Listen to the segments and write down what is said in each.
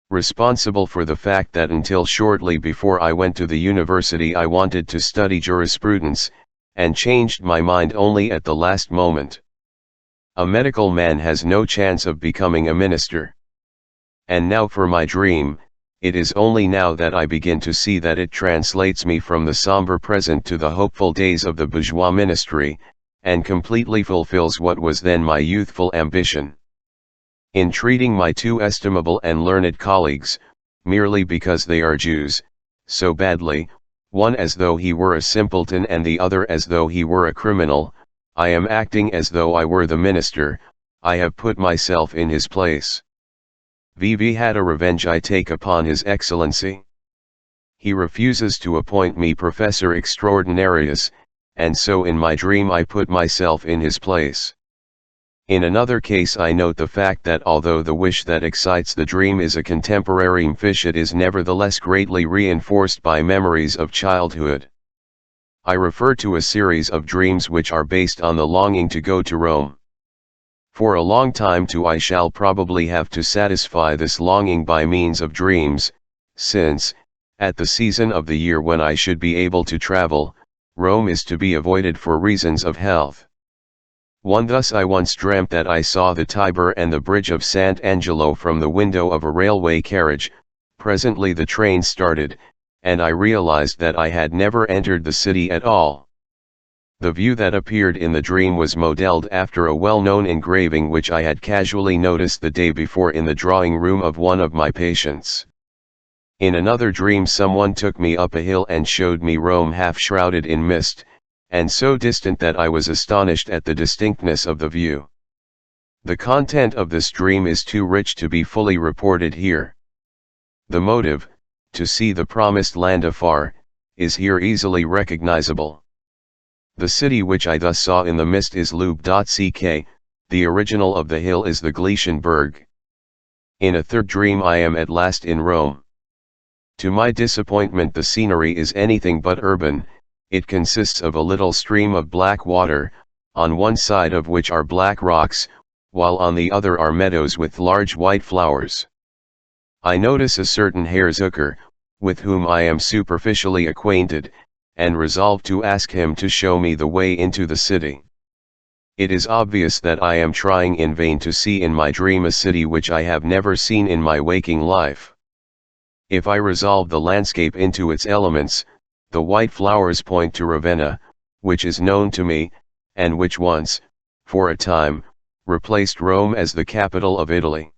responsible for the fact that until shortly before I went to the university I wanted to study jurisprudence, and changed my mind only at the last moment. A medical man has no chance of becoming a minister. And now for my dream, it is only now that I begin to see that it translates me from the somber present to the hopeful days of the bourgeois ministry, and completely fulfills what was then my youthful ambition. In treating my two estimable and learned colleagues, merely because they are Jews, so badly, one as though he were a simpleton and the other as though he were a criminal, I am acting as though I were the minister. I have put myself in his place. VV had a revenge I take upon His Excellency. He refuses to appoint me Professor Extraordinarius, and so in my dream I put myself in his place. In another case I note the fact that although the wish that excites the dream is a contemporary fish, it is nevertheless greatly reinforced by memories of childhood. I refer to a series of dreams which are based on the longing to go to Rome. For a long time too I shall probably have to satisfy this longing by means of dreams, since, at the season of the year when I should be able to travel, Rome is to be avoided for reasons of health. Thus I once dreamt that I saw the Tiber and the bridge of Sant'Angelo from the window of a railway carriage. Presently the train started, and I realized that I had never entered the city at all. The view that appeared in the dream was modeled after a well-known engraving which I had casually noticed the day before in the drawing room of one of my patients. In another dream someone took me up a hill and showed me Rome half shrouded in mist, and so distant that I was astonished at the distinctness of the view. The content of this dream is too rich to be fully reported here. The motive, to see the promised land afar, is here easily recognizable. The city which I thus saw in the mist is Lube.ck, the original of the hill is the Glycian Berg. In a third dream I am at last in Rome. To my disappointment the scenery is anything but urban. It consists of a little stream of black water, on one side of which are black rocks, while on the other are meadows with large white flowers. I notice a certain Herr Zucker, with whom I am superficially acquainted, and resolve to ask him to show me the way into the city. It is obvious that I am trying in vain to see in my dream a city which I have never seen in my waking life. If I resolve the landscape into its elements, the white flowers point to Ravenna, which is known to me, and which once, for a time, replaced Rome as the capital of Italy.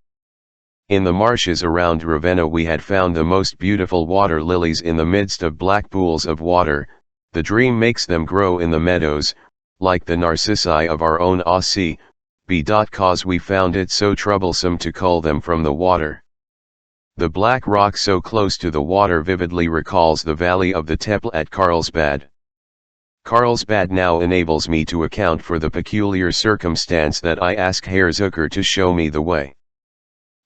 In the marshes around Ravenna we had found the most beautiful water lilies in the midst of black pools of water. The dream makes them grow in the meadows, like the narcissi of our own Aussee, because we found it so troublesome to cull them from the water. The black rock so close to the water vividly recalls the valley of the Teple at Carlsbad. Carlsbad now enables me to account for the peculiar circumstance that I ask Herr Zucker to show me the way.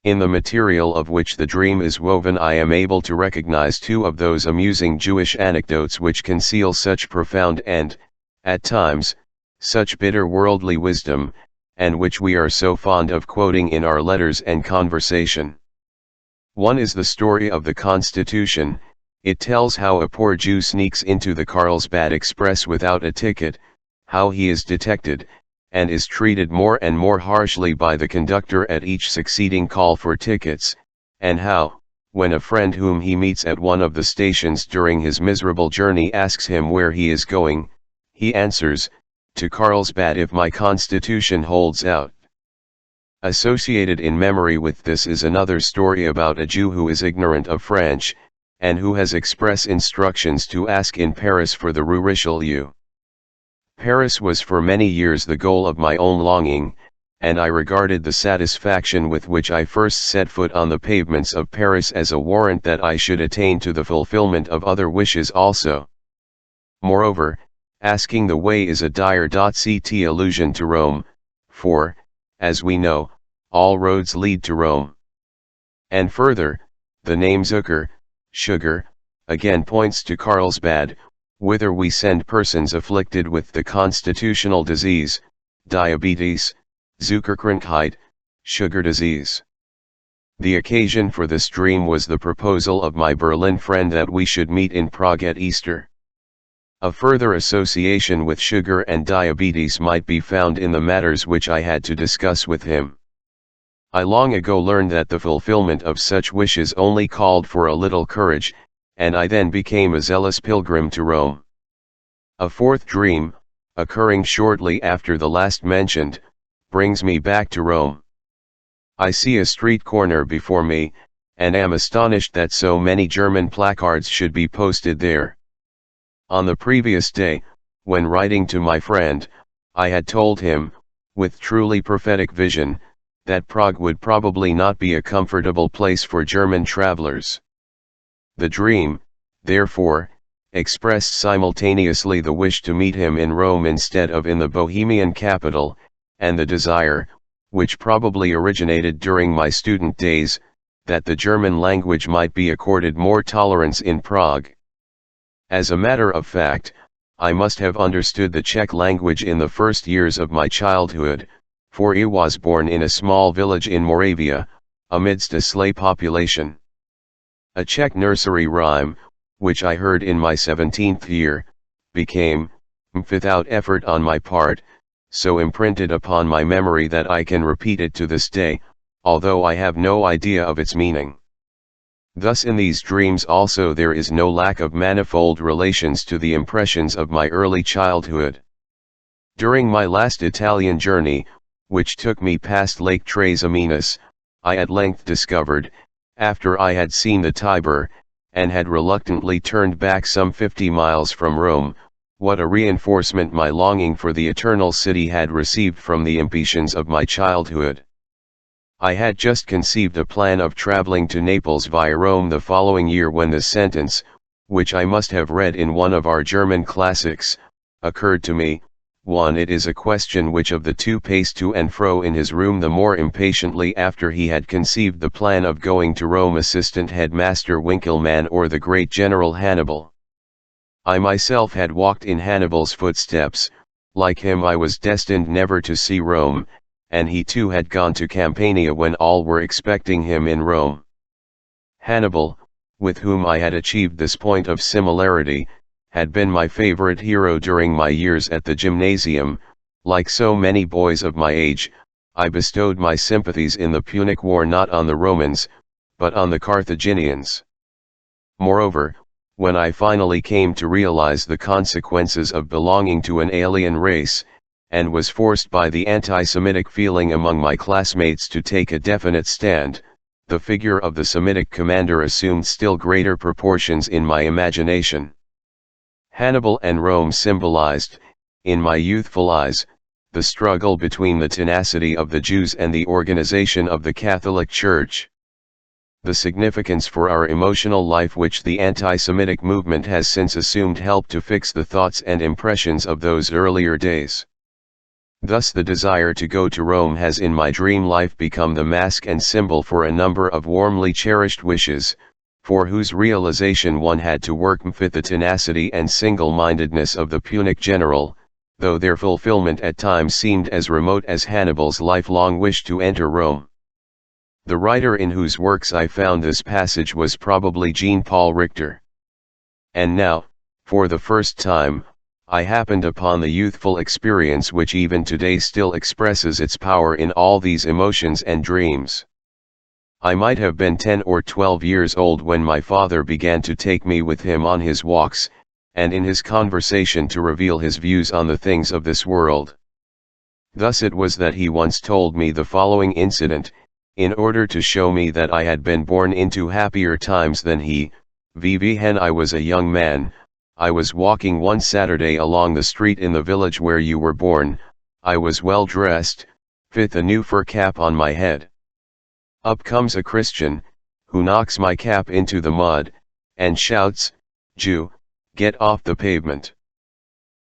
In the material of which the dream is woven I am able to recognize two of those amusing Jewish anecdotes which conceal such profound and, at times, such bitter worldly wisdom, and which we are so fond of quoting in our letters and conversation. One is the story of the Constitution. It tells how a poor Jew sneaks into the Carlsbad Express without a ticket, how he is detected, and is treated more and more harshly by the conductor at each succeeding call for tickets, and how, when a friend whom he meets at one of the stations during his miserable journey asks him where he is going, he answers, "To Carlsbad if my Constitution holds out." Associated in memory with this is another story about a Jew who is ignorant of French, and who has express instructions to ask in Paris for the Rue Richelieu. Paris was for many years the goal of my own longing, and I regarded the satisfaction with which I first set foot on the pavements of Paris as a warrant that I should attain to the fulfillment of other wishes also. Moreover, asking the way is a dire.ct allusion to Rome, for, as we know, all roads lead to Rome. And further, the name Zucker, sugar, again points to Carlsbad, whither we send persons afflicted with the constitutional disease, diabetes, Zuckerkrankheit, sugar disease. The occasion for this dream was the proposal of my Berlin friend that we should meet in Prague at Easter. A further association with sugar and diabetes might be found in the matters which I had to discuss with him. I long ago learned that the fulfillment of such wishes only called for a little courage, and I then became a zealous pilgrim to Rome. A fourth dream, occurring shortly after the last mentioned, brings me back to Rome. I see a street corner before me, and am astonished that so many German placards should be posted there. On the previous day, when writing to my friend, I had told him, with truly prophetic vision, that Prague would probably not be a comfortable place for German travelers. The dream, therefore, expressed simultaneously the wish to meet him in Rome instead of in the Bohemian capital, and the desire, which probably originated during my student days, that the German language might be accorded more tolerance in Prague. As a matter of fact, I must have understood the Czech language in the first years of my childhood, for I was born in a small village in Moravia, amidst a Slay population. A Czech nursery rhyme, which I heard in my 17th year, became, without effort on my part, so imprinted upon my memory that I can repeat it to this day, although I have no idea of its meaning. Thus in these dreams also there is no lack of manifold relations to the impressions of my early childhood. During my last Italian journey, which took me past Lake Trasiminas, I at length discovered, after I had seen the Tiber, and had reluctantly turned back some 50 miles from Rome, what a reinforcement my longing for the eternal city had received from the impatience of my childhood. I had just conceived a plan of traveling to Naples via Rome the following year when the sentence, which I must have read in one of our German classics, occurred to me. 1. It is a question which of the two paced to and fro in his room the more impatiently after he had conceived the plan of going to Rome, assistant headmaster Winkelmann or the great General Hannibal. I myself had walked in Hannibal's footsteps. Like him I was destined never to see Rome, and he too had gone to Campania when all were expecting him in Rome. Hannibal, with whom I had achieved this point of similarity, had been my favorite hero during my years at the gymnasium. Like so many boys of my age, I bestowed my sympathies in the Punic War not on the Romans, but on the Carthaginians. Moreover, when I finally came to realize the consequences of belonging to an alien race, and was forced by the anti-Semitic feeling among my classmates to take a definite stand, the figure of the Semitic commander assumed still greater proportions in my imagination. Hannibal and Rome symbolized, in my youthful eyes, the struggle between the tenacity of the Jews and the organization of the Catholic Church. The significance for our emotional life which the anti-Semitic movement has since assumed helped to fix the thoughts and impressions of those earlier days. Thus the desire to go to Rome has in my dream life become the mask and symbol for a number of warmly cherished wishes, for whose realization one had to work with the tenacity and single-mindedness of the Punic general, though their fulfillment at times seemed as remote as Hannibal's lifelong wish to enter Rome. The writer in whose works I found this passage was probably Jean-Paul Richter. And now, for the first time, I happened upon the youthful experience which even today still expresses its power in all these emotions and dreams. I might have been 10 or 12 years old when my father began to take me with him on his walks, and in his conversation to reveal his views on the things of this world. Thus it was that he once told me the following incident, in order to show me that I had been born into happier times than he. When I was a young man, I was walking one Saturday along the street in the village where you were born. I was well dressed, with a new fur cap on my head. Up comes a Christian, who knocks my cap into the mud, and shouts, "Jew, get off the pavement."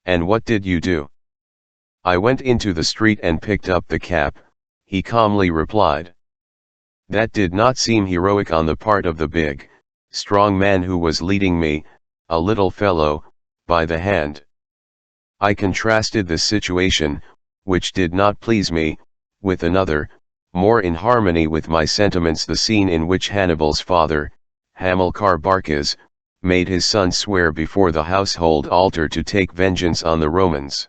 "And what did you do?" "I went into the street and picked up the cap," he calmly replied. That did not seem heroic on the part of the big, strong man who was leading me, a little fellow, by the hand. I contrasted this situation, which did not please me, with another, more in harmony with my sentiments the scene in which Hannibal's father, Hamilcar Barcas, made his son swear before the household altar to take vengeance on the Romans.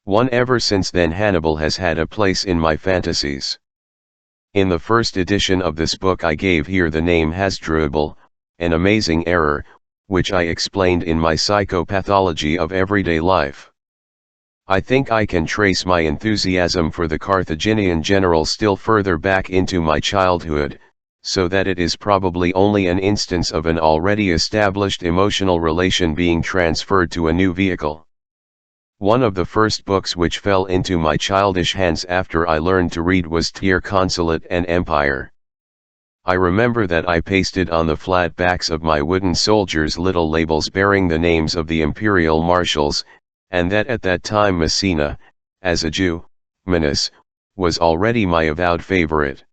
One ever since then Hannibal has had a place in my fantasies. In the first edition of this book I gave here the name Hasdrubal, an amazing error, which I explained in my Psychopathology of Everyday Life. I think I can trace my enthusiasm for the Carthaginian general still further back into my childhood, so that it is probably only an instance of an already established emotional relation being transferred to a new vehicle. One of the first books which fell into my childish hands after I learned to read was Tyr Consulate and Empire. I remember that I pasted on the flat backs of my wooden soldiers little labels bearing the names of the imperial marshals, and that at that time Messina, as a Jew, Minas, was already my avowed favorite.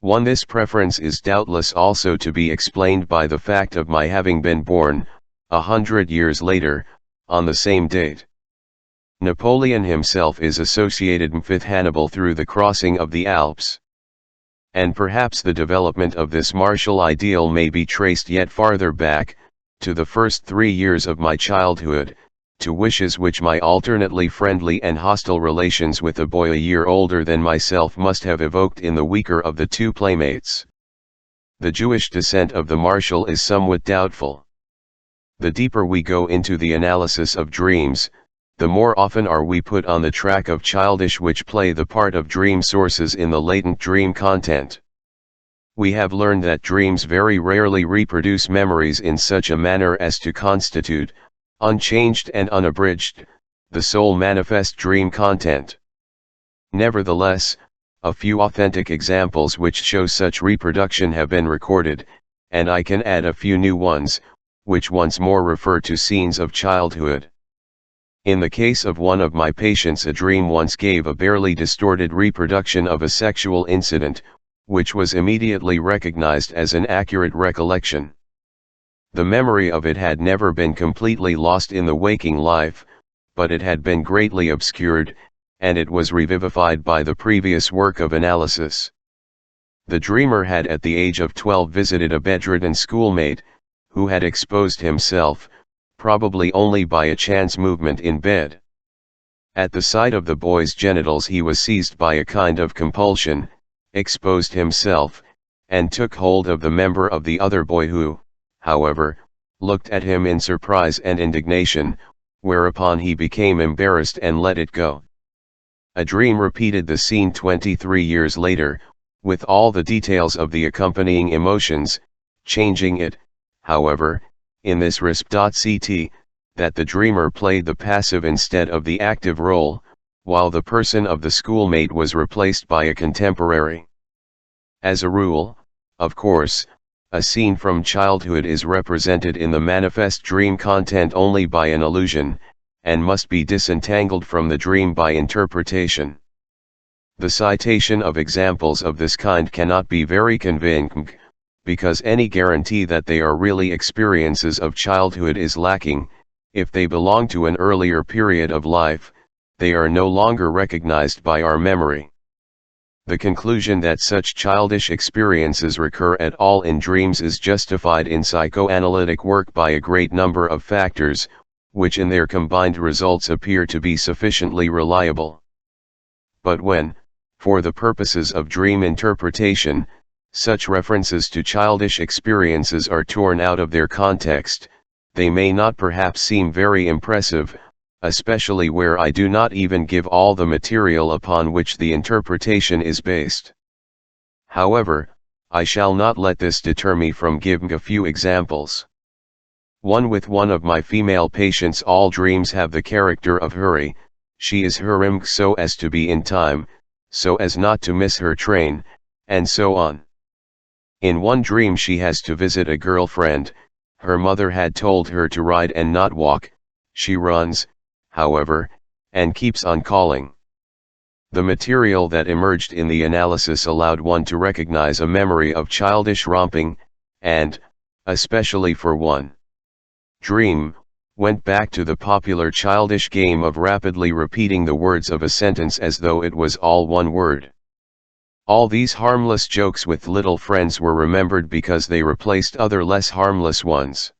This preference is doubtless also to be explained by the fact of my having been born, 100 years later, on the same date. Napoleon himself is associated with Hannibal through the crossing of the Alps. And perhaps the development of this martial ideal may be traced yet farther back, to the first 3 years of my childhood, to wishes which my alternately friendly and hostile relations with a boy a year older than myself must have evoked in the weaker of the two playmates. The Jewish descent of the marshal is somewhat doubtful. The deeper we go into the analysis of dreams, the more often are we put on the track of childish which play the part of dream sources in the latent dream content. We have learned that dreams very rarely reproduce memories in such a manner as to constitute, unchanged and unabridged, the sole manifest dream content. Nevertheless, a few authentic examples which show such reproduction have been recorded, and I can add a few new ones, which once more refer to scenes of childhood. In the case of one of my patients, a dream once gave a barely distorted reproduction of a sexual incident, which was immediately recognized as an accurate recollection. The memory of it had never been completely lost in the waking life, but it had been greatly obscured, and it was revivified by the previous work of analysis. The dreamer had at the age of 12 visited a bedridden schoolmate, who had exposed himself, probably only by a chance movement in bed. At the sight of the boy's genitals he was seized by a kind of compulsion, exposed himself, and took hold of the member of the other boy who, however, looked at him in surprise and indignation, whereupon he became embarrassed and let it go. A dream repeated the scene 23 years later, with all the details of the accompanying emotions, changing it, however, in this resp.ct, that the dreamer played the passive instead of the active role, while the person of the schoolmate was replaced by a contemporary. As a rule, of course, a scene from childhood is represented in the manifest dream content only by an illusion, and must be disentangled from the dream by interpretation. The citation of examples of this kind cannot be very convincing, because any guarantee that they are really experiences of childhood is lacking. If they belong to an earlier period of life, they are no longer recognized by our memory. The conclusion that such childish experiences recur at all in dreams is justified in psychoanalytic work by a great number of factors, which in their combined results appear to be sufficiently reliable. But when, for the purposes of dream interpretation, such references to childish experiences are torn out of their context, they may not perhaps seem very impressive, especially where I do not even give all the material upon which the interpretation is based. However, I shall not let this deter me from giving a few examples. With one of my female patients, all dreams have the character of hurry. She is hurrying so as to be in time, so as not to miss her train, and so on. In one dream she has to visit a girlfriend. Her mother had told her to ride and not walk. She runs, however, and keeps on calling. The material that emerged in the analysis allowed one to recognize a memory of childish romping, and, especially for one dream, went back to the popular childish game of rapidly repeating the words of a sentence as though it was all one word. All these harmless jokes with little friends were remembered because they replaced other less harmless ones.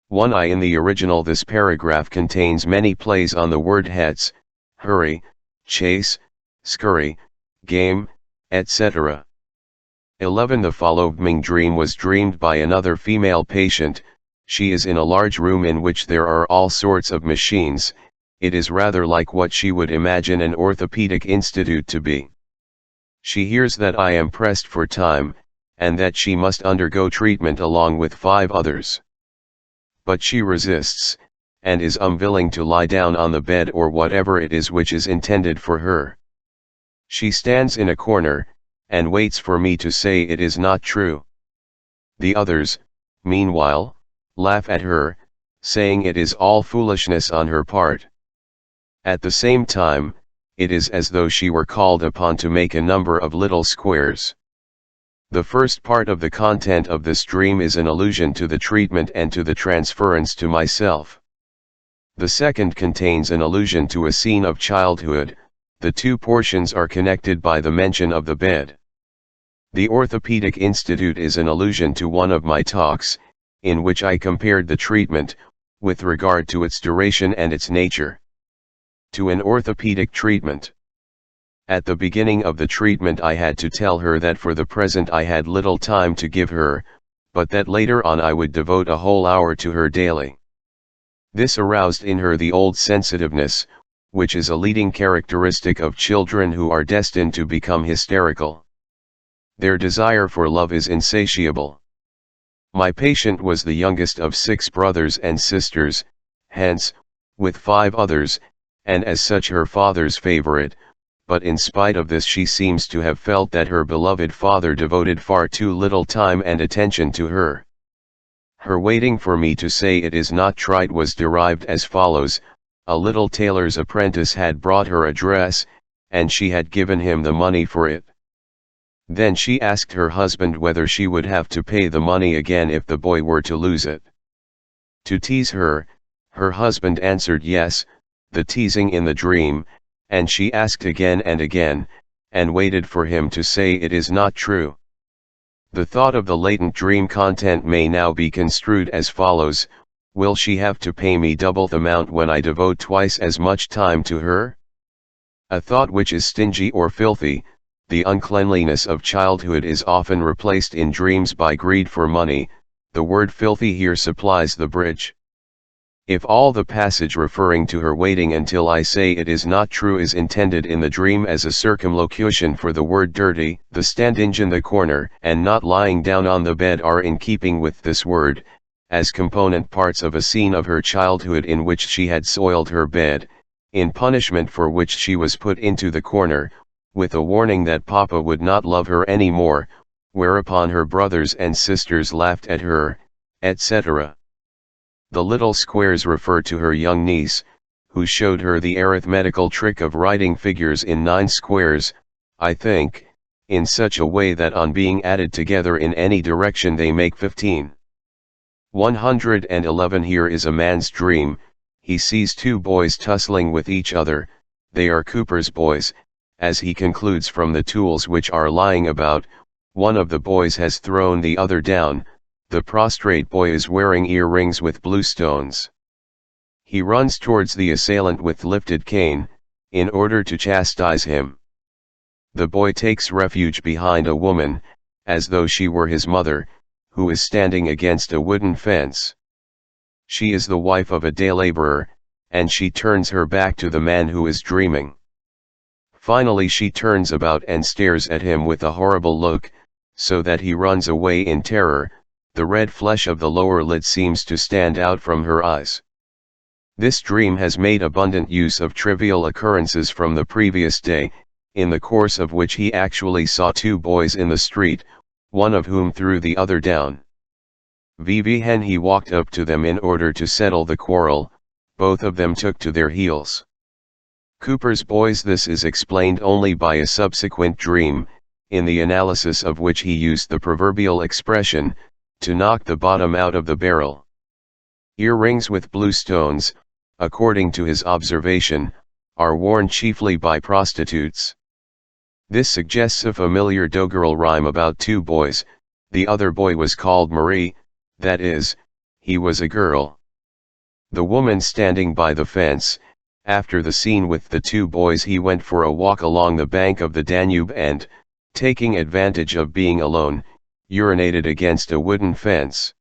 1. In the original this paragraph contains many plays on the word hetz, hurry, chase, scurry, game, etc. 11. The following dream was dreamed by another female patient. She is in a large room in which there are all sorts of machines. It is rather like what she would imagine an orthopedic institute to be. She hears that I am pressed for time, and that she must undergo treatment along with 5 others. But she resists, and is unwilling to lie down on the bed or whatever it is which is intended for her. She stands in a corner, and waits for me to say it is not true. The others, meanwhile, laugh at her, saying it is all foolishness on her part. At the same time, it is as though she were called upon to make a number of little squares. The first part of the content of this dream is an allusion to the treatment and to the transference to myself. The second contains an allusion to a scene of childhood. The 2 portions are connected by the mention of the bed. The Orthopedic Institute is an allusion to one of my talks, in which I compared the treatment, with regard to its duration and its nature, to an orthopedic treatment. At the beginning of the treatment I had to tell her that for the present I had little time to give her, but that later on I would devote a whole hour to her daily. This aroused in her the old sensitiveness, which is a leading characteristic of children who are destined to become hysterical. Their desire for love is insatiable. My patient was the youngest of 6 brothers and sisters, hence, with 5 others, and as such her father's favorite, but in spite of this she seems to have felt that her beloved father devoted far too little time and attention to her. Her waiting for me to say it is not trite was derived as follows: a little tailor's apprentice had brought her a dress, and she had given him the money for it. Then she asked her husband whether she would have to pay the money again if the boy were to lose it. To tease her, her husband answered yes, the teasing in the dream, and she asked again and again, and waited for him to say it is not true. The thought of the latent dream content may now be construed as follows: will she have to pay me double the amount when I devote twice as much time to her? A thought which is stingy or filthy. The uncleanliness of childhood is often replaced in dreams by greed for money. The word filthy here supplies the bridge. If all the passage referring to her waiting until I say it is not true is intended in the dream as a circumlocution for the word dirty, the standing in the corner and not lying down on the bed are in keeping with this word, as component parts of a scene of her childhood in which she had soiled her bed, in punishment for which she was put into the corner, with a warning that Papa would not love her any more, whereupon her brothers and sisters laughed at her, etc. The little squares refer to her young niece, who showed her the arithmetical trick of writing figures in 9 squares, I think, in such a way that on being added together in any direction they make 15. 111. Here is a man's dream. He sees 2 boys tussling with each other. They are Cooper's boys, as he concludes from the tools which are lying about. One of the boys has thrown the other down. The prostrate boy is wearing earrings with blue stones. He runs towards the assailant with lifted cane, in order to chastise him. The boy takes refuge behind a woman, as though she were his mother, who is standing against a wooden fence. She is the wife of a day laborer, and she turns her back to the man who is dreaming. Finally she turns about and stares at him with a horrible look, so that he runs away in terror. The red flesh of the lower lid seems to stand out from her eyes. This dream has made abundant use of trivial occurrences from the previous day, in the course of which he actually saw 2 boys in the street, one of whom threw the other down. Then he walked up to them in order to settle the quarrel. Both of them took to their heels. Cooper's boys. This is explained only by a subsequent dream, in the analysis of which he used the proverbial expression, to knock the bottom out of the barrel. Earrings with blue stones, according to his observation, are worn chiefly by prostitutes. This suggests a familiar doggerel rhyme about two boys. The other boy was called Marie, that is, he was a girl. The woman standing by the fence. After the scene with the two boys, he went for a walk along the bank of the Danube and, taking advantage of being alone, urinated against a wooden fence.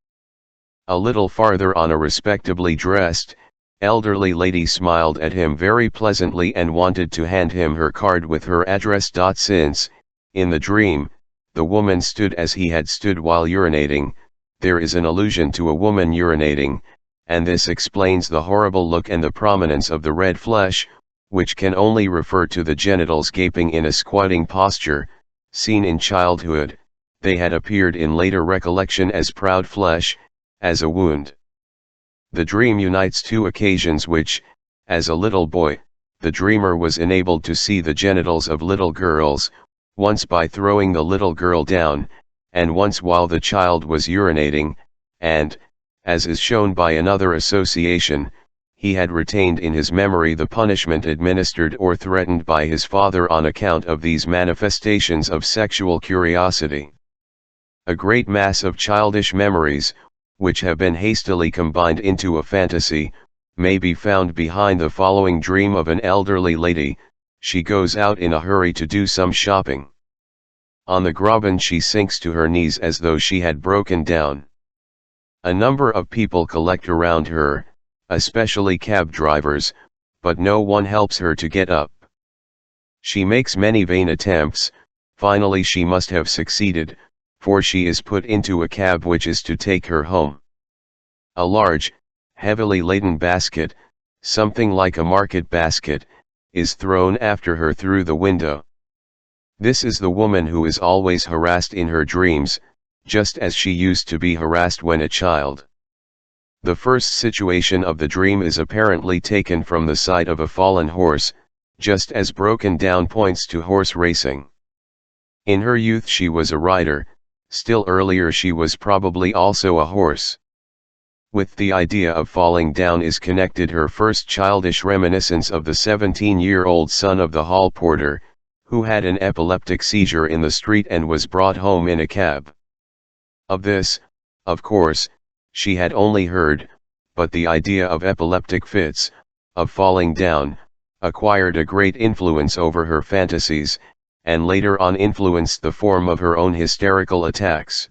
A little farther on, a respectably dressed, elderly lady smiled at him very pleasantly and wanted to hand him her card with her address. Since, in the dream, the woman stood as he had stood while urinating, there is an allusion to a woman urinating, and this explains the horrible look and the prominence of the red flesh, which can only refer to the genitals gaping in a squatting posture, seen in childhood. They had appeared in later recollection as proud flesh, as a wound. The dream unites two occasions which, as a little boy, the dreamer was enabled to see the genitals of little girls, once by throwing the little girl down, and once while the child was urinating, and, as is shown by another association, he had retained in his memory the punishment administered or threatened by his father on account of these manifestations of sexual curiosity. A great mass of childish memories, which have been hastily combined into a fantasy, may be found behind the following dream of an elderly lady. She goes out in a hurry to do some shopping. On the graben she sinks to her knees as though she had broken down. A number of people collect around her, especially cab drivers, but no one helps her to get up. She makes many vain attempts. Finally she must have succeeded, for she is put into a cab which is to take her home. A large, heavily laden basket, something like a market basket, is thrown after her through the window. This is the woman who is always harassed in her dreams, just as she used to be harassed when a child. The first situation of the dream is apparently taken from the side of a fallen horse, just as Broken Down points to horse racing. In her youth she was a rider, still earlier she was probably also a horse. With the idea of falling down is connected her first childish reminiscence of the 17-year-old son of the hall porter, who had an epileptic seizure in the street and was brought home in a cab. Of this, of course, she had only heard, but the idea of epileptic fits, of falling down, acquired a great influence over her fantasies, and later on influenced the form of her own hysterical attacks.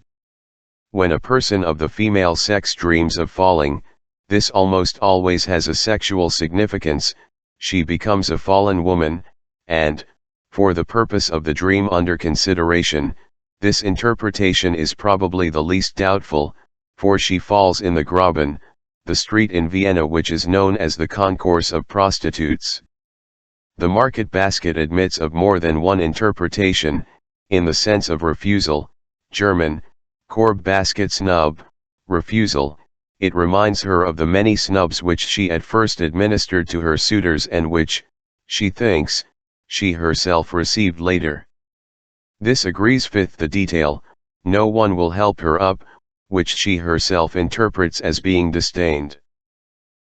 When a person of the female sex dreams of falling, this almost always has a sexual significance. She becomes a fallen woman, and, for the purpose of the dream under consideration, this interpretation is probably the least doubtful, for she falls in the Graben, the street in Vienna which is known as the concourse of prostitutes. The market basket admits of more than one interpretation, in the sense of refusal, German, Korb basket snub, refusal. It reminds her of the many snubs which she at first administered to her suitors and which, she thinks, she herself received later. This agrees. Fifth, the detail, no one will help her up, which she herself interprets as being disdained.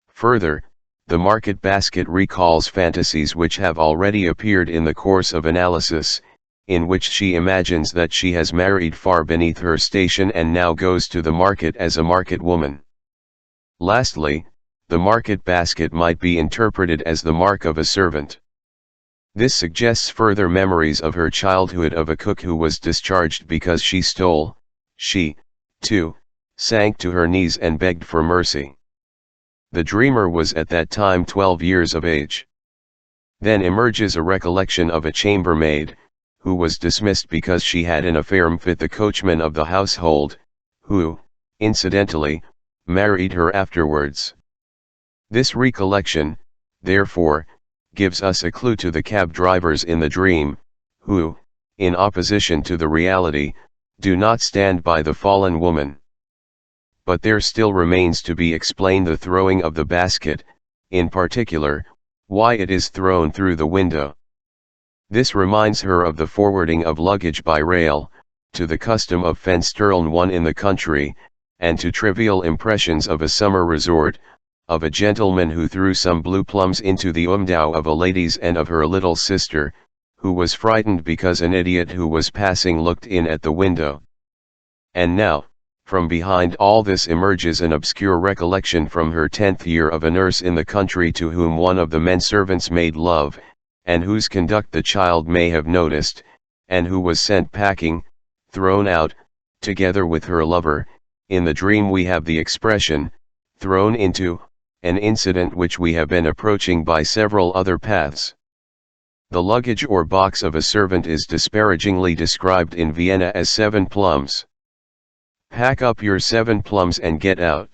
Further, the market basket recalls fantasies which have already appeared in the course of analysis, in which she imagines that she has married far beneath her station and now goes to the market as a market woman. Lastly, the market basket might be interpreted as the mark of a servant. This suggests further memories of her childhood of a cook who was discharged because she stole. She, too, sank to her knees and begged for mercy. The dreamer was at that time 12 years of age. Then emerges a recollection of a chambermaid, who was dismissed because she had an affair with the coachman of the household, who, incidentally, married her afterwards. This recollection, therefore, gives us a clue to the cab drivers in the dream, who, in opposition to the reality, do not stand by the fallen woman. But there still remains to be explained the throwing of the basket, in particular, why it is thrown through the window. This reminds her of the forwarding of luggage by rail, to the custom of Fensterlen one in the country, and to trivial impressions of a summer resort, of a gentleman who threw some blue plums into the umdau of a lady's and of her little sister, who was frightened because an idiot who was passing looked in at the window. And now, from behind all this emerges an obscure recollection from her 10th year of a nurse in the country to whom one of the men servants made love, and whose conduct the child may have noticed, and who was sent packing, thrown out, together with her lover. In the dream we have the expression, thrown into, an incident which we have been approaching by several other paths. The luggage or box of a servant is disparagingly described in Vienna as 7 plums. Pack up your 7 plums and get out.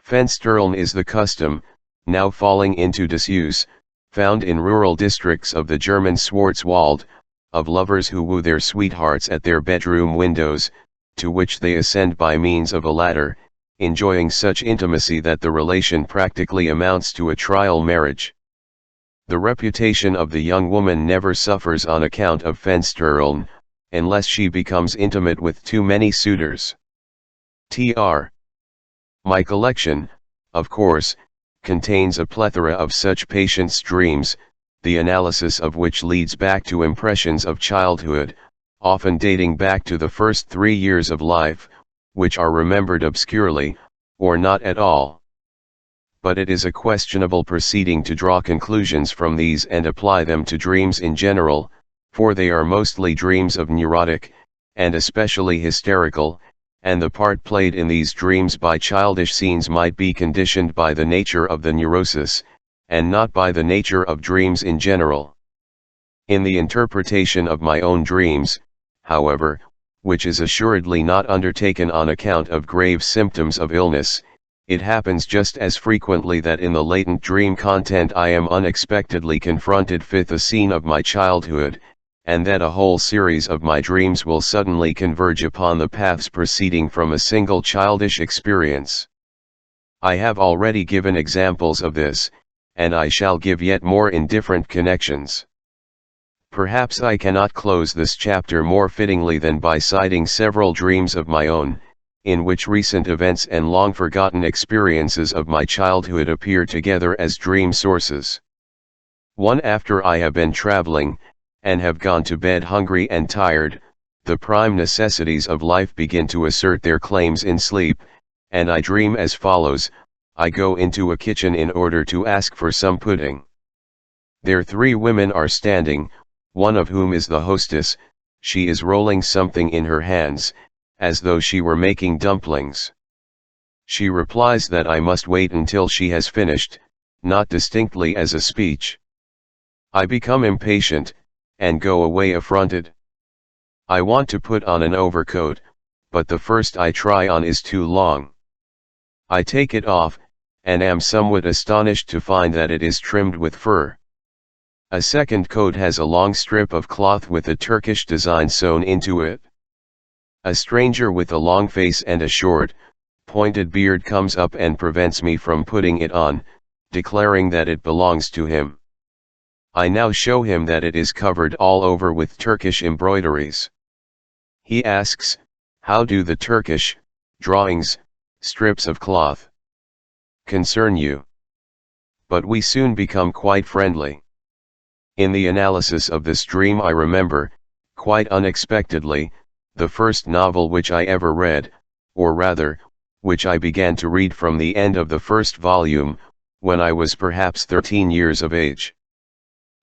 Fensterln is the custom, now falling into disuse, found in rural districts of the German Schwarzwald, of lovers who woo their sweethearts at their bedroom windows, to which they ascend by means of a ladder, enjoying such intimacy that the relation practically amounts to a trial marriage. The reputation of the young woman never suffers on account of Fensterln, unless she becomes intimate with too many suitors. Tr. My collection, of course, contains a plethora of such patients' dreams, the analysis of which leads back to impressions of childhood, often dating back to the first 3 years of life, which are remembered obscurely, or not at all. But it is a questionable proceeding to draw conclusions from these and apply them to dreams in general, for they are mostly dreams of neurotic, and especially hysterical, and the part played in these dreams by childish scenes might be conditioned by the nature of the neurosis, and not by the nature of dreams in general. In the interpretation of my own dreams, however, which is assuredly not undertaken on account of grave symptoms of illness, it happens just as frequently that in the latent dream content I am unexpectedly confronted with a scene of my childhood, and that a whole series of my dreams will suddenly converge upon the paths proceeding from a single childish experience. I have already given examples of this, and I shall give yet more in different connections. Perhaps I cannot close this chapter more fittingly than by citing several dreams of my own, in which recent events and long-forgotten experiences of my childhood appear together as dream sources. One after I have been traveling, and have gone to bed hungry and tired, the prime necessities of life begin to assert their claims in sleep, and I dream as follows: I go into a kitchen in order to ask for some pudding. There 3 women are standing, one of whom is the hostess. She is rolling something in her hands, as though she were making dumplings. She replies that I must wait until she has finished, not distinctly as a speech. I become impatient, and go away affronted. I want to put on an overcoat, but the first I try on is too long. I take it off, and am somewhat astonished to find that it is trimmed with fur. A second coat has a long strip of cloth with a Turkish design sewn into it. A stranger with a long face and a short, pointed beard comes up and prevents me from putting it on, declaring that it belongs to him. I now show him that it is covered all over with Turkish embroideries. He asks, how do the Turkish drawings, strips of cloth, concern you? But we soon become quite friendly. In the analysis of this dream I remember, quite unexpectedly, the first novel which I ever read, or rather, which I began to read from the end of the first volume, when I was perhaps 13 years of age.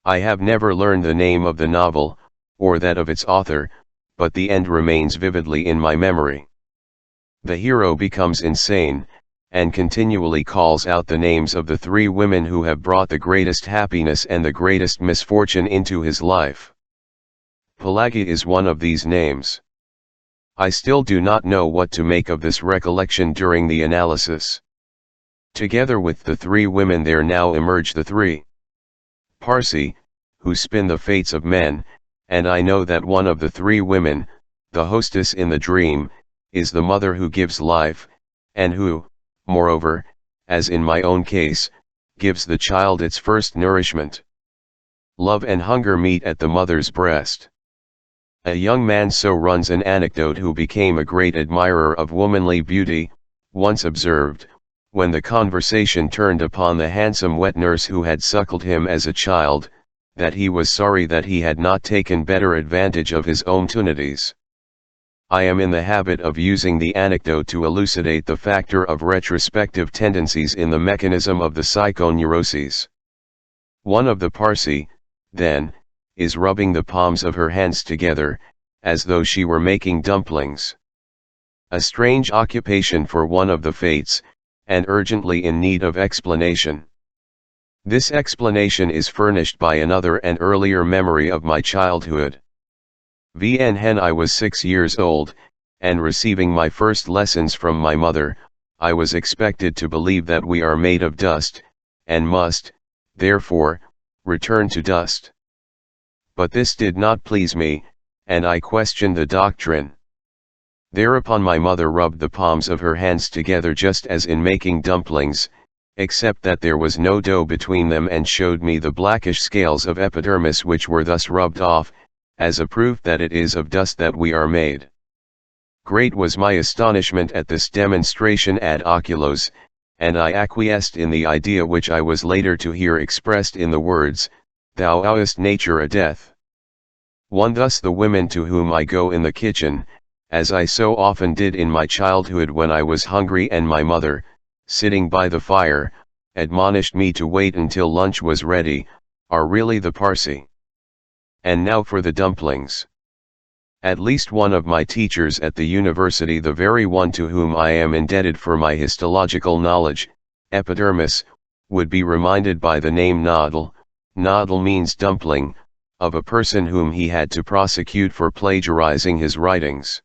I have never learned the name of the novel, or that of its author, but the end remains vividly in my memory. The hero becomes insane, and continually calls out the names of the 3 women who have brought the greatest happiness and the greatest misfortune into his life. Pelagia is one of these names. I still do not know what to make of this recollection during the analysis. Together with the 3 women there now emerge the 3 Parsi, who spin the fates of men, and I know that one of the 3 women, the hostess in the dream, is the mother who gives life, and who, moreover, as in my own case, gives the child its first nourishment. Love and hunger meet at the mother's breast. A young man, so runs an anecdote, who became a great admirer of womanly beauty, once observed, when the conversation turned upon the handsome wet nurse who had suckled him as a child, that he was sorry that he had not taken better advantage of his opportunities. I am in the habit of using the anecdote to elucidate the factor of retrospective tendencies in the mechanism of the psychoneuroses. One of the Parsi, then, is rubbing the palms of her hands together, as though she were making dumplings. A strange occupation for one of the fates, and urgently in need of explanation. This explanation is furnished by another and earlier memory of my childhood. When I was 6 years old, and receiving my first lessons from my mother, I was expected to believe that we are made of dust, and must, therefore, return to dust. But this did not please me, and I questioned the doctrine. Thereupon my mother rubbed the palms of her hands together just as in making dumplings, except that there was no dough between them, and showed me the blackish scales of epidermis which were thus rubbed off, as a proof that it is of dust that we are made. Great was my astonishment at this demonstration ad oculos, and I acquiesced in the idea which I was later to hear expressed in the words, "Thou owest nature a death." One thus the women to whom I go in the kitchen, as I so often did in my childhood when I was hungry and my mother, sitting by the fire, admonished me to wait until lunch was ready, are really the Parsi. And now for the dumplings. At least one of my teachers at the university, the very one to whom I am indebted for my histological knowledge, epidermis, would be reminded by the name Nodal. Nodal means dumpling, of a person whom he had to prosecute for plagiarizing his writings.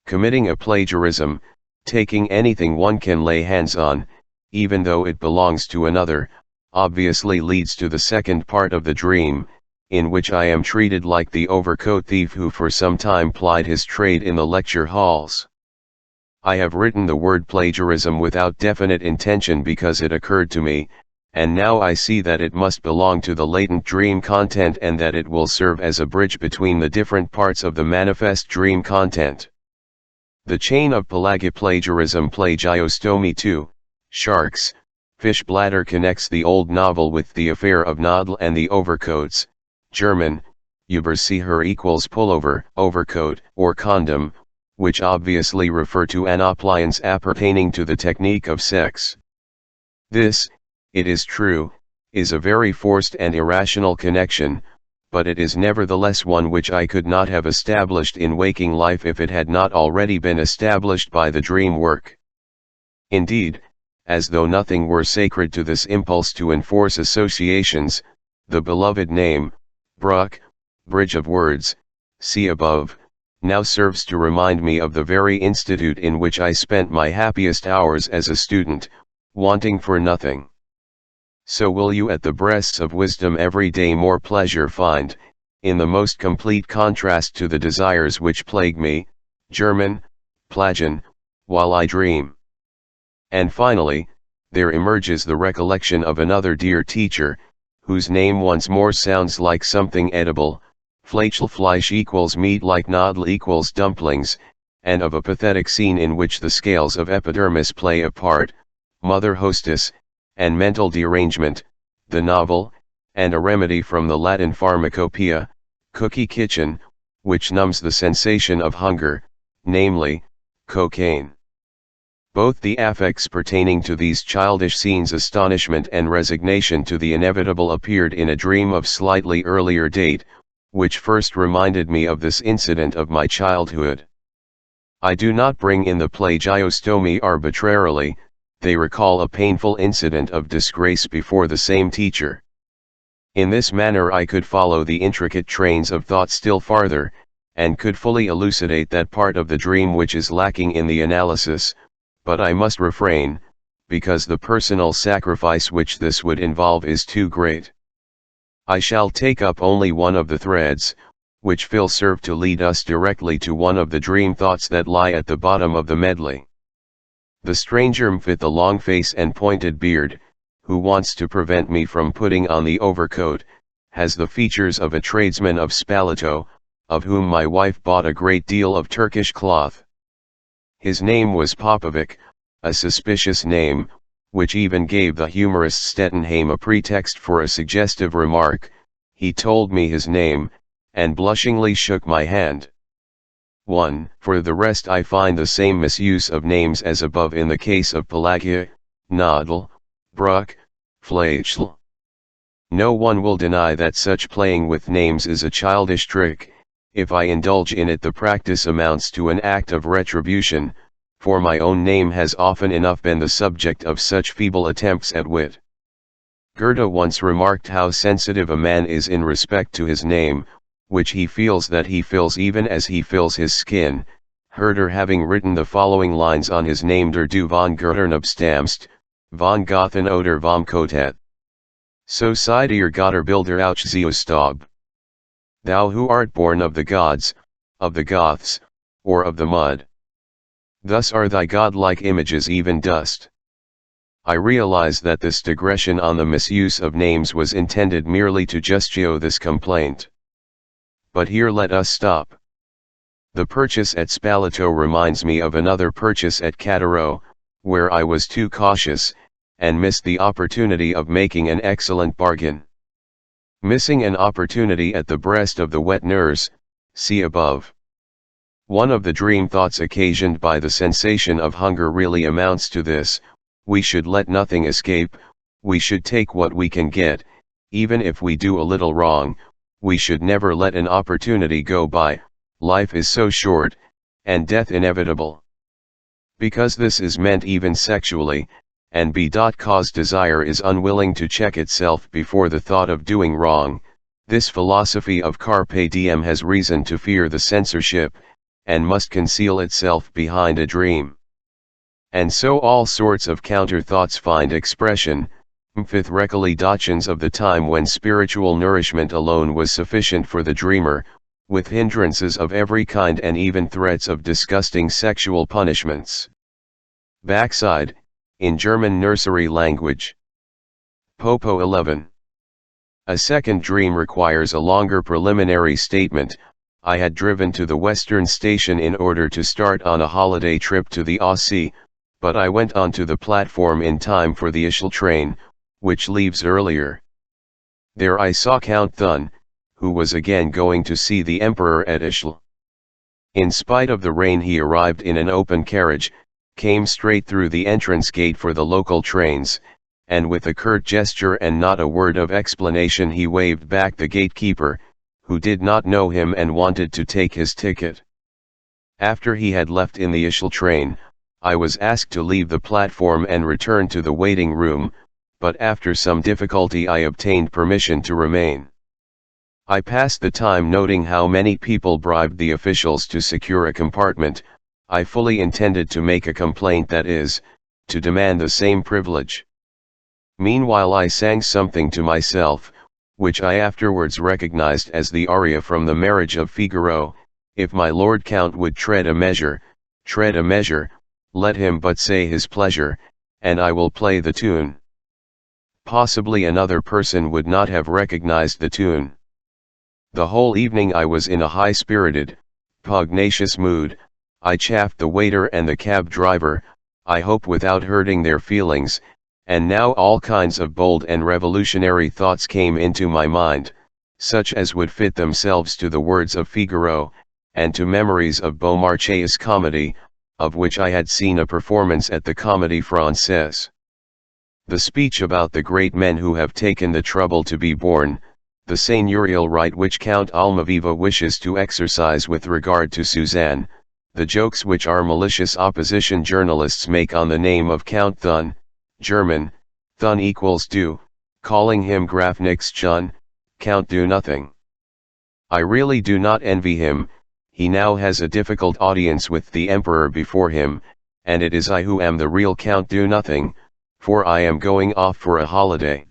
Committing a plagiarism, taking anything one can lay hands on, even though it belongs to another, obviously leads to the second part of the dream, in which I am treated like the overcoat thief who for some time plied his trade in the lecture halls. I have written the word plagiarism without definite intention because it occurred to me, and now I see that it must belong to the latent dream content and that it will serve as a bridge between the different parts of the manifest dream content. The chain of plagiarism, plagiostomy 2, sharks, fish bladder connects the old novel with the affair of Nodal and the overcoats, German, Überseher equals pullover, overcoat, or condom, which obviously refer to an appliance appertaining to the technique of sex. This, it is true, is a very forced and irrational connection, but it is nevertheless one which I could not have established in waking life if it had not already been established by the dream work. Indeed, as though nothing were sacred to this impulse to enforce associations, the beloved name, Bruck, Bridge of Words, see above, now serves to remind me of the very institute in which I spent my happiest hours as a student, wanting for nothing. So will you at the breasts of wisdom every day more pleasure find, in the most complete contrast to the desires which plague me, German, plagen, while I dream. And finally, there emerges the recollection of another dear teacher, whose name once more sounds like something edible, Fleischfleisch equals meat like Nodal equals dumplings, and of a pathetic scene in which the scales of epidermis play a part, mother hostess, and mental derangement, the novel, and a remedy from the Latin pharmacopoeia, cookie kitchen, which numbs the sensation of hunger, namely, cocaine. Both the affects pertaining to these childish scenes, astonishment and resignation to the inevitable, appeared in a dream of slightly earlier date, which first reminded me of this incident of my childhood. I do not bring in the plagiostomy arbitrarily, they recall a painful incident of disgrace before the same teacher. In this manner I could follow the intricate trains of thought still farther, and could fully elucidate that part of the dream which is lacking in the analysis, but I must refrain, because the personal sacrifice which this would involve is too great. I shall take up only one of the threads, which will serve to lead us directly to one of the dream thoughts that lie at the bottom of the medley. The stranger with the long face and pointed beard, who wants to prevent me from putting on the overcoat, has the features of a tradesman of Spalato, of whom my wife bought a great deal of Turkish cloth. His name was Popovic, a suspicious name, which even gave the humorist Stettenheim a pretext for a suggestive remark, he told me his name, and blushingly shook my hand. 1. For the rest, I find the same misuse of names as above in the case of Pelagia, Nodal, Bruck, Fleischl. No one will deny that such playing with names is a childish trick. If I indulge in it, the practice amounts to an act of retribution, for my own name has often enough been the subject of such feeble attempts at wit. Goethe once remarked how sensitive a man is in respect to his name, which he feels that he fills even as he fills his skin. Herder, having written the following lines on his name: Der du von Göttern abstammst, von Gothen oder vom Kotet. So seid ihr Götterbilder auch zu Staub. Thou who art born of the gods, of the Goths, or of the mud. Thus are thy godlike images even dust. I realize that this digression on the misuse of names was intended merely to justio this complaint. But here let us stop. The purchase at Spalato reminds me of another purchase at Cattaro, where I was too cautious, and missed the opportunity of making an excellent bargain. Missing an opportunity at the breast of the wet nurse, see above. One of the dream thoughts occasioned by the sensation of hunger really amounts to this: we should let nothing escape, we should take what we can get, even if we do a little wrong, we should never let an opportunity go by. Life is so short, and death inevitable. Because this is meant even sexually, and cause desire is unwilling to check itself before the thought of doing wrong, this philosophy of carpe diem has reason to fear the censorship, and must conceal itself behind a dream. And so all sorts of counter-thoughts find expression, with recollections of the time when spiritual nourishment alone was sufficient for the dreamer, with hindrances of every kind and even threats of disgusting sexual punishments. Backside, in German nursery language. Popo 11. A second dream requires a longer preliminary statement. I had driven to the Western Station in order to start on a holiday trip to the Ostsee, but I went onto the platform in time for the Ischl train, which leaves earlier. There I saw Count Thun, who was again going to see the Emperor at Ischl. In spite of the rain, he arrived in an open carriage, came straight through the entrance gate for the local trains, and with a curt gesture and not a word of explanation he waved back the gatekeeper, who did not know him and wanted to take his ticket. After he had left in the Ischl train, I was asked to leave the platform and return to the waiting room, but after some difficulty I obtained permission to remain. I passed the time noting how many people bribed the officials to secure a compartment. I fully intended to make a complaint, that is, to demand the same privilege. Meanwhile I sang something to myself, which I afterwards recognized as the aria from the Marriage of Figaro: if my Lord Count would tread a measure, let him but say his pleasure, and I will play the tune. Possibly another person would not have recognized the tune. The whole evening I was in a high-spirited, pugnacious mood. I chaffed the waiter and the cab driver, I hope without hurting their feelings, and now all kinds of bold and revolutionary thoughts came into my mind, such as would fit themselves to the words of Figaro, and to memories of Beaumarchais' comedy, of which I had seen a performance at the Comédie Française. The speech about the great men who have taken the trouble to be born, the seigneurial right which Count Almaviva wishes to exercise with regard to Suzanne, the jokes which our malicious opposition journalists make on the name of Count Thun, German, Thun equals do, calling him Graf nix John, Count do nothing. I really do not envy him. He now has a difficult audience with the Emperor before him, and it is I who am the real Count do nothing, for I am going off for a holiday.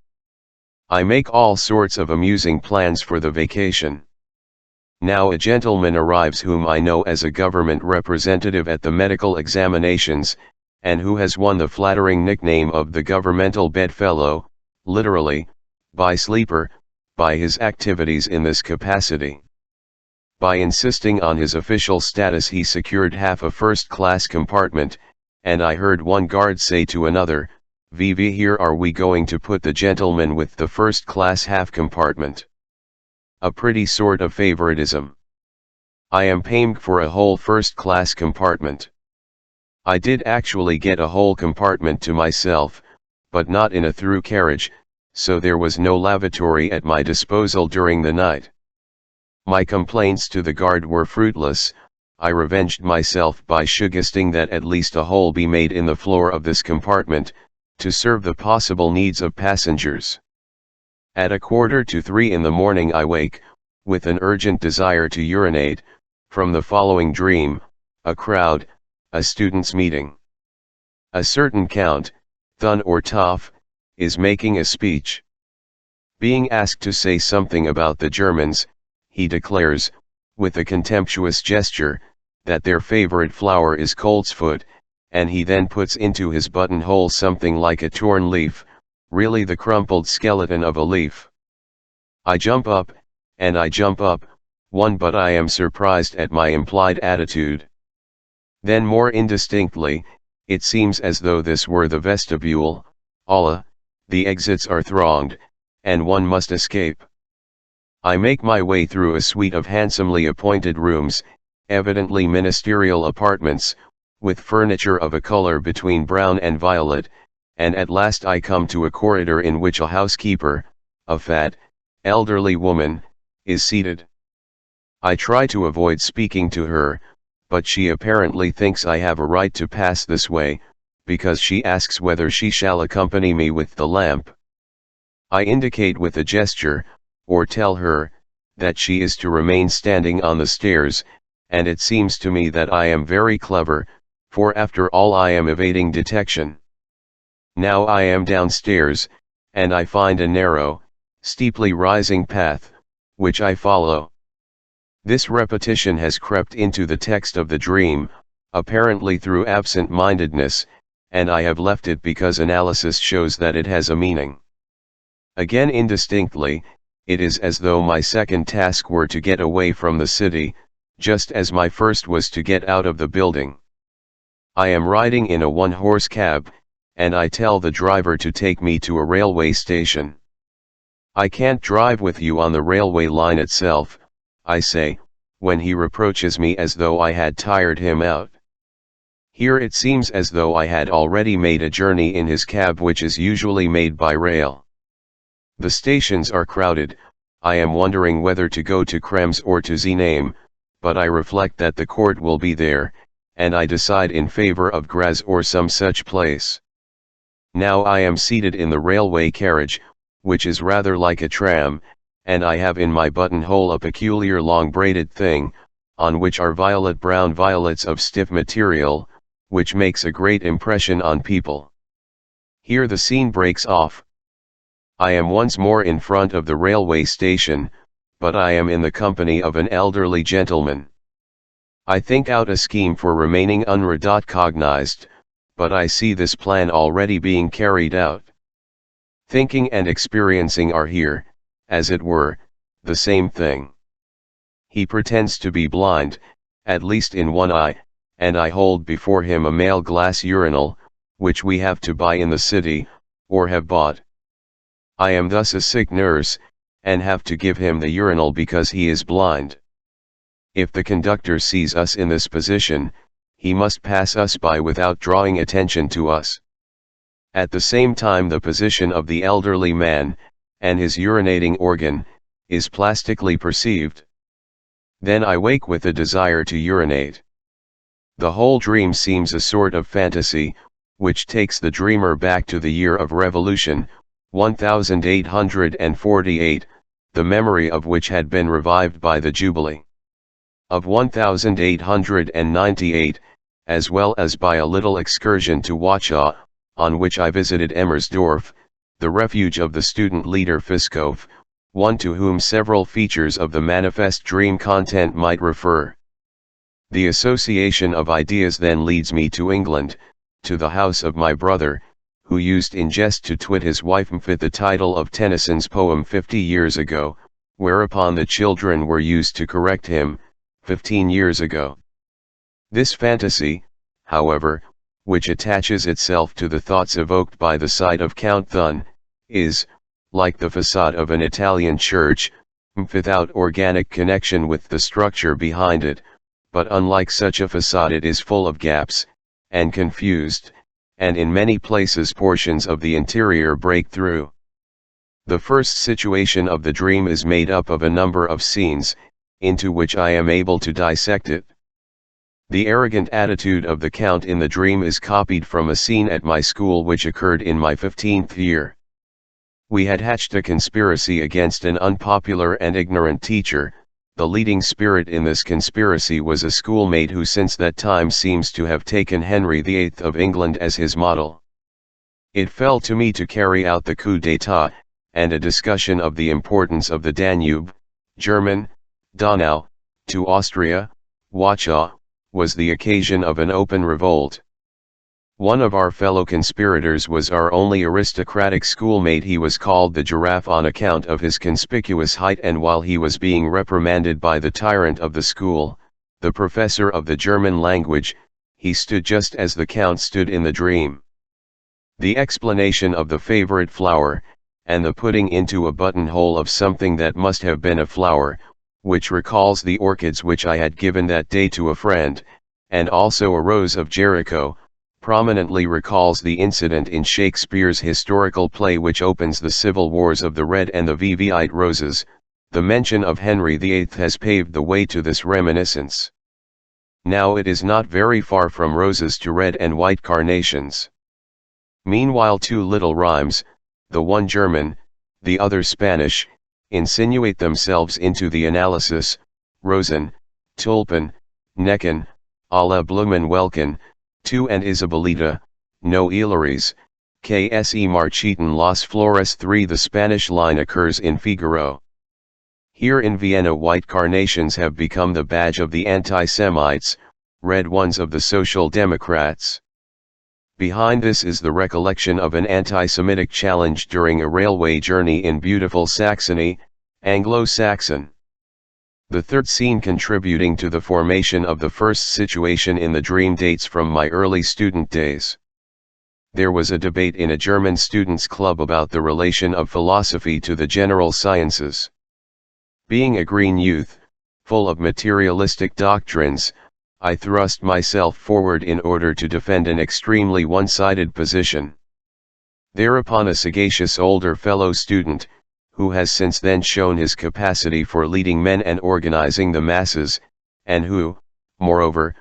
I make all sorts of amusing plans for the vacation. Now a gentleman arrives whom I know as a government representative at the medical examinations, and who has won the flattering nickname of the governmental bedfellow, literally, by sleeper, by his activities in this capacity. By insisting on his official status he secured half a first-class compartment, and I heard one guard say to another, "Vivi, here are we going to put the gentleman with the first-class half compartment." A pretty sort of favoritism. I am paying for a whole first-class compartment. I did actually get a whole compartment to myself, but not in a through carriage, so there was no lavatory at my disposal during the night. My complaints to the guard were fruitless. I revenged myself by suggesting that at least a hole be made in the floor of this compartment, to serve the possible needs of passengers. At 2:45 in the morning I wake, with an urgent desire to urinate, from the following dream: a crowd, a students' meeting. A certain Count, Thun or Toff, is making a speech. Being asked to say something about the Germans, he declares, with a contemptuous gesture, that their favorite flower is coltsfoot, and he then puts into his buttonhole something like a torn leaf, really the crumpled skeleton of a leaf. I jump up, and I jump up, but I am surprised at my implied attitude. Then more indistinctly, it seems as though this were the vestibule. Allah, the exits are thronged, and one must escape. I make my way through a suite of handsomely appointed rooms, evidently ministerial apartments, with furniture of a color between brown and violet, and at last I come to a corridor in which a housekeeper, a fat, elderly woman, is seated. I try to avoid speaking to her, but she apparently thinks I have a right to pass this way, because she asks whether she shall accompany me with the lamp. I indicate with a gesture, or tell her, that she is to remain standing on the stairs, and it seems to me that I am very clever, for after all I am evading detection. Now I am downstairs, and I find a narrow, steeply rising path, which I follow. This repetition has crept into the text of the dream, apparently through absent-mindedness, and I have left it because analysis shows that it has a meaning. Again indistinctly, it is as though my second task were to get away from the city, just as my first was to get out of the building. I am riding in a one-horse cab, and I tell the driver to take me to a railway station. I can't drive with you on the railway line itself, I say, when he reproaches me as though I had tired him out. Here it seems as though I had already made a journey in his cab, which is usually made by rail. The stations are crowded. I am wondering whether to go to Krems or to Znaim, but I reflect that the court will be there, and I decide in favor of Graz or some such place. Now I am seated in the railway carriage, which is rather like a tram, and I have in my buttonhole a peculiar long braided thing, on which are violet-brown violets of stiff material, which makes a great impression on people. Here the scene breaks off. I am once more in front of the railway station, but I am in the company of an elderly gentleman. I think out a scheme for remaining unrecognized, but I see this plan already being carried out. Thinking and experiencing are here, as it were, the same thing. He pretends to be blind, at least in one eye, and I hold before him a male glass urinal, which we have to buy in the city, or have bought. I am thus a sick nurse, and have to give him the urinal because he is blind. If the conductor sees us in this position, he must pass us by without drawing attention to us. At the same time the position of the elderly man, and his urinating organ, is plastically perceived. Then I wake with a desire to urinate. The whole dream seems a sort of fantasy, which takes the dreamer back to the year of revolution, 1848, the memory of which had been revived by the Jubilee of 1898, as well as by a little excursion to Wachau, on which I visited Emmersdorf, the refuge of the student leader Fischhoff, one to whom several features of the manifest dream content might refer. The association of ideas then leads me to England, to the house of my brother, who used in jest to twit his wife with the title of Tennyson's poem 50 years ago, whereupon the children were used to correct him, 15 years ago. This fantasy, however, which attaches itself to the thoughts evoked by the sight of Count Thun, is, like the facade of an Italian church, without organic connection with the structure behind it, but unlike such a facade it is full of gaps, and confused, and in many places portions of the interior break through. The first situation of the dream is made up of a number of scenes, into which I am able to dissect it. The arrogant attitude of the Count in the dream is copied from a scene at my school which occurred in my 15th year. We had hatched a conspiracy against an unpopular and ignorant teacher. The leading spirit in this conspiracy was a schoolmate who since that time seems to have taken Henry VIII of England as his model. It fell to me to carry out the coup d'état, and a discussion of the importance of the Danube, German, Donau, to Austria, Wachau, was the occasion of an open revolt. One of our fellow conspirators was our only aristocratic schoolmate. He was called the Giraffe on account of his conspicuous height, and while he was being reprimanded by the tyrant of the school, the professor of the German language, he stood just as the Count stood in the dream. The explanation of the favorite flower, and the putting into a buttonhole of something that must have been a flower, which recalls the orchids which I had given that day to a friend, and also a rose of Jericho, prominently recalls the incident in Shakespeare's historical play which opens the civil wars of the Red and the Vivite Roses. The mention of Henry VIII has paved the way to this reminiscence. Now it is not very far from roses to red and white carnations. Meanwhile two little rhymes, the one German, the other Spanish, insinuate themselves into the analysis: Rosen, Tulpen, Necken, alla Blumen welken, tu and Isabelita, no Hilaries, KSE marchitan las flores 3. The Spanish line occurs in Figaro. Here in Vienna white carnations have become the badge of the anti-Semites, red ones of the Social Democrats. Behind this is the recollection of an anti-Semitic challenge during a railway journey in beautiful Saxony, Anglo-Saxon. The third scene contributing to the formation of the first situation in the dream dates from my early student days. There was a debate in a German students' club about the relation of philosophy to the general sciences. Being a green youth, full of materialistic doctrines, I thrust myself forward in order to defend an extremely one-sided position. Thereupon a sagacious older fellow student, who has since then shown his capacity for leading men and organizing the masses, and who, moreover,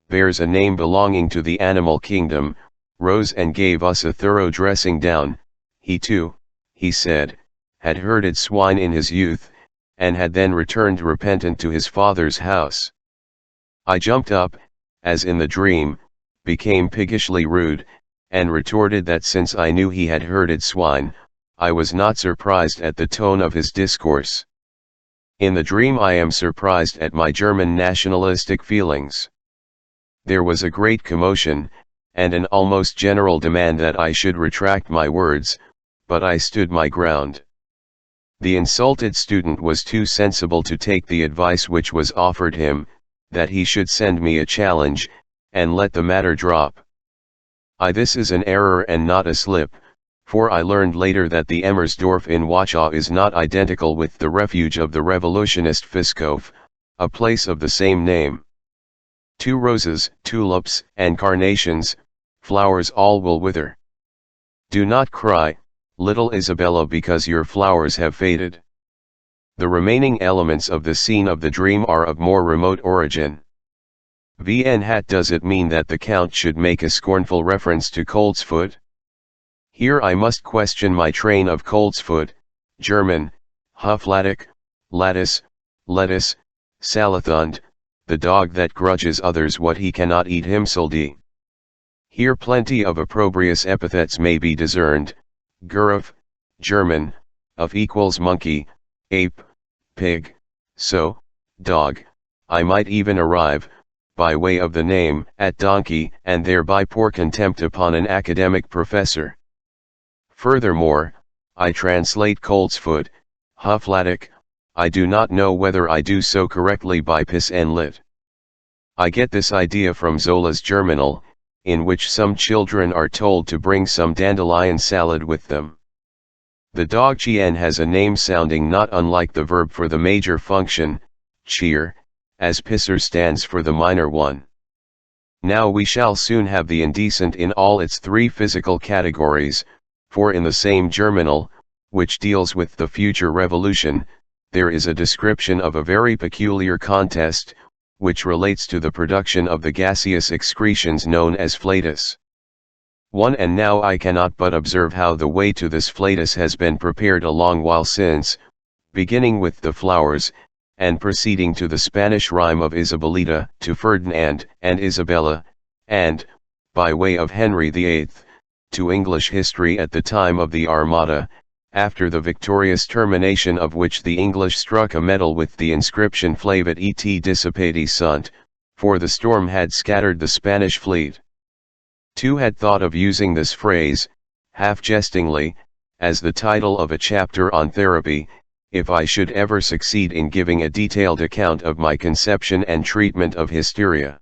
bears a name belonging to the animal kingdom, rose and gave us a thorough dressing down. He too, he said, had herded swine in his youth, and had then returned repentant to his father's house. I jumped up, as in the dream, became piggishly rude, and retorted that since I knew he had herded swine, I was not surprised at the tone of his discourse. In the dream I am surprised at my German nationalistic feelings. There was a great commotion, and an almost general demand that I should retract my words, but I stood my ground. The insulted student was too sensible to take the advice which was offered him, that he should send me a challenge, and let the matter drop. This is an error and not a slip, for I learned later that the Emmersdorf in Wachau is not identical with the refuge of the revolutionist Fischhof, a place of the same name. 2 roses, tulips, and carnations, flowers all will wither. Do not cry, little Isabella, because your flowers have faded. The remaining elements of the scene of the dream are of more remote origin. Hat does it mean that the Count should make a scornful reference to coltsfoot? Here I must question my train of coltsfoot, German, Huflatic, lattice, lettuce, salathund, the dog that grudges others what he cannot eat himself. Here plenty of opprobrious epithets may be discerned: Guruf, German, of equals monkey, ape, pig, so, dog. I might even arrive, by way of the name, at donkey, and thereby pour contempt upon an academic professor. Furthermore, I translate coltsfoot, Huflatic. I do not know whether I do so correctly by Piss and Lit. I get this idea from Zola's Germinal, in which some children are told to bring some dandelion salad with them. The dog Chien has a name sounding not unlike the verb for the major function, cheer, as pisser stands for the minor one. Now we shall soon have the indecent in all its three physical categories, for in the same Germinal, which deals with the future revolution, there is a description of a very peculiar contest, which relates to the production of the gaseous excretions known as flatus. 1. And now I cannot but observe how the way to this flatus has been prepared a long while since, beginning with the flowers, and proceeding to the Spanish rhyme of Isabelita, to Ferdinand and Isabella, and, by way of Henry VIII, to English history at the time of the Armada, after the victorious termination of which the English struck a medal with the inscription Flavit et dissipati sunt, for the storm had scattered the Spanish fleet. 2. Had thought of using this phrase, half jestingly, as the title of a chapter on therapy, if I should ever succeed in giving a detailed account of my conception and treatment of hysteria.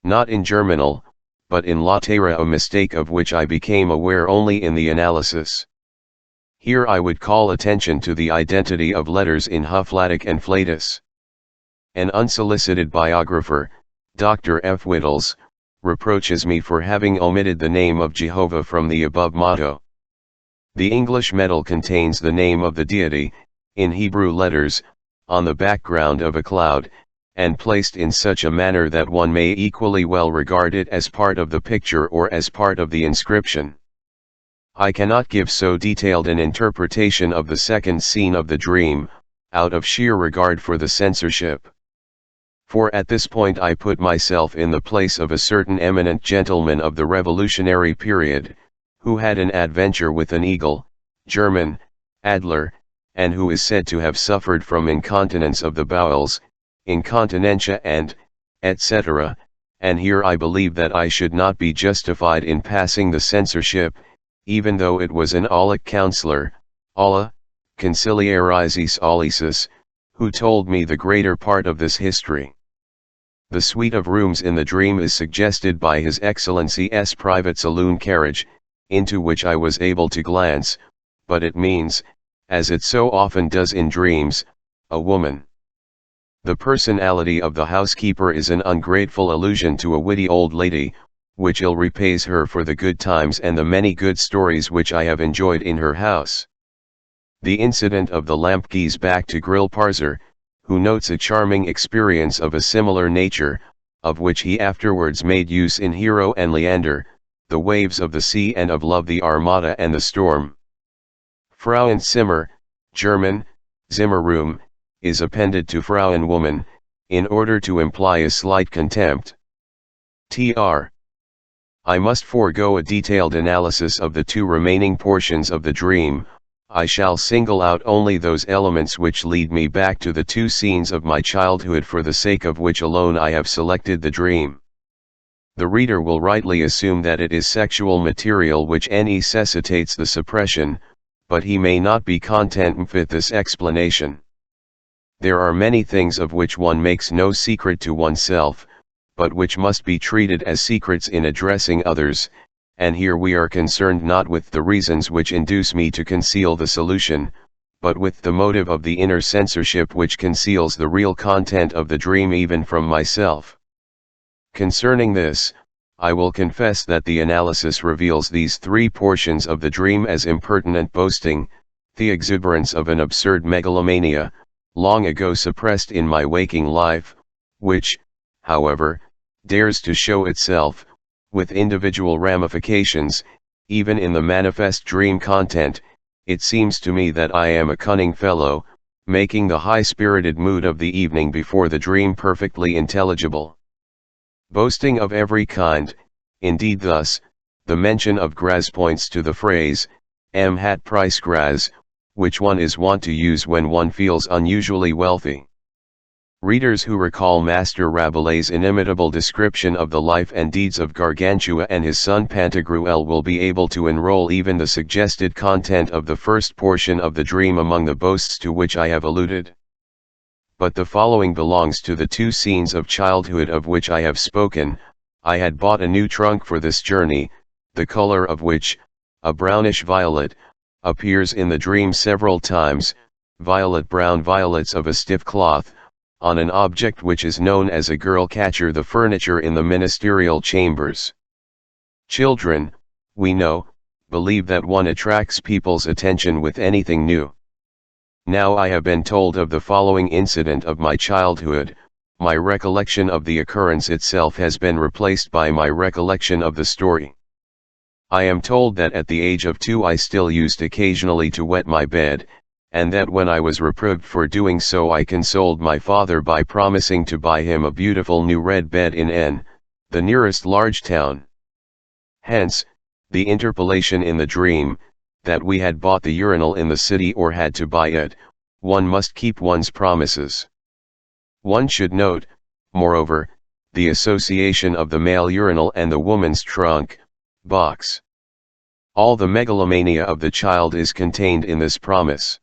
Not in Germinal, but in Latera, a mistake of which I became aware only in the analysis. Here I would call attention to the identity of letters in Hufflatic and flatus. An unsolicited biographer, Dr. F. Whittles, reproaches me for having omitted the name of Jehovah from the above motto. The English medal contains the name of the deity, in Hebrew letters, on the background of a cloud, and placed in such a manner that one may equally well regard it as part of the picture or as part of the inscription. I cannot give so detailed an interpretation of the second scene of the dream, out of sheer regard for the censorship. For at this point I put myself in the place of a certain eminent gentleman of the revolutionary period, who had an adventure with an eagle, German, Adler, and who is said to have suffered from incontinence of the bowels, incontinentia and, etc., and here I believe that I should not be justified in passing the censorship, even though it was an aulic counselor, Alla, conciliarizis aulicis, who told me the greater part of this history. The suite of rooms in the dream is suggested by His Excellency's private saloon carriage, into which I was able to glance, but it means, as it so often does in dreams, a woman. The personality of the housekeeper is an ungrateful allusion to a witty old lady, which ill repays her for the good times and the many good stories which I have enjoyed in her house. The incident of the lamp keys back to Grillparzer, who notes a charming experience of a similar nature, of which he afterwards made use in Hero and Leander, the waves of the sea and of love, the Armada and the storm. Frauenzimmer, German, Zimmerroom, is appended to Frauenwoman, in order to imply a slight contempt. Tr. I must forego a detailed analysis of the two remaining portions of the dream. I shall single out only those elements which lead me back to the two scenes of my childhood, for the sake of which alone I have selected the dream. The reader will rightly assume that it is sexual material which necessitates the suppression, but he may not be content with this explanation. There are many things of which one makes no secret to oneself, but which must be treated as secrets in addressing others, and here we are concerned not with the reasons which induce me to conceal the solution, but with the motive of the inner censorship which conceals the real content of the dream even from myself. Concerning this, I will confess that the analysis reveals these three portions of the dream as impertinent boasting, the exuberance of an absurd megalomania, long ago suppressed in my waking life, which, however, dares to show itself, with individual ramifications, even in the manifest dream content. It seems to me that I am a cunning fellow, making the high-spirited mood of the evening before the dream perfectly intelligible. Boasting of every kind, indeed thus, the mention of Graz points to the phrase, hat price Graz, which one is wont to use when one feels unusually wealthy. Readers who recall Master Rabelais' inimitable description of the life and deeds of Gargantua and his son Pantagruel will be able to enroll even the suggested content of the first portion of the dream among the boasts to which I have alluded. But the following belongs to the two scenes of childhood of which I have spoken. I had bought a new trunk for this journey, the color of which, a brownish violet, appears in the dream several times, violet-brown violets of a stiff cloth, on an object which is known as a girl catcher, the furniture in the ministerial chambers. Children, we know, believe that one attracts people's attention with anything new. Now I have been told of the following incident of my childhood. My recollection of the occurrence itself has been replaced by my recollection of the story. I am told that at the age of 2 I still used occasionally to wet my bed, and that when I was reproved for doing so I consoled my father by promising to buy him a beautiful new red bed in N, the nearest large town. Hence, the interpolation in the dream, that we had bought the urinal in the city or had to buy it. One must keep one's promises. One should note, moreover, the association of the male urinal and the woman's trunk, box. All the megalomania of the child is contained in this promise.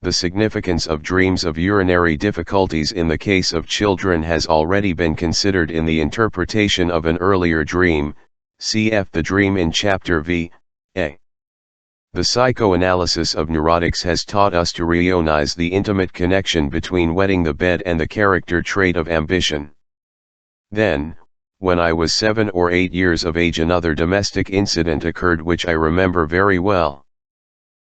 The significance of dreams of urinary difficulties in the case of children has already been considered in the interpretation of an earlier dream, cf. the dream in chapter V.A. The psychoanalysis of neurotics has taught us to realize the intimate connection between wetting the bed and the character trait of ambition. Then, when I was 7 or 8 years of age, another domestic incident occurred which I remember very well.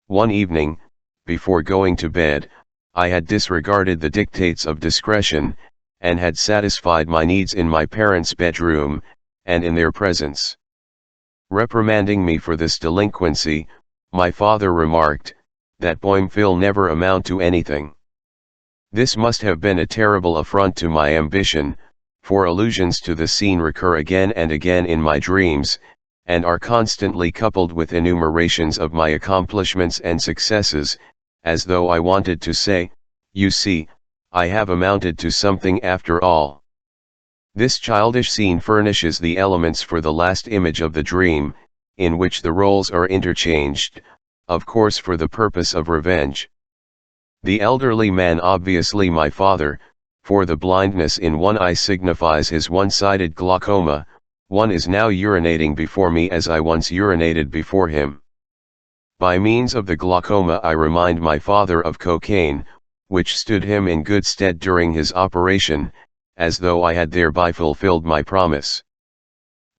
One evening, before going to bed, I had disregarded the dictates of discretion, and had satisfied my needs in my parents' bedroom, and in their presence. Reprimanding me for this delinquency, my father remarked, that boimphil never amount to anything. This must have been a terrible affront to my ambition, for allusions to the scene recur again and again in my dreams, and are constantly coupled with enumerations of my accomplishments and successes, as though I wanted to say, you see, I have amounted to something after all. This childish scene furnishes the elements for the last image of the dream, in which the roles are interchanged, of course for the purpose of revenge. The elderly man, obviously my father, for the blindness in one eye signifies his one-sided glaucoma, one is now urinating before me as I once urinated before him. By means of the glaucoma I remind my father of cocaine, which stood him in good stead during his operation, as though I had thereby fulfilled my promise.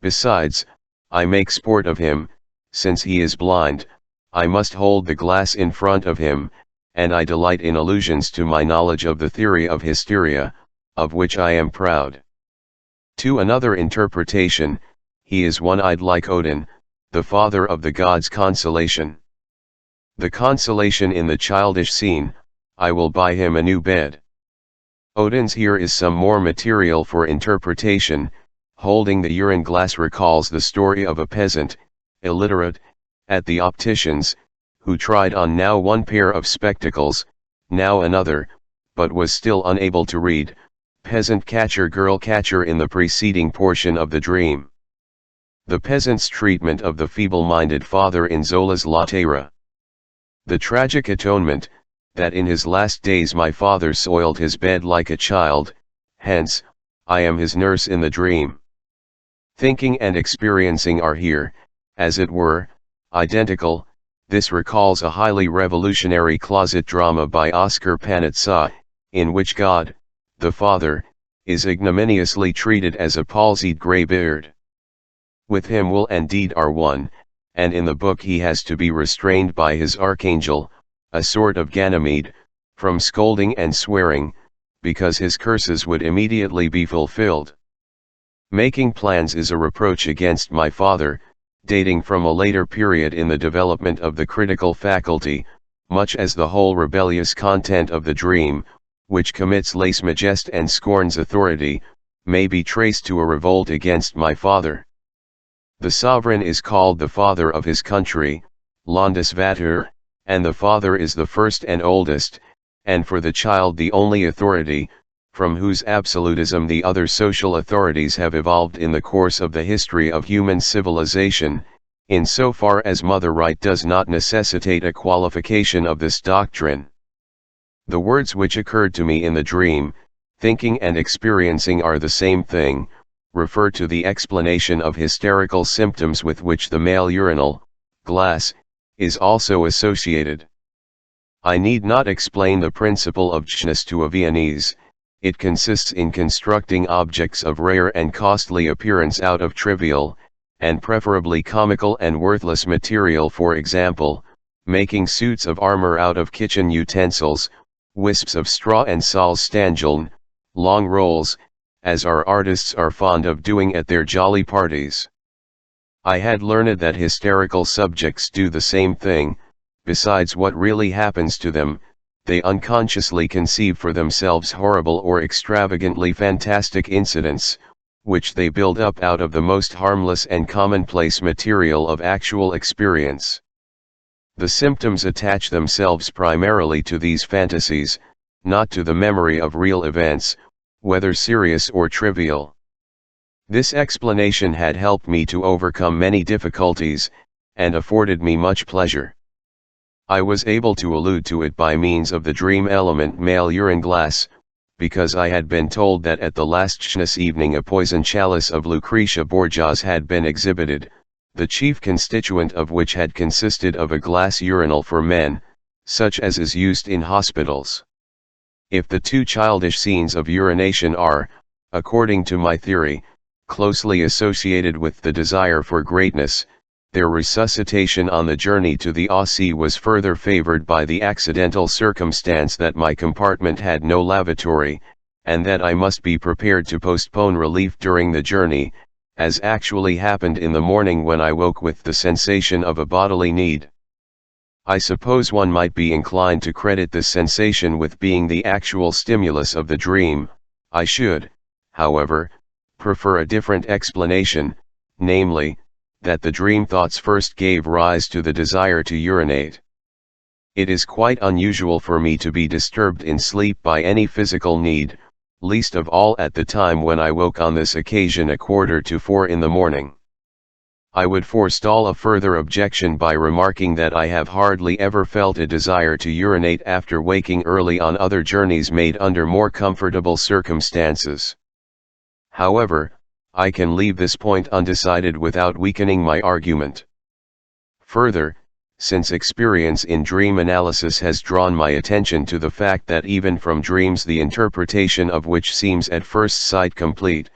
Besides, I make sport of him, since he is blind. I must hold the glass in front of him, and I delight in allusions to my knowledge of the theory of hysteria, of which I am proud. To another interpretation, he is one-eyed like Odin, the father of the gods' consolation. The consolation in the childish scene, I will buy him a new bed. Odin's here is some more material for interpretation. Holding the urine glass recalls the story of a peasant, illiterate, at the optician's, who tried on now one pair of spectacles, now another, but was still unable to read. Peasant catcher, girl catcher in the preceding portion of the dream. The peasant's treatment of the feeble-minded father in Zola's La Terra. The tragic atonement, that in his last days my father soiled his bed like a child, hence, I am his nurse in the dream. Thinking and experiencing are here, as it were, identical. This recalls a highly revolutionary closet drama by Oscar Panizza, in which God, the Father, is ignominiously treated as a palsied graybeard. With him will and deed are one, and in the book he has to be restrained by his archangel, a sort of Ganymede, from scolding and swearing, because his curses would immediately be fulfilled. Making plans is a reproach against my father, dating from a later period in the development of the critical faculty, much as the whole rebellious content of the dream, which commits lèse majesté and scorns authority, may be traced to a revolt against my father. The sovereign is called the father of his country, Landesvater, and the father is the first and oldest, and for the child the only authority, from whose absolutism the other social authorities have evolved in the course of the history of human civilization, in so far as mother right does not necessitate a qualification of this doctrine. The words which occurred to me in the dream, thinking and experiencing are the same thing, refer to the explanation of hysterical symptoms with which the male urinal, glass, is also associated. I need not explain the principle of chness to a Viennese. It consists in constructing objects of rare and costly appearance out of trivial, and preferably comical and worthless material, for example, making suits of armor out of kitchen utensils, wisps of straw and Salzstangeln, long rolls, as our artists are fond of doing at their jolly parties. I had learned that hysterical subjects do the same thing. Besides what really happens to them, they unconsciously conceive for themselves horrible or extravagantly fantastic incidents, which they build up out of the most harmless and commonplace material of actual experience. The symptoms attach themselves primarily to these fantasies, not to the memory of real events, whether serious or trivial. This explanation had helped me to overcome many difficulties, and afforded me much pleasure. I was able to allude to it by means of the dream element male urine glass, because I had been told that at the last chness evening a poison chalice of Lucretia Borgia's had been exhibited, the chief constituent of which had consisted of a glass urinal for men, such as is used in hospitals. If the two childish scenes of urination are, according to my theory, closely associated with the desire for greatness, their resuscitation on the journey to the Aussie was further favored by the accidental circumstance that my compartment had no lavatory, and that I must be prepared to postpone relief during the journey, as actually happened in the morning when I woke with the sensation of a bodily need. I suppose one might be inclined to credit this sensation with being the actual stimulus of the dream. I should, however, prefer a different explanation, namely, that the dream thoughts first gave rise to the desire to urinate. It is quite unusual for me to be disturbed in sleep by any physical need, least of all at the time when I woke on this occasion 3:45 in the morning. I would forestall a further objection by remarking that I have hardly ever felt a desire to urinate after waking early on other journeys made under more comfortable circumstances. However, I can leave this point undecided without weakening my argument. Further, since experience in dream analysis has drawn my attention to the fact that even from dreams the interpretation of which seems at first sight complete,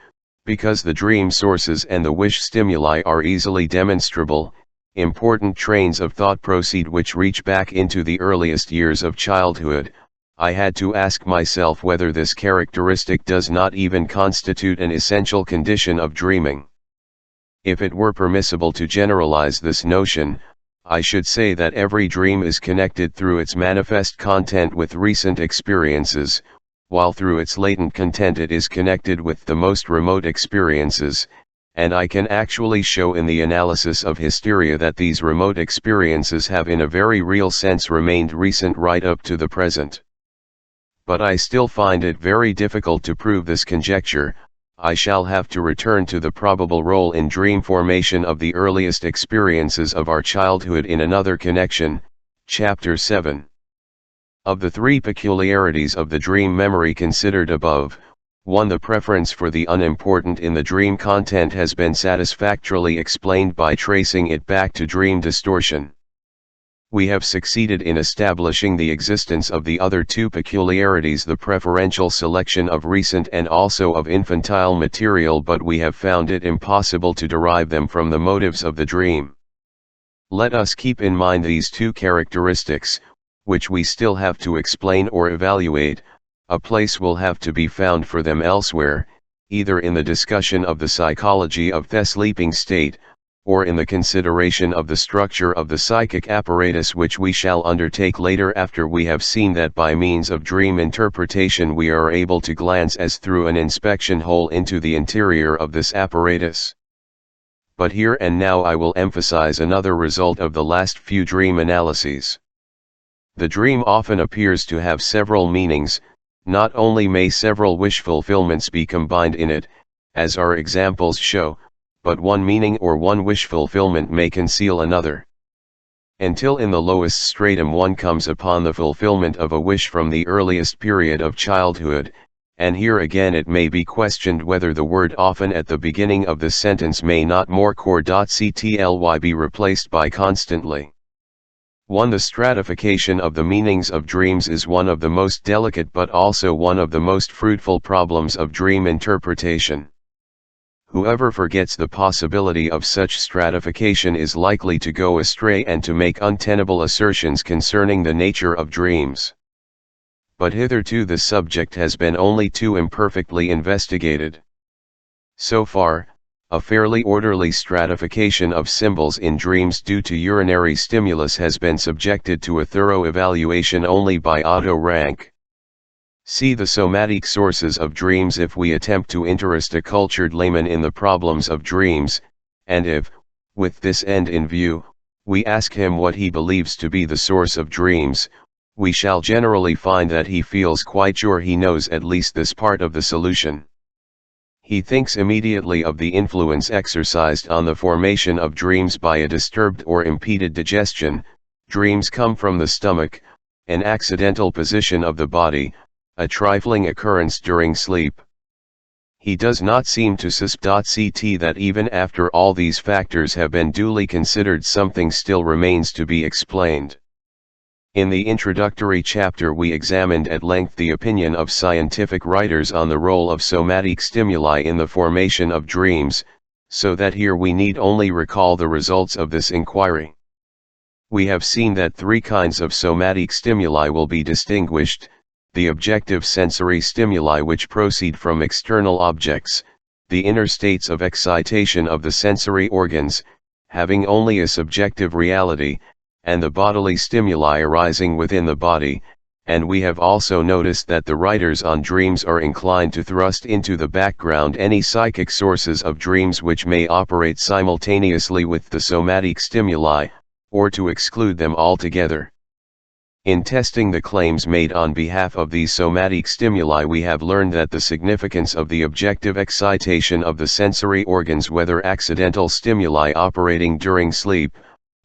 because the dream sources and the wish stimuli are easily demonstrable, important trains of thought proceed which reach back into the earliest years of childhood. I had to ask myself whether this characteristic does not even constitute an essential condition of dreaming. If it were permissible to generalize this notion, I should say that every dream is connected through its manifest content with recent experiences, while through its latent content it is connected with the most remote experiences, and I can actually show in the analysis of hysteria that these remote experiences have in a very real sense remained recent right up to the present. But I still find it very difficult to prove this conjecture. I shall have to return to the probable role in dream formation of the earliest experiences of our childhood in another connection, Chapter 7. Of the three peculiarities of the dream memory considered above, one, the preference for the unimportant in the dream content, has been satisfactorily explained by tracing it back to dream distortion. We have succeeded in establishing the existence of the other two peculiarities, the preferential selection of recent and also of infantile material, but we have found it impossible to derive them from the motives of the dream. Let us keep in mind these two characteristics, which we still have to explain or evaluate. A place will have to be found for them elsewhere, either in the discussion of the psychology of the sleeping state, or in the consideration of the structure of the psychic apparatus, which we shall undertake later after we have seen that by means of dream interpretation we are able to glance as through an inspection hole into the interior of this apparatus. But here and now I will emphasize another result of the last few dream analyses. The dream often appears to have several meanings. Not only may several wish fulfillments be combined in it, as our examples show, but one meaning or one wish fulfillment may conceal another. Until in the lowest stratum one comes upon the fulfillment of a wish from the earliest period of childhood, and here again it may be questioned whether the word often at the beginning of the sentence may not more core.ctly be replaced by constantly. 1. The stratification of the meanings of dreams is one of the most delicate but also one of the most fruitful problems of dream interpretation. Whoever forgets the possibility of such stratification is likely to go astray and to make untenable assertions concerning the nature of dreams. But hitherto the subject has been only too imperfectly investigated. So far, a fairly orderly stratification of symbols in dreams due to urinary stimulus has been subjected to a thorough evaluation only by Otto Rank. See the somatic sources of dreams if we attempt to interest a cultured layman in the problems of dreams, and if, with this end in view, we ask him what he believes to be the source of dreams, we shall generally find that he feels quite sure he knows at least this part of the solution. He thinks immediately of the influence exercised on the formation of dreams by a disturbed or impeded digestion. Dreams come from the stomach, an accidental position of the body, a trifling occurrence during sleep. He does not seem to suspect that even after all these factors have been duly considered, something still remains to be explained. In the introductory chapter we examined at length the opinion of scientific writers on the role of somatic stimuli in the formation of dreams, so that here we need only recall the results of this inquiry. We have seen that three kinds of somatic stimuli will be distinguished: the objective sensory stimuli which proceed from external objects, the inner states of excitation of the sensory organs, having only a subjective reality, and the bodily stimuli arising within the body, and we have also noticed that the writers on dreams are inclined to thrust into the background any psychic sources of dreams which may operate simultaneously with the somatic stimuli, or to exclude them altogether. In testing the claims made on behalf of these somatic stimuli, we have learned that the significance of the objective excitation of the sensory organs, whether accidental stimuli operating during sleep,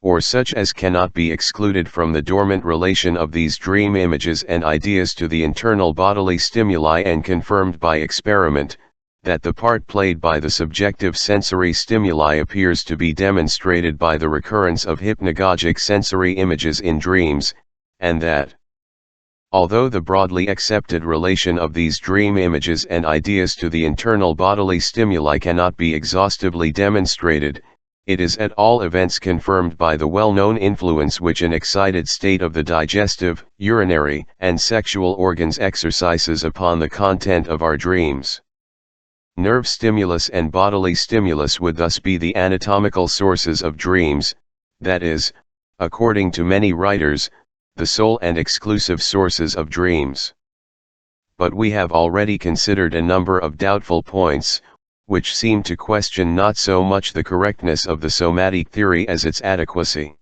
or such as cannot be excluded from the dormant relation of these dream images and ideas to the internal bodily stimuli, and confirmed by experiment, that the part played by the subjective sensory stimuli appears to be demonstrated by the recurrence of hypnagogic sensory images in dreams, and that, although the broadly accepted relation of these dream images and ideas to the internal bodily stimuli cannot be exhaustively demonstrated, it is at all events confirmed by the well-known influence which an excited state of the digestive, urinary, and sexual organs exercises upon the content of our dreams. Nerve stimulus and bodily stimulus would thus be the anatomical sources of dreams, that is, according to many writers, the sole and exclusive sources of dreams. But we have already considered a number of doubtful points, which seem to question not so much the correctness of the somatic theory as its adequacy.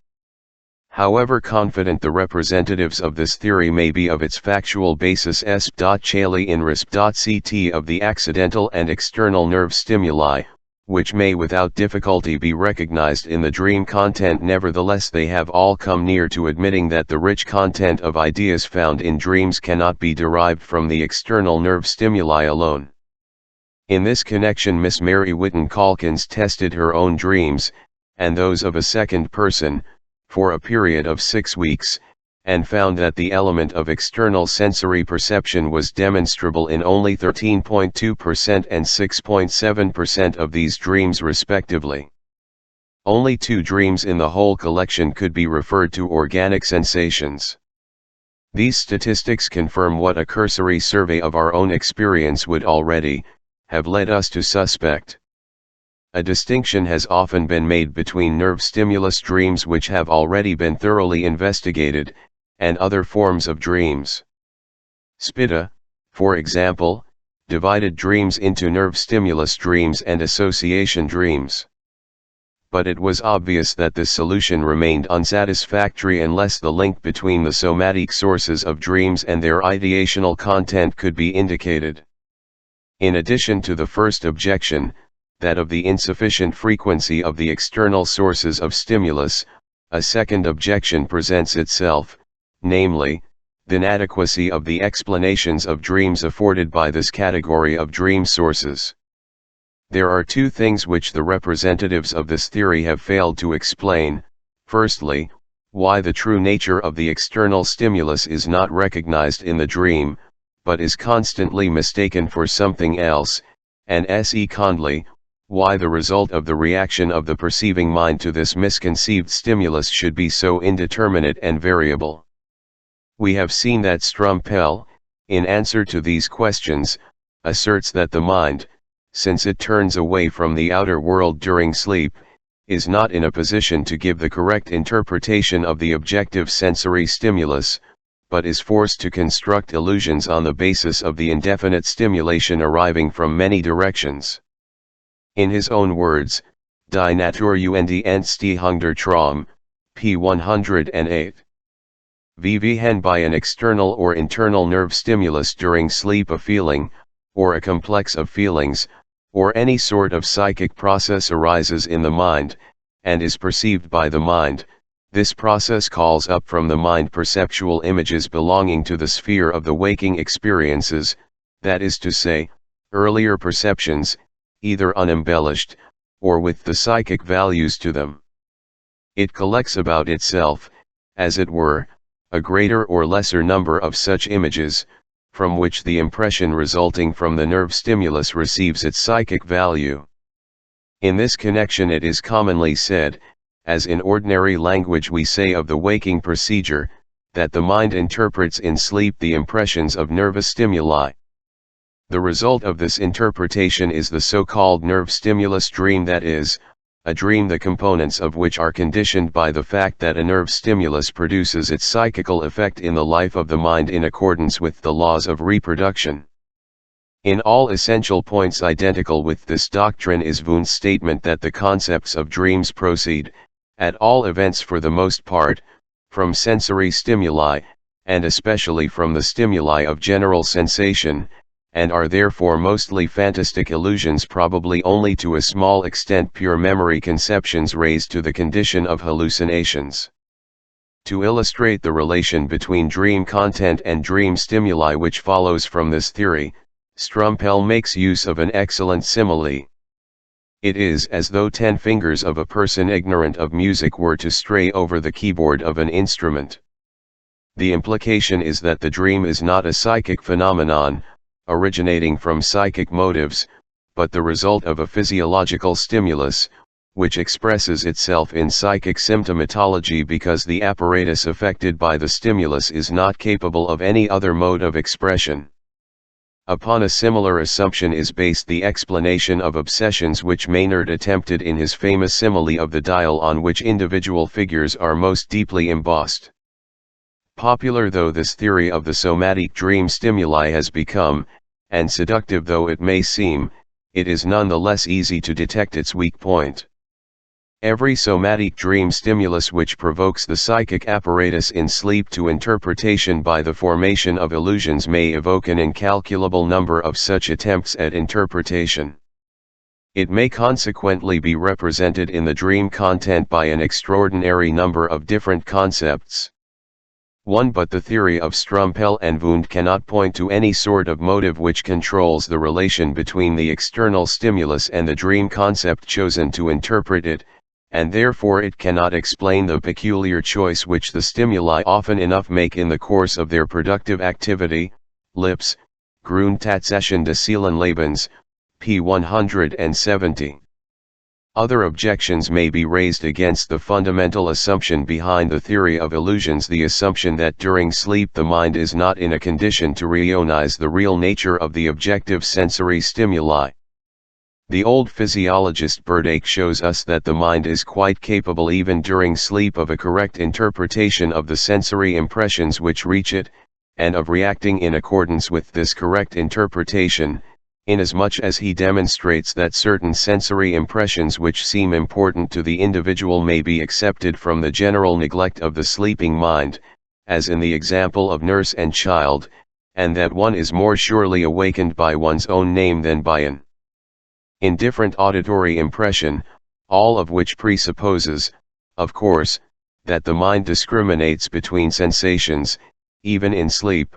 However confident the representatives of this theory may be of its factual basis, Cayley in resp.ct of the accidental and external nerve stimuli, which may without difficulty be recognized in the dream content, nevertheless they have all come near to admitting that the rich content of ideas found in dreams cannot be derived from the external nerve stimuli alone. In this connection Miss Mary Whitton Calkins tested her own dreams, and those of a second person, for a period of 6 weeks, and found that the element of external sensory perception was demonstrable in only 13.2% and 6.7% of these dreams respectively. Only 2 dreams in the whole collection could be referred to organic sensations. These statistics confirm what a cursory survey of our own experience would already have led us to suspect. A distinction has often been made between nerve stimulus dreams, which have already been thoroughly investigated, and other forms of dreams. Spitta, for example, divided dreams into nerve stimulus dreams and association dreams. But it was obvious that this solution remained unsatisfactory unless the link between the somatic sources of dreams and their ideational content could be indicated. In addition to the first objection, that of the insufficient frequency of the external sources of stimulus, a second objection presents itself, namely, the inadequacy of the explanations of dreams afforded by this category of dream sources. There are 2 things which the representatives of this theory have failed to explain. Firstly, why the true nature of the external stimulus is not recognized in the dream, but is constantly mistaken for something else, and S.E. Condley, why the result of the reaction of the perceiving mind to this misconceived stimulus should be so indeterminate and variable. We have seen that Strumpel, in answer to these questions, asserts that the mind, since it turns away from the outer world during sleep, is not in a position to give the correct interpretation of the objective sensory stimulus, but is forced to construct illusions on the basis of the indefinite stimulation arriving from many directions. In his own words, Die Natur und Entstehung der Traum, p. 108. Hen by an external or internal nerve stimulus during sleep, a feeling, or a complex of feelings, or any sort of psychic process arises in the mind, and is perceived by the mind. This process calls up from the mind perceptual images belonging to the sphere of the waking experiences, that is to say, earlier perceptions, either unembellished, or with the psychic values to them. It collects about itself, as it were, a greater or lesser number of such images, from which the impression resulting from the nerve stimulus receives its psychic value. In this connection it is commonly said, as in ordinary language we say of the waking procedure, that the mind interprets in sleep the impressions of nervous stimuli. The result of this interpretation is the so-called nerve stimulus dream, that is, a dream the components of which are conditioned by the fact that a nerve stimulus produces its psychical effect in the life of the mind in accordance with the laws of reproduction. In all essential points identical with this doctrine is Wundt's statement that the concepts of dreams proceed, at all events for the most part, from sensory stimuli, and especially from the stimuli of general sensation, and are therefore mostly fantastic illusions, probably only to a small extent pure memory conceptions raised to the condition of hallucinations. To illustrate the relation between dream content and dream stimuli which follows from this theory, Strumpel makes use of an excellent simile. It is as though 10 fingers of a person ignorant of music were to stray over the keyboard of an instrument. The implication is that the dream is not a psychic phenomenon, originating from psychic motives, but the result of a physiological stimulus, which expresses itself in psychic symptomatology because the apparatus affected by the stimulus is not capable of any other mode of expression. Upon a similar assumption is based the explanation of obsessions which Maynard attempted in his famous simile of the dial on which individual figures are most deeply embossed. Popular though this theory of the somatic dream stimuli has become, and seductive though it may seem, it is none the less easy to detect its weak point. Every somatic dream stimulus which provokes the psychic apparatus in sleep to interpretation by the formation of illusions may evoke an incalculable number of such attempts at interpretation. It may consequently be represented in the dream content by an extraordinary number of different concepts. But the theory of Strumpel and Wundt cannot point to any sort of motive which controls the relation between the external stimulus and the dream concept chosen to interpret it, and therefore it cannot explain the peculiar choice which the stimuli often enough make in the course of their productive activity. Lips, Grundtatsachen des Seelenlebens, p. 170. Other objections may be raised against the fundamental assumption behind the theory of illusions, the assumption that during sleep the mind is not in a condition to realize the real nature of the objective sensory stimuli. The old physiologist Burdake shows us that the mind is quite capable even during sleep of a correct interpretation of the sensory impressions which reach it, and of reacting in accordance with this correct interpretation, inasmuch as he demonstrates that certain sensory impressions which seem important to the individual may be accepted from the general neglect of the sleeping mind, as in the example of nurse and child, and that one is more surely awakened by one's own name than by an indifferent auditory impression, all of which presupposes, of course, that the mind discriminates between sensations, even in sleep.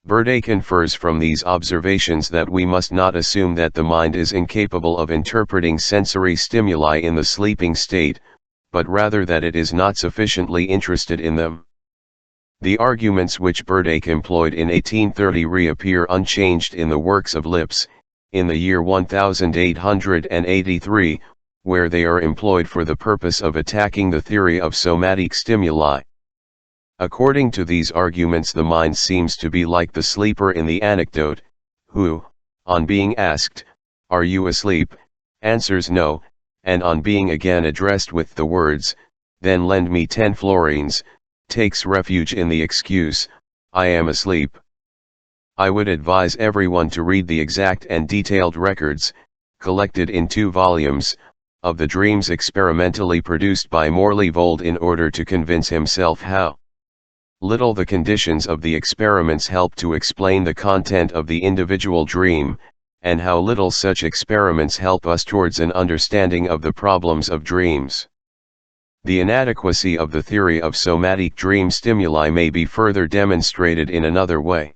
Burdake infers from these observations that we must not assume that the mind is incapable of interpreting sensory stimuli in the sleeping state, but rather that it is not sufficiently interested in them. The arguments which Burdake employed in 1830 reappear unchanged in the works of Lipps, in the year 1883, where they are employed for the purpose of attacking the theory of somatic stimuli. According to these arguments, the mind seems to be like the sleeper in the anecdote, who, on being asked, "Are you asleep?" answers no, and on being again addressed with the words, "Then lend me 10 florins, takes refuge in the excuse, "I am asleep." I would advise everyone to read the exact and detailed records, collected in 2 volumes, of the dreams experimentally produced by Morley Vold in order to convince himself how little the conditions of the experiments help to explain the content of the individual dream, and how little such experiments help us towards an understanding of the problems of dreams. The inadequacy of the theory of somatic dream stimuli may be further demonstrated in another way.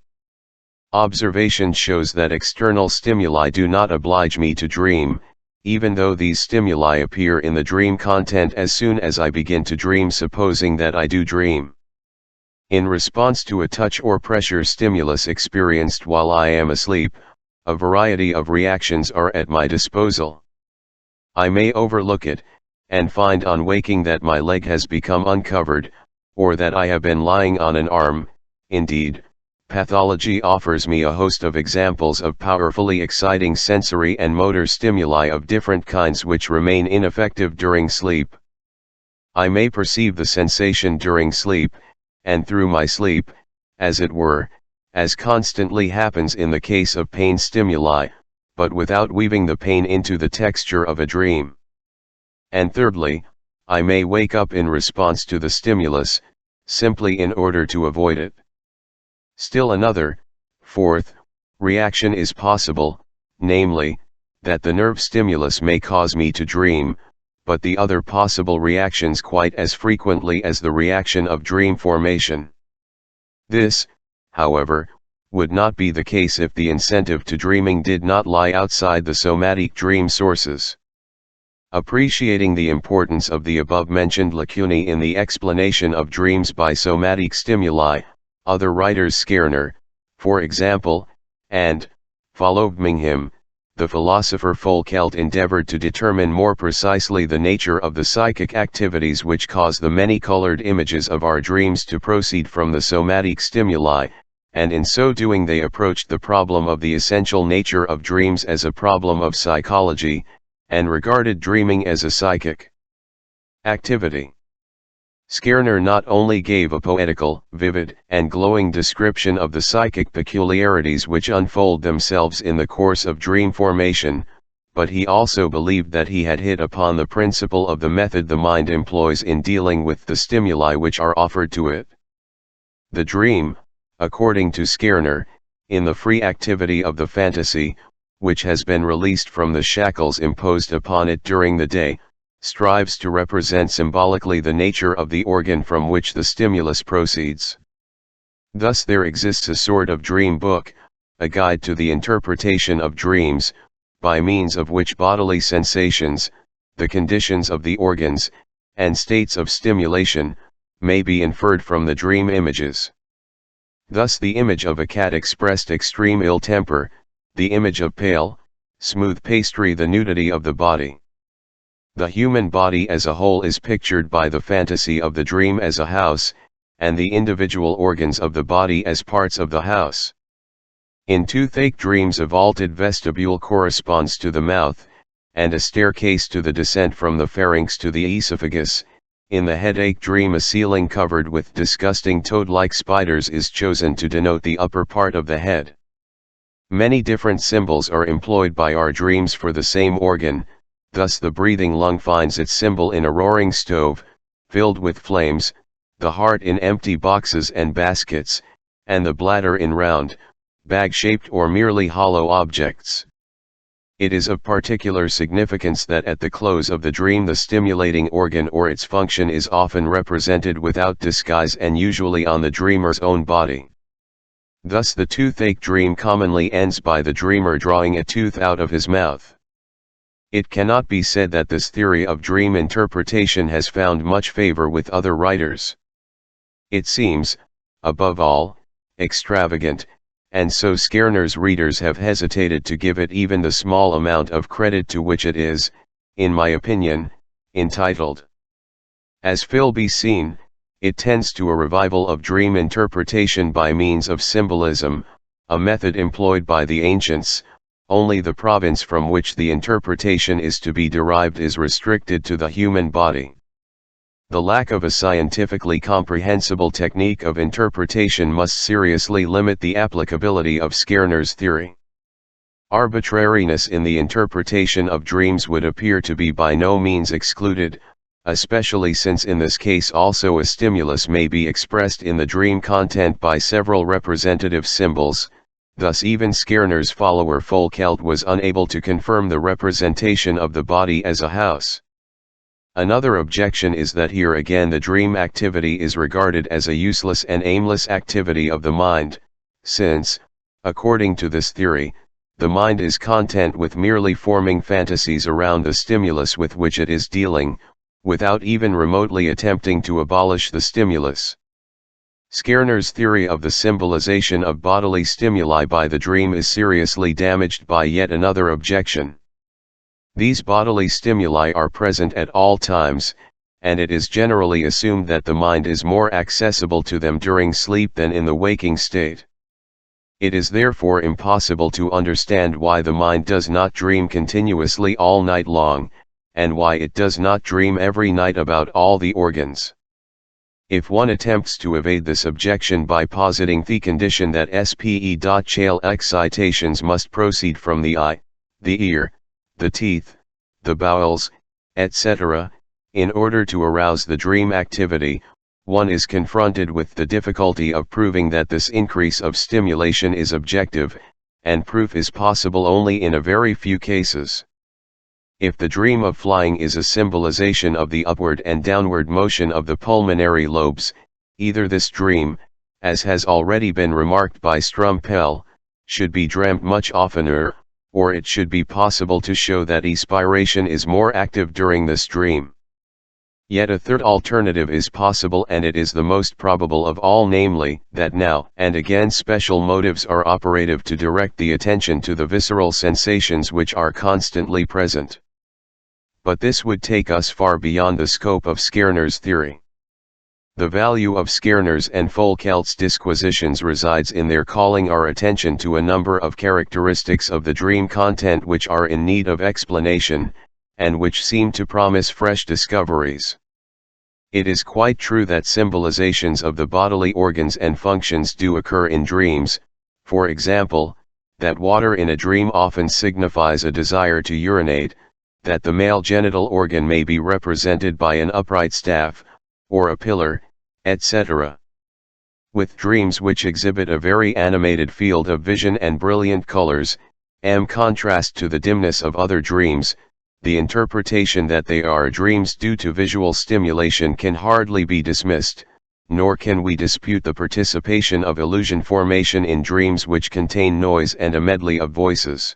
Observation shows that external stimuli do not oblige me to dream, even though these stimuli appear in the dream content as soon as I begin to dream, supposing that I do dream. In response to a touch or pressure stimulus experienced while I am asleep, a variety of reactions are at my disposal. I may overlook it, and find on waking that my leg has become uncovered, or that I have been lying on an arm. Indeed, pathology offers me a host of examples of powerfully exciting sensory and motor stimuli of different kinds which remain ineffective during sleep. I may perceive the sensation during sleep, and through my sleep, as it were, as constantly happens in the case of pain stimuli, but without weaving the pain into the texture of a dream. And thirdly, I may wake up in response to the stimulus, simply in order to avoid it. Still another, fourth, reaction is possible, namely, that the nerve stimulus may cause me to dream, but the other possible reactions quite as frequently as the reaction of dream formation. This, however, would not be the case if the incentive to dreaming did not lie outside the somatic dream sources. Appreciating the importance of the above-mentioned lacunae in the explanation of dreams by somatic stimuli, other writers, Skerner, for example, and Followmingham, the philosopher Foucault, endeavored to determine more precisely the nature of the psychic activities which cause the many-colored images of our dreams to proceed from the somatic stimuli, and in so doing they approached the problem of the essential nature of dreams as a problem of psychology, and regarded dreaming as a psychic activity. Skerner not only gave a poetical, vivid, and glowing description of the psychic peculiarities which unfold themselves in the course of dream formation, but he also believed that he had hit upon the principle of the method the mind employs in dealing with the stimuli which are offered to it. The dream, according to Skerner, in the free activity of the fantasy, which has been released from the shackles imposed upon it during the day, strives to represent symbolically the nature of the organ from which the stimulus proceeds. Thus there exists a sort of dream book, a guide to the interpretation of dreams, by means of which bodily sensations, the conditions of the organs, and states of stimulation, may be inferred from the dream images. Thus the image of a cat expressed extreme ill temper, the image of pale, smooth pastry the nudity of the body. The human body as a whole is pictured by the fantasy of the dream as a house, and the individual organs of the body as parts of the house. In toothache dreams a vaulted vestibule corresponds to the mouth, and a staircase to the descent from the pharynx to the esophagus. In the headache dream a ceiling covered with disgusting toad-like spiders is chosen to denote the upper part of the head. Many different symbols are employed by our dreams for the same organ, thus the breathing lung finds its symbol in a roaring stove, filled with flames, the heart in empty boxes and baskets, and the bladder in round, bag-shaped or merely hollow objects. It is of particular significance that at the close of the dream the stimulating organ or its function is often represented without disguise and usually on the dreamer's own body. Thus the toothache dream commonly ends by the dreamer drawing a tooth out of his mouth. It cannot be said that this theory of dream interpretation has found much favor with other writers. It seems, above all, extravagant, and so Skerner's readers have hesitated to give it even the small amount of credit to which it is, in my opinion, entitled. As will be seen, it tends to a revival of dream interpretation by means of symbolism, a method employed by the ancients. Only the province from which the interpretation is to be derived is restricted to the human body. The lack of a scientifically comprehensible technique of interpretation must seriously limit the applicability of Skerner's theory. Arbitrariness in the interpretation of dreams would appear to be by no means excluded, especially since in this case also a stimulus may be expressed in the dream content by several representative symbols. Thus even Skerner's follower Folkelt was unable to confirm the representation of the body as a house. Another objection is that here again the dream activity is regarded as a useless and aimless activity of the mind, since, according to this theory, the mind is content with merely forming fantasies around the stimulus with which it is dealing, without even remotely attempting to abolish the stimulus. Skerner's theory of the symbolization of bodily stimuli by the dream is seriously damaged by yet another objection. These bodily stimuli are present at all times, and it is generally assumed that the mind is more accessible to them during sleep than in the waking state. It is therefore impossible to understand why the mind does not dream continuously all night long, and why it does not dream every night about all the organs. If one attempts to evade this objection by positing the condition that spe.chial excitations must proceed from the eye, the ear, the teeth, the bowels, etc., in order to arouse the dream activity, one is confronted with the difficulty of proving that this increase of stimulation is objective, and proof is possible only in a very few cases. If the dream of flying is a symbolization of the upward and downward motion of the pulmonary lobes, either this dream, as has already been remarked by Strumpel, should be dreamt much oftener, or it should be possible to show that inspiration is more active during this dream. Yet a third alternative is possible, and it is the most probable of all, namely, that now and again special motives are operative to direct the attention to the visceral sensations which are constantly present. But this would take us far beyond the scope of Skerner's theory. The value of Skerner's and Folkelt's disquisitions resides in their calling our attention to a number of characteristics of the dream content which are in need of explanation, and which seem to promise fresh discoveries. It is quite true that symbolizations of the bodily organs and functions do occur in dreams, for example, that water in a dream often signifies a desire to urinate, that the male genital organ may be represented by an upright staff, or a pillar, etc. With dreams which exhibit a very animated field of vision and brilliant colors, in contrast to the dimness of other dreams, the interpretation that they are dreams due to visual stimulation can hardly be dismissed, nor can we dispute the participation of illusion formation in dreams which contain noise and a medley of voices.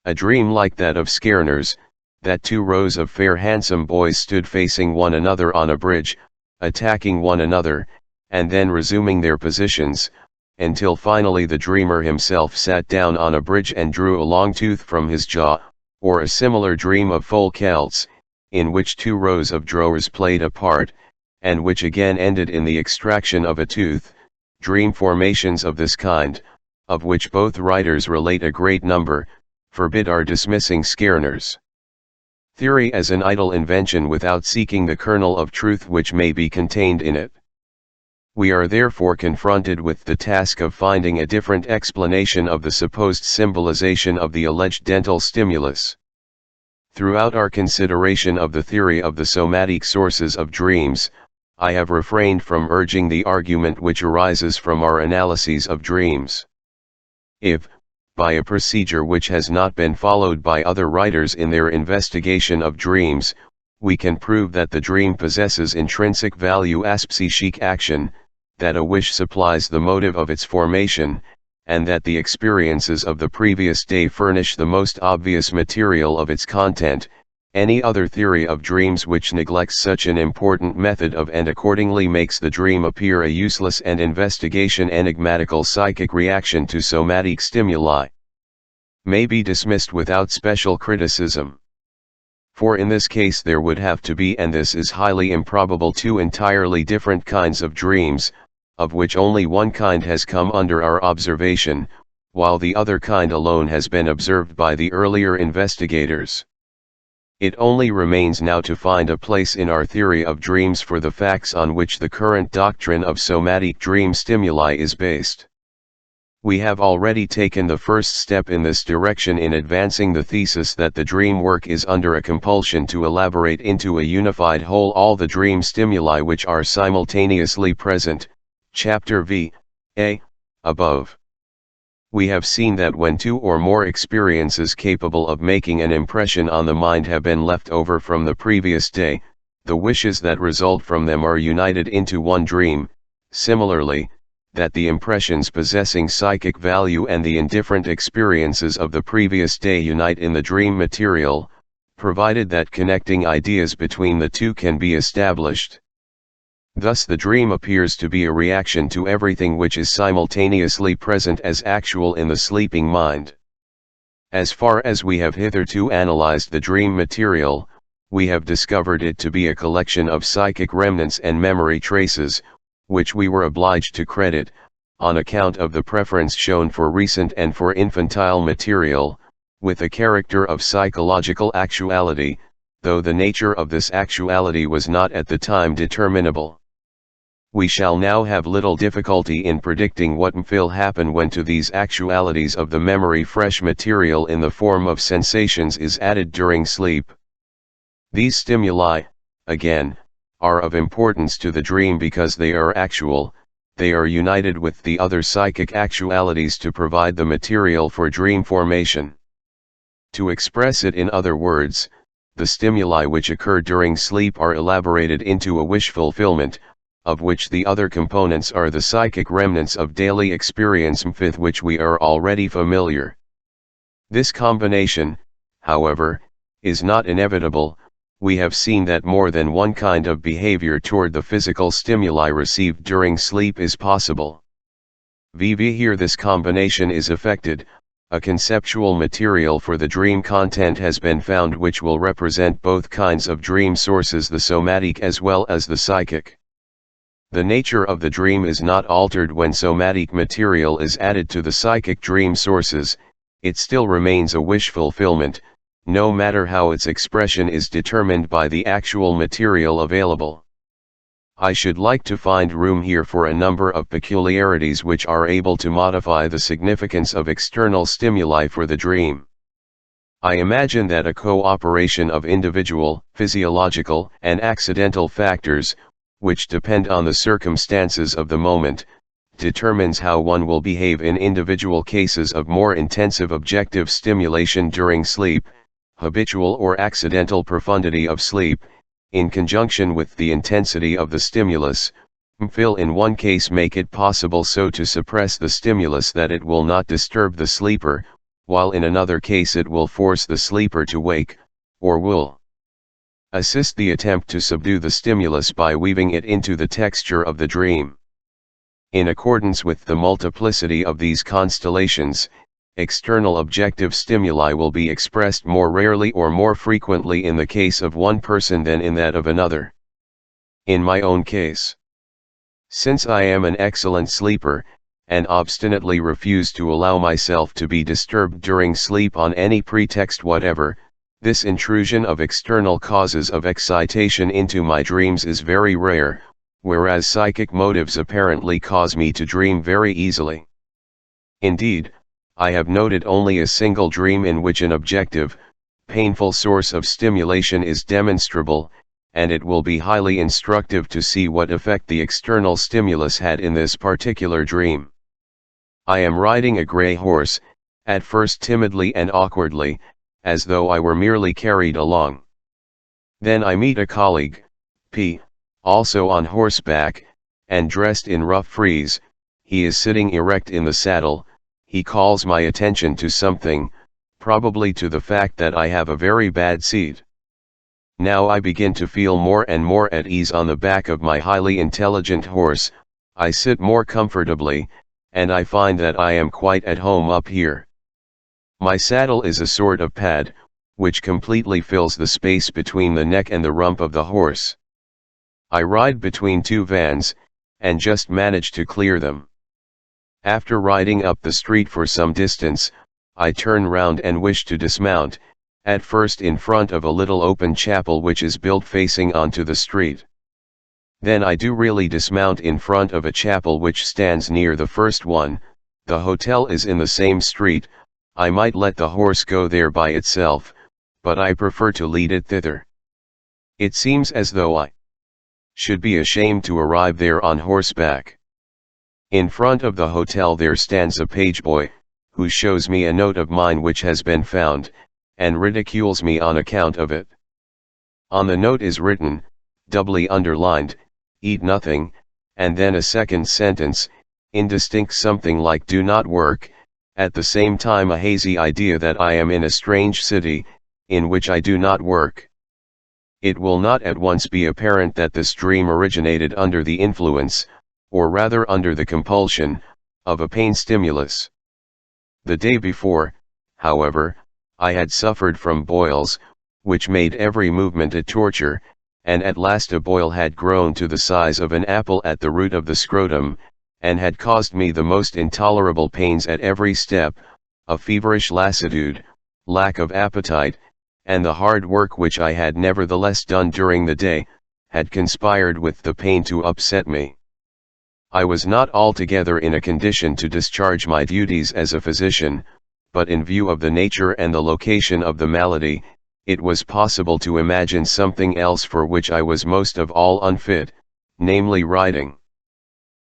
A dream like that of Skerner's, that two rows of fair handsome boys stood facing one another on a bridge, attacking one another, and then resuming their positions, until finally the dreamer himself sat down on a bridge and drew a long tooth from his jaw, or a similar dream of Folkelt's, in which two rows of drawers played a part, and which again ended in the extraction of a tooth. Dream formations of this kind, of which both writers relate a great number, forbid our dismissing Skerner's theory as an idle invention without seeking the kernel of truth which may be contained in it. We are therefore confronted with the task of finding a different explanation of the supposed symbolization of the alleged dental stimulus. Throughout our consideration of the theory of the somatic sources of dreams, I have refrained from urging the argument which arises from our analyses of dreams. If, by a procedure which has not been followed by other writers in their investigation of dreams, we can prove that the dream possesses intrinsic value as psychic action, that a wish supplies the motive of its formation, and that the experiences of the previous day furnish the most obvious material of its content. Any other theory of dreams which neglects such an important method of and accordingly makes the dream appear a useless and investigation enigmatical psychic reaction to somatic stimuli, may be dismissed without special criticism. For in this case there would have to be, and this is highly improbable, two entirely different kinds of dreams, of which only one kind has come under our observation, while the other kind alone has been observed by the earlier investigators. It only remains now to find a place in our theory of dreams for the facts on which the current doctrine of somatic dream stimuli is based. We have already taken the first step in this direction in advancing the thesis that the dream work is under a compulsion to elaborate into a unified whole all the dream stimuli which are simultaneously present, Chapter V.A. above. We have seen that when two or more experiences capable of making an impression on the mind have been left over from the previous day, the wishes that result from them are united into one dream. Similarly, that the impressions possessing psychic value and the indifferent experiences of the previous day unite in the dream material, provided that connecting ideas between the two can be established. Thus the dream appears to be a reaction to everything which is simultaneously present as actual in the sleeping mind. As far as we have hitherto analyzed the dream material, we have discovered it to be a collection of psychic remnants and memory traces, which we were obliged to credit, on account of the preference shown for recent and for infantile material, with a character of psychological actuality, though the nature of this actuality was not at the time determinable. We shall now have little difficulty in predicting what will happen when to these actualities of the memory fresh material in the form of sensations is added during sleep. These stimuli, again, are of importance to the dream because they are actual, they are united with the other psychic actualities to provide the material for dream formation. To express it in other words, the stimuli which occur during sleep are elaborated into a wish fulfillment, of which the other components are the psychic remnants of daily experience with which we are already familiar. This combination, however, is not inevitable. We have seen that more than one kind of behavior toward the physical stimuli received during sleep is possible. Here this combination is effected, a conceptual material for the dream content has been found which will represent both kinds of dream sources, the somatic as well as the psychic. The nature of the dream is not altered when somatic material is added to the psychic dream sources, it still remains a wish fulfillment, no matter how its expression is determined by the actual material available. I should like to find room here for a number of peculiarities which are able to modify the significance of external stimuli for the dream. I imagine that a cooperation of individual, physiological, and accidental factors, which depend on the circumstances of the moment, determines how one will behave in individual cases of more intensive objective stimulation during sleep, habitual or accidental profundity of sleep, in conjunction with the intensity of the stimulus, will in one case make it possible so to suppress the stimulus that it will not disturb the sleeper, while in another case it will force the sleeper to wake, or will assist the attempt to subdue the stimulus by weaving it into the texture of the dream. In accordance with the multiplicity of these constellations, external objective stimuli will be expressed more rarely or more frequently in the case of one person than in that of another. In my own case, since I am an excellent sleeper, and obstinately refuse to allow myself to be disturbed during sleep on any pretext whatever, this intrusion of external causes of excitation into my dreams is very rare, whereas psychic motives apparently cause me to dream very easily. Indeed, I have noted only a single dream in which an objective, painful source of stimulation is demonstrable, and it will be highly instructive to see what effect the external stimulus had in this particular dream. I am riding a gray horse, at first timidly and awkwardly, as though I were merely carried along. Then I meet a colleague, P., also on horseback, and dressed in rough frieze. He is sitting erect in the saddle, he calls my attention to something, probably to the fact that I have a very bad seat. Now I begin to feel more and more at ease on the back of my highly intelligent horse. I sit more comfortably, and I find that I am quite at home up here. My saddle is a sort of pad, which completely fills the space between the neck and the rump of the horse. I ride between two vans, and just manage to clear them. After riding up the street for some distance, I turn round and wish to dismount, at first in front of a little open chapel which is built facing onto the street. Then I do really dismount in front of a chapel which stands near the first one. The hotel is in the same street. I might let the horse go there by itself, but I prefer to lead it thither. It seems as though I should be ashamed to arrive there on horseback. In front of the hotel there stands a page boy, who shows me a note of mine which has been found, and ridicules me on account of it. On the note is written, doubly underlined, "Eat nothing," and then a second sentence, indistinct something like "do not work," at the same time a hazy idea that I am in a strange city, in which I do not work. It will not at once be apparent that this dream originated under the influence, or rather under the compulsion, of a pain stimulus. The day before, however, I had suffered from boils, which made every movement a torture, and at last a boil had grown to the size of an apple at the root of the scrotum, and had caused me the most intolerable pains at every step. A feverish lassitude, lack of appetite, and the hard work which I had nevertheless done during the day, had conspired with the pain to upset me. I was not altogether in a condition to discharge my duties as a physician, but in view of the nature and the location of the malady, it was possible to imagine something else for which I was most of all unfit, namely riding.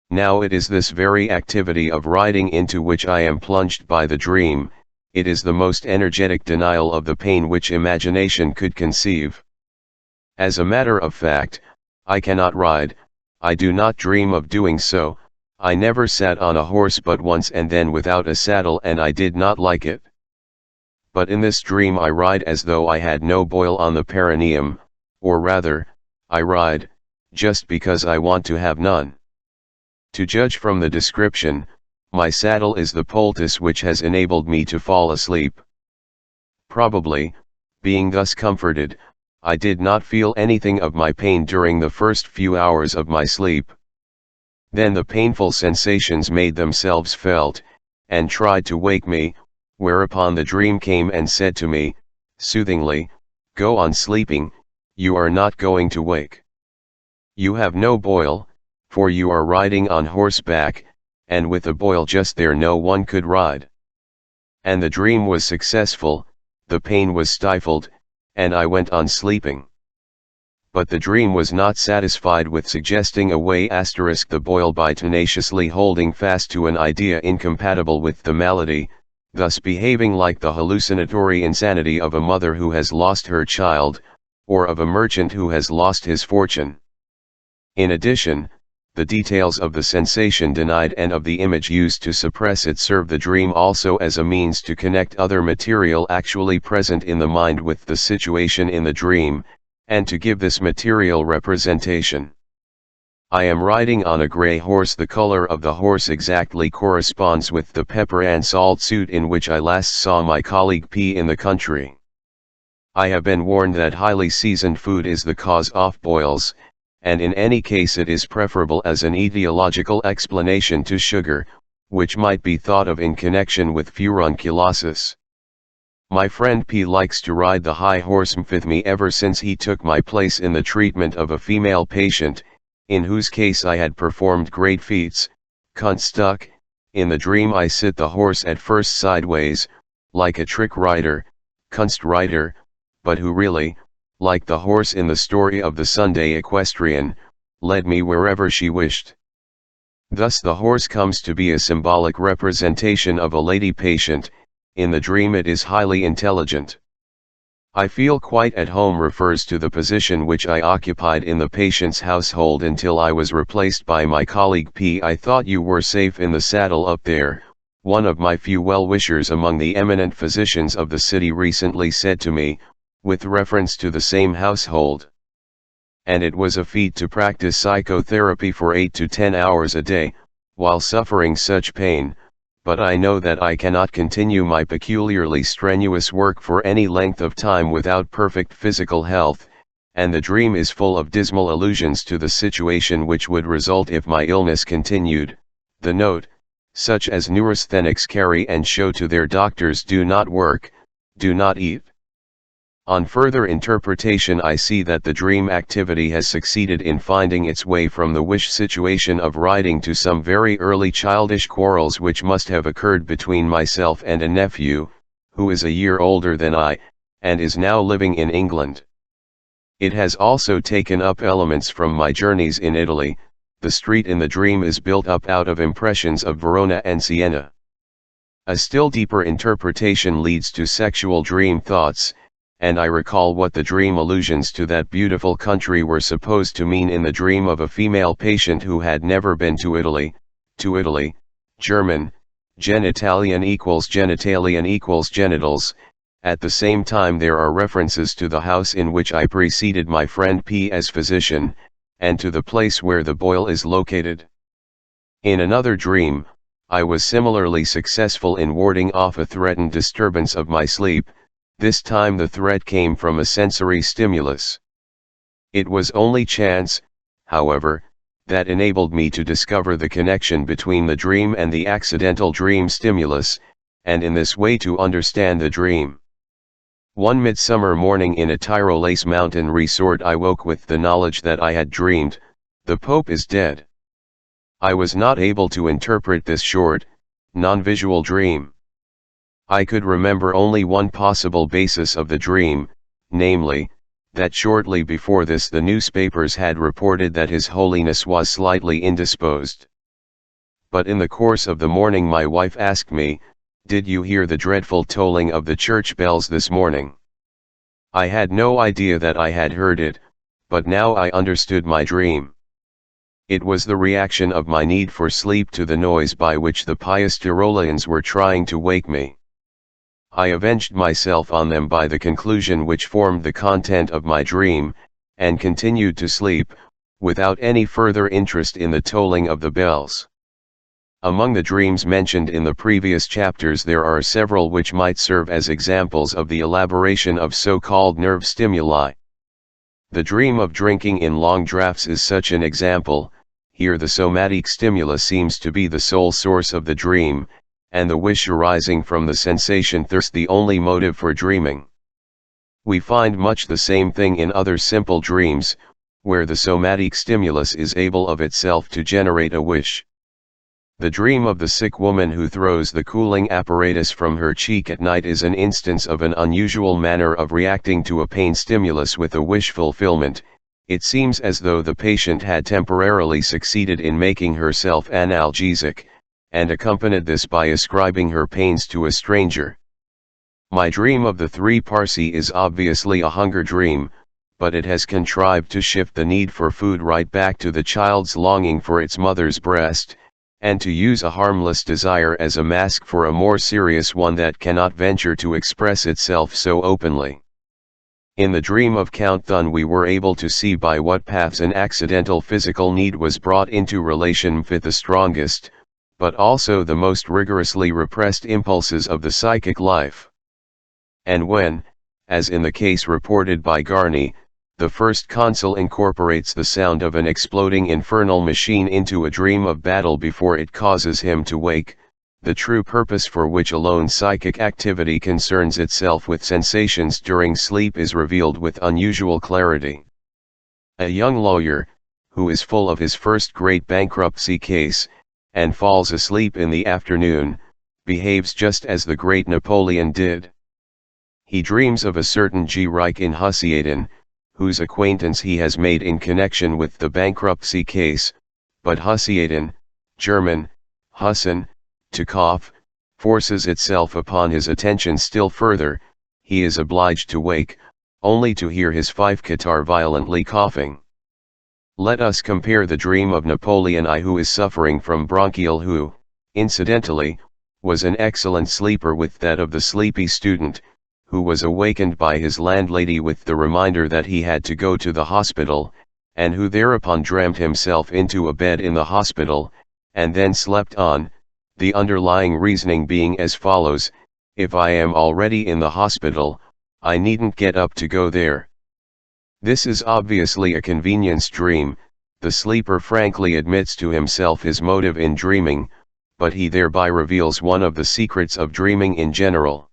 Now it is this very activity of riding into which I am plunged by the dream. It is the most energetic denial of the pain which imagination could conceive. As a matter of fact, I cannot ride, I do not dream of doing so. I never sat on a horse but once and then without a saddle, and I did not like it. But in this dream I ride as though I had no boil on the perineum, or rather, I ride, just because I want to have none. To judge from the description, my saddle is the poultice which has enabled me to fall asleep. Probably, being thus comforted, I did not feel anything of my pain during the first few hours of my sleep. Then the painful sensations made themselves felt, and tried to wake me, whereupon the dream came and said to me, soothingly, "Go on sleeping, you are not going to wake. You have no boil, for you are riding on horseback, and with a boil just there no one could ride." And the dream was successful, the pain was stifled, and I went on sleeping. But the dream was not satisfied with suggesting away the boil by tenaciously holding fast to an idea incompatible with the malady, thus behaving like the hallucinatory insanity of a mother who has lost her child, or of a merchant who has lost his fortune. In addition, the details of the sensation denied and of the image used to suppress it serve the dream also as a means to connect other material actually present in the mind with the situation in the dream, and to give this material representation. I am riding on a grey horse. The color of the horse exactly corresponds with the pepper and salt suit in which I last saw my colleague P in the country. I have been warned that highly seasoned food is the cause of boils, and in any case it is preferable as an etiological explanation to sugar, which might be thought of in connection with furunculosis. My friend P likes to ride the high horse with me ever since he took my place in the treatment of a female patient, in whose case I had performed great feats. Kunststück. In the dream I sit the horse at first sideways, like a trick rider, Kunstreiter, but who really, like the horse in the story of the Sunday equestrian, led me wherever she wished. Thus the horse comes to be a symbolic representation of a lady patient. In the dream it is highly intelligent. "I feel quite at home" refers to the position which I occupied in the patient's household until I was replaced by my colleague P. "I thought you were safe in the saddle up there, One of my few well-wishers among the eminent physicians of the city recently said to me, with reference to the same household, and it was a feat to practice psychotherapy for 8 to 10 hours a day, while suffering such pain, but I know that I cannot continue my peculiarly strenuous work for any length of time without perfect physical health, and the dream is full of dismal allusions to the situation which would result if my illness continued. The note, such as neurasthenics carry and show to their doctors: do not work, do not eat. On further interpretation, I see that the dream activity has succeeded in finding its way from the wish situation of writing to some very early childish quarrels which must have occurred between myself and a nephew, who is a year older than I, and is now living in England. It has also taken up elements from my journeys in Italy. The street in the dream is built up out of impressions of Verona and Siena. A still deeper interpretation leads to sexual dream thoughts, and I recall what the dream allusions to that beautiful country were supposed to mean in the dream of a female patient who had never been to Italy. German, genitalian equals genitals. At the same time, there are references to the house in which I preceded my friend P as physician, and to the place where the boil is located. In another dream, I was similarly successful in warding off a threatened disturbance of my sleep. This time the threat came from a sensory stimulus. It was only chance, however, that enabled me to discover the connection between the dream and the accidental dream stimulus, and in this way to understand the dream. One midsummer morning in a Tyrolese mountain resort, I woke with the knowledge that I had dreamed, "The Pope is dead." I was not able to interpret this short, non-visual dream. I could remember only one possible basis of the dream, namely, that shortly before this the newspapers had reported that His Holiness was slightly indisposed. But in the course of the morning my wife asked me, "Did you hear the dreadful tolling of the church bells this morning?" I had no idea that I had heard it, but now I understood my dream. It was the reaction of my need for sleep to the noise by which the pious Tyroleans were trying to wake me. I avenged myself on them by the conclusion which formed the content of my dream, and continued to sleep, without any further interest in the tolling of the bells. Among the dreams mentioned in the previous chapters there are several which might serve as examples of the elaboration of so-called nerve stimuli. The dream of drinking in long draughts is such an example. Here the somatic stimulus seems to be the sole source of the dream, and the wish arising from the sensation thirst the only motive for dreaming. We find much the same thing in other simple dreams, where the somatic stimulus is able of itself to generate a wish. The dream of the sick woman who throws the cooling apparatus from her cheek at night is an instance of an unusual manner of reacting to a pain stimulus with a wish fulfillment. It seems as though the patient had temporarily succeeded in making herself analgesic, and accompanied this by ascribing her pains to a stranger. My dream of the three Parsi is obviously a hunger dream, but it has contrived to shift the need for food right back to the child's longing for its mother's breast, and to use a harmless desire as a mask for a more serious one that cannot venture to express itself so openly. In the dream of Count Thun we were able to see by what paths an accidental physical need was brought into relation with the strongest, but also the most rigorously repressed impulses of the psychic life. And when, as in the case reported by Garni, the first consul incorporates the sound of an exploding infernal machine into a dream of battle before it causes him to wake, the true purpose for which alone psychic activity concerns itself with sensations during sleep is revealed with unusual clarity. A young lawyer, who is full of his first great bankruptcy case, and falls asleep in the afternoon, behaves just as the great Napoleon did. He dreams of a certain G. Reich in Husiaden, whose acquaintance he has made in connection with the bankruptcy case, but Husiaden, German, Hussen, to cough, forces itself upon his attention still further. He is obliged to wake, only to hear his fife guitar violently coughing. Let us compare the dream of Napoleon I, who is suffering from bronchial, who, incidentally, was an excellent sleeper with that of the sleepy student, who was awakened by his landlady with the reminder that he had to go to the hospital, and who thereupon dreamt himself into a bed in the hospital, and then slept on, the underlying reasoning being as follows: if I am already in the hospital, I needn't get up to go there. This is obviously a convenience dream. The sleeper frankly admits to himself his motive in dreaming, but he thereby reveals one of the secrets of dreaming in general.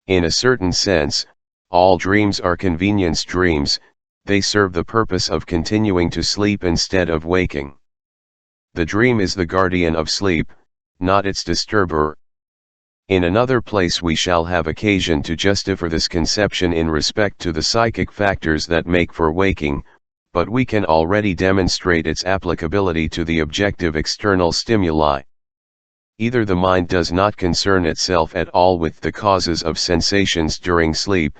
In a certain sense, all dreams are convenience dreams. They serve the purpose of continuing to sleep instead of waking. The dream is the guardian of sleep, not its disturber. In another place we shall have occasion to justify this conception in respect to the psychic factors that make for waking, but we can already demonstrate its applicability to the objective external stimuli. Either the mind does not concern itself at all with the causes of sensations during sleep,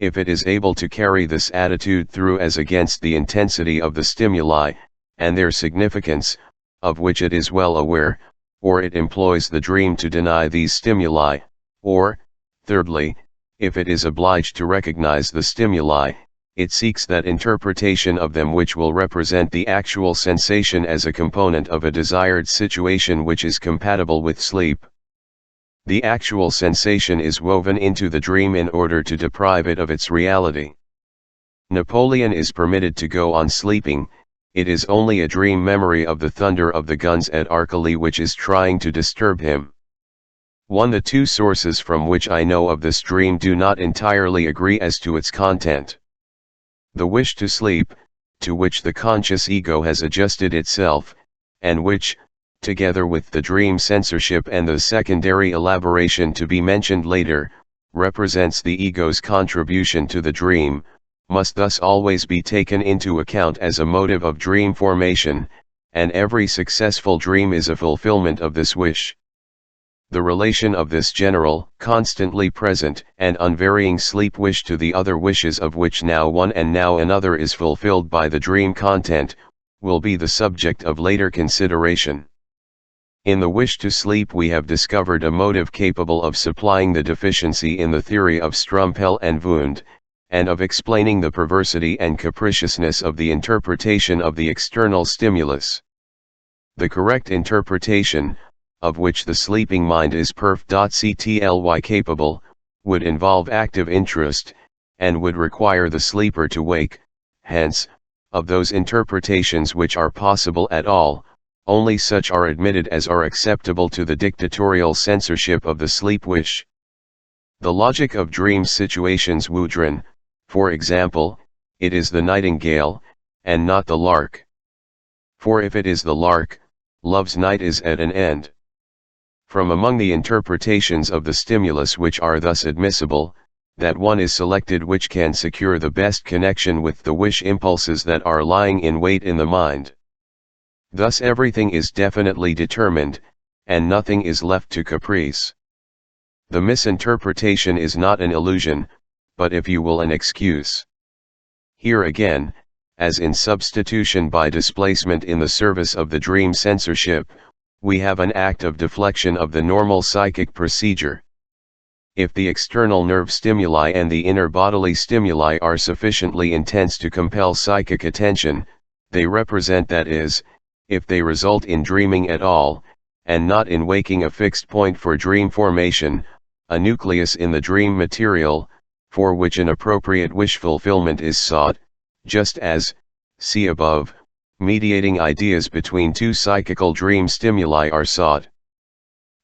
if it is able to carry this attitude through as against the intensity of the stimuli, and their significance, of which it is well aware, or it employs the dream to deny these stimuli, or, thirdly, if it is obliged to recognize the stimuli, it seeks that interpretation of them which will represent the actual sensation as a component of a desired situation which is compatible with sleep. The actual sensation is woven into the dream in order to deprive it of its reality. Napoleon is permitted to go on sleeping. It is only a dream memory of the thunder of the guns at Arcole which is trying to disturb him. The two sources from which I know of this dream do not entirely agree as to its content. The wish to sleep, to which the conscious ego has adjusted itself, and which, together with the dream censorship and the secondary elaboration to be mentioned later, represents the ego's contribution to the dream, must thus always be taken into account as a motive of dream formation, and every successful dream is a fulfillment of this wish. The relation of this general, constantly present, and unvarying sleep wish to the other wishes of which now one and now another is fulfilled by the dream content, will be the subject of later consideration. In the wish to sleep we have discovered a motive capable of supplying the deficiency in the theory of Strumpel and Wundt, and of explaining the perversity and capriciousness of the interpretation of the external stimulus. The correct interpretation, of which the sleeping mind is perfectly capable, would involve active interest, and would require the sleeper to wake. Hence, of those interpretations which are possible at all, only such are admitted as are acceptable to the dictatorial censorship of the sleep wish. The logic of dream situations Woodron, for example, it is the nightingale, and not the lark. For if it is the lark, love's night is at an end. From among the interpretations of the stimulus which are thus admissible, that one is selected which can secure the best connection with the wish impulses that are lying in wait in the mind. Thus everything is definitely determined, and nothing is left to caprice. The misinterpretation is not an illusion, but if you will an excuse. Here again, as in substitution by displacement in the service of the dream censorship, we have an act of deflection of the normal psychic procedure. If the external nerve stimuli and the inner bodily stimuli are sufficiently intense to compel psychic attention, they represent, that is, if they result in dreaming at all, and not in waking, a fixed point for dream formation, a nucleus in the dream material, for which an appropriate wish fulfillment is sought, just as, see above, mediating ideas between two psychical dream stimuli are sought.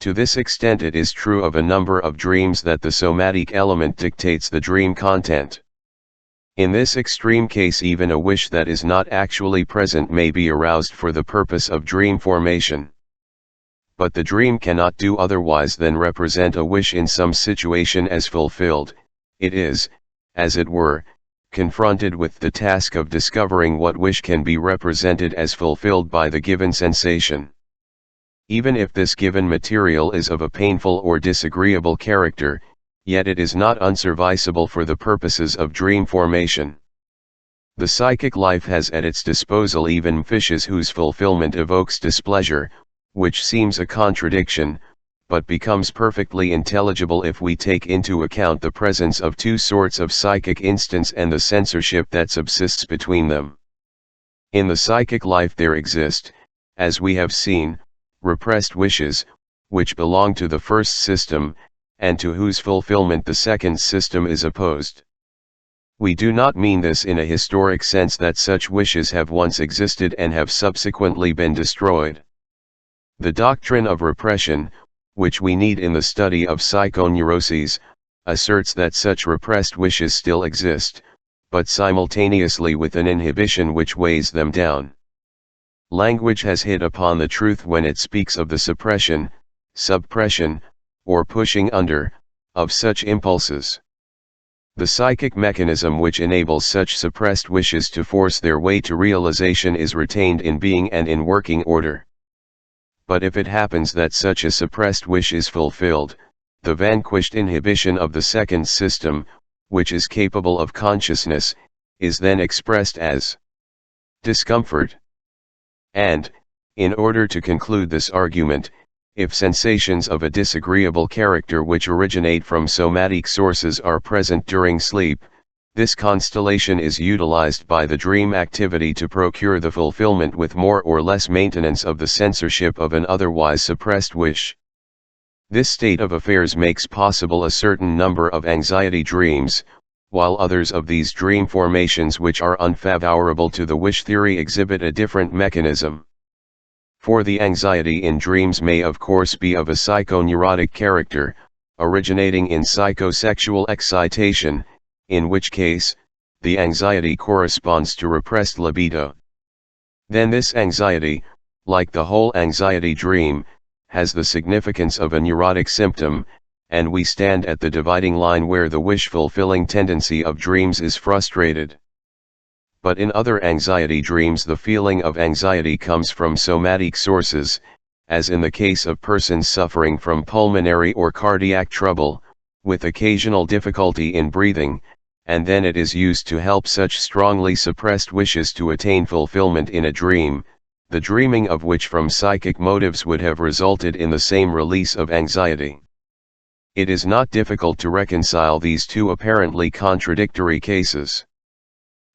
To this extent it is true of a number of dreams that the somatic element dictates the dream content. In this extreme case even a wish that is not actually present may be aroused for the purpose of dream formation. But the dream cannot do otherwise than represent a wish in some situation as fulfilled. It is, as it were, confronted with the task of discovering what wish can be represented as fulfilled by the given sensation. Even if this given material is of a painful or disagreeable character, yet it is not unserviceable for the purposes of dream formation. The psychic life has at its disposal even fishes whose fulfillment evokes displeasure, which seems a contradiction, but becomes perfectly intelligible if we take into account the presence of two sorts of psychic instants and the censorship that subsists between them. In the psychic life there exist, as we have seen, repressed wishes, which belong to the first system, and to whose fulfillment the second system is opposed. We do not mean this in a historic sense that such wishes have once existed and have subsequently been destroyed. The doctrine of repression, which we need in the study of psychoneuroses, asserts that such repressed wishes still exist, but simultaneously with an inhibition which weighs them down. Language has hit upon the truth when it speaks of the suppression, suppression, or pushing under, of such impulses. The psychic mechanism which enables such suppressed wishes to force their way to realization is retained in being and in working order. But if it happens that such a suppressed wish is fulfilled, the vanquished inhibition of the second system, which is capable of consciousness, is then expressed as discomfort. And, in order to conclude this argument, if sensations of a disagreeable character which originate from somatic sources are present during sleep, this constellation is utilized by the dream activity to procure the fulfillment with more or less maintenance of the censorship of an otherwise suppressed wish. This state of affairs makes possible a certain number of anxiety dreams, while others of these dream formations which are unfavorable to the wish theory exhibit a different mechanism. For the anxiety in dreams may of course be of a psychoneurotic character, originating in psychosexual excitation, in which case, the anxiety corresponds to repressed libido. Then this anxiety, like the whole anxiety dream, has the significance of a neurotic symptom, and we stand at the dividing line where the wish-fulfilling tendency of dreams is frustrated. But in other anxiety dreams the feeling of anxiety comes from somatic sources, as in the case of persons suffering from pulmonary or cardiac trouble, with occasional difficulty in breathing, and then it is used to help such strongly suppressed wishes to attain fulfillment in a dream, the dreaming of which from psychic motives would have resulted in the same release of anxiety. It is not difficult to reconcile these two apparently contradictory cases.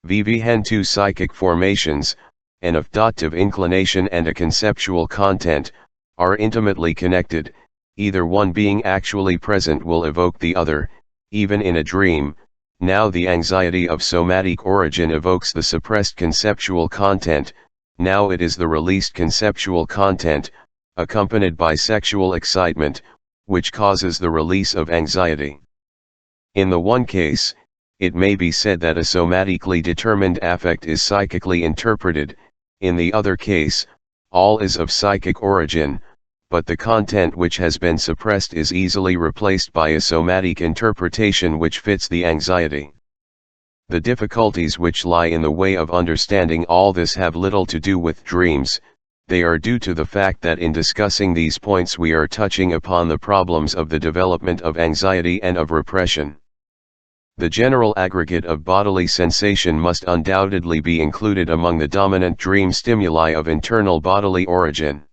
When two psychic formations, an affective inclination and a conceptual content, are intimately connected, either one being actually present will evoke the other, even in a dream. Now the anxiety of somatic origin evokes the suppressed conceptual content, now it is the released conceptual content, accompanied by sexual excitement, which causes the release of anxiety. In the one case, it may be said that a somatically determined affect is psychically interpreted, in the other case, all is of psychic origin, but the content which has been suppressed is easily replaced by a somatic interpretation which fits the anxiety. The difficulties which lie in the way of understanding all this have little to do with dreams, they are due to the fact that in discussing these points we are touching upon the problems of the development of anxiety and of repression. The general aggregate of bodily sensation must undoubtedly be included among the dominant dream stimuli of internal bodily origin.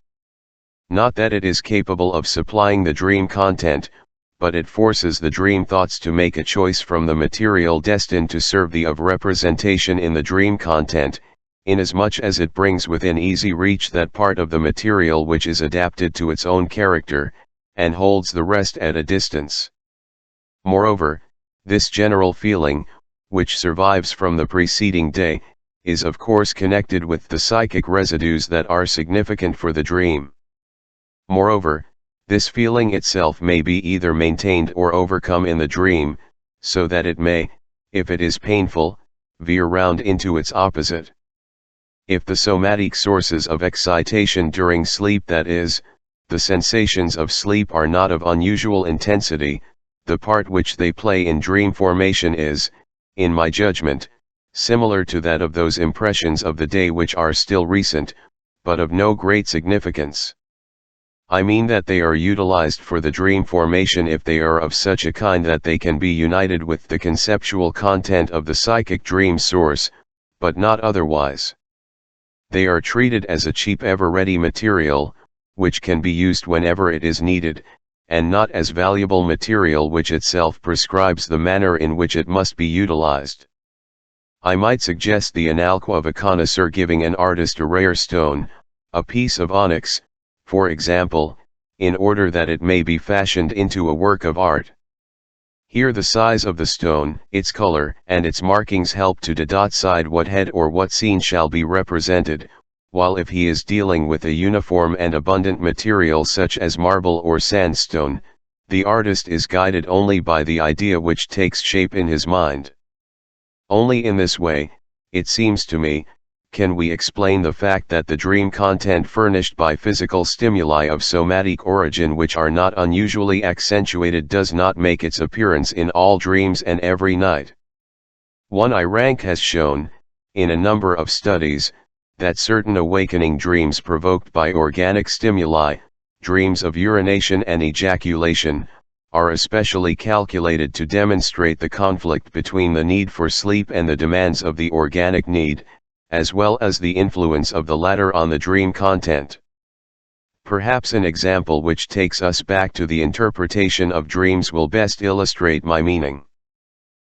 Not that it is capable of supplying the dream content, but it forces the dream thoughts to make a choice from the material destined to serve the of representation in the dream content, inasmuch as it brings within easy reach that part of the material which is adapted to its own character, and holds the rest at a distance. Moreover, this general feeling, which survives from the preceding day, is of course connected with the psychic residues that are significant for the dream. Moreover, this feeling itself may be either maintained or overcome in the dream, so that it may, if it is painful, veer round into its opposite. If the somatic sources of excitation during sleep, that is, the sensations of sleep, are not of unusual intensity, the part which they play in dream formation is, in my judgment, similar to that of those impressions of the day which are still recent, but of no great significance. I mean that they are utilized for the dream formation if they are of such a kind that they can be united with the conceptual content of the psychic dream source, but not otherwise. They are treated as a cheap ever-ready material, which can be used whenever it is needed, and not as valuable material which itself prescribes the manner in which it must be utilized. I might suggest the analog of a connoisseur giving an artist a rare stone, a piece of onyx, for example, in order that it may be fashioned into a work of art. Here the size of the stone, its color, and its markings help to decide what head or what scene shall be represented, while if he is dealing with a uniform and abundant material such as marble or sandstone, the artist is guided only by the idea which takes shape in his mind. Only in this way, it seems to me, can we explain the fact that the dream content furnished by physical stimuli of somatic origin which are not unusually accentuated does not make its appearance in all dreams and every night. One Eyrank has shown, in a number of studies, that certain awakening dreams provoked by organic stimuli, dreams of urination and ejaculation, are especially calculated to demonstrate the conflict between the need for sleep and the demands of the organic need, as well as the influence of the latter on the dream content. Perhaps an example which takes us back to the interpretation of dreams will best illustrate my meaning.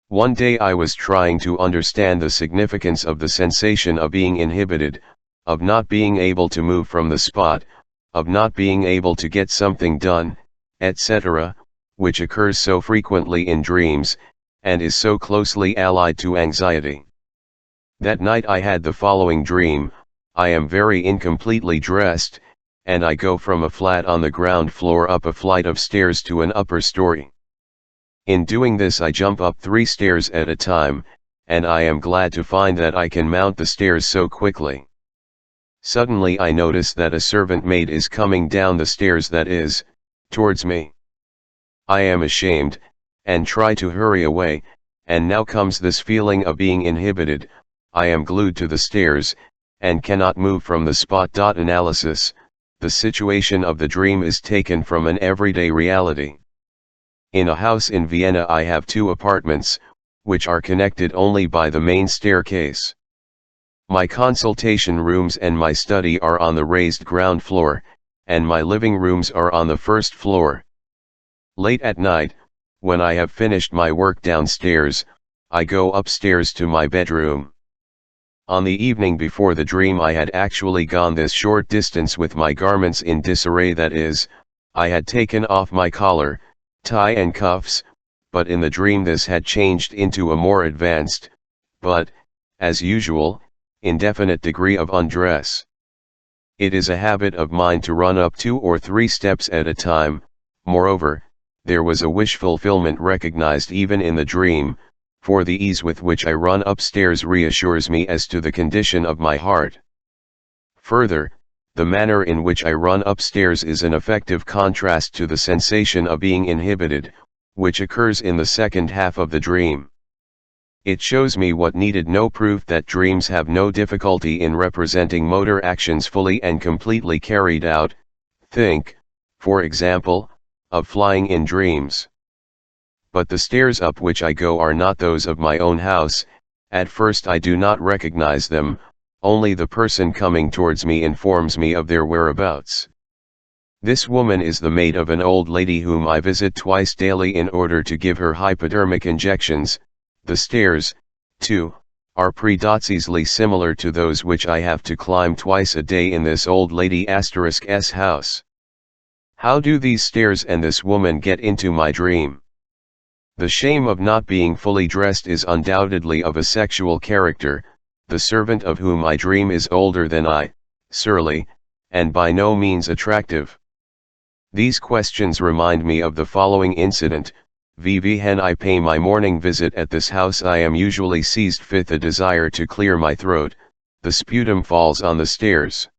One day I was trying to understand the significance of the sensation of being inhibited, of not being able to move from the spot, of not being able to get something done, etc., which occurs so frequently in dreams, and is so closely allied to anxiety. That night I had the following dream: I am very incompletely dressed, and I go from a flat on the ground floor up a flight of stairs to an upper story. In doing this I jump up 3 stairs at a time, and I am glad to find that I can mount the stairs so quickly. Suddenly I notice that a servant maid is coming down the stairs, that is, towards me. I am ashamed, and try to hurry away, and now comes this feeling of being inhibited. I am glued to the stairs, and cannot move from the spot. Analysis: the situation of the dream is taken from an everyday reality. In a house in Vienna I have 2 apartments, which are connected only by the main staircase. My consultation rooms and my study are on the raised ground floor, and my living rooms are on the first floor. Late at night, when I have finished my work downstairs, I go upstairs to my bedroom. On the evening before the dream I had actually gone this short distance with my garments in disarray, that is, I had taken off my collar, tie and cuffs, but in the dream this had changed into a more advanced, but, as usual, indefinite degree of undress. It is a habit of mine to run up 2 or 3 steps at a time. Moreover, there was a wish fulfillment recognized even in the dream, for the ease with which I run upstairs reassures me as to the condition of my heart. Further, the manner in which I run upstairs is an effective contrast to the sensation of being inhibited, which occurs in the second half of the dream. It shows me what needed no proof, that dreams have no difficulty in representing motor actions fully and completely carried out. Think, for example, of flying in dreams. But the stairs up which I go are not those of my own house. At first I do not recognize them, only the person coming towards me informs me of their whereabouts. This woman is the maid of an old lady whom I visit twice daily in order to give her hypodermic injections. The stairs, too, are precisely similar to those which I have to climb twice a day in this old lady *''s house. How do these stairs and this woman get into my dream? The shame of not being fully dressed is undoubtedly of a sexual character. The servant of whom I dream is older than I, surly, and by no means attractive. These questions remind me of the following incident. When I pay my morning visit at this house I am usually seized with a desire to clear my throat. The sputum falls on the stairs.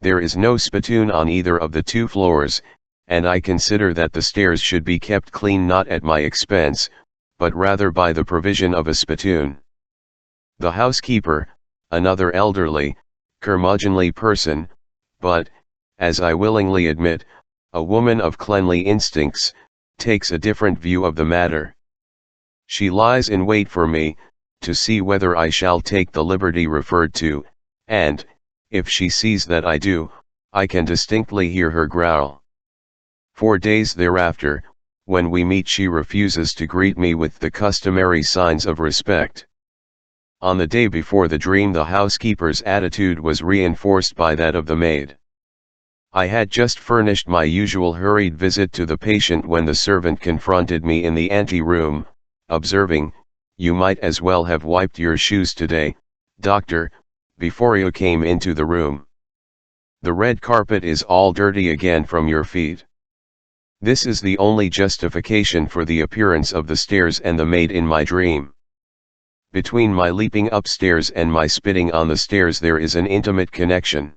There is no spittoon on either of the 2 floors, and I consider that the stairs should be kept clean not at my expense, but rather by the provision of a spittoon. The housekeeper, another elderly, curmudgeonly person, but, as I willingly admit, a woman of cleanly instincts, takes a different view of the matter. She lies in wait for me, to see whether I shall take the liberty referred to, and, if she sees that I do, I can distinctly hear her growl. 4 days thereafter, when we meet, she refuses to greet me with the customary signs of respect. On the day before the dream, the housekeeper's attitude was reinforced by that of the maid. I had just furnished my usual hurried visit to the patient when the servant confronted me in the ante-room, observing, "You might as well have wiped your shoes today, doctor, before you came into the room. The red carpet is all dirty again from your feet." This is the only justification for the appearance of the stairs and the maid in my dream. Between my leaping upstairs and my spitting on the stairs there is an intimate connection.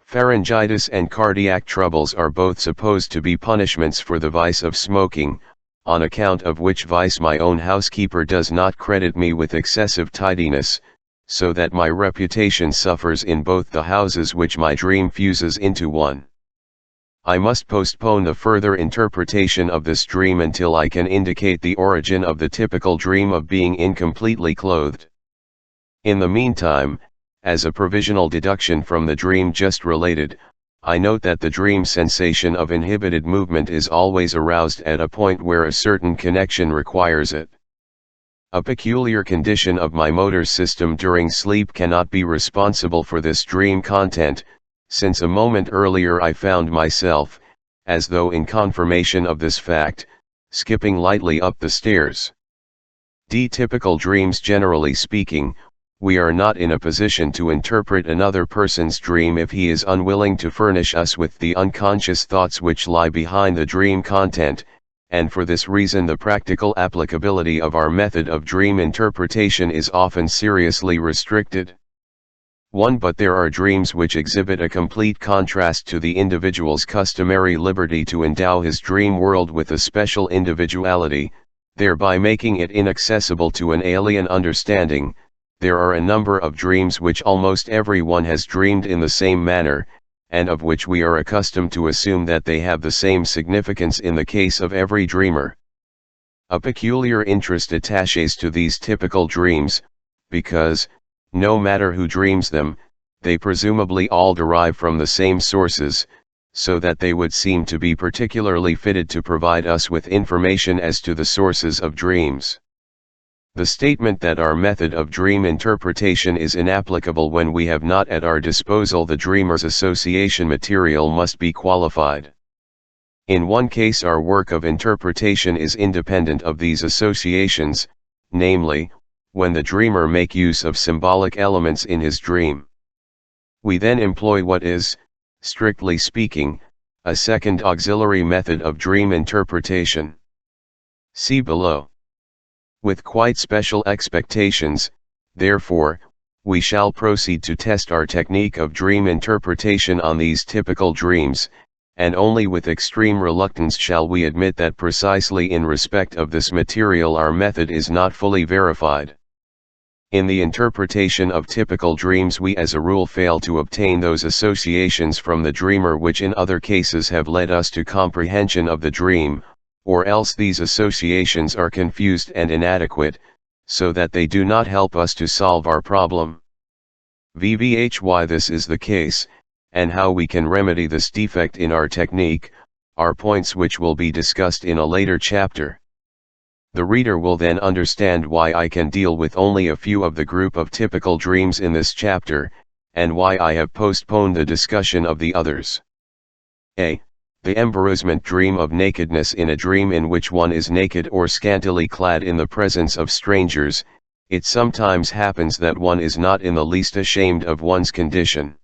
Pharyngitis and cardiac troubles are both supposed to be punishments for the vice of smoking, on account of which vice my own housekeeper does not credit me with excessive tidiness, so that my reputation suffers in both the houses which my dream fuses into one. I must postpone the further interpretation of this dream until I can indicate the origin of the typical dream of being incompletely clothed. In the meantime, as a provisional deduction from the dream just related, I note that the dream sensation of inhibited movement is always aroused at a point where a certain connection requires it. A peculiar condition of my motor system during sleep cannot be responsible for this dream content, since a moment earlier I found myself, as though in confirmation of this fact, skipping lightly up the stairs. Typical dreams. Generally speaking, we are not in a position to interpret another person's dream if he is unwilling to furnish us with the unconscious thoughts which lie behind the dream content, and for this reason the practical applicability of our method of dream interpretation is often seriously restricted. But there are dreams which exhibit a complete contrast to the individual's customary liberty to endow his dream world with a special individuality, thereby making it inaccessible to an alien understanding. There are a number of dreams which almost everyone has dreamed in the same manner, and of which we are accustomed to assume that they have the same significance in the case of every dreamer. A peculiar interest attaches to these typical dreams, because, no matter who dreams them, they presumably all derive from the same sources, so that they would seem to be particularly fitted to provide us with information as to the sources of dreams. The statement that our method of dream interpretation is inapplicable when we have not at our disposal the dreamer's association material must be qualified. In one case our work of interpretation is independent of these associations, namely, when the dreamer make use of symbolic elements in his dream. We then employ what is, strictly speaking, a second auxiliary method of dream interpretation. See below. With quite special expectations, therefore, we shall proceed to test our technique of dream interpretation on these typical dreams, and only with extreme reluctance shall we admit that precisely in respect of this material our method is not fully verified. In the interpretation of typical dreams we as a rule fail to obtain those associations from the dreamer which in other cases have led us to comprehension of the dream, or else these associations are confused and inadequate, so that they do not help us to solve our problem. Why this is the case, and how we can remedy this defect in our technique, are points which will be discussed in a later chapter. The reader will then understand why I can deal with only a few of the group of typical dreams in this chapter, and why I have postponed the discussion of the others. A. The embarrassment dream of nakedness. In a dream in which one is naked or scantily clad in the presence of strangers, it sometimes happens that one is not in the least ashamed of one's condition.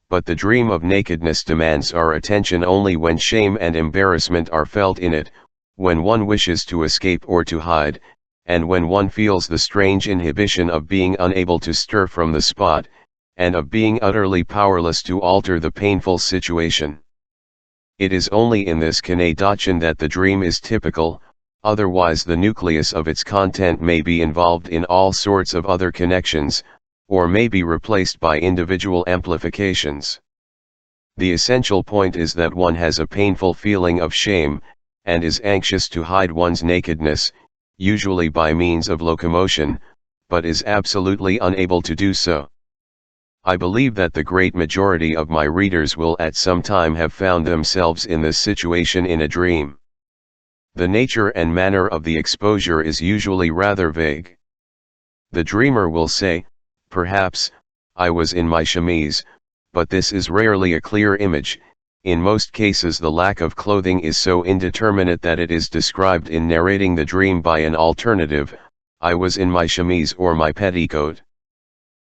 But the dream of nakedness demands our attention only when shame and embarrassment are felt in it, when one wishes to escape or to hide, and when one feels the strange inhibition of being unable to stir from the spot, and of being utterly powerless to alter the painful situation. It is only in this condition that the dream is typical, otherwise the nucleus of its content may be involved in all sorts of other connections, or may be replaced by individual amplifications. The essential point is that one has a painful feeling of shame, and is anxious to hide one's nakedness, usually by means of locomotion, but is absolutely unable to do so. I believe that the great majority of my readers will at some time have found themselves in this situation in a dream. The nature and manner of the exposure is usually rather vague. The dreamer will say, perhaps, I was in my chemise, but this is rarely a clear image. In most cases the lack of clothing is so indeterminate that it is described in narrating the dream by an alternative, I was in my chemise or my petticoat.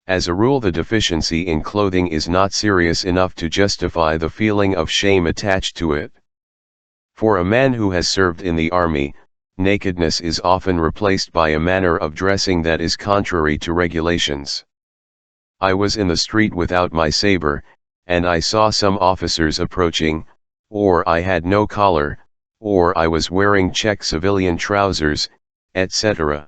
As a rule, the deficiency in clothing is not serious enough to justify the feeling of shame attached to it. For a man who has served in the army, nakedness is often replaced by a manner of dressing that is contrary to regulations. I was in the street without my saber, and I saw some officers approaching, or I had no collar, or I was wearing check civilian trousers, etc.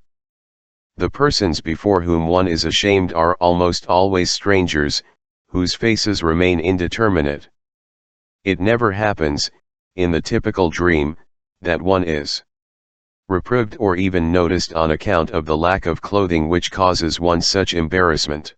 The persons before whom one is ashamed are almost always strangers, whose faces remain indeterminate. It never happens, in the typical dream, that one is reproved or even noticed on account of the lack of clothing which causes one such embarrassment.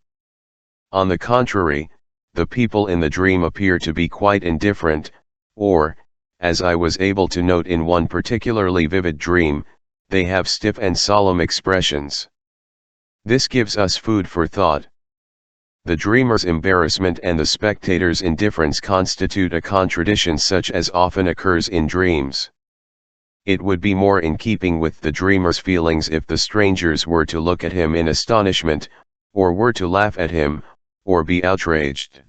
On the contrary, the people in the dream appear to be quite indifferent, or, as I was able to note in one particularly vivid dream, they have stiff and solemn expressions. This gives us food for thought. The dreamer's embarrassment and the spectator's indifference constitute a contradiction such as often occurs in dreams. It would be more in keeping with the dreamer's feelings if the strangers were to look at him in astonishment, or were to laugh at him, or be outraged.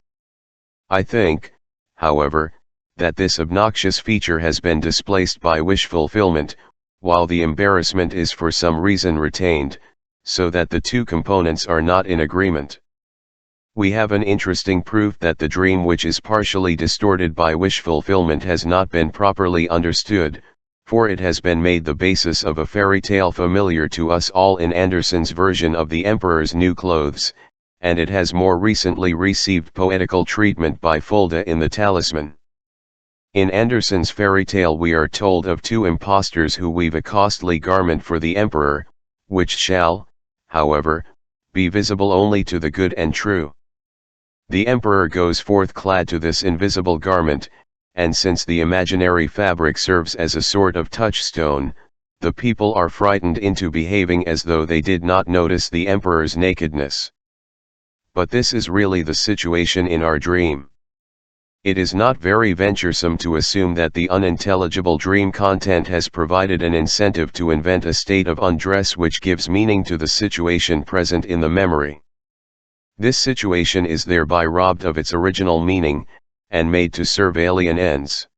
I think, however, that this obnoxious feature has been displaced by wish fulfillment, while the embarrassment is for some reason retained, so that the two components are not in agreement. We have an interesting proof that the dream which is partially distorted by wish fulfillment has not been properly understood, for it has been made the basis of a fairy tale familiar to us all in Andersen's version of The Emperor's New Clothes, and it has more recently received poetical treatment by Fulda in The Talisman. In Andersen's fairy tale we are told of two impostors who weave a costly garment for the emperor, which shall, however, be visible only to the good and true. The emperor goes forth clad to this invisible garment, and since the imaginary fabric serves as a sort of touchstone, the people are frightened into behaving as though they did not notice the emperor's nakedness. But this is really the situation in our dream. It is not very venturesome to assume that the unintelligible dream content has provided an incentive to invent a state of undress which gives meaning to the situation present in the memory. This situation is thereby robbed of its original meaning, and made to serve alien ends.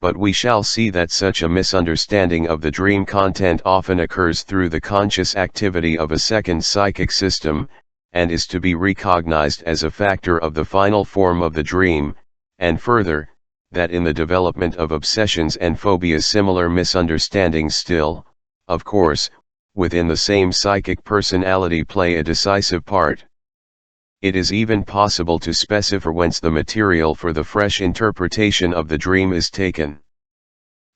But we shall see that such a misunderstanding of the dream content often occurs through the conscious activity of a second psychic system, and is to be recognized as a factor of the final form of the dream, and further, that in the development of obsessions and phobias similar misunderstandings still, of course, within the same psychic personality play a decisive part. It is even possible to specify whence the material for the fresh interpretation of the dream is taken.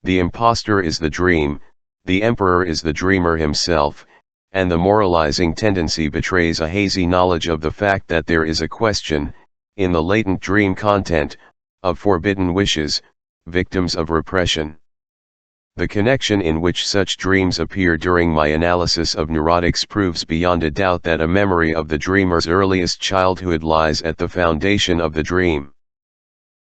The impostor is the dream, the emperor is the dreamer himself, and the moralizing tendency betrays a hazy knowledge of the fact that there is a question, in the latent dream content, of forbidden wishes, victims of repression. The connection in which such dreams appear during my analysis of neurotics proves beyond a doubt that a memory of the dreamer's earliest childhood lies at the foundation of the dream.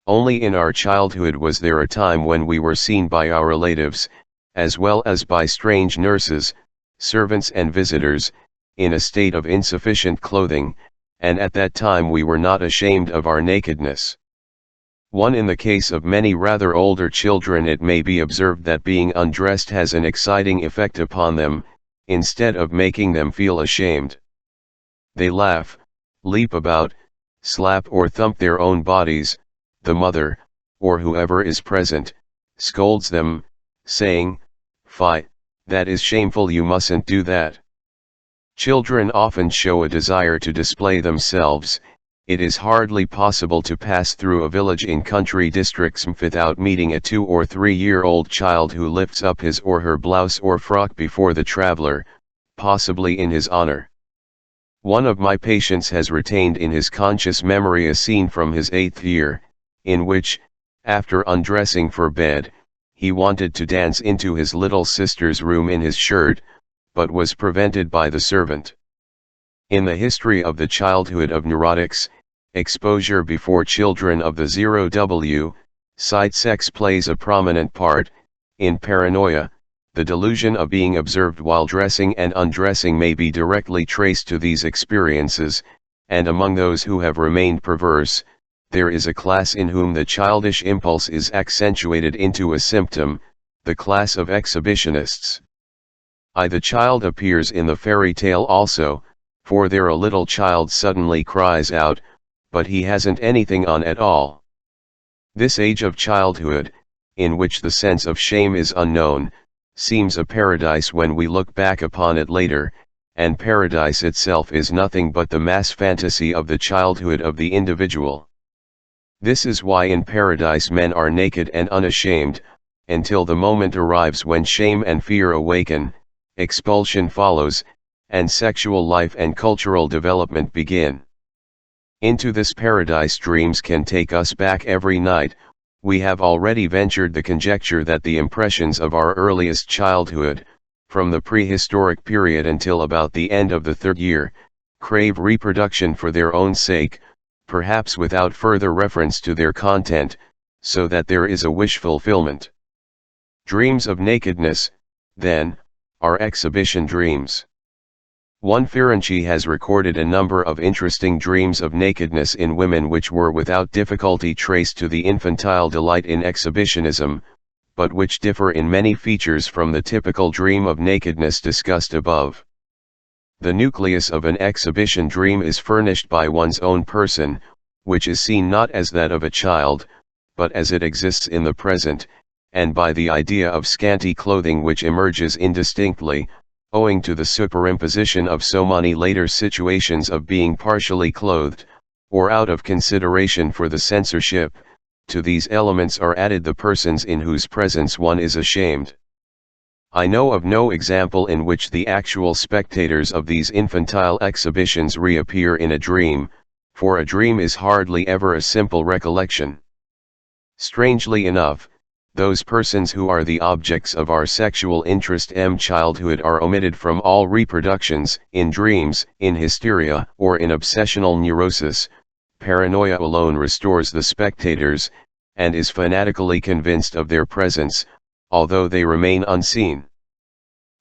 Only in our childhood was there a time when we were seen by our relatives, as well as by strange nurses, servants and visitors, in a state of insufficient clothing, and at that time we were not ashamed of our nakedness. In the case of many rather older children it may be observed that being undressed has an exciting effect upon them, instead of making them feel ashamed. They laugh, leap about, slap or thump their own bodies, the mother, or whoever is present, scolds them, saying, "Fie, that is shameful, you mustn't do that." Children often show a desire to display themselves. It is hardly possible to pass through a village in country districts without meeting a 2 or 3-year-old child who lifts up his or her blouse or frock before the traveler, possibly in his honor. One of my patients has retained in his conscious memory a scene from his 8th year, in which, after undressing for bed, he wanted to dance into his little sister's room in his shirt, but was prevented by the servant. In the history of the childhood of neurotics, exposure before children of the 0W side sex plays a prominent part. In paranoia, the delusion of being observed while dressing and undressing may be directly traced to these experiences, and among those who have remained perverse, there is a class in whom the childish impulse is accentuated into a symptom, the class of exhibitionists. The child appears in the fairy tale also, for there a little child suddenly cries out, but he hasn't anything on at all. This age of childhood, in which the sense of shame is unknown, seems a paradise when we look back upon it later, and paradise itself is nothing but the mass fantasy of the childhood of the individual. This is why in paradise men are naked and unashamed, until the moment arrives when shame and fear awaken, expulsion follows, and sexual life and cultural development begin. Into this paradise dreams can take us back every night. We have already ventured the conjecture that the impressions of our earliest childhood, from the prehistoric period until about the end of the 3rd year, crave reproduction for their own sake, perhaps without further reference to their content, so that there is a wish fulfillment. Dreams of nakedness, then, are exhibition dreams. One Ferenczi has recorded a number of interesting dreams of nakedness in women which were without difficulty traced to the infantile delight in exhibitionism, but which differ in many features from the typical dream of nakedness discussed above. The nucleus of an exhibition dream is furnished by one's own person, which is seen not as that of a child, but as it exists in the present, and by the idea of scanty clothing which emerges indistinctly, owing to the superimposition of so many later situations of being partially clothed, or out of consideration for the censorship. To these elements are added the persons in whose presence one is ashamed. I know of no example in which the actual spectators of these infantile exhibitions reappear in a dream, for a dream is hardly ever a simple recollection. Strangely enough, those persons who are the objects of our sexual interest in childhood are omitted from all reproductions. In dreams, in hysteria, or in obsessional neurosis, paranoia alone restores the spectators, and is fanatically convinced of their presence, although they remain unseen.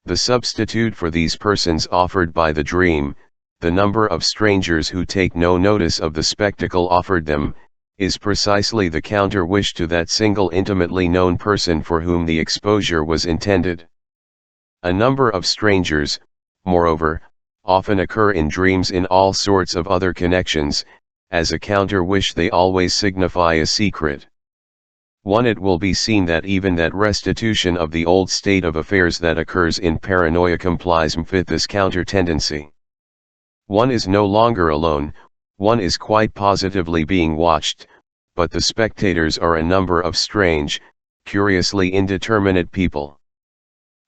The substitute for these persons offered by the dream, the number of strangers who take no notice of the spectacle offered them, is precisely the counter-wish to that single intimately known person for whom the exposure was intended. A number of strangers, moreover, often occur in dreams in all sorts of other connections. As a counter-wish they always signify a secret. It will be seen that even that restitution of the old state of affairs that occurs in paranoia complies with this counter-tendency. One is no longer alone, one is quite positively being watched, but the spectators are a number of strange, curiously indeterminate people.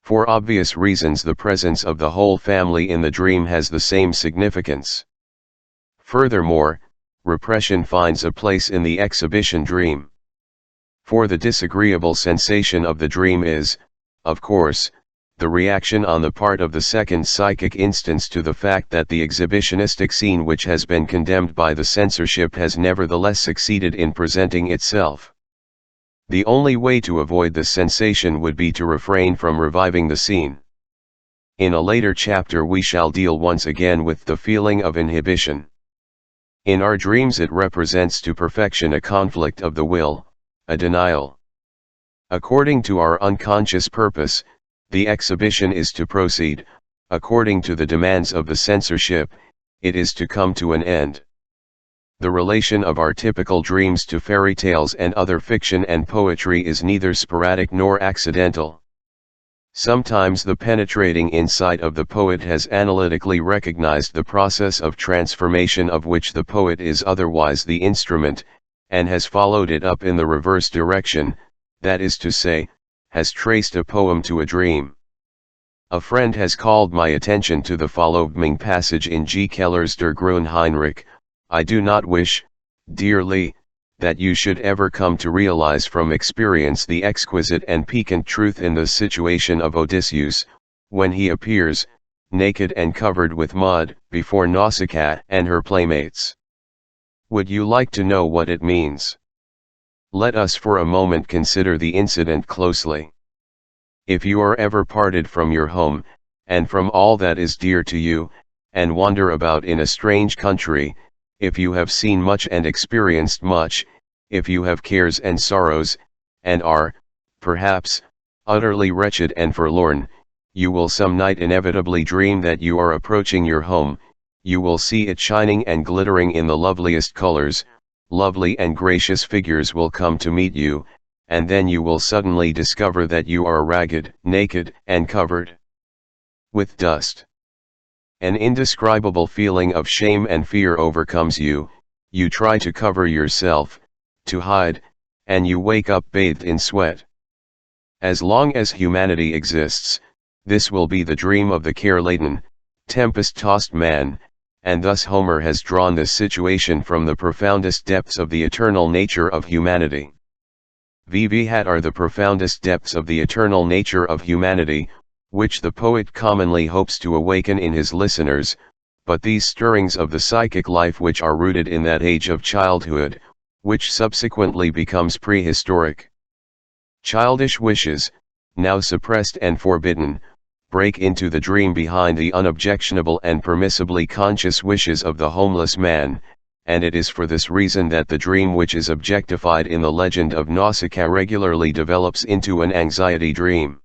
For obvious reasons the presence of the whole family in the dream has the same significance. Furthermore, repression finds a place in the exhibition dream. For the disagreeable sensation of the dream is, of course, the reaction on the part of the second psychic instance to the fact that the exhibitionistic scene which has been condemned by the censorship has nevertheless succeeded in presenting itself. The only way to avoid this sensation would be to refrain from reviving the scene. In a later chapter we shall deal once again with the feeling of inhibition. In our dreams it represents to perfection a conflict of the will, a denial. According to our unconscious purpose, the exhibition is to proceed. According to the demands of the censorship, it is to come to an end. The relation of our typical dreams to fairy tales and other fiction and poetry is neither sporadic nor accidental. Sometimes the penetrating insight of the poet has analytically recognized the process of transformation of which the poet is otherwise the instrument, and has followed it up in the reverse direction, that is to say, has traced a poem to a dream. A friend has called my attention to the following passage in G. Keller's Der Grüne Heinrich. I do not wish, dearly, that you should ever come to realize from experience the exquisite and piquant truth in the situation of Odysseus, when he appears, naked and covered with mud, before Nausicaa and her playmates. Would you like to know what it means? Let us for a moment consider the incident closely. If you are ever parted from your home, and from all that is dear to you, and wander about in a strange country, if you have seen much and experienced much, if you have cares and sorrows, and are, perhaps, utterly wretched and forlorn, you will some night inevitably dream that you are approaching your home, you will see it shining and glittering in the loveliest colors, lovely and gracious figures will come to meet you, and then you will suddenly discover that you are ragged, naked, and covered with dust. An indescribable feeling of shame and fear overcomes you, you try to cover yourself, to hide, and you wake up bathed in sweat. As long as humanity exists, this will be the dream of the care-laden, tempest-tossed man, and thus Homer has drawn this situation from the profoundest depths of the eternal nature of humanity. Vivat are the profoundest depths of the eternal nature of humanity, which the poet commonly hopes to awaken in his listeners, but these stirrings of the psychic life which are rooted in that age of childhood, which subsequently becomes prehistoric. Childish wishes, now suppressed and forbidden, break into the dream behind the unobjectionable and permissibly conscious wishes of the homeless man, and it is for this reason that the dream which is objectified in the legend of Nausicaa regularly develops into an anxiety dream.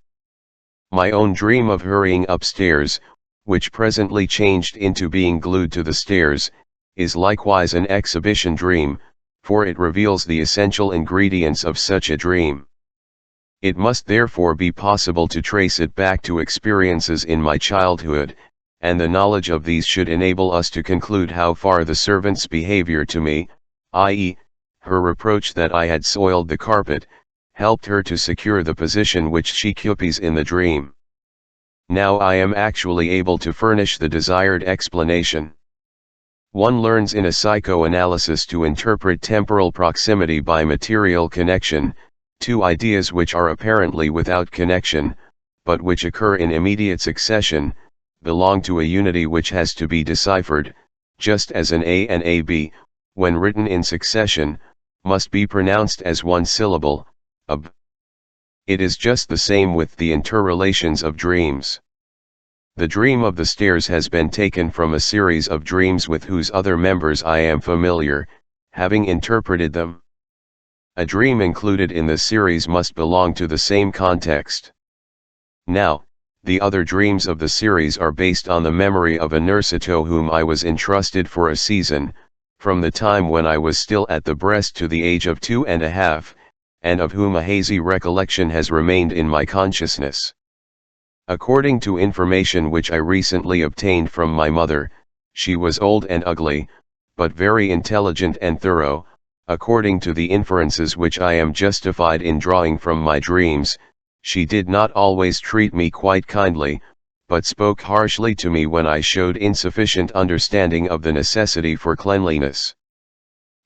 My own dream of hurrying upstairs, which presently changed into being glued to the stairs, is likewise an exhibition dream, for it reveals the essential ingredients of such a dream. It must therefore be possible to trace it back to experiences in my childhood, and the knowledge of these should enable us to conclude how far the servant's behavior to me, i.e., her reproach that I had soiled the carpet, helped her to secure the position which she occupies in the dream. Now I am actually able to furnish the desired explanation. One learns in a psychoanalysis to interpret temporal proximity by material connection. Two ideas which are apparently without connection, but which occur in immediate succession, belong to a unity which has to be deciphered, just as an A and a B, when written in succession, must be pronounced as one syllable, ab. It is just the same with the interrelations of dreams. The dream of the stairs has been taken from a series of dreams with whose other members I am familiar, having interpreted them. A dream included in the series must belong to the same context. Now, the other dreams of the series are based on the memory of a nurse to whom I was entrusted for a season, from the time when I was still at the breast to the age of 2.5, and of whom a hazy recollection has remained in my consciousness. According to information which I recently obtained from my mother, she was old and ugly, but very intelligent and thorough. According to the inferences which I am justified in drawing from my dreams, she did not always treat me quite kindly, but spoke harshly to me when I showed insufficient understanding of the necessity for cleanliness.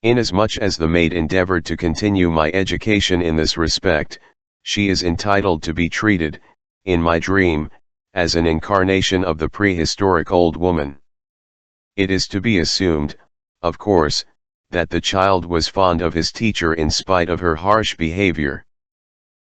Inasmuch as the maid endeavored to continue my education in this respect, she is entitled to be treated, in my dream, as an incarnation of the prehistoric old woman. It is to be assumed, of course, that the child was fond of his teacher in spite of her harsh behavior.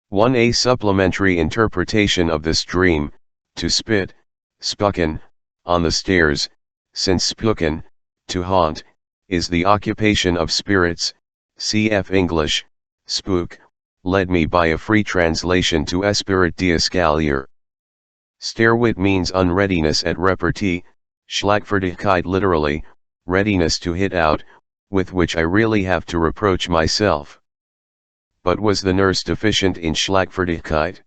A supplementary interpretation of this dream, to spit, spucken, on the stairs, since spucken, to haunt, is the occupation of spirits, cf. English, spook, led me by a free translation to Esprit d'escalier. Stairwit means unreadiness at repartee, Schlagfertigkeit literally, readiness to hit out, with which I really have to reproach myself. But was the nurse deficient in Schlagfertigkeit?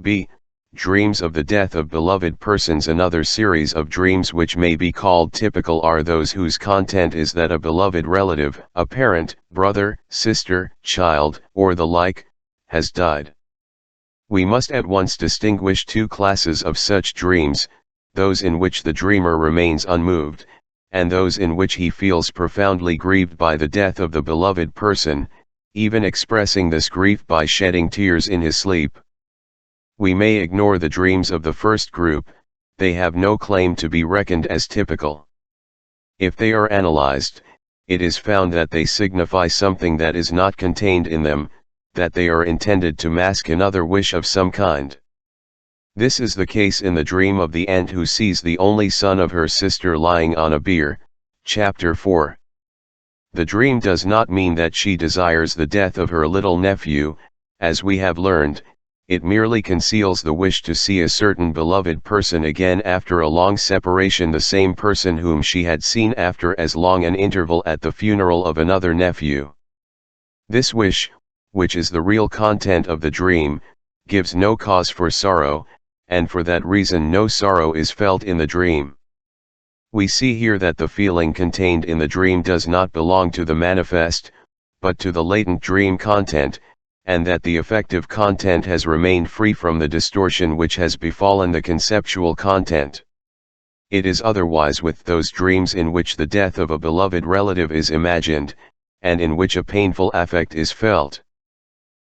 B. Dreams of the death of beloved persons. Another series of dreams which may be called typical are those whose content is that a beloved relative, a parent, brother, sister, child, or the like, has died. We must at once distinguish two classes of such dreams, those in which the dreamer remains unmoved, and those in which he feels profoundly grieved by the death of the beloved person, even expressing this grief by shedding tears in his sleep. We may ignore the dreams of the first group, they have no claim to be reckoned as typical. If they are analyzed, it is found that they signify something that is not contained in them, that they are intended to mask another wish of some kind. This is the case in the dream of the aunt who sees the only son of her sister lying on a bier, chapter 4. The dream does not mean that she desires the death of her little nephew, as we have learned, it merely conceals the wish to see a certain beloved person again after a long separation, the same person whom she had seen after as long an interval at the funeral of another nephew. This wish, which is the real content of the dream, gives no cause for sorrow, and for that reason no sorrow is felt in the dream. We see here that the feeling contained in the dream does not belong to the manifest, but to the latent dream content, and that the affective content has remained free from the distortion which has befallen the conceptual content. It is otherwise with those dreams in which the death of a beloved relative is imagined, and in which a painful affect is felt.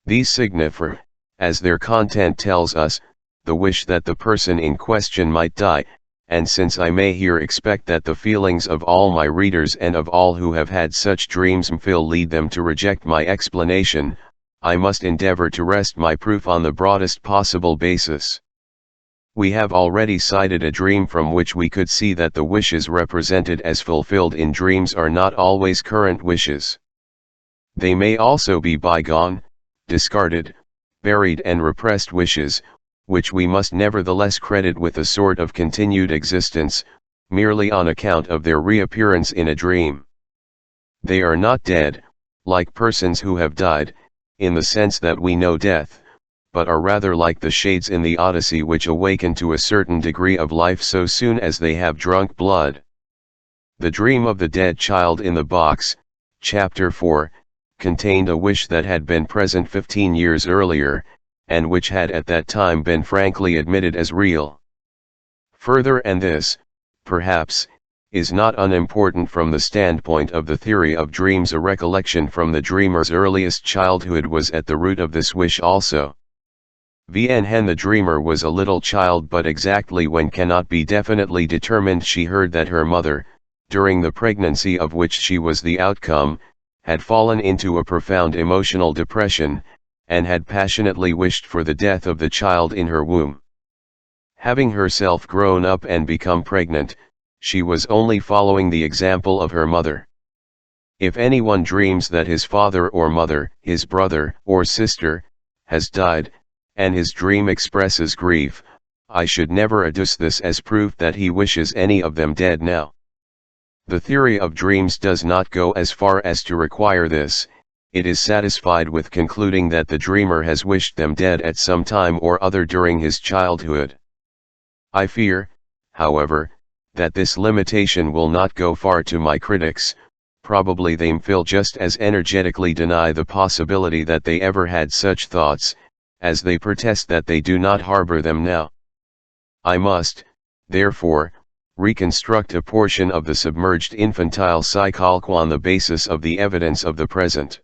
These signify, as their content tells us, the wish that the person in question might die, and since I may here expect that the feelings of all my readers and of all who have had such dreams will lead them to reject my explanation, I must endeavor to rest my proof on the broadest possible basis. We have already cited a dream from which we could see that the wishes represented as fulfilled in dreams are not always current wishes. They may also be bygone, discarded, buried and repressed wishes, which we must nevertheless credit with a sort of continued existence, merely on account of their reappearance in a dream. They are not dead, like persons who have died, in the sense that we know death, but are rather like the shades in the Odyssey which awaken to a certain degree of life so soon as they have drunk blood. The dream of the dead child in the box, chapter 4, contained a wish that had been present 15 years earlier, and which had at that time been frankly admitted as real. Further, and this, perhaps, is not unimportant from the standpoint of the theory of dreams, a recollection from the dreamer's earliest childhood was at the root of this wish also. Hen the dreamer was a little child, but exactly when cannot be definitely determined. She heard that her mother, during the pregnancy of which she was the outcome, had fallen into a profound emotional depression, and had passionately wished for the death of the child in her womb. Having herself grown up and become pregnant, she was only following the example of her mother. If anyone dreams that his father or mother, his brother or sister, has died, and his dream expresses grief, I should never adduce this as proof that he wishes any of them dead now. The theory of dreams does not go as far as to require this. It is satisfied with concluding that the dreamer has wished them dead at some time or other during his childhood. I fear, however, that this limitation will not go far to my critics. Probably they will just as energetically deny the possibility that they ever had such thoughts, as they protest that they do not harbor them now. I must, therefore, reconstruct a portion of the submerged infantile psychology on the basis of the evidence of the present.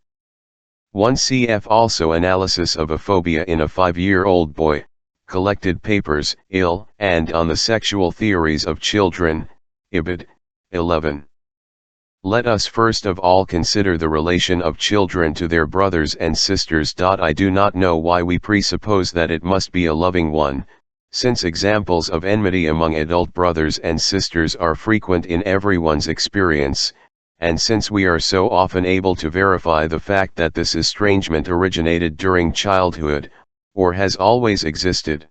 1 cf. Also analysis of a phobia in a 5-year-old boy, collected papers, ill, and on the sexual theories of children, Ibid. 11. Let us first of all consider the relation of children to their brothers and sisters. I do not know why we presuppose that it must be a loving one, since examples of enmity among adult brothers and sisters are frequent in everyone's experience, and since we are so often able to verify the fact that this estrangement originated during childhood, or has always existed.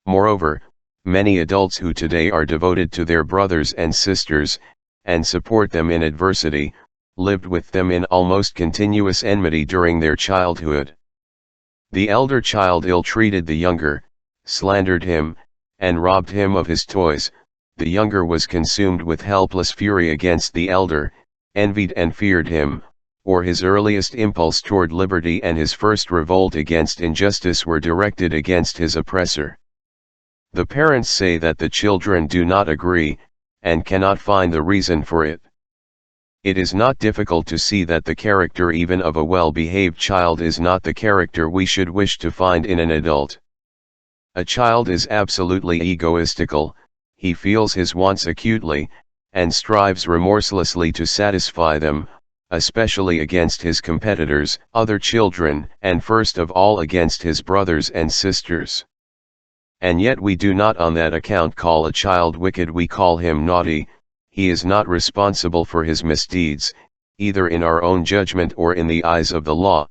Moreover, many adults who today are devoted to their brothers and sisters, and support them in adversity, lived with them in almost continuous enmity during their childhood. The elder child ill-treated the younger, slandered him, and robbed him of his toys. The younger was consumed with helpless fury against the elder, envied and feared him, or his earliest impulse toward liberty and his first revolt against injustice were directed against his oppressor. The parents say that the children do not agree, and cannot find the reason for it. It is not difficult to see that the character even of a well-behaved child is not the character we should wish to find in an adult. A child is absolutely egoistical, he feels his wants acutely, and strives remorselessly to satisfy them, especially against his competitors, other children, and first of all against his brothers and sisters. And yet we do not on that account call a child wicked, we call him naughty. He is not responsible for his misdeeds, either in our own judgment or in the eyes of the law.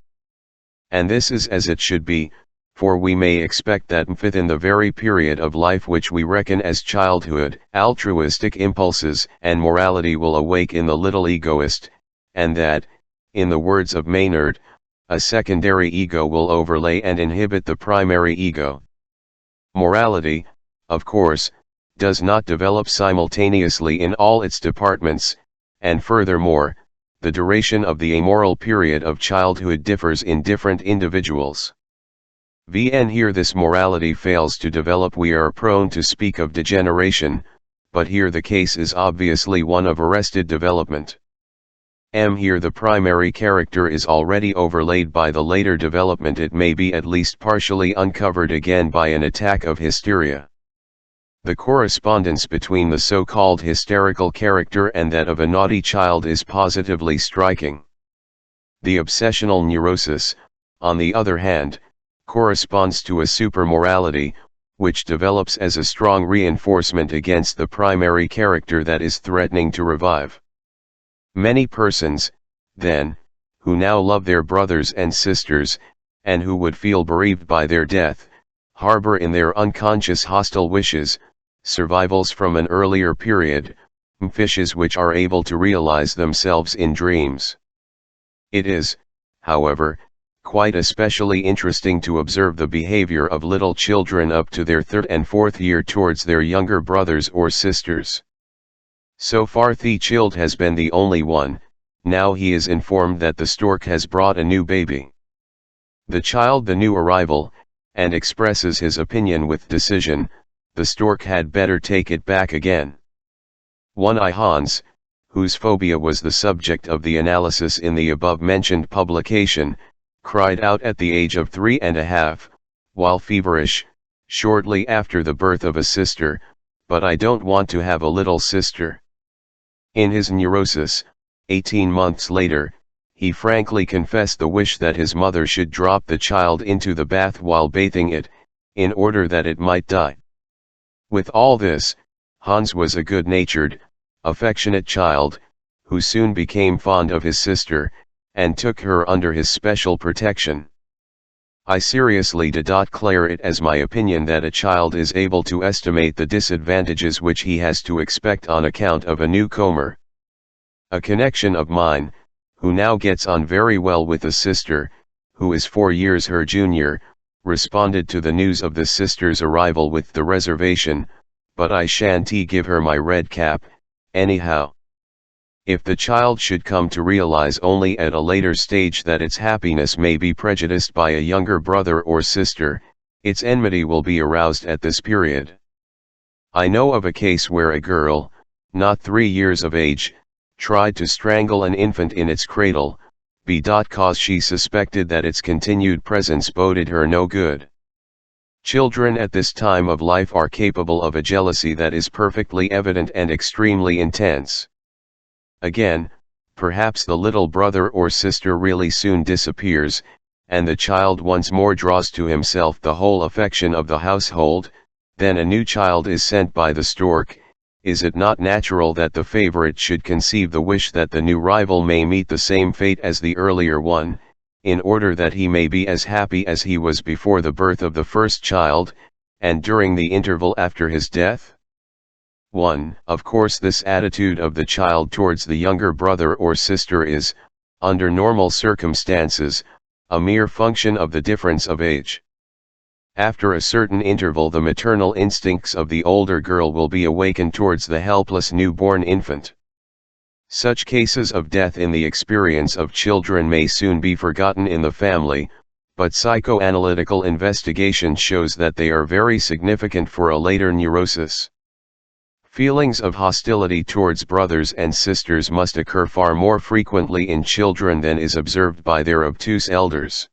And this is as it should be, for we may expect that within the very period of life which we reckon as childhood, altruistic impulses and morality will awake in the little egoist, and that, in the words of Maynard, a secondary ego will overlay and inhibit the primary ego. Morality, of course, does not develop simultaneously in all its departments, and furthermore, the duration of the amoral period of childhood differs in different individuals. When here this morality fails to develop, we are prone to speak of degeneration, but here the case is obviously one of arrested development. Here the primary character is already overlaid by the later development, it may be at least partially uncovered again by an attack of hysteria. The correspondence between the so-called hysterical character and that of a naughty child is positively striking. The obsessional neurosis, on the other hand, corresponds to a supermorality, which develops as a strong reinforcement against the primary character that is threatening to revive. Many persons, then, who now love their brothers and sisters, and who would feel bereaved by their death, harbor in their unconscious hostile wishes, survivals from an earlier period, fishes which are able to realize themselves in dreams. It is, however, quite especially interesting to observe the behavior of little children up to their third and fourth year towards their younger brothers or sisters. So far the child has been the only one, now he is informed that the stork has brought a new baby. The child the new arrival, and expresses his opinion with decision, the stork had better take it back again. One-eye Hans, whose phobia was the subject of the analysis in the above-mentioned publication, cried out at the age of 3.5, while feverish, shortly after the birth of a sister, "But I don't want to have a little sister." In his neurosis, 18 months later, he frankly confessed the wish that his mother should drop the child into the bath while bathing it, in order that it might die. With all this, Hans was a good-natured, affectionate child, who soon became fond of his sister, and took her under his special protection. I seriously declare it as my opinion that a child is able to estimate the disadvantages which he has to expect on account of a newcomer. A connection of mine, who now gets on very well with a sister, who is 4 years her junior, responded to the news of the sister's arrival with the reservation, "But I shan't give her my red cap, anyhow." If the child should come to realize only at a later stage that its happiness may be prejudiced by a younger brother or sister, its enmity will be aroused at this period. I know of a case where a girl, not 3 years of age, tried to strangle an infant in its cradle, because she suspected that its continued presence boded her no good. Children at this time of life are capable of a jealousy that is perfectly evident and extremely intense. Again, perhaps the little brother or sister really soon disappears, and the child once more draws to himself the whole affection of the household, then a new child is sent by the stork. Is it not natural that the favorite should conceive the wish that the new rival may meet the same fate as the earlier one, in order that he may be as happy as he was before the birth of the first child, and during the interval after his death? Of course this attitude of the child towards the younger brother or sister is, under normal circumstances, a mere function of the difference of age. After a certain interval the maternal instincts of the older girl will be awakened towards the helpless newborn infant. Such cases of death in the experience of children may soon be forgotten in the family, but psychoanalytical investigation shows that they are very significant for a later neurosis. Feelings of hostility towards brothers and sisters must occur far more frequently in children than is observed by their obtuse elders.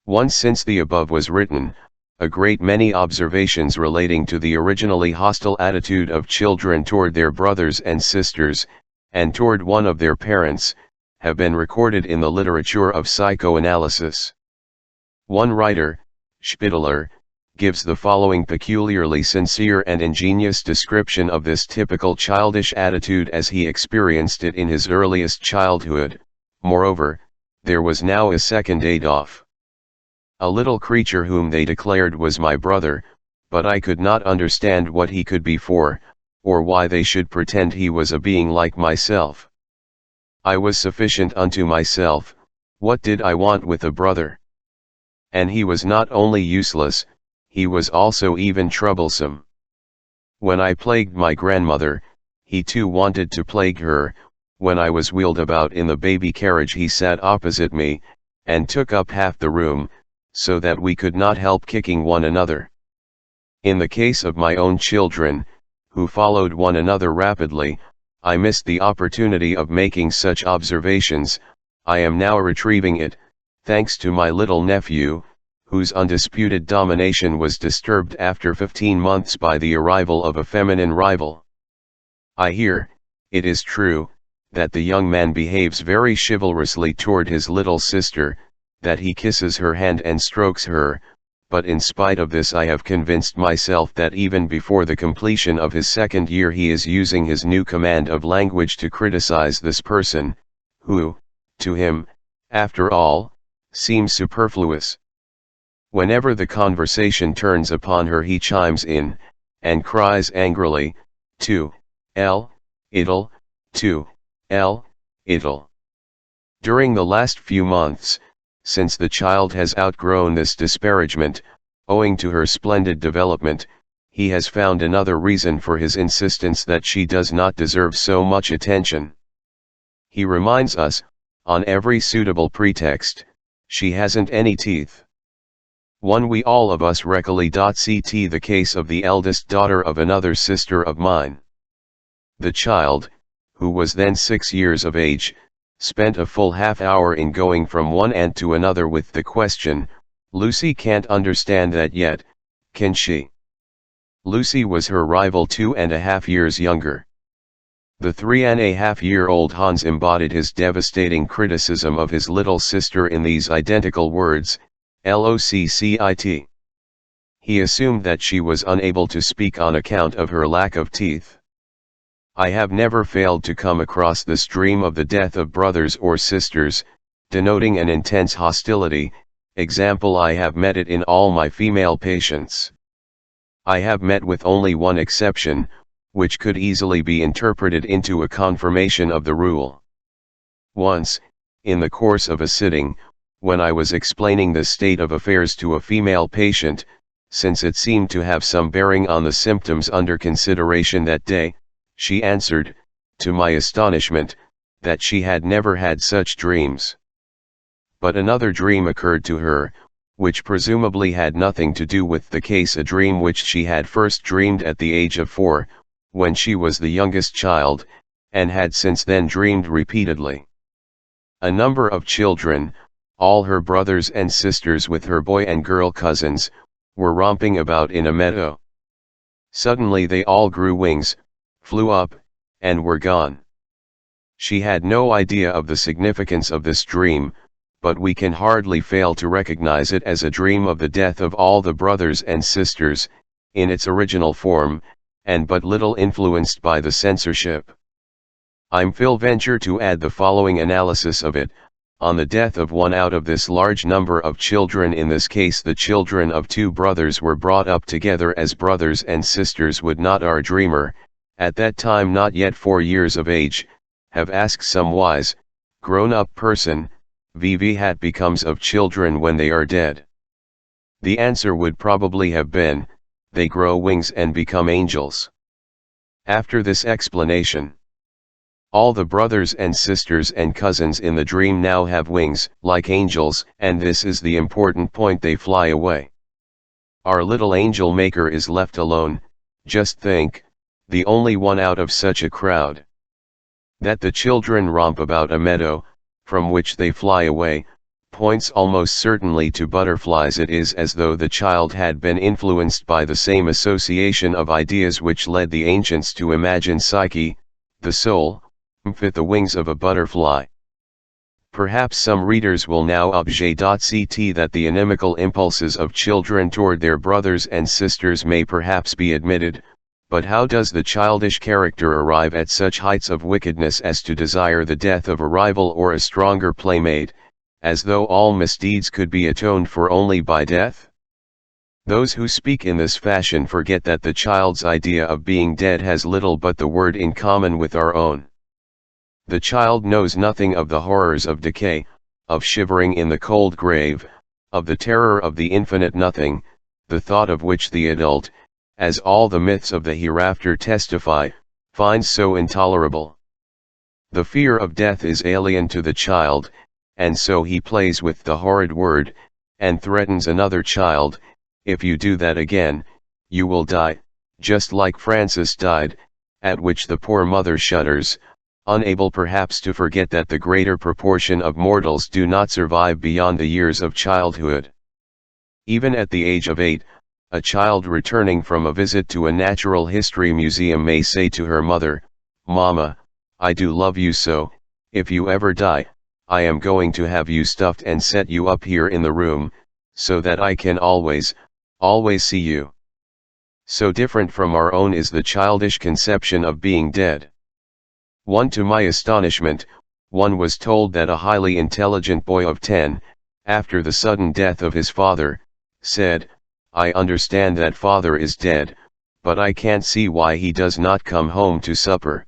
Once since the above was written, a great many observations relating to the originally hostile attitude of children toward their brothers and sisters, and toward one of their parents, have been recorded in the literature of psychoanalysis. One writer, Spitaler, gives the following peculiarly sincere and ingenious description of this typical childish attitude as he experienced it in his earliest childhood. Moreover, there was now a second Adolf. A little creature whom they declared was my brother, but I could not understand what he could be for, or why they should pretend he was a being like myself. I was sufficient unto myself, what did I want with a brother? And he was not only useless, he was also even troublesome. When I plagued my grandmother, he too wanted to plague her. When I was wheeled about in the baby carriage he sat opposite me, and took up half the room, so that we could not help kicking one another. In the case of my own children, who followed one another rapidly, I missed the opportunity of making such observations. I am now retrieving it, thanks to my little nephew, whose undisputed domination was disturbed after 15 months by the arrival of a feminine rival. I hear, it is true, that the young man behaves very chivalrously toward his little sister, that he kisses her hand and strokes her, but in spite of this I have convinced myself that even before the completion of his second year he is using his new command of language to criticize this person, who, to him, after all, seems superfluous. Whenever the conversation turns upon her he chimes in, and cries angrily, "To, L, it'll, to, L, it'll." During the last few months, since the child has outgrown this disparagement, owing to her splendid development, he has found another reason for his insistence that she does not deserve so much attention. He reminds us, on every suitable pretext, she hasn't any teeth. One we all of us regularly ct the case of the eldest daughter of another sister of mine. The child, who was then 6 years of age, spent a full half-hour in going from one aunt to another with the question, "Lucy can't understand that yet, can she?" Lucy was her rival 2.5 years younger. The 3.5-year-old Hans embodied his devastating criticism of his little sister in these identical words, "Loccit." He assumed that she was unable to speak on account of her lack of teeth. I have never failed to come across the stream of the death of brothers or sisters, denoting an intense hostility. Example, I have met it in all my female patients. I have met with only one exception, which could easily be interpreted into a confirmation of the rule. Once, in the course of a sitting, when I was explaining the state of affairs to a female patient, since it seemed to have some bearing on the symptoms under consideration that day, she answered, to my astonishment, that she had never had such dreams. But another dream occurred to her, which presumably had nothing to do with the case, a dream which she had first dreamed at the age of 4, when she was the youngest child, and had since then dreamed repeatedly. A number of children, all her brothers and sisters with her boy and girl cousins, were romping about in a meadow. Suddenly they all grew wings, flew up, and were gone. She had no idea of the significance of this dream, but we can hardly fail to recognize it as a dream of the death of all the brothers and sisters, in its original form, and but little influenced by the censorship. I'm Phil venture to add the following analysis of it. On the death of one out of this large number of children, in this case the children of 2 brothers were brought up together as brothers and sisters, would not our dreamer, at that time not yet 4 years of age, have asked some wise, grown-up person, what becomes of children when they are dead? The answer would probably have been, they grow wings and become angels. After this explanation, All the brothers and sisters and cousins in the dream now have wings, like angels, and this is the important point: they fly away. Our little angel maker is left alone. Just think, the only one out of such a crowd. That the children romp about a meadow, from which they fly away, points almost certainly to butterflies. It is as though the child had been influenced by the same association of ideas which led the ancients to imagine Psyche, the soul, with the wings of a butterfly. Perhaps some readers will now object that the inimical impulses of children toward their brothers and sisters may perhaps be admitted, but how does the childish character arrive at such heights of wickedness as to desire the death of a rival or a stronger playmate, as though all misdeeds could be atoned for only by death? Those who speak in this fashion forget that the child's idea of being dead has little but the word in common with our own. The child knows nothing of the horrors of decay, of shivering in the cold grave, of the terror of the infinite nothing, the thought of which the adult, as all the myths of the hereafter testify, finds so intolerable. The fear of death is alien to the child, and so he plays with the horrid word, and threatens another child: if you do that again, you will die, just like Francis died, at which the poor mother shudders, unable perhaps to forget that the greater proportion of mortals do not survive beyond the years of childhood. Even at the age of 8, a child returning from a visit to a natural history museum may say to her mother, "Mama, I do love you so, if you ever die, I am going to have you stuffed and set you up here in the room, so that I can always see you." So different from our own is the childish conception of being dead. To my astonishment, one was told that a highly intelligent boy of 10, after the sudden death of his father, said, "I understand that father is dead, but I can't see why he does not come home to supper."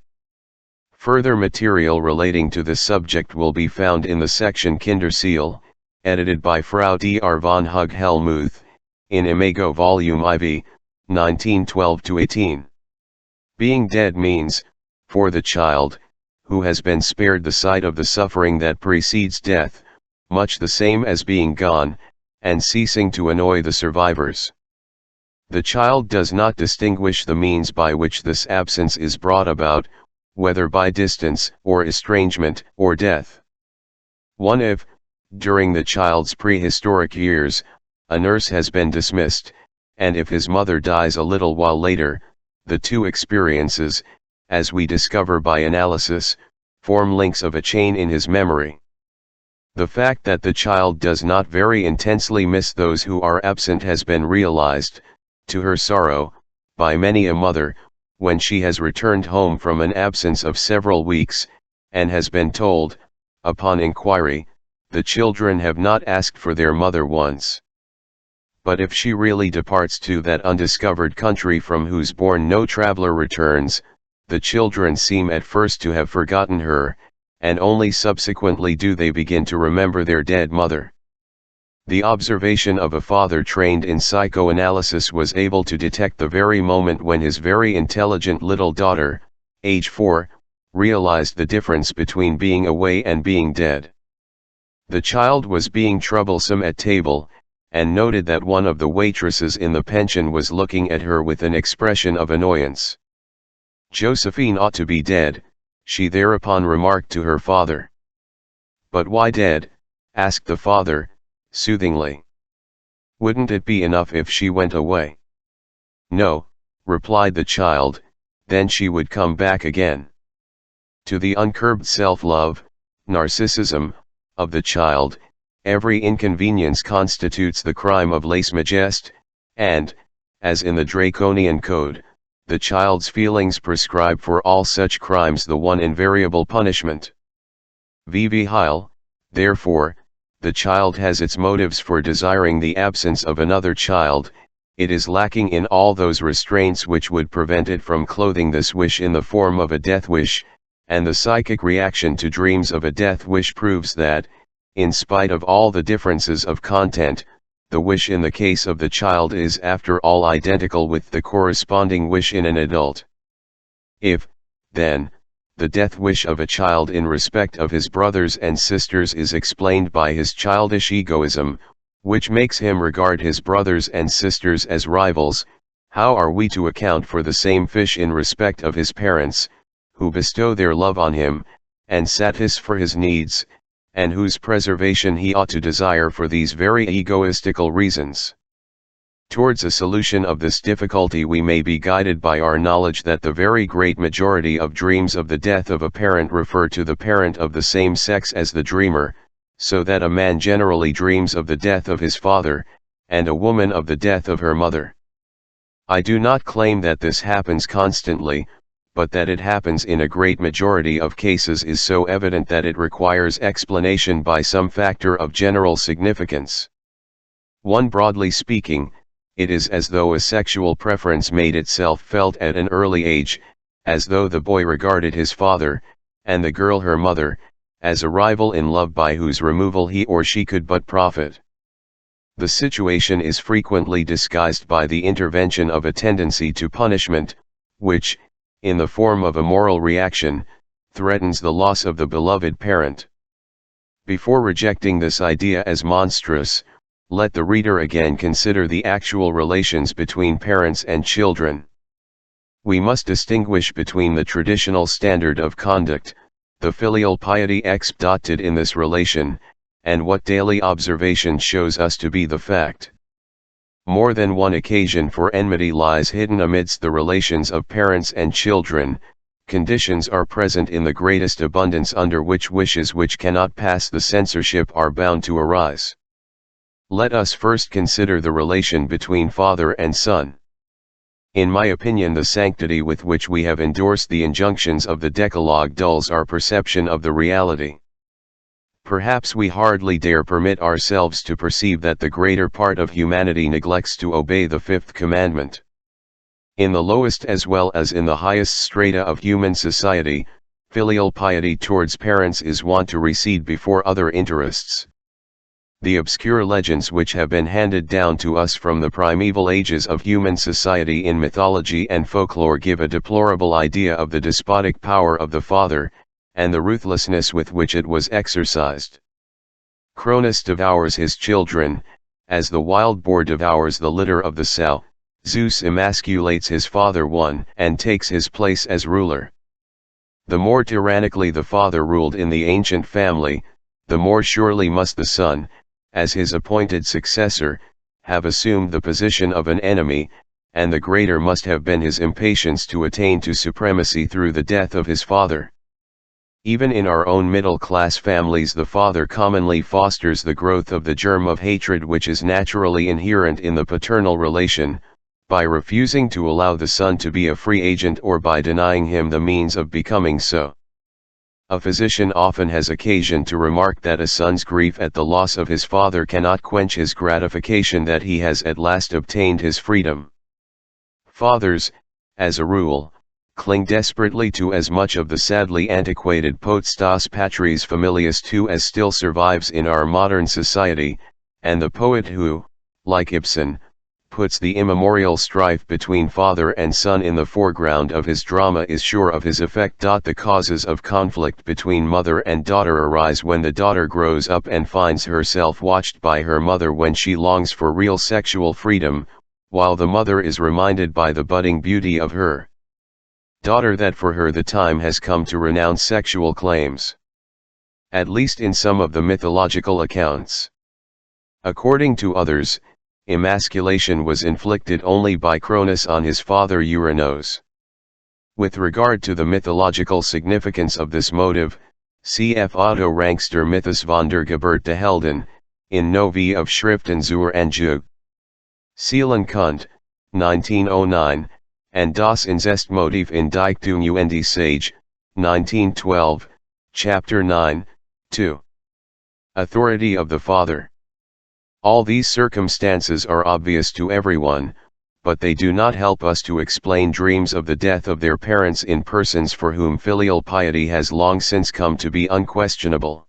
Further material relating to this subject will be found in the section Kinderziel, edited by Frau Dr. von Hug-Helmuth, in Imago Volume IV, 1912-18. Being dead means, for the child, who has been spared the sight of the suffering that precedes death, much the same as being gone, and ceasing to annoy the survivors. The child does not distinguish the means by which this absence is brought about, whether by distance, or estrangement, or death. If, during the child's prehistoric years, a nurse has been dismissed, and if his mother dies a little while later, the two experiences, as we discover by analysis, form links of a chain in his memory. The fact that the child does not very intensely miss those who are absent has been realized, to her sorrow, by many a mother, when she has returned home from an absence of several weeks, and has been told, upon inquiry, the children have not asked for their mother once. But if she really departs to that undiscovered country from whose bourne no traveler returns, the children seem at first to have forgotten her, and only subsequently do they begin to remember their dead mother. The observation of a father trained in psychoanalysis was able to detect the very moment when his very intelligent little daughter, age 4, realized the difference between being away and being dead. The child was being troublesome at table, and noted that one of the waitresses in the pension was looking at her with an expression of annoyance. "Josephine ought to be dead," she thereupon remarked to her father. "But why dead?" asked the father, soothingly. "Wouldn't it be enough if she went away?" "No," replied the child, "then she would come back again." To the uncurbed self-love, narcissism, of the child, every inconvenience constitutes the crime of lèse-majesté, and, as in the Draconian Code, the child's feelings prescribe for all such crimes the one invariable punishment. Vivi Heil, therefore, the child has its motives for desiring the absence of another child, it is lacking in all those restraints which would prevent it from clothing this wish in the form of a death wish, and the psychic reaction to dreams of a death wish proves that, in spite of all the differences of content, the wish in the case of the child is after all identical with the corresponding wish in an adult. If, then, the death wish of a child in respect of his brothers and sisters is explained by his childish egoism, which makes him regard his brothers and sisters as rivals. How are we to account for the same fish in respect of his parents, who bestow their love on him, and satisfy his needs, and whose preservation he ought to desire for these very egoistical reasons? Towards a solution of this difficulty we may be guided by our knowledge that the very great majority of dreams of the death of a parent refer to the parent of the same sex as the dreamer, so that a man generally dreams of the death of his father, and a woman of the death of her mother. I do not claim that this happens constantly, but that it happens in a great majority of cases is so evident that it requires explanation by some factor of general significance. One, broadly speaking, it is as though a sexual preference made itself felt at an early age, as though the boy regarded his father, and the girl her mother, as a rival in love by whose removal he or she could but profit. The situation is frequently disguised by the intervention of a tendency to punishment, which, in the form of a moral reaction, threatens the loss of the beloved parent. Before rejecting this idea as monstrous, let the reader again consider the actual relations between parents and children. We must distinguish between the traditional standard of conduct, the filial piety exhibited in this relation, and what daily observation shows us to be the fact. More than one occasion for enmity lies hidden amidst the relations of parents and children. Conditions are present in the greatest abundance under which wishes which cannot pass the censorship are bound to arise. Let us first consider the relation between father and son. In my opinion, the sanctity with which we have endorsed the injunctions of the Decalogue dulls our perception of the reality. Perhaps we hardly dare permit ourselves to perceive that the greater part of humanity neglects to obey the fifth commandment. In the lowest as well as in the highest strata of human society, filial piety towards parents is wont to recede before other interests. The obscure legends which have been handed down to us from the primeval ages of human society in mythology and folklore give a deplorable idea of the despotic power of the father, and the ruthlessness with which it was exercised. Cronus devours his children, as the wild boar devours the litter of the sow. Zeus emasculates his father one and takes his place as ruler. The more tyrannically the father ruled in the ancient family, the more surely must the son, as his appointed successor, have assumed the position of an enemy, and the greater must have been his impatience to attain to supremacy through the death of his father. Even in our own middle-class families the father commonly fosters the growth of the germ of hatred which is naturally inherent in the paternal relation, by refusing to allow the son to be a free agent or by denying him the means of becoming so. A physician often has occasion to remark that a son's grief at the loss of his father cannot quench his gratification that he has at last obtained his freedom. Fathers, as a rule, cling desperately to as much of the sadly antiquated potestas patris familias too as still survives in our modern society, and the poet who, like Ibsen, puts the immemorial strife between father and son in the foreground of his drama is sure of his effect. The causes of conflict between mother and daughter arise when the daughter grows up and finds herself watched by her mother when she longs for real sexual freedom, while the mother is reminded by the budding beauty of her daughter that for her the time has come to renounce sexual claims. At least in some of the mythological accounts. According to others, emasculation was inflicted only by Cronus on his father Uranos. With regard to the mythological significance of this motive, cf. Otto Rankster Mythos von der Geburt der Helden, in Novi of Schriften zur Anjug. Seelenkunde, 1909, and Das Inzestmotiv in Dichtung und Sage, 1912, Chapter 9, 2. Authority of the father. All these circumstances are obvious to everyone, but they do not help us to explain dreams of the death of their parents in persons for whom filial piety has long since come to be unquestionable.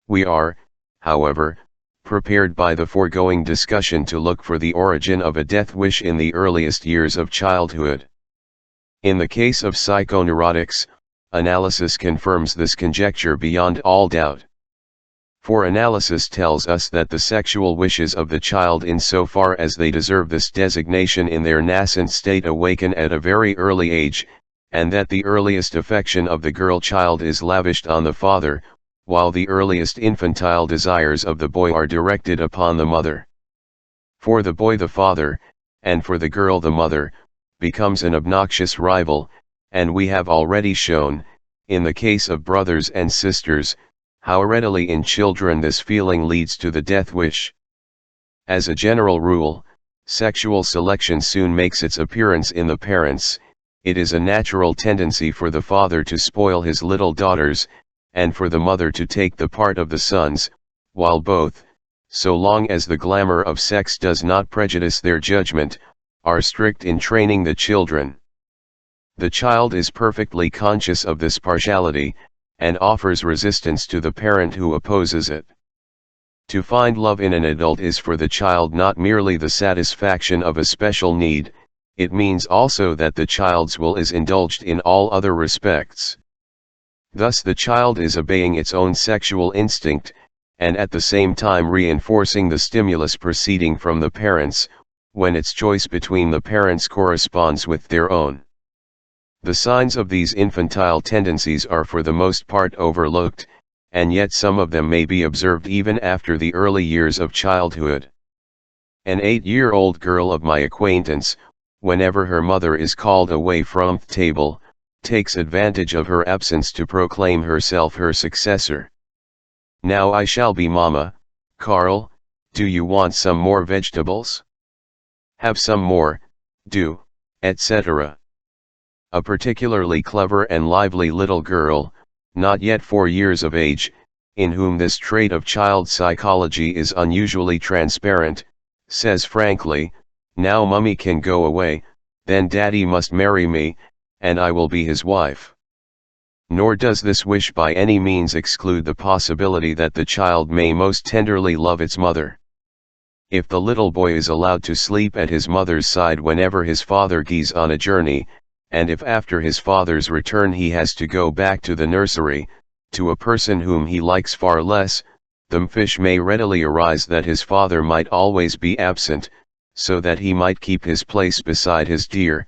We are, however, prepared by the foregoing discussion to look for the origin of a death wish in the earliest years of childhood. In the case of psychoneurotics, analysis confirms this conjecture beyond all doubt. For analysis tells us that the sexual wishes of the child insofar as they deserve this designation in their nascent state awaken at a very early age, and that the earliest affection of the girl child is lavished on the father, while the earliest infantile desires of the boy are directed upon the mother. For the boy the father, and for the girl the mother, becomes an obnoxious rival, and we have already shown, in the case of brothers and sisters, how readily in children this feeling leads to the death wish. As a general rule, sexual selection soon makes its appearance in the parents. It is a natural tendency for the father to spoil his little daughters, and for the mother to take the part of the sons, while both, so long as the glamour of sex does not prejudice their judgment, are strict in training the children. The child is perfectly conscious of this partiality, and offers resistance to the parent who opposes it. To find love in an adult is for the child not merely the satisfaction of a special need, it means also that the child's will is indulged in all other respects. Thus the child is obeying its own sexual instinct, and at the same time reinforcing the stimulus proceeding from the parents, when its choice between the parents corresponds with their own. The signs of these infantile tendencies are for the most part overlooked, and yet some of them may be observed even after the early years of childhood. An 8-year-old girl of my acquaintance, whenever her mother is called away from the table, takes advantage of her absence to proclaim herself her successor. "Now I shall be Mama, Carl, do you want some more vegetables? Have some more, do, etc." A particularly clever and lively little girl, not yet 4 years of age, in whom this trait of child psychology is unusually transparent, says frankly, "Now Mummy can go away, then Daddy must marry me, and I will be his wife." Nor does this wish by any means exclude the possibility that the child may most tenderly love its mother. If the little boy is allowed to sleep at his mother's side whenever his father goes on a journey, and if after his father's return he has to go back to the nursery, to a person whom he likes far less, the wish may readily arise that his father might always be absent, so that he might keep his place beside his dear,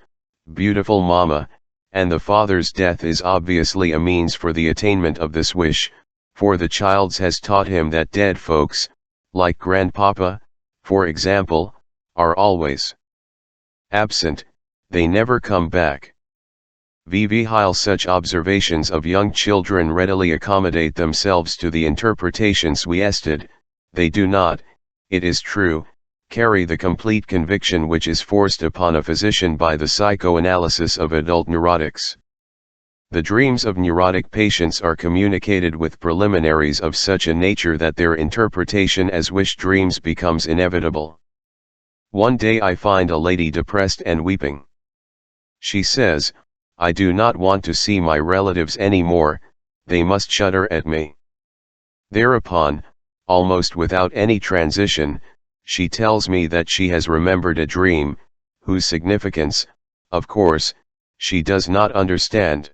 beautiful Mama, and the father's death is obviously a means for the attainment of this wish, for the child has taught him that dead folks, like grandpapa, for example, are always absent, they never come back. While such observations of young children readily accommodate themselves to the interpretations suggested, they do not, it is true, carry the complete conviction which is forced upon a physician by the psychoanalysis of adult neurotics. The dreams of neurotic patients are communicated with preliminaries of such a nature that their interpretation as wish dreams becomes inevitable. One day I find a lady depressed and weeping. She says, "I do not want to see my relatives any more, they must shudder at me." Thereupon, almost without any transition, she tells me that she has remembered a dream, whose significance, of course, she does not understand.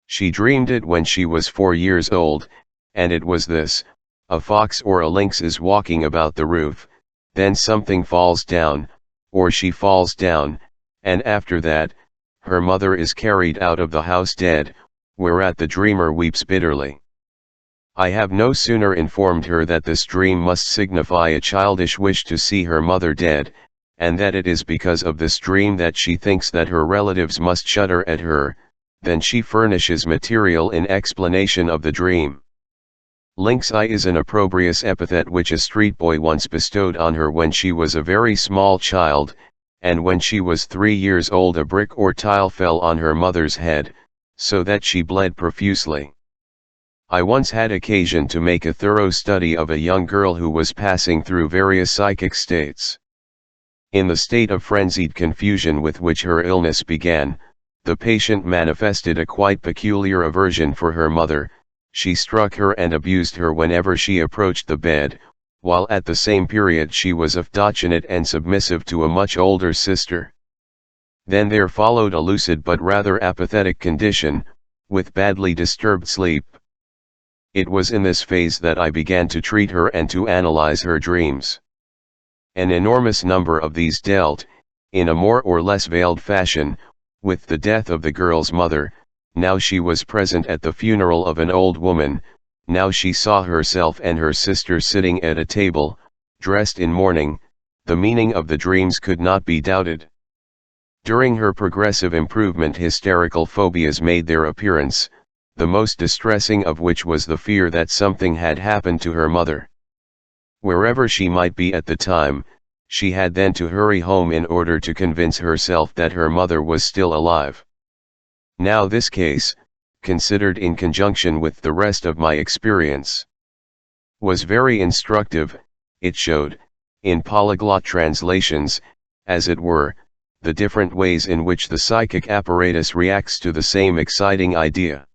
She dreamed it when she was 4 years old, and it was this: a fox or a lynx is walking about the roof, then something falls down, or she falls down, and after that, her mother is carried out of the house dead, whereat the dreamer weeps bitterly. I have no sooner informed her that this dream must signify a childish wish to see her mother dead, and that it is because of this dream that she thinks that her relatives must shudder at her, than she furnishes material in explanation of the dream. Lynx-eye is an opprobrious epithet which a street boy once bestowed on her when she was a very small child, and when she was 3 years old a brick or tile fell on her mother's head, so that she bled profusely. I once had occasion to make a thorough study of a young girl who was passing through various psychic states. In the state of frenzied confusion with which her illness began, the patient manifested a quite peculiar aversion for her mother. She struck her and abused her whenever she approached the bed, while at the same period she was affectionate and submissive to a much older sister. Then there followed a lucid but rather apathetic condition, with badly disturbed sleep. It was in this phase that I began to treat her and to analyze her dreams. An enormous number of these dealt, in a more or less veiled fashion, with the death of the girl's mother. Now she was present at the funeral of an old woman, now she saw herself and her sister sitting at a table, dressed in mourning. The meaning of the dreams could not be doubted. During her progressive improvement, hysterical phobias made their appearance, the most distressing of which was the fear that something had happened to her mother. Wherever she might be at the time, she had then to hurry home in order to convince herself that her mother was still alive. Now this case, considered in conjunction with the rest of my experience, was very instructive. It showed, in polyglot translations, as it were, the different ways in which the psychic apparatus reacts to the same exciting idea.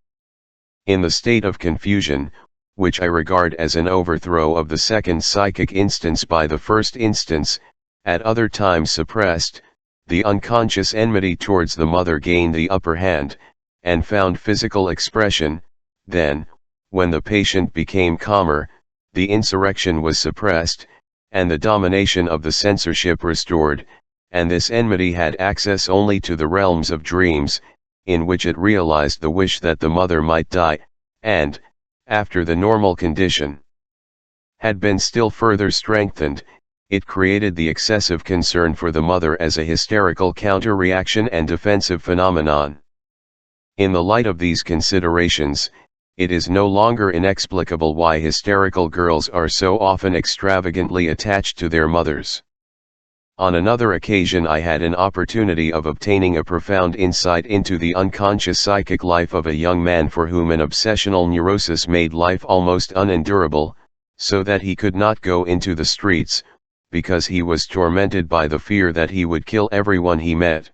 In the state of confusion, which I regard as an overthrow of the second psychic instance by the first instance, at other times suppressed, the unconscious enmity towards the mother gained the upper hand, and found physical expression. Then, when the patient became calmer, the insurrection was suppressed, and the domination of the censorship restored, and this enmity had access only to the realms of dreams, in which it realized the wish that the mother might die, and, after the normal condition had been still further strengthened, it created the excessive concern for the mother as a hysterical counter-reaction and defensive phenomenon. In the light of these considerations, it is no longer inexplicable why hysterical girls are so often extravagantly attached to their mothers. On another occasion I had an opportunity of obtaining a profound insight into the unconscious psychic life of a young man for whom an obsessional neurosis made life almost unendurable, so that he could not go into the streets, because he was tormented by the fear that he would kill everyone he met.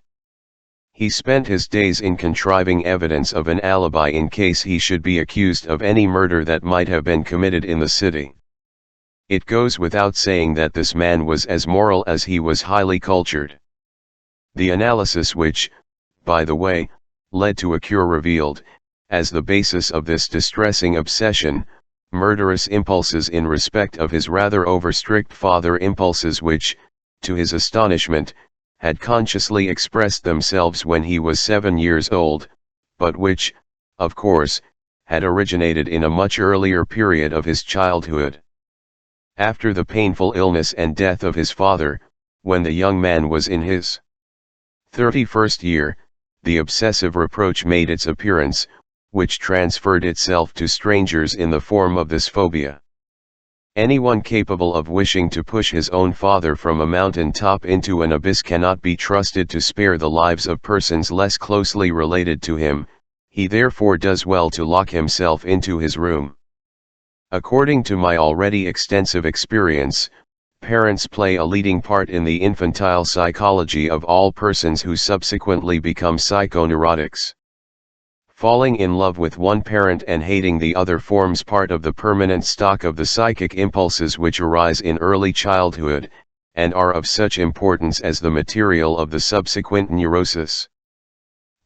He spent his days in contriving evidence of an alibi in case he should be accused of any murder that might have been committed in the city. It goes without saying that this man was as moral as he was highly cultured. The analysis which, by the way, led to a cure revealed, as the basis of this distressing obsession, murderous impulses in respect of his rather over-strict father, impulses which, to his astonishment, had consciously expressed themselves when he was 7 years old, but which, of course, had originated in a much earlier period of his childhood. After the painful illness and death of his father, when the young man was in his 31st year, the obsessive reproach made its appearance, which transferred itself to strangers in the form of this phobia. Anyone capable of wishing to push his own father from a mountain top into an abyss cannot be trusted to spare the lives of persons less closely related to him. He therefore does well to lock himself into his room. According to my already extensive experience, parents play a leading part in the infantile psychology of all persons who subsequently become psychoneurotics. Falling in love with one parent and hating the other forms part of the permanent stock of the psychic impulses which arise in early childhood, and are of such importance as the material of the subsequent neurosis.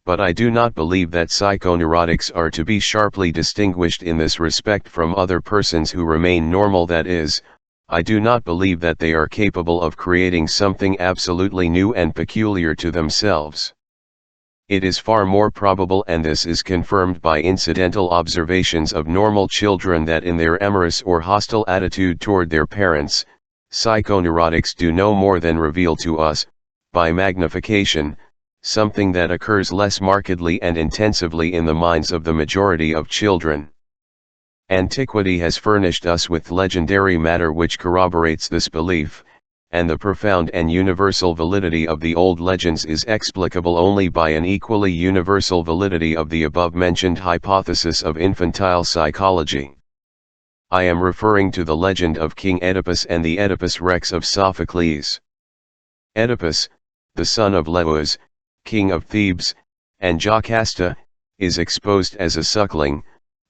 But I do not believe that psychoneurotics are to be sharply distinguished in this respect from other persons who remain normal. That is, I do not believe that they are capable of creating something absolutely new and peculiar to themselves. It is far more probable, and this is confirmed by incidental observations of normal children, that in their amorous or hostile attitude toward their parents, psychoneurotics do no more than reveal to us, by magnification, something that occurs less markedly and intensively in the minds of the majority of children. Antiquity has furnished us with legendary matter which corroborates this belief, and the profound and universal validity of the old legends is explicable only by an equally universal validity of the above-mentioned hypothesis of infantile psychology. I am referring to the legend of King Oedipus and the Oedipus Rex of Sophocles. Oedipus, the son of Laius, king of Thebes, and Jocasta, is exposed as a suckling,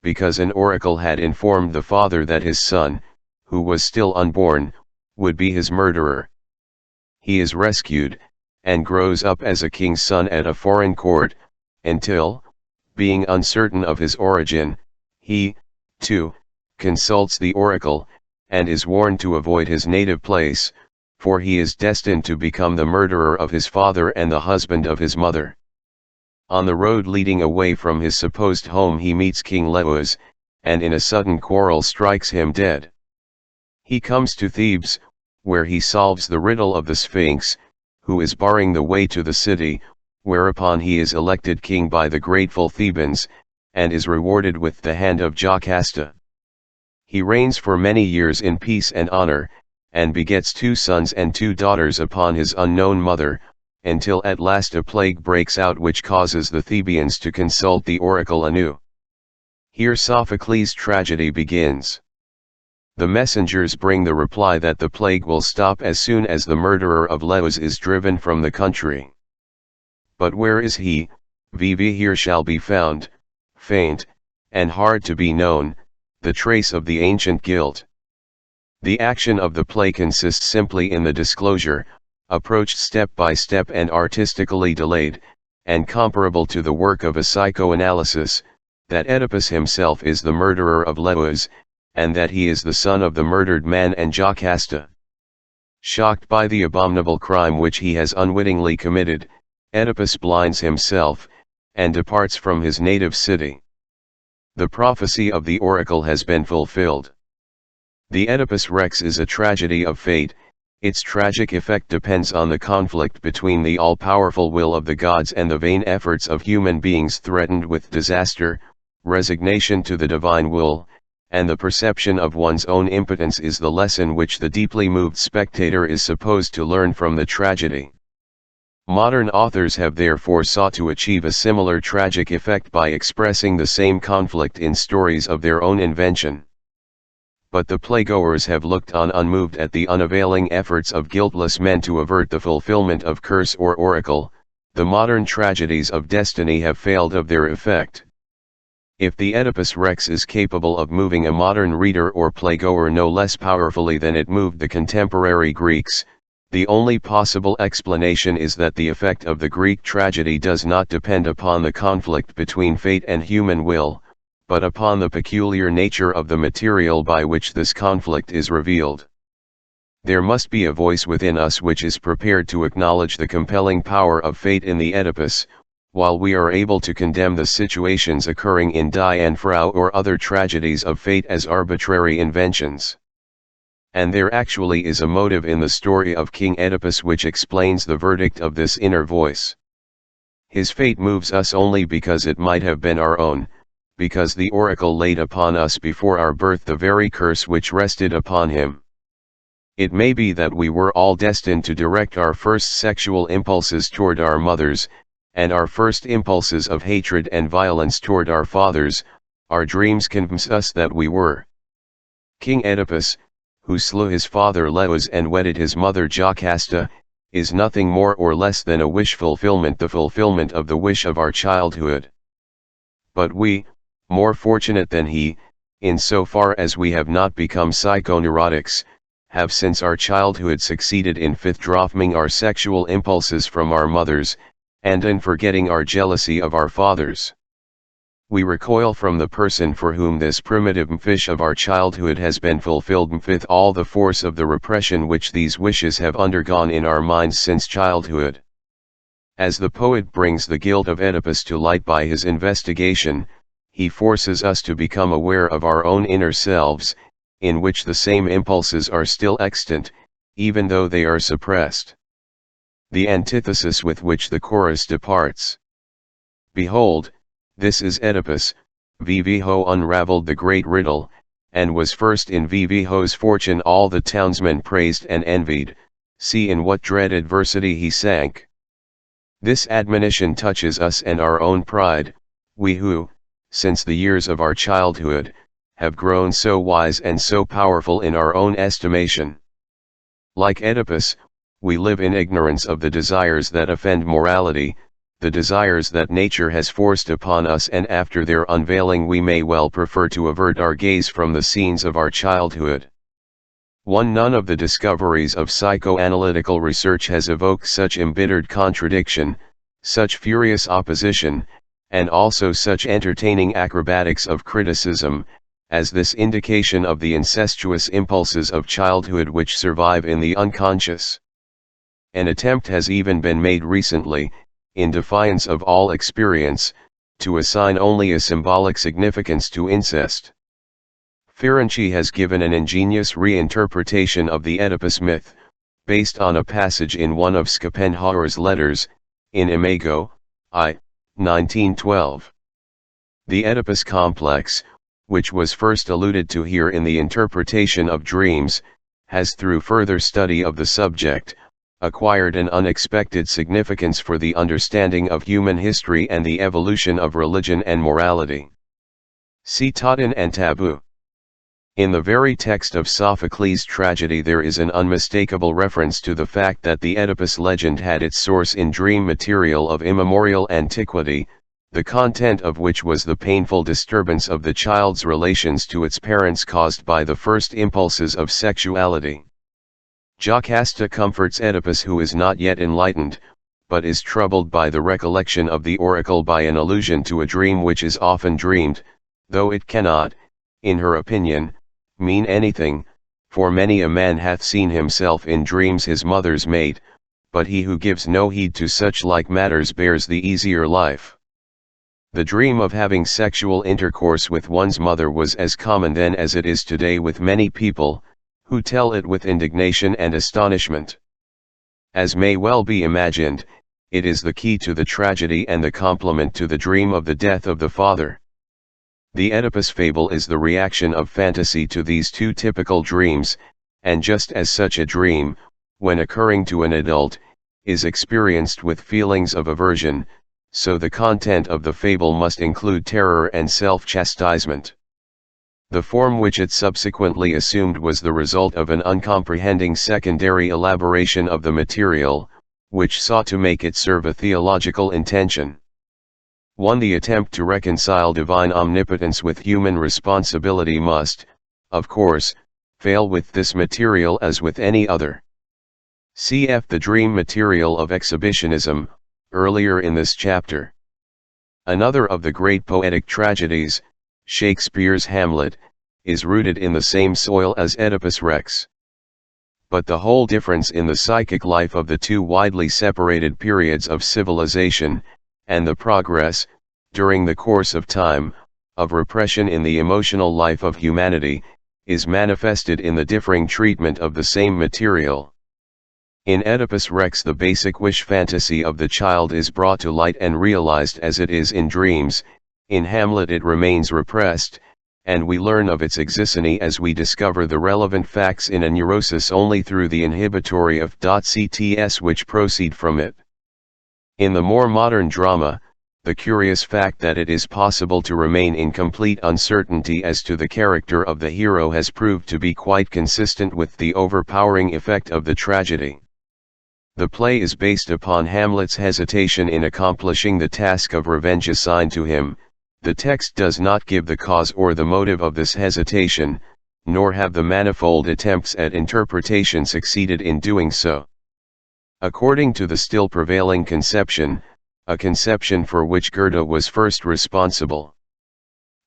because an oracle had informed the father that his son, who was still unborn, would be his murderer. He is rescued, and grows up as a king's son at a foreign court, until, Being uncertain of his origin, he, too, consults the oracle, and is warned to avoid his native place, for he is destined to become the murderer of his father and the husband of his mother. On the road leading away from his supposed home he meets King Laius, and in a sudden quarrel strikes him dead. He comes to Thebes, where he solves the riddle of the Sphinx, who is barring the way to the city, whereupon he is elected king by the grateful Thebans, and is rewarded with the hand of Jocasta. He reigns for many years in peace and honor, and begets 2 sons and 2 daughters upon his unknown mother, until at last a plague breaks out which causes the Thebians to consult the oracle anew. Here Sophocles' tragedy begins. The messengers bring the reply that the plague will stop as soon as the murderer of Laius is driven from the country. But where is he? Here shall be found, faint, and hard to be known, the trace of the ancient guilt. The action of the play consists simply in the disclosure, approached step by step and artistically delayed, and comparable to the work of a psychoanalysis, that Oedipus himself is the murderer of Laius, and that he is the son of the murdered man and Jocasta. Shocked by the abominable crime which he has unwittingly committed, Oedipus blinds himself, and departs from his native city. The prophecy of the oracle has been fulfilled. The Oedipus Rex is a tragedy of fate. Its tragic effect depends on the conflict between the all-powerful will of the gods and the vain efforts of human beings threatened with disaster. Resignation to the divine will, and the perception of one's own impotence is the lesson which the deeply moved spectator is supposed to learn from the tragedy. Modern authors have therefore sought to achieve a similar tragic effect by expressing the same conflict in stories of their own invention. But the playgoers have looked on unmoved at the unavailing efforts of guiltless men to avert the fulfillment of curse or oracle. The modern tragedies of destiny have failed of their effect. If the Oedipus Rex is capable of moving a modern reader or playgoer no less powerfully than it moved the contemporary Greeks, the only possible explanation is that the effect of the Greek tragedy does not depend upon the conflict between fate and human will, but upon the peculiar nature of the material by which this conflict is revealed. There must be a voice within us which is prepared to acknowledge the compelling power of fate in the Oedipus, while we are able to condemn the situations occurring in Die and Frau or other tragedies of fate as arbitrary inventions. And there actually is a motive in the story of King Oedipus which explains the verdict of this inner voice. His fate moves us only because it might have been our own, because the oracle laid upon us before our birth the very curse which rested upon him. It may be that we were all destined to direct our first sexual impulses toward our mothers, and our first impulses of hatred and violence toward our fathers. Our dreams convince us that we were. King Oedipus, who slew his father Laius and wedded his mother Jocasta, is nothing more or less than a wish fulfillment, the fulfillment of the wish of our childhood. But we, more fortunate than he, in so far as we have not become psychoneurotics, have since our childhood succeeded in withdrawing our sexual impulses from our mothers, and in forgetting our jealousy of our fathers. We recoil from the person for whom this primitive wish of our childhood has been fulfilled with all the force of the repression which these wishes have undergone in our minds since childhood. As the poet brings the guilt of Oedipus to light by his investigation, he forces us to become aware of our own inner selves, in which the same impulses are still extant, even though they are suppressed. The antithesis with which the chorus departs. Behold, this is Oedipus. Vho unraveled the great riddle, and was first in Vho's fortune all the townsmen praised and envied. See in what dread adversity he sank. This admonition touches us and our own pride, we who, since the years of our childhood, have grown so wise and so powerful in our own estimation. Like Oedipus, we live in ignorance of the desires that offend morality, the desires that nature has forced upon us, and after their unveiling we may well prefer to avert our gaze from the scenes of our childhood. None of the discoveries of psychoanalytical research has evoked such embittered contradiction, such furious opposition, and also such entertaining acrobatics of criticism, as this indication of the incestuous impulses of childhood which survive in the unconscious. An attempt has even been made recently, in defiance of all experience, to assign only a symbolic significance to incest. Ferenczi has given an ingenious reinterpretation of the Oedipus myth, based on a passage in one of Schopenhauer's letters, in Imago, I. 1912. The Oedipus complex, which was first alluded to here in the interpretation of dreams, has through further study of the subject, acquired an unexpected significance for the understanding of human history and the evolution of religion and morality. See Totten and Taboo. In the very text of Sophocles' tragedy there is an unmistakable reference to the fact that the Oedipus legend had its source in dream material of immemorial antiquity, the content of which was the painful disturbance of the child's relations to its parents caused by the first impulses of sexuality. Jocasta comforts Oedipus, who is not yet enlightened, but is troubled by the recollection of the oracle by an allusion to a dream which is often dreamed, though it cannot, in her opinion, mean anything, for many a man hath seen himself in dreams his mother's mate, but he who gives no heed to such like matters bears the easier life. The dream of having sexual intercourse with one's mother was as common then as it is today with many people, who tell it with indignation and astonishment. As may well be imagined, it is the key to the tragedy and the complement to the dream of the death of the father. The Oedipus fable is the reaction of fantasy to these two typical dreams, and just as such a dream, when occurring to an adult, is experienced with feelings of aversion, so the content of the fable must include terror and self-chastisement. The form which it subsequently assumed was the result of an uncomprehending secondary elaboration of the material, which sought to make it serve a theological intention. 1. The attempt to reconcile divine omnipotence with human responsibility must, of course, fail with this material as with any other. Cf. the dream material of exhibitionism, earlier in this chapter. Another of the great poetic tragedies, Shakespeare's Hamlet, is rooted in the same soil as Oedipus Rex. But the whole difference in the psychic life of the two widely separated periods of civilization, and the progress, during the course of time, of repression in the emotional life of humanity, is manifested in the differing treatment of the same material. In Oedipus Rex the basic wish fantasy of the child is brought to light and realized as it is in dreams. In Hamlet it remains repressed, and we learn of its exicony as we discover the relevant facts in a neurosis only through the inhibitory of CTS which proceed from it. In the more modern drama, the curious fact that it is possible to remain in complete uncertainty as to the character of the hero has proved to be quite consistent with the overpowering effect of the tragedy. The play is based upon Hamlet's hesitation in accomplishing the task of revenge assigned to him. The text does not give the cause or the motive of this hesitation, nor have the manifold attempts at interpretation succeeded in doing so. According to the still prevailing conception, a conception for which Goethe was first responsible,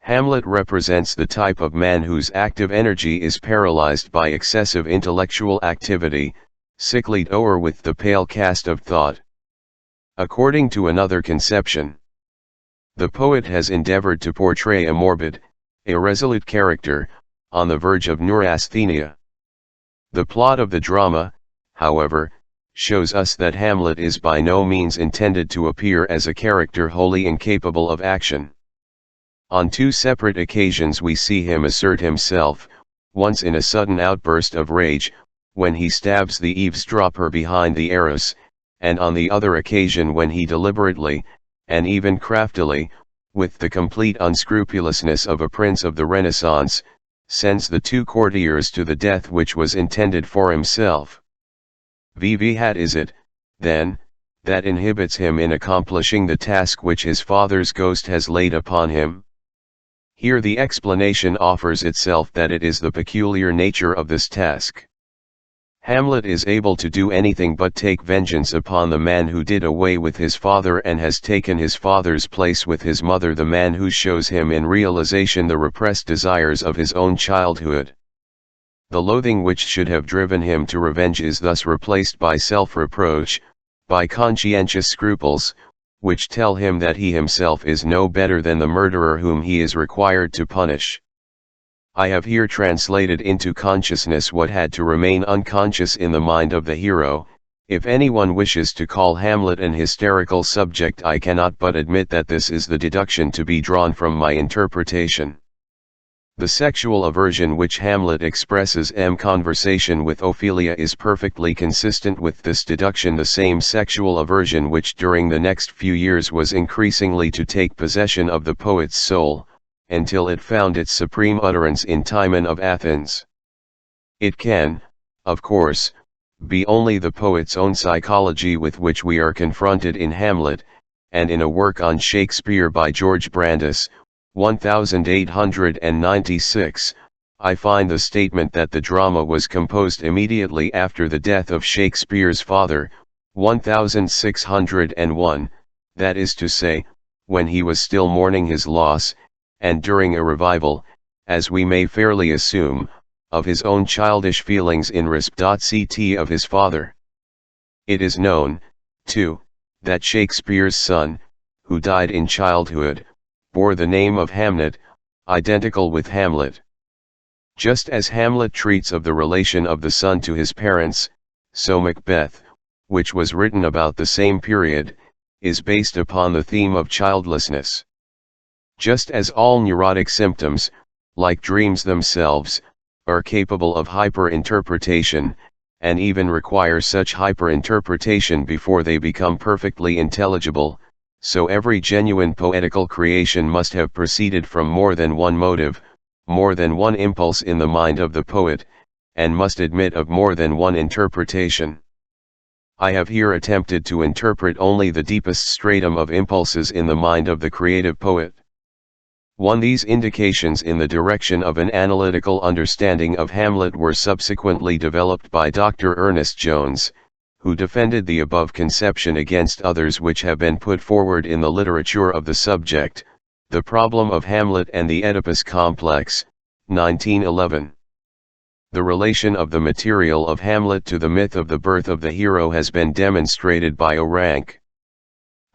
Hamlet represents the type of man whose active energy is paralyzed by excessive intellectual activity, sicklied o'er with the pale cast of thought. According to another conception, the poet has endeavored to portray a morbid, irresolute character, on the verge of neurasthenia. The plot of the drama, however, shows us that Hamlet is by no means intended to appear as a character wholly incapable of action. On two separate occasions we see him assert himself, once in a sudden outburst of rage, when he stabs the eavesdropper behind the arras, and on the other occasion when he deliberately, and even craftily, with the complete unscrupulousness of a prince of the Renaissance, sends the two courtiers to the death which was intended for himself. What is it, then, that inhibits him in accomplishing the task which his father's ghost has laid upon him? Here the explanation offers itself that it is the peculiar nature of this task. Hamlet is able to do anything but take vengeance upon the man who did away with his father and has taken his father's place with his mother, the man who shows him in realization the repressed desires of his own childhood. The loathing which should have driven him to revenge is thus replaced by self-reproach, by conscientious scruples, which tell him that he himself is no better than the murderer whom he is required to punish. I have here translated into consciousness what had to remain unconscious in the mind of the hero. If anyone wishes to call Hamlet an hysterical subject, I cannot but admit that this is the deduction to be drawn from my interpretation. The sexual aversion which Hamlet expresses in conversation with Ophelia is perfectly consistent with this deduction, the same sexual aversion which during the next few years was increasingly to take possession of the poet's soul, until it found its supreme utterance in Timon of Athens. It can, of course, be only the poet's own psychology with which we are confronted in Hamlet, and in a work on Shakespeare by George Brandes, 1896, I find the statement that the drama was composed immediately after the death of Shakespeare's father, 1601, that is to say, when he was still mourning his loss, and during a revival, as we may fairly assume, of his own childish feelings in respect of his father. It is known, too, that Shakespeare's son, who died in childhood, bore the name of Hamnet, identical with Hamlet. Just as Hamlet treats of the relation of the son to his parents, so Macbeth, which was written about the same period, is based upon the theme of childlessness. Just as all neurotic symptoms, like dreams themselves, are capable of hyper-interpretation, and even require such hyper-interpretation before they become perfectly intelligible, so every genuine poetical creation must have proceeded from more than one motive, more than one impulse in the mind of the poet, and must admit of more than one interpretation. I have here attempted to interpret only the deepest stratum of impulses in the mind of the creative poet. These indications in the direction of an analytical understanding of Hamlet were subsequently developed by Dr. Ernest Jones, who defended the above conception against others which have been put forward in the literature of the subject, The Problem of Hamlet and the Oedipus Complex, 1911. The relation of the material of Hamlet to the myth of the birth of the hero has been demonstrated by Rank.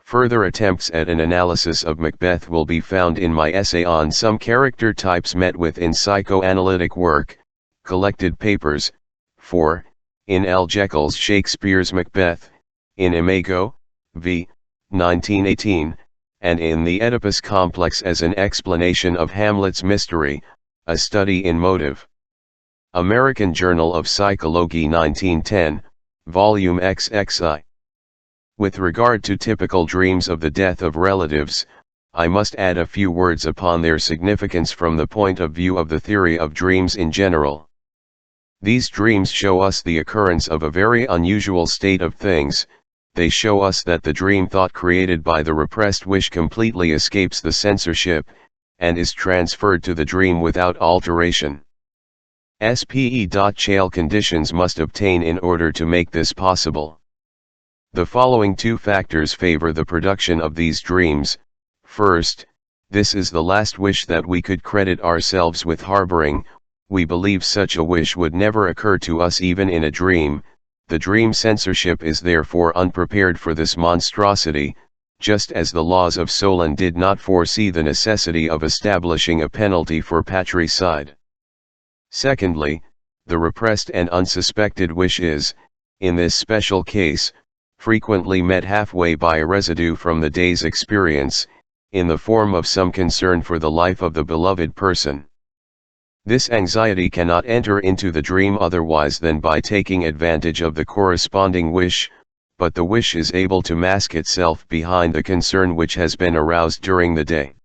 Further attempts at an analysis of Macbeth will be found in my essay on some character types met with in psychoanalytic work, Collected Papers, 4, in L. Jekyll's Shakespeare's Macbeth, in Imago, v. 1918, and in the Oedipus Complex as an explanation of Hamlet's mystery, a study in motive. American Journal of Psychology 1910, Volume XXI. With regard to typical dreams of the death of relatives, I must add a few words upon their significance from the point of view of the theory of dreams in general. These dreams show us the occurrence of a very unusual state of things. They show us that the dream thought created by the repressed wish completely escapes the censorship, and is transferred to the dream without alteration. Spe.Child conditions must obtain in order to make this possible. The following two factors favor the production of these dreams. First, this is the last wish that we could credit ourselves with harboring. We believe such a wish would never occur to us even in a dream. The dream censorship is therefore unprepared for this monstrosity, just as the laws of Solon did not foresee the necessity of establishing a penalty for patricide. Secondly, the repressed and unsuspected wish is, in this special case, frequently met halfway by a residue from the day's experience, in the form of some concern for the life of the beloved person. This anxiety cannot enter into the dream otherwise than by taking advantage of the corresponding wish, but the wish is able to mask itself behind the concern which has been aroused during the day.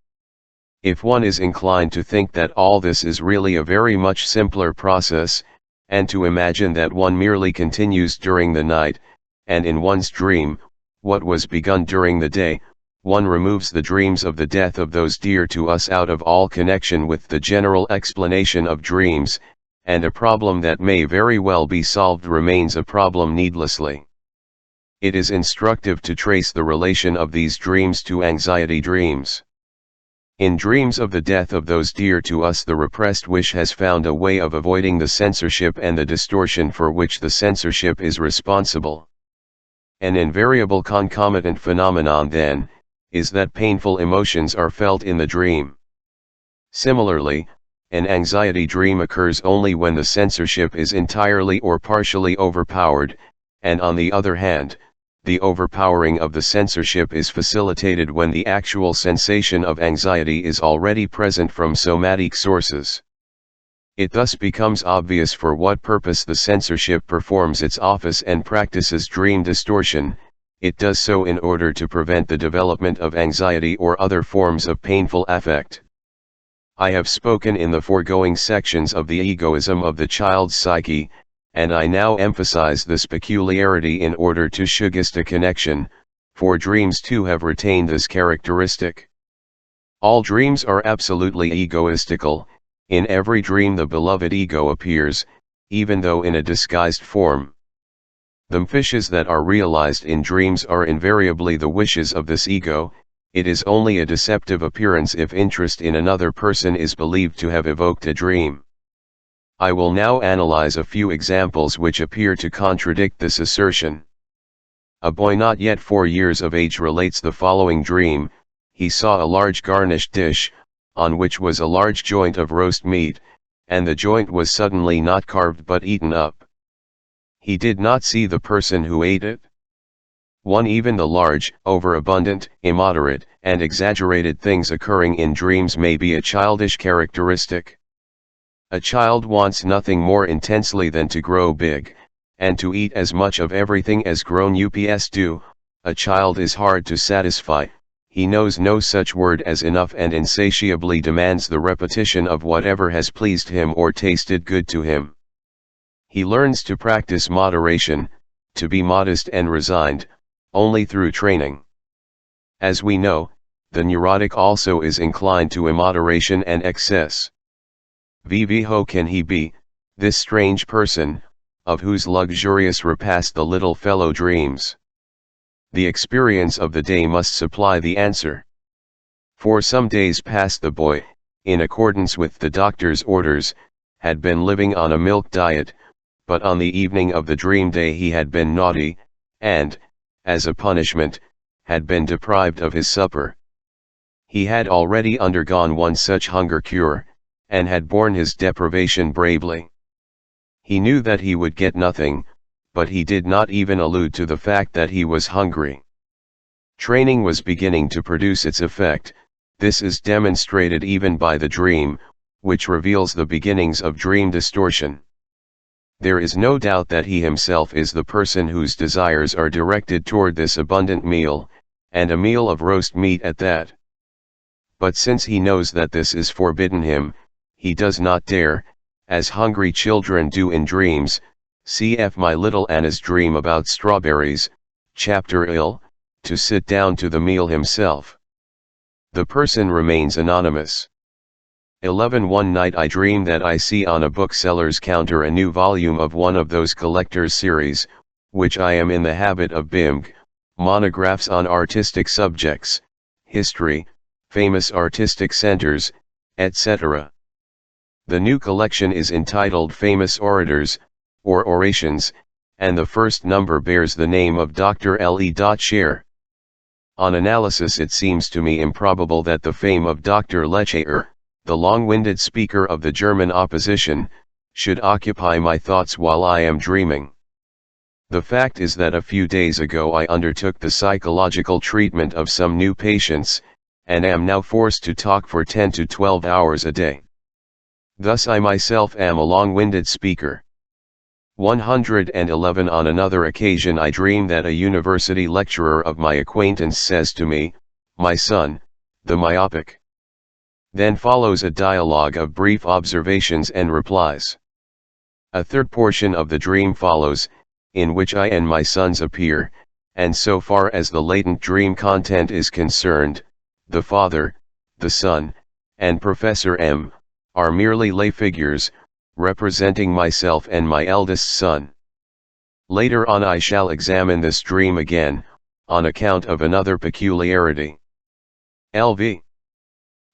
If one is inclined to think that all this is really a very much simpler process, and to imagine that one merely continues during the night, and in one's dream, what was begun during the day, one removes the dreams of the death of those dear to us out of all connection with the general explanation of dreams, and a problem that may very well be solved remains a problem needlessly. It is instructive to trace the relation of these dreams to anxiety dreams. In dreams of the death of those dear to us, the repressed wish has found a way of avoiding the censorship and the distortion for which the censorship is responsible. An invariable concomitant phenomenon, then, is that painful emotions are felt in the dream. Similarly, an anxiety dream occurs only when the censorship is entirely or partially overpowered, and on the other hand, the overpowering of the censorship is facilitated when the actual sensation of anxiety is already present from somatic sources. It thus becomes obvious for what purpose the censorship performs its office and practices dream distortion. It does so in order to prevent the development of anxiety or other forms of painful affect. I have spoken in the foregoing sections of the egoism of the child's psyche, and I now emphasize this peculiarity in order to suggest a connection, for dreams too have retained this characteristic. All dreams are absolutely egoistical. In every dream the beloved ego appears, even though in a disguised form. The wishes that are realized in dreams are invariably the wishes of this ego. It is only a deceptive appearance if interest in another person is believed to have evoked a dream. I will now analyze a few examples which appear to contradict this assertion. A boy not yet 4 years of age relates the following dream. He saw a large garnished dish, on which was a large joint of roast meat, and the joint was suddenly not carved but eaten up. He did not see the person who ate it. 1. Even the large, overabundant, immoderate, and exaggerated things occurring in dreams may be a childish characteristic. A child wants nothing more intensely than to grow big, and to eat as much of everything as grown-ups do. A child is hard to satisfy. He knows no such word as enough and insatiably demands the repetition of whatever has pleased him or tasted good to him. He learns to practice moderation, to be modest and resigned, only through training. As we know, the neurotic also is inclined to immoderation and excess. How can he be, this strange person, of whose luxurious repast the little fellow dreams? The experience of the day must supply the answer. For some days past the boy, in accordance with the doctor's orders, had been living on a milk diet, but on the evening of the dream day he had been naughty, and, as a punishment, had been deprived of his supper. He had already undergone one such hunger cure, and had borne his deprivation bravely. He knew that he would get nothing, but he did not even allude to the fact that he was hungry. Training was beginning to produce its effect. This is demonstrated even by the dream, which reveals the beginnings of dream distortion. There is no doubt that he himself is the person whose desires are directed toward this abundant meal, and a meal of roast meat at that. But since he knows that this is forbidden him, he does not dare, as hungry children do in dreams. Cf. My Little Anna's Dream about Strawberries, Chapter ill, to sit down to the meal himself. The person remains anonymous. 11. One night I dream that I see on a bookseller's counter a new volume of one of those collector's series, which I am in the habit of buying, monographs on artistic subjects, history, famous artistic centers, etc. The new collection is entitled Famous Orators, or Orations, and the first number bears the name of Dr. L.E. Scher. On analysis it seems to me improbable that the fame of Dr. Lechayer, the long-winded speaker of the German opposition, should occupy my thoughts while I am dreaming. The fact is that a few days ago I undertook the psychological treatment of some new patients, and am now forced to talk for 10 to 12 hours a day. Thus I myself am a long-winded speaker. 111. On another occasion I dream that a university lecturer of my acquaintance says to me, "My son, the myopic." Then follows a dialogue of brief observations and replies. A third portion of the dream follows, in which I and my sons appear, and so far as the latent dream content is concerned, the father, the son, and Professor M, are merely lay figures, representing myself and my eldest son. Later on I shall examine this dream again, on account of another peculiarity. LV.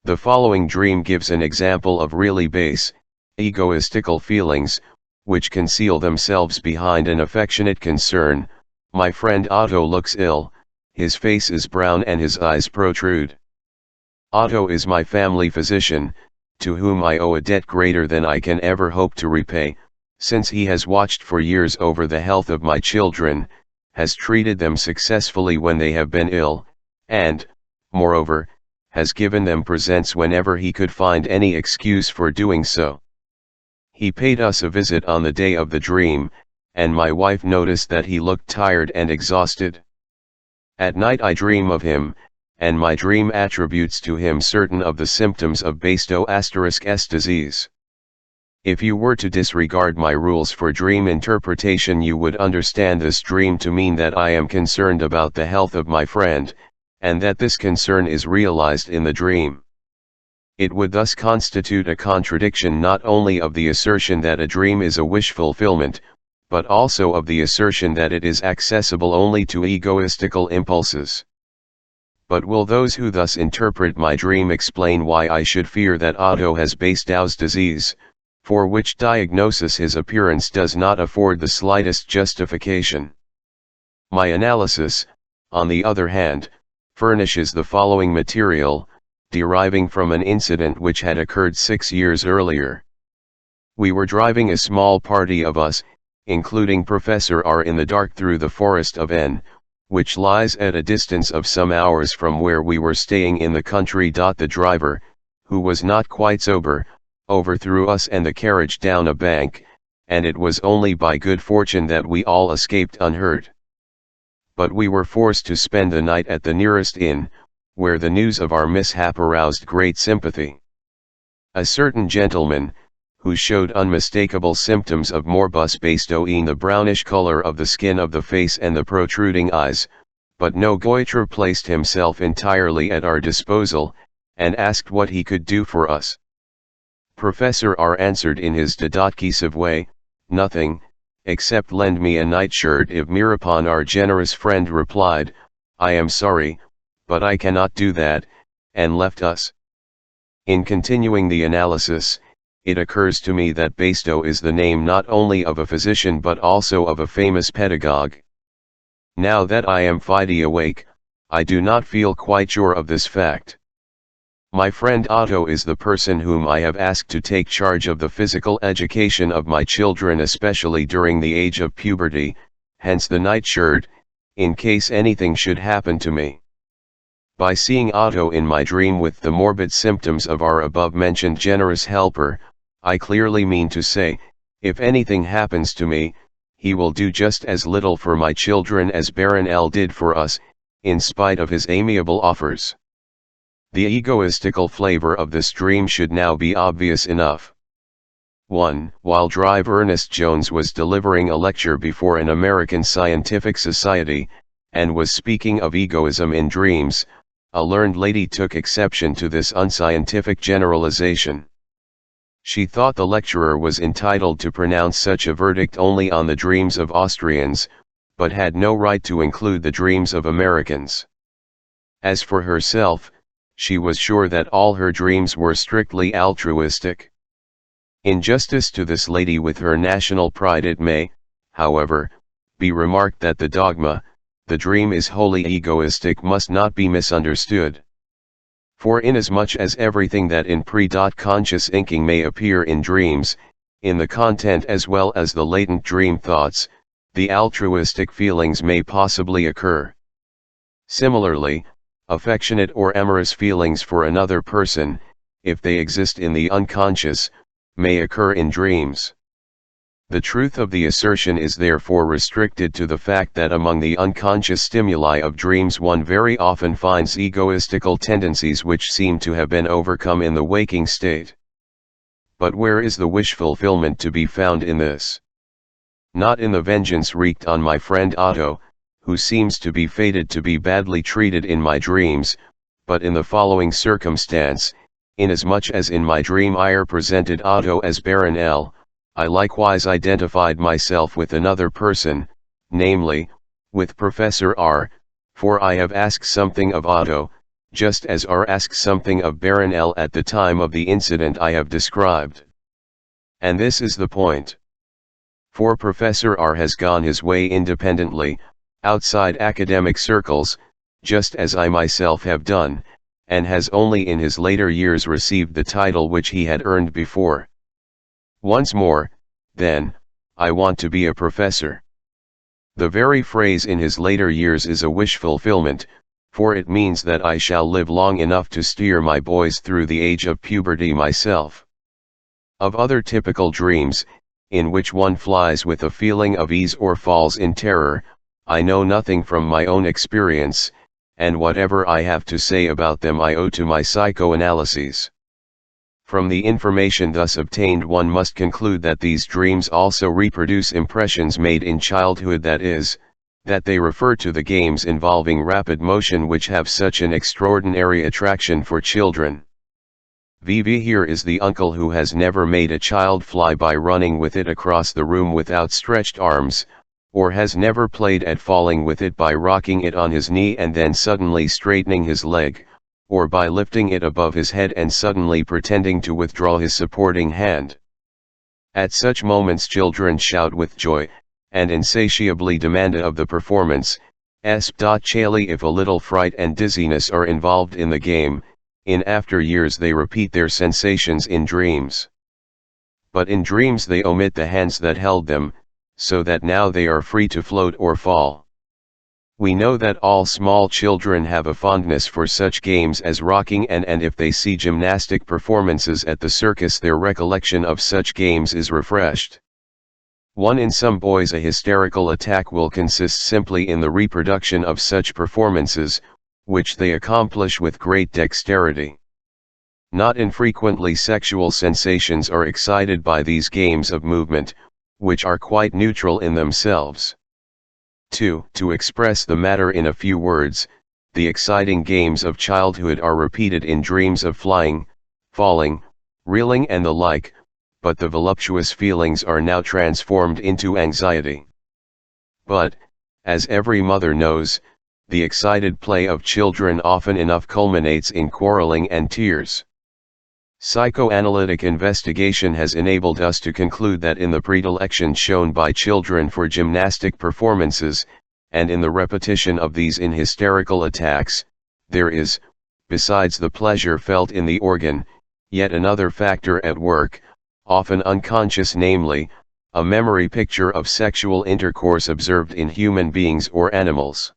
The following dream gives an example of really base, egoistical feelings, which conceal themselves behind an affectionate concern. My friend Otto looks ill, his face is brown and his eyes protrude. Otto is my family physician, to whom I owe a debt greater than I can ever hope to repay, since he has watched for years over the health of my children, has treated them successfully when they have been ill, and, moreover, has given them presents whenever he could find any excuse for doing so. He paid us a visit on the day of the dream, and my wife noticed that he looked tired and exhausted. At night I dream of him, and my dream attributes to him certain of the symptoms of Basedow*s disease. If you were to disregard my rules for dream interpretation, you would understand this dream to mean that I am concerned about the health of my friend, and that this concern is realized in the dream. It would thus constitute a contradiction not only of the assertion that a dream is a wish fulfillment, but also of the assertion that it is accessible only to egoistical impulses. But will those who thus interpret my dream explain why I should fear that Otto has Basedow's disease, for which diagnosis his appearance does not afford the slightest justification? My analysis, on the other hand, furnishes the following material, deriving from an incident which had occurred 6 years earlier. We were driving a small party of us, including Professor R, in the dark through the forest of N, which lies at a distance of some hours from where we were staying in the country. The driver, who was not quite sober, overthrew us and the carriage down a bank, and it was only by good fortune that we all escaped unhurt. But we were forced to spend the night at the nearest inn, where the news of our mishap aroused great sympathy. A certain gentleman, who showed unmistakable symptoms of morbus Basedow, the brownish color of the skin of the face and the protruding eyes, but no goitre, placed himself entirely at our disposal, and asked what he could do for us. Professor R answered in his deductive way, "Nothing, except lend me a nightshirt." Whereupon our generous friend replied, "I am sorry, but I cannot do that," and left us. In continuing the analysis, it occurs to me that Basedow is the name not only of a physician but also of a famous pedagogue. Now that I am wide awake, I do not feel quite sure of this fact. My friend Otto is the person whom I have asked to take charge of the physical education of my children, especially during the age of puberty, hence the nightshirt, in case anything should happen to me. By seeing Otto in my dream with the morbid symptoms of our above-mentioned generous helper, I clearly mean to say, if anything happens to me, he will do just as little for my children as Baron L did for us, in spite of his amiable offers. The egoistical flavor of this dream should now be obvious enough. 1. While Drive Ernest Jones was delivering a lecture before an American scientific society, and was speaking of egoism in dreams, a learned lady took exception to this unscientific generalization. She thought the lecturer was entitled to pronounce such a verdict only on the dreams of Austrians, but had no right to include the dreams of Americans. As for herself, she was sure that all her dreams were strictly altruistic. In justice to this lady with her national pride, it may, however, be remarked that the dogma, "the dream is wholly egoistic," must not be misunderstood. For inasmuch as everything that in pre-conscious inking may appear in dreams, in the content as well as the latent dream thoughts, the altruistic feelings may possibly occur. Similarly, affectionate or amorous feelings for another person, if they exist in the unconscious, may occur in dreams. The truth of the assertion is therefore restricted to the fact that among the unconscious stimuli of dreams one very often finds egoistical tendencies which seem to have been overcome in the waking state. But where is the wish fulfillment to be found in this? Not in the vengeance wreaked on my friend Otto, who seems to be fated to be badly treated in my dreams, but in the following circumstance, inasmuch as in my dream I represented Otto as Baron L, I likewise identified myself with another person, namely, with Professor R, for I have asked something of Otto, just as R asked something of Baron L at the time of the incident I have described. And this is the point. For Professor R has gone his way independently, outside academic circles, just as I myself have done, and has only in his later years received the title which he had earned before. Once more, then, I want to be a professor. The very phrase in his later years is a wish fulfillment, for it means that I shall live long enough to steer my boys through the age of puberty myself. Of other typical dreams, in which one flies with a feeling of ease or falls in terror, I know nothing from my own experience, and whatever I have to say about them I owe to my psychoanalyses. From the information thus obtained one must conclude that these dreams also reproduce impressions made in childhood, that is, that they refer to the games involving rapid motion which have such an extraordinary attraction for children. VV here is the uncle who has never made a child fly by running with it across the room with outstretched arms, or has never played at falling with it by rocking it on his knee and then suddenly straightening his leg, or by lifting it above his head and suddenly pretending to withdraw his supporting hand. At such moments children shout with joy, and insatiably demand of the performance, especially if a little fright and dizziness are involved in the game. In after years they repeat their sensations in dreams. But in dreams they omit the hands that held them, so that now they are free to float or fall. We know that all small children have a fondness for such games as rocking, and if they see gymnastic performances at the circus their recollection of such games is refreshed. In some boys a hysterical attack will consist simply in the reproduction of such performances, which they accomplish with great dexterity. Not infrequently sexual sensations are excited by these games of movement, which are quite neutral in themselves. To express the matter in a few words, the exciting games of childhood are repeated in dreams of flying, falling, reeling and the like, but the voluptuous feelings are now transformed into anxiety. But, as every mother knows, the excited play of children often enough culminates in quarreling and tears. Psychoanalytic investigation has enabled us to conclude that in the predilection shown by children for gymnastic performances, and in the repetition of these in hysterical attacks, there is, besides the pleasure felt in the organ, yet another factor at work, often unconscious, namely, a memory picture of sexual intercourse observed in human beings or animals.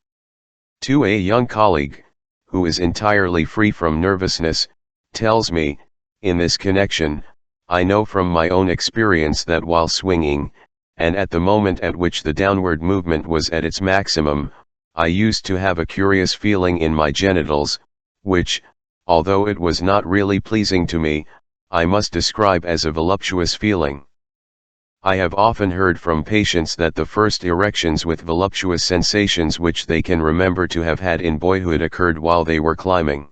To a young colleague, who is entirely free from nervousness, tells me, in this connection, I know from my own experience that while swinging, and at the moment at which the downward movement was at its maximum, I used to have a curious feeling in my genitals, which, although it was not really pleasing to me, I must describe as a voluptuous feeling. I have often heard from patients that the first erections with voluptuous sensations which they can remember to have had in boyhood occurred while they were climbing.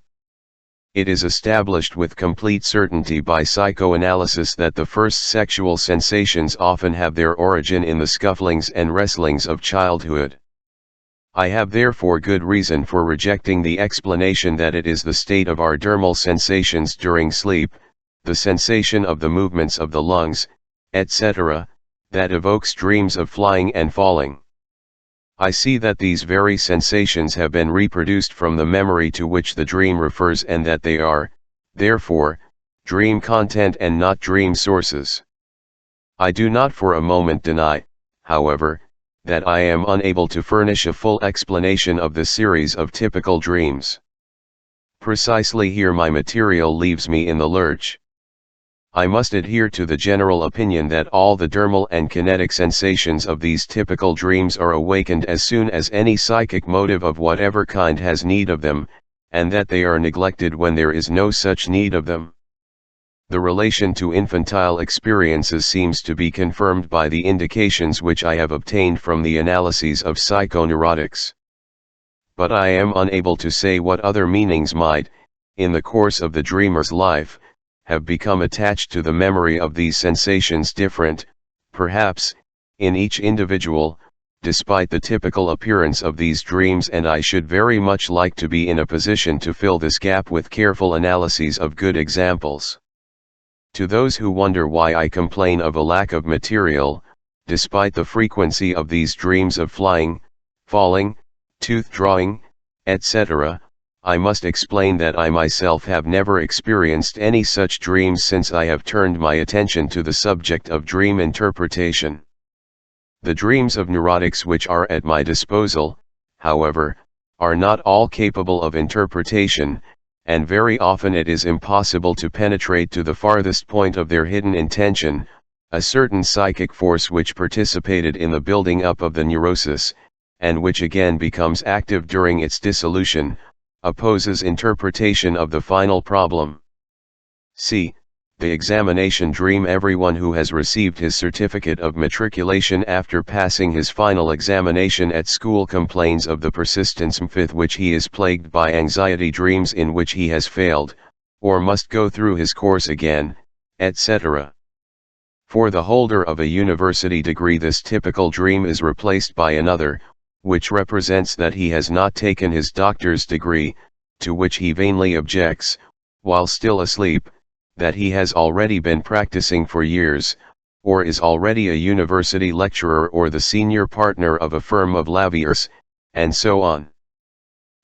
It is established with complete certainty by psychoanalysis that the first sexual sensations often have their origin in the scufflings and wrestlings of childhood. I have therefore good reason for rejecting the explanation that it is the state of our dermal sensations during sleep, the sensation of the movements of the lungs, etc., that evokes dreams of flying and falling. I see that these very sensations have been reproduced from the memory to which the dream refers, and that they are, therefore, dream content and not dream sources. I do not for a moment deny, however, that I am unable to furnish a full explanation of the series of typical dreams. Precisely here my material leaves me in the lurch. I must adhere to the general opinion that all the dermal and kinetic sensations of these typical dreams are awakened as soon as any psychic motive of whatever kind has need of them, and that they are neglected when there is no such need of them. The relation to infantile experiences seems to be confirmed by the indications which I have obtained from the analyses of psychoneurotics. But I am unable to say what other meanings might, in the course of the dreamer's life, have become attached to the memory of these sensations different, perhaps, in each individual, despite the typical appearance of these dreams, and I should very much like to be in a position to fill this gap with careful analyses of good examples. To those who wonder why I complain of a lack of material, despite the frequency of these dreams of flying, falling, tooth drawing, etc., I must explain that I myself have never experienced any such dreams since I have turned my attention to the subject of dream interpretation. The dreams of neurotics which are at my disposal, however, are not all capable of interpretation, and very often it is impossible to penetrate to the farthest point of their hidden intention, a certain psychic force which participated in the building up of the neurosis, and which again becomes active during its dissolution, opposes interpretation of the final problem. See the examination dream. Everyone who has received his certificate of matriculation after passing his final examination at school complains of the persistence with which he is plagued by anxiety dreams in which he has failed, or must go through his course again, etc. For the holder of a university degree, this typical dream is replaced by another, which represents that he has not taken his doctor's degree, to which he vainly objects, while still asleep, that he has already been practicing for years, or is already a university lecturer or the senior partner of a firm of lawyers, and so on.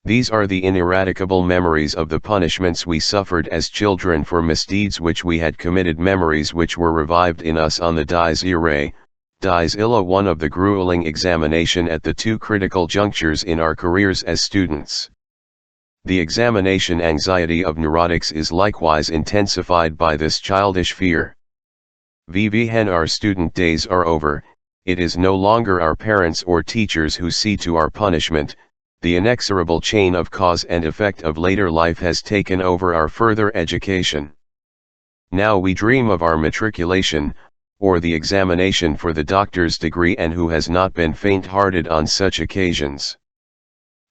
These are the ineradicable memories of the punishments we suffered as children for misdeeds which we had committed, memories which were revived in us on the dies irae, dies illa, one of the grueling examination at the two critical junctures in our careers as students. The examination anxiety of neurotics is likewise intensified by this childish fear. When our student days are over, it is no longer our parents or teachers who see to our punishment. The inexorable chain of cause and effect of later life has taken over our further education. Now we dream of our matriculation, or the examination for the doctor's degree, and who has not been faint-hearted on such occasions?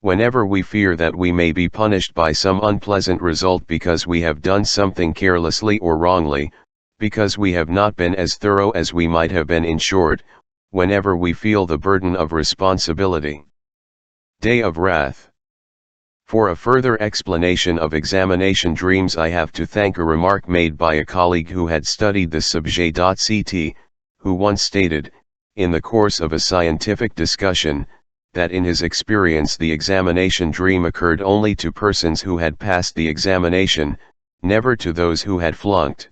Whenever we fear that we may be punished by some unpleasant result because we have done something carelessly or wrongly, because we have not been as thorough as we might have been, in short, whenever we feel the burden of responsibility. Day of Wrath. For a further explanation of examination dreams, I have to thank a remark made by a colleague who had studied the subject.ct, who once stated, in the course of a scientific discussion, that in his experience the examination dream occurred only to persons who had passed the examination, never to those who had flunked.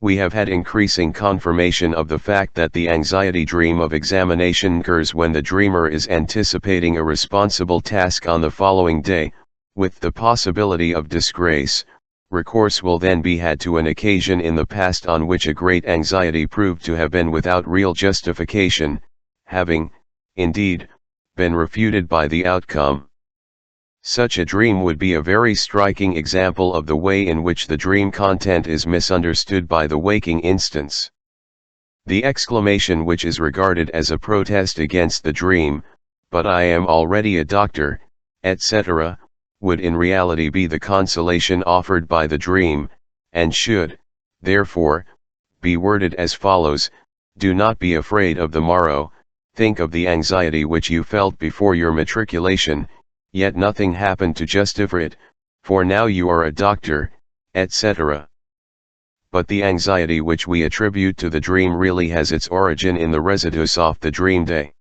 We have had increasing confirmation of the fact that the anxiety dream of examination occurs when the dreamer is anticipating a responsible task on the following day, with the possibility of disgrace. Recourse will then be had to an occasion in the past on which a great anxiety proved to have been without real justification, having, indeed, been refuted by the outcome. Such a dream would be a very striking example of the way in which the dream content is misunderstood by the waking instance. The exclamation, which is regarded as a protest against the dream, "But I am already a doctor," etc., would in reality be the consolation offered by the dream, and should, therefore, be worded as follows: "Do not be afraid of the morrow. Think of the anxiety which you felt before your matriculation, yet nothing happened to justify it, for now you are a doctor," etc. But the anxiety which we attribute to the dream really has its origin in the residues of the dream day.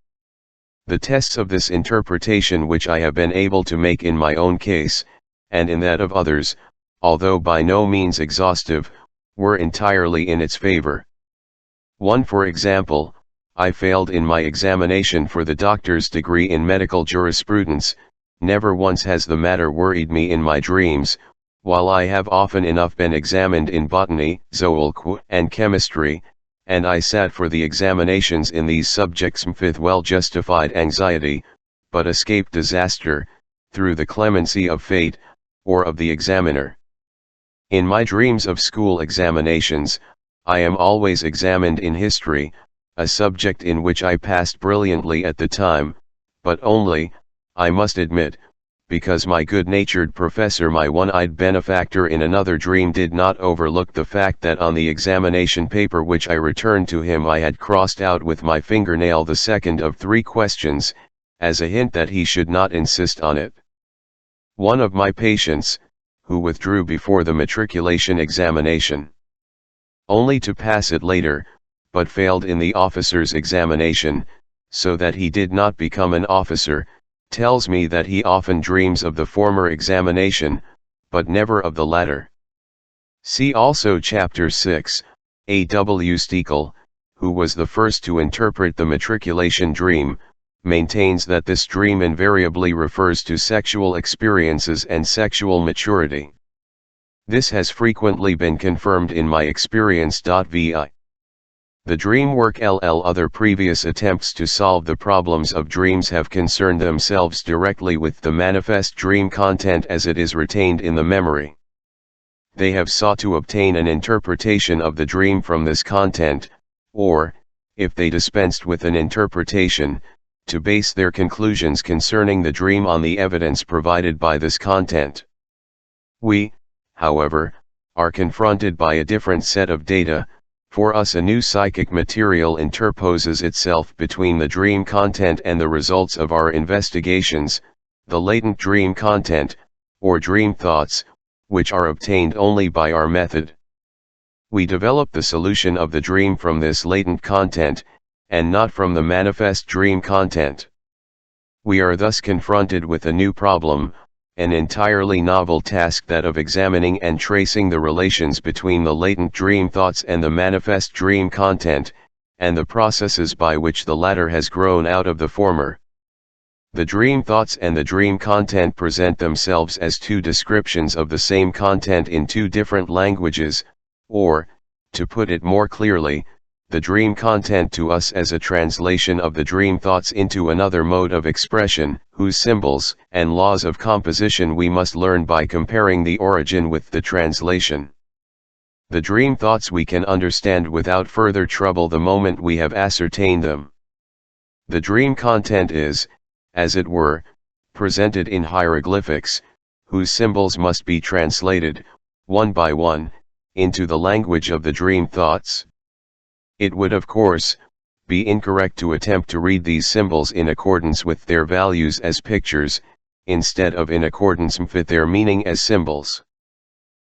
The tests of this interpretation which I have been able to make in my own case, and in that of others, although by no means exhaustive, were entirely in its favor. 1. For example, I failed in my examination for the doctor's degree in medical jurisprudence. Never once has the matter worried me in my dreams, while I have often enough been examined in botany, zoology, and chemistry, and I sat for the examinations in these subjects with well-justified anxiety, but escaped disaster, through the clemency of fate, or of the examiner. In my dreams of school examinations, I am always examined in history, a subject in which I passed brilliantly at the time, but only, I must admit, because my good-natured professor, my one-eyed benefactor in another dream, did not overlook the fact that on the examination paper which I returned to him I had crossed out with my fingernail the second of 3 questions, as a hint that he should not insist on it. One of my patients, who withdrew before the matriculation examination, only to pass it later, but failed in the officer's examination, so that he did not become an officer, tells me that he often dreams of the former examination, but never of the latter. See also Chapter 6. A. W. Stekel, who was the first to interpret the matriculation dream, maintains that this dream invariably refers to sexual experiences and sexual maturity. This has frequently been confirmed in my experience. Vi. The dream work LL. Other previous attempts to solve the problems of dreams have concerned themselves directly with the manifest dream content as it is retained in the memory. They have sought to obtain an interpretation of the dream from this content, or, if they dispensed with an interpretation, to base their conclusions concerning the dream on the evidence provided by this content. We, however, are confronted by a different set of data. For us, a new psychic material interposes itself between the dream content and the results of our investigations, the latent dream content, or dream thoughts, which are obtained only by our method. We develop the solution of the dream from this latent content, and not from the manifest dream content. We are thus confronted with a new problem, an entirely novel task, that of examining and tracing the relations between the latent dream thoughts and the manifest dream content, and the processes by which the latter has grown out of the former. The dream thoughts and the dream content present themselves as 2 descriptions of the same content in 2 different languages, or, to put it more clearly, the dream content to us as a translation of the dream thoughts into another mode of expression, whose symbols and laws of composition we must learn by comparing the origin with the translation. The dream thoughts we can understand without further trouble the moment we have ascertained them. The dream content is, as it were, presented in hieroglyphics, whose symbols must be translated, one by one, into the language of the dream thoughts. It would, of course, be incorrect to attempt to read these symbols in accordance with their values as pictures, instead of in accordance with their meaning as symbols.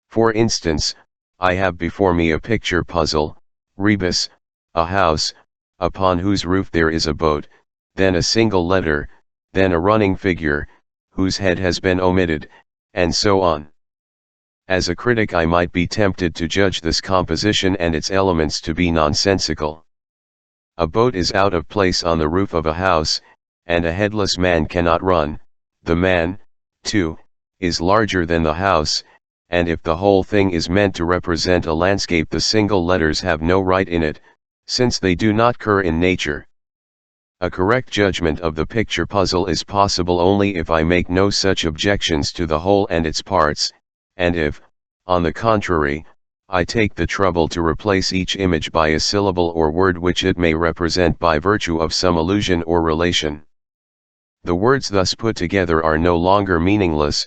For instance, I have before me a picture puzzle, rebus, a house, upon whose roof there is a boat, then a single letter, then a running figure, whose head has been omitted, and so on. As a critic, I might be tempted to judge this composition and its elements to be nonsensical. A boat is out of place on the roof of a house, and a headless man cannot run. The man, too, is larger than the house, and if the whole thing is meant to represent a landscape, the single letters have no right in it, since they do not occur in nature. A correct judgment of the picture puzzle is possible only if I make no such objections to the whole and its parts, and if, on the contrary, I take the trouble to replace each image by a syllable or word which it may represent by virtue of some allusion or relation. The words thus put together are no longer meaningless,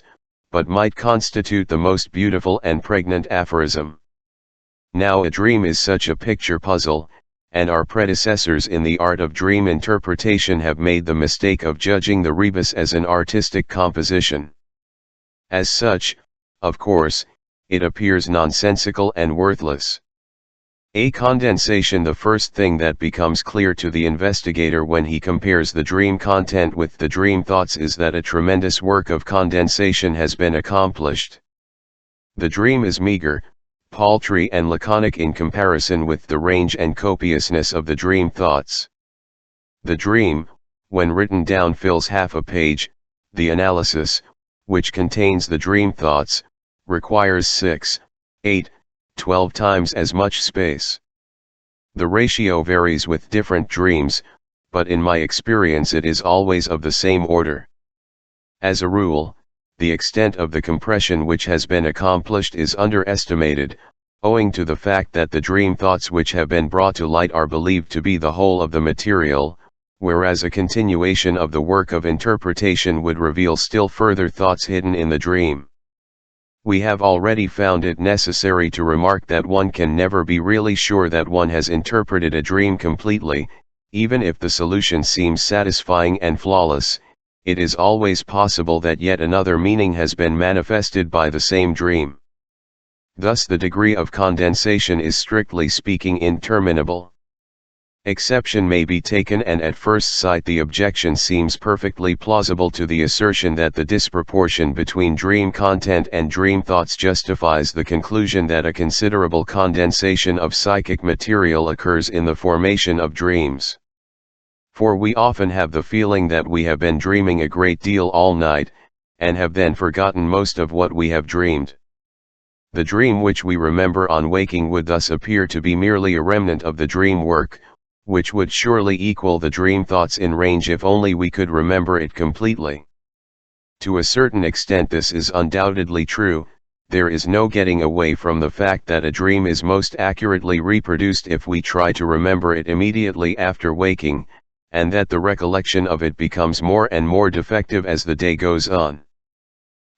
but might constitute the most beautiful and pregnant aphorism. Now a dream is such a picture puzzle, and our predecessors in the art of dream interpretation have made the mistake of judging the rebus as an artistic composition. As such, of course, it appears nonsensical and worthless. A condensation. The first thing that becomes clear to the investigator when he compares the dream content with the dream thoughts is that a tremendous work of condensation has been accomplished. The dream is meager, paltry and laconic in comparison with the range and copiousness of the dream thoughts. The dream, when written down, fills half a page. The analysis, which contains the dream thoughts, requires 6, 8, 12 times as much space. The ratio varies with different dreams, but in my experience it is always of the same order. As a rule, the extent of the compression which has been accomplished is underestimated, owing to the fact that the dream thoughts which have been brought to light are believed to be the whole of the material, whereas a continuation of the work of interpretation would reveal still further thoughts hidden in the dream. We have already found it necessary to remark that one can never be really sure that one has interpreted a dream completely, even if the solution seems satisfying and flawless. It is always possible that yet another meaning has been manifested by the same dream. Thus the degree of condensation is strictly speaking interminable. Exception may be taken, and at first sight the objection seems perfectly plausible to the assertion that the disproportion between dream content and dream thoughts justifies the conclusion that a considerable condensation of psychic material occurs in the formation of dreams. For we often have the feeling that we have been dreaming a great deal all night, and have then forgotten most of what we have dreamed. The dream which we remember on waking would thus appear to be merely a remnant of the dream work, which would surely equal the dream thoughts in range if only we could remember it completely. To a certain extent this is undoubtedly true. There is no getting away from the fact that a dream is most accurately reproduced if we try to remember it immediately after waking, and that the recollection of it becomes more and more defective as the day goes on.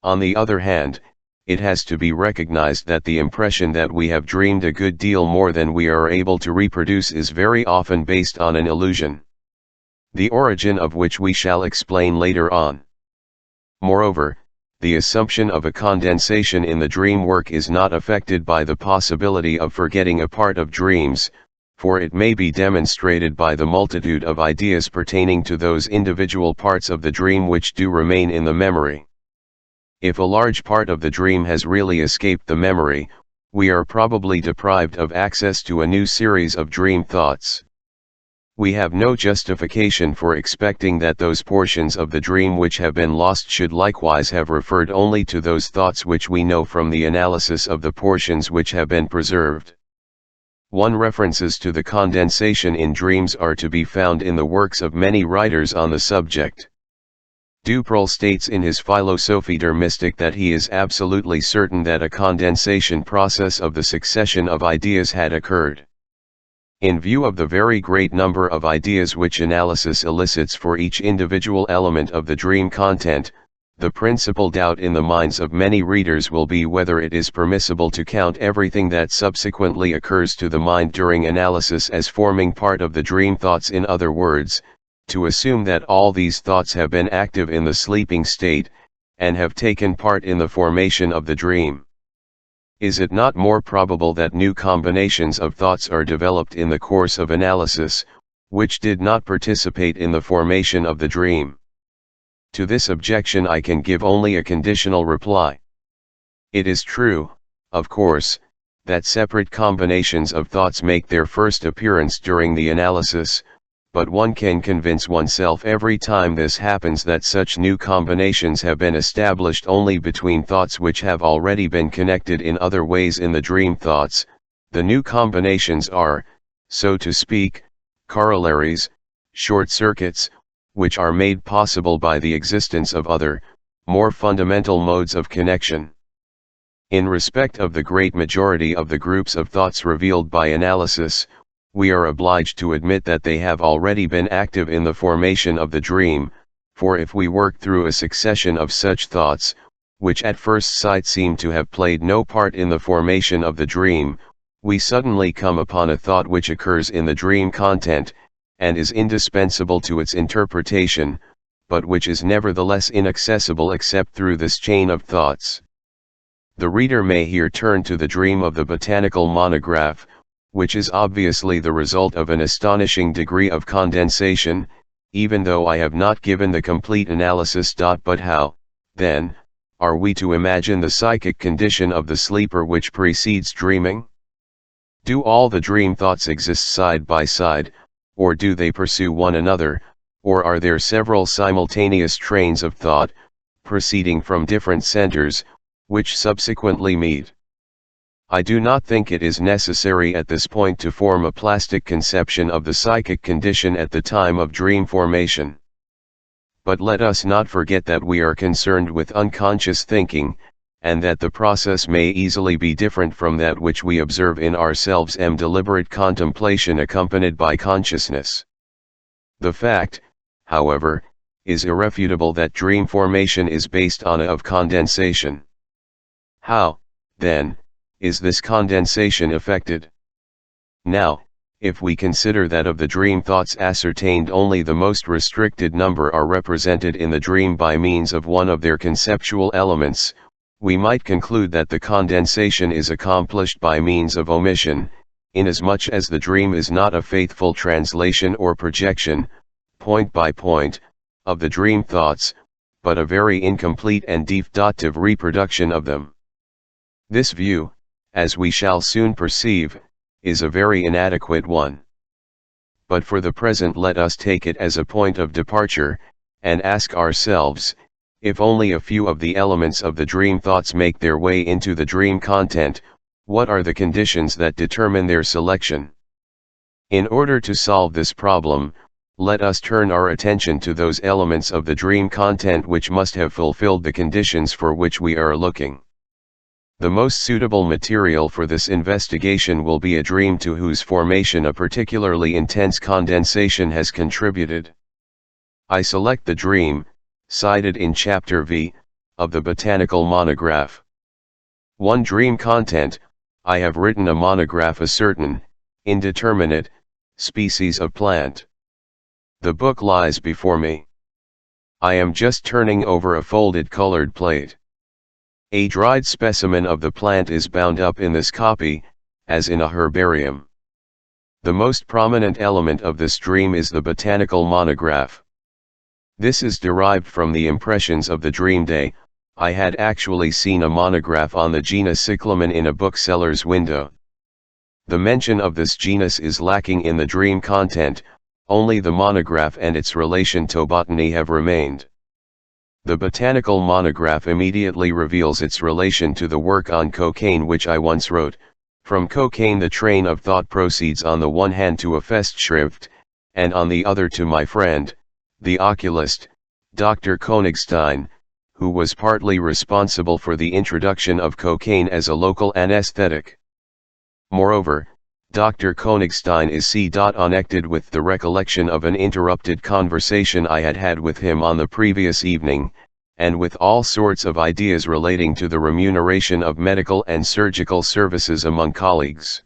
On the other hand, it has to be recognized that the impression that we have dreamed a good deal more than we are able to reproduce is very often based on an illusion, the origin of which we shall explain later on. Moreover, the assumption of a condensation in the dream work is not affected by the possibility of forgetting a part of dreams, for it may be demonstrated by the multitude of ideas pertaining to those individual parts of the dream which do remain in the memory. If a large part of the dream has really escaped the memory, we are probably deprived of access to a new series of dream thoughts. We have no justification for expecting that those portions of the dream which have been lost should likewise have referred only to those thoughts which we know from the analysis of the portions which have been preserved. References to the condensation in dreams are to be found in the works of many writers on the subject. Duperle states in his Philosophie der Mystik that he is absolutely certain that a condensation process of the succession of ideas had occurred. In view of the very great number of ideas which analysis elicits for each individual element of the dream content, the principal doubt in the minds of many readers will be whether it is permissible to count everything that subsequently occurs to the mind during analysis as forming part of the dream thoughts. In other words, to assume that all these thoughts have been active in the sleeping state, and have taken part in the formation of the dream. Is it not more probable that new combinations of thoughts are developed in the course of analysis, which did not participate in the formation of the dream? To this objection I can give only a conditional reply. It is true, of course, that separate combinations of thoughts make their first appearance during the analysis, but one can convince oneself every time this happens that such new combinations have been established only between thoughts which have already been connected in other ways in the dream thoughts. The new combinations are, so to speak, corollaries, short circuits, which are made possible by the existence of other, more fundamental modes of connection. In respect of the great majority of the groups of thoughts revealed by analysis, we are obliged to admit that they have already been active in the formation of the dream, for if we work through a succession of such thoughts, which at first sight seem to have played no part in the formation of the dream, we suddenly come upon a thought which occurs in the dream content, and is indispensable to its interpretation, but which is nevertheless inaccessible except through this chain of thoughts. The reader may here turn to the dream of the botanical monograph, which is obviously the result of an astonishing degree of condensation, even though I have not given the complete analysis. But how, then, are we to imagine the psychic condition of the sleeper which precedes dreaming? Do all the dream thoughts exist side by side, or do they pursue one another, or are there several simultaneous trains of thought, proceeding from different centers, which subsequently meet? I do not think it is necessary at this point to form a plastic conception of the psychic condition at the time of dream formation. But let us not forget that we are concerned with unconscious thinking, and that the process may easily be different from that which we observe in ourselves. Deliberate contemplation accompanied by consciousness. The fact, however, is irrefutable that dream formation is based on of condensation. How, then, is this condensation effected? Now, if we consider that of the dream thoughts ascertained only the most restricted number are represented in the dream by means of one of their conceptual elements, we might conclude that the condensation is accomplished by means of omission, inasmuch as the dream is not a faithful translation or projection, point by point, of the dream thoughts, but a very incomplete and defective reproduction of them. This view, as we shall soon perceive, is a very inadequate one. But for the present let us take it as a point of departure, and ask ourselves, if only a few of the elements of the dream thoughts make their way into the dream content, what are the conditions that determine their selection? In order to solve this problem, let us turn our attention to those elements of the dream content which must have fulfilled the conditions for which we are looking. The most suitable material for this investigation will be a dream to whose formation a particularly intense condensation has contributed. I select the dream, cited in Chapter V, of the Botanical Monograph. 1. Dream content. I have written a monograph a certain, indeterminate, species of plant. The book lies before me. I am just turning over a folded colored plate. A dried specimen of the plant is bound up in this copy, as in a herbarium. The most prominent element of this dream is the botanical monograph. This is derived from the impressions of the dream day. I had actually seen a monograph on the genus Cyclamen in a bookseller's window. The mention of this genus is lacking in the dream content, only the monograph and its relation to botany have remained. The botanical monograph immediately reveals its relation to the work on cocaine which I once wrote. From cocaine the train of thought proceeds on the one hand to a Festschrift, and on the other to my friend, the oculist, Dr. Königstein, who was partly responsible for the introduction of cocaine as a local anesthetic. Moreover, Dr. Königstein is connected with the recollection of an interrupted conversation I had had with him on the previous evening, and with all sorts of ideas relating to the remuneration of medical and surgical services among colleagues.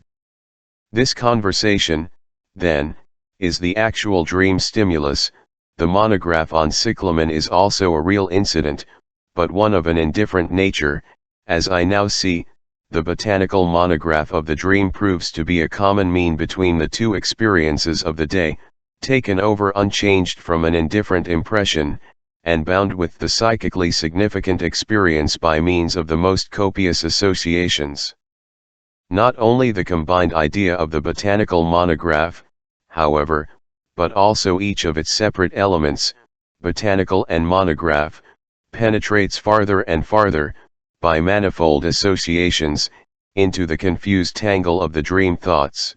This conversation, then, is the actual dream stimulus. The monograph on cyclamen is also a real incident, but one of an indifferent nature. As I now see, the botanical monograph of the dream proves to be a common mean between the two experiences of the day, taken over unchanged from an indifferent impression, and bound with the psychically significant experience by means of the most copious associations. Not only the combined idea of the botanical monograph, however, but also each of its separate elements, botanical and monograph, penetrates farther and farther, by manifold associations, into the confused tangle of the dream thoughts.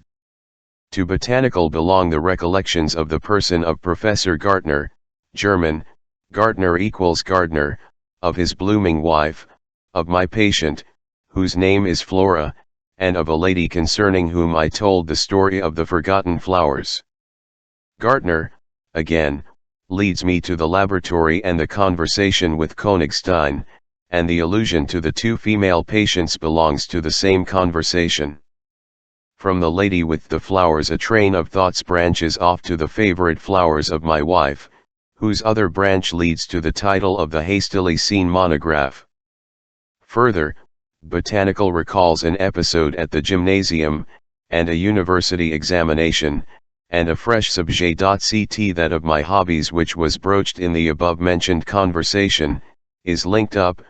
To botanical belong the recollections of the person of Professor Gartner, German, Gartner equals Gardner, of his blooming wife, of my patient, whose name is Flora, and of a lady concerning whom I told the story of the forgotten flowers. Gartner, again, leads me to the laboratory and the conversation with Königstein, and the allusion to the two female patients belongs to the same conversation. From the lady with the flowers a train of thoughts branches off to the favorite flowers of my wife, whose other branch leads to the title of the hastily seen monograph. Further, botanical recalls an episode at the gymnasium, and a university examination, and a fresh subject that of my hobbies which was broached in the above-mentioned conversation, is linked up,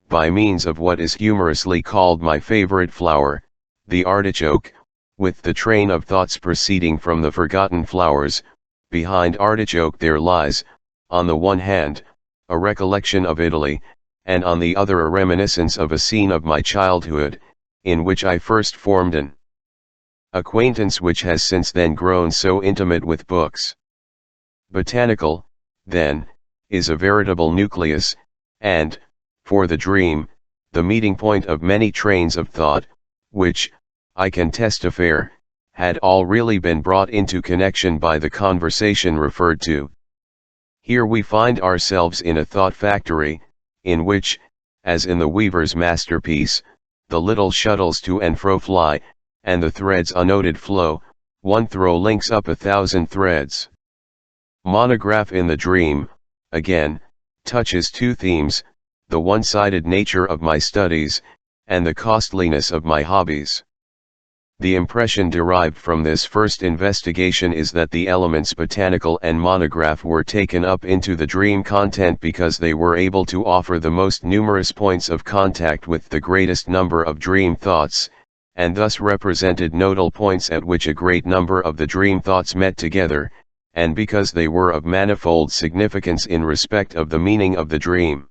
by means of what is humorously called my favorite flower, the artichoke, with the train of thoughts proceeding from the forgotten flowers. Behind artichoke there lies, on the one hand, a recollection of Italy, and on the other a reminiscence of a scene of my childhood, in which I first formed an acquaintance which has since then grown so intimate with books. Botanical, then, is a veritable nucleus, and, for the dream, the meeting point of many trains of thought, which, I can testify, had all really been brought into connection by the conversation referred to. Here we find ourselves in a thought factory, in which, as in the weaver's masterpiece, the little shuttles to and fro fly, and the threads unnoted flow, one throw links up 1,000 threads. Monograph in the Dream, again, touches two themes, the one-sided nature of my studies, and the costliness of my hobbies. The impression derived from this first investigation is that the elements botanical and monograph were taken up into the dream content because they were able to offer the most numerous points of contact with the greatest number of dream thoughts, and thus represented nodal points at which a great number of the dream thoughts met together, and because they were of manifold significance in respect of the meaning of the dream.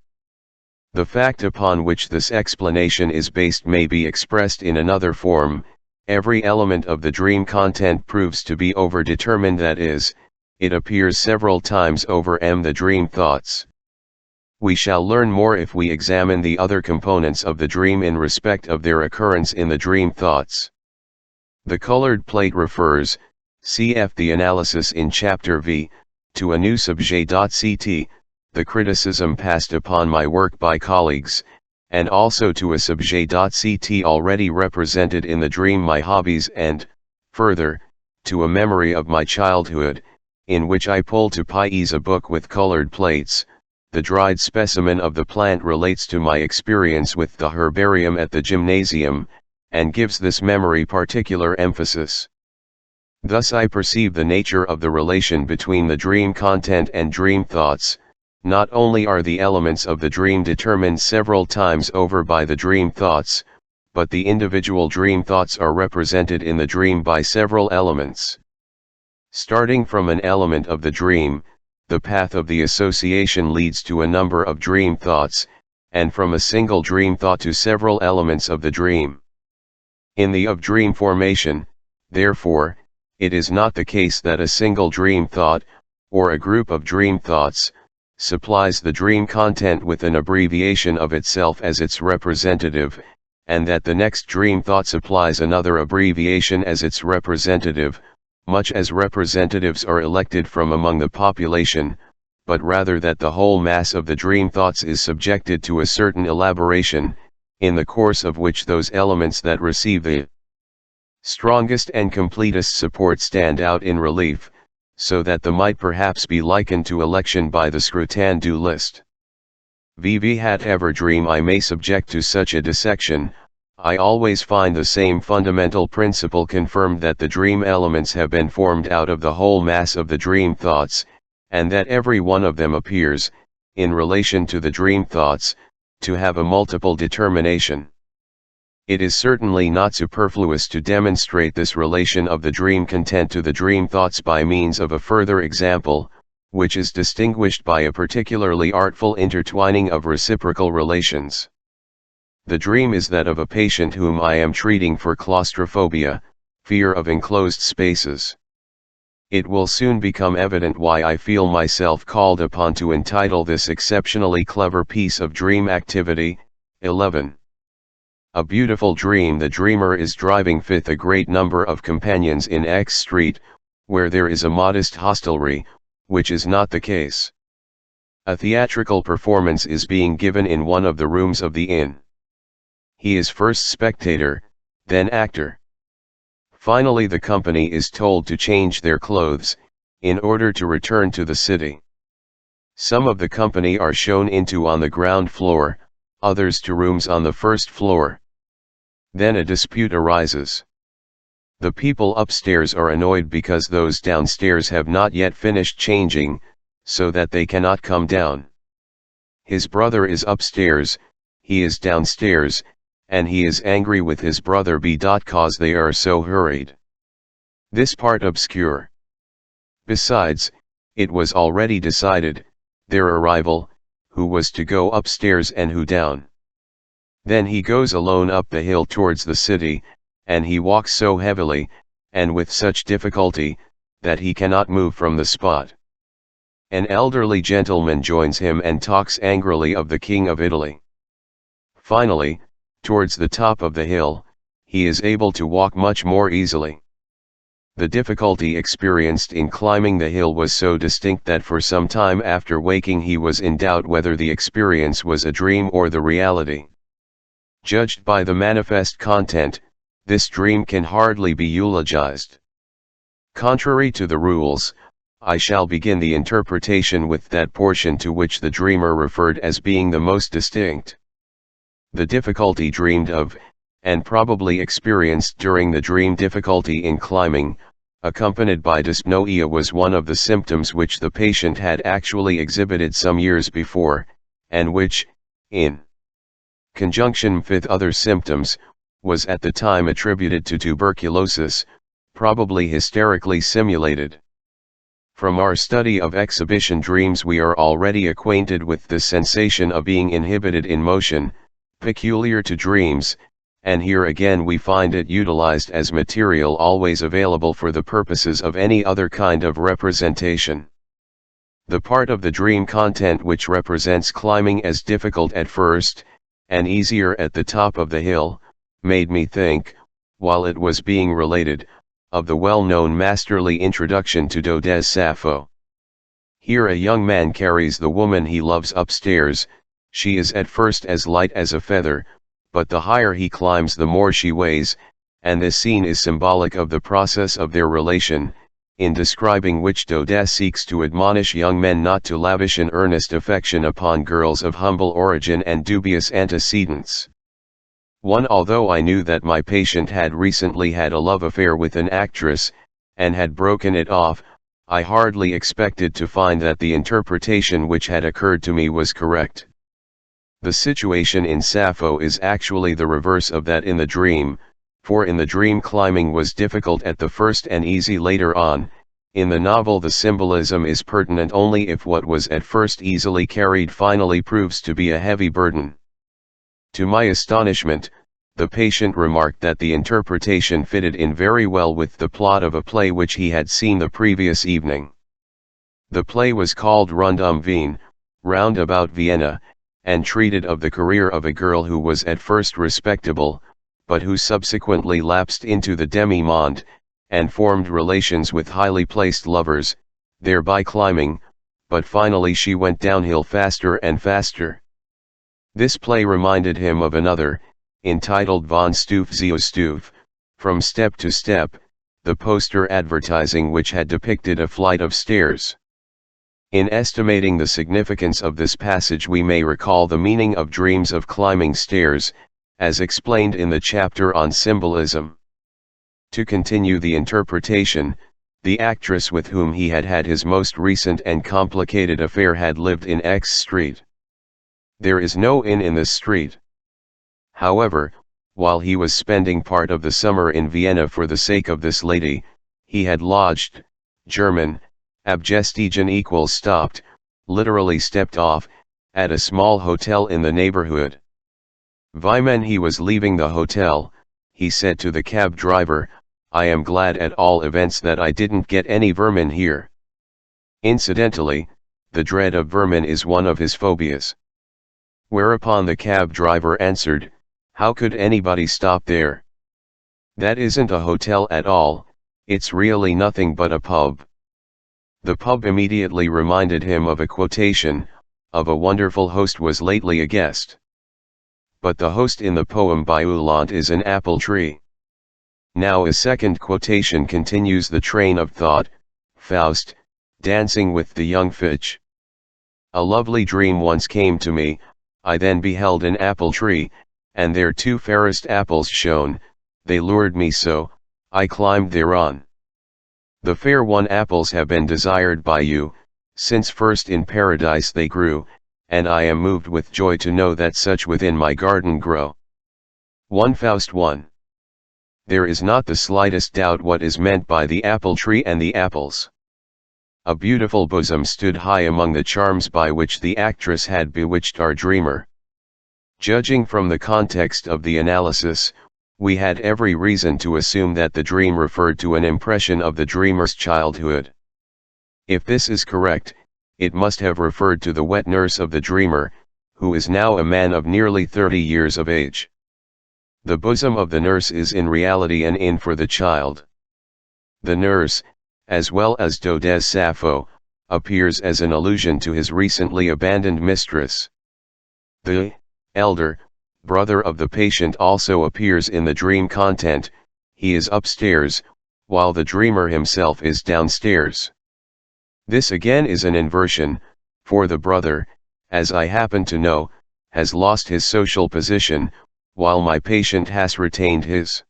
The fact upon which this explanation is based may be expressed in another form. Every element of the dream content proves to be overdetermined, that is, it appears several times over the dream thoughts. We shall learn more if we examine the other components of the dream in respect of their occurrence in the dream thoughts. The colored plate refers, cf. the analysis in Chapter V, to a new subject.ct, the criticism passed upon my work by colleagues, and also to a subject.ct already represented in the dream my hobbies, and, further, to a memory of my childhood, in which I pull to pieces a book with colored plates. The dried specimen of the plant relates to my experience with the herbarium at the gymnasium, and gives this memory particular emphasis. Thus I perceive the nature of the relation between the dream content and dream thoughts. Not only are the elements of the dream determined several times over by the dream thoughts, but the individual dream thoughts are represented in the dream by several elements. Starting from an element of the dream, the path of the association leads to a number of dream thoughts, and from a single dream thought to several elements of the dream. In the of dream formation, therefore, it is not the case that a single dream thought, or a group of dream thoughts, supplies the dream content with an abbreviation of itself as its representative, and that the next dream thought supplies another abbreviation as its representative, much as representatives are elected from among the population, but rather that the whole mass of the dream thoughts is subjected to a certain elaboration, in the course of which those elements that receive the strongest and completest support stand out in relief, so that the might perhaps be likened to election by the scrutin du list. Vivi hat ever dream I may subject to such a dissection, I always find the same fundamental principle confirmed, that the dream elements have been formed out of the whole mass of the dream thoughts, and that every one of them appears, in relation to the dream thoughts, to have a multiple determination. It is certainly not superfluous to demonstrate this relation of the dream content to the dream thoughts by means of a further example, which is distinguished by a particularly artful intertwining of reciprocal relations. The dream is that of a patient whom I am treating for claustrophobia, fear of enclosed spaces. It will soon become evident why I feel myself called upon to entitle this exceptionally clever piece of dream activity, 11. A beautiful dream. The dreamer is driving with a great number of companions in X Street, where there is a modest hostelry, which is not the case. A theatrical performance is being given in one of the rooms of the inn. He is first spectator, then actor. Finally the company is told to change their clothes, in order to return to the city. Some of the company are shown into on the ground floor, others to rooms on the first floor. Then a dispute arises. The people upstairs are annoyed because those downstairs have not yet finished changing, so that they cannot come down. His brother is upstairs, he is downstairs, and he is angry with his brother cause they are so hurried. This part obscure. Besides, it was already decided, their arrival, who was to go upstairs and who down. Then he goes alone up the hill towards the city, and he walks so heavily, and with such difficulty, that he cannot move from the spot. An elderly gentleman joins him and talks angrily of the King of Italy. Finally, towards the top of the hill, he is able to walk much more easily. The difficulty experienced in climbing the hill was so distinct that for some time after waking he was in doubt whether the experience was a dream or the reality. Judged by the manifest content, this dream can hardly be eulogized. Contrary to the rules, I shall begin the interpretation with that portion to which the dreamer referred as being the most distinct. The difficulty dreamed of, and probably experienced during the dream difficulty in climbing, accompanied by dyspnoea, was one of the symptoms which the patient had actually exhibited some years before, and which, in conjunction with other symptoms, was at the time attributed to tuberculosis, probably hysterically simulated. From our study of exhibition dreams we are already acquainted with the sensation of being inhibited in motion, peculiar to dreams, and here again we find it utilized as material always available for the purposes of any other kind of representation. The part of the dream content which represents climbing as difficult at first, and easier at the top of the hill, made me think, while it was being related, of the well-known masterly introduction to Daudet's Sappho. Here a young man carries the woman he loves upstairs. She is at first as light as a feather, but the higher he climbs the more she weighs, and this scene is symbolic of the process of their relation, in describing which Daudet seeks to admonish young men not to lavish an earnest affection upon girls of humble origin and dubious antecedents. 1. Although I knew that my patient had recently had a love affair with an actress, and had broken it off, I hardly expected to find that the interpretation which had occurred to me was correct. The situation in Sappho is actually the reverse of that in the dream, for in the dream climbing was difficult at the first and easy later on. In the novel the symbolism is pertinent only if what was at first easily carried finally proves to be a heavy burden. To my astonishment, the patient remarked that the interpretation fitted in very well with the plot of a play which he had seen the previous evening. The play was called Rund Wien, Round About Vienna, and treated of the career of a girl who was at first respectable, but who subsequently lapsed into the demi-monde, and formed relations with highly placed lovers, thereby climbing, but finally she went downhill faster and faster. This play reminded him of another, entitled Von Stufe zu Stufe, From Step to Step, the poster advertising which had depicted a flight of stairs. In estimating the significance of this passage we may recall the meaning of dreams of climbing stairs, as explained in the chapter on symbolism. To continue the interpretation, the actress with whom he had had his most recent and complicated affair had lived in X Street. There is no inn in this street. However, while he was spending part of the summer in Vienna for the sake of this lady, he had lodged, German, abgestiegen equals stopped, literally stepped off, at a small hotel in the neighborhood. When he was leaving the hotel, he said to the cab driver, "I am glad at all events that I didn't get any vermin here." Incidentally, the dread of vermin is one of his phobias. Whereupon the cab driver answered, "How could anybody stop there? That isn't a hotel at all, it's really nothing but a pub." The pub immediately reminded him of a quotation, of a wonderful host was lately a guest. But the host in the poem by Uhland is an apple tree. Now a second quotation continues the train of thought, Faust, dancing with the young Fitch. "A lovely dream once came to me, I then beheld an apple tree, and there 2 fairest apples shone, they lured me so, I climbed thereon. The fair one apples have been desired by you, since first in paradise they grew, and I am moved with joy to know that such within my garden grow." 1 Faust 1. There is not the slightest doubt what is meant by the apple tree and the apples. A beautiful bosom stood high among the charms by which the actress had bewitched our dreamer. Judging from the context of the analysis, we had every reason to assume that the dream referred to an impression of the dreamer's childhood. If this is correct, it must have referred to the wet nurse of the dreamer, who is now a man of nearly 30 years of age. The bosom of the nurse is in reality an inn for the child. The nurse, as well as Daudet's Sappho, appears as an allusion to his recently abandoned mistress. The elder brother of the patient also appears in the dream content. He is upstairs, while the dreamer himself is downstairs. This again is an inversion, for the brother, as I happen to know, has lost his social position, while my patient has retained his.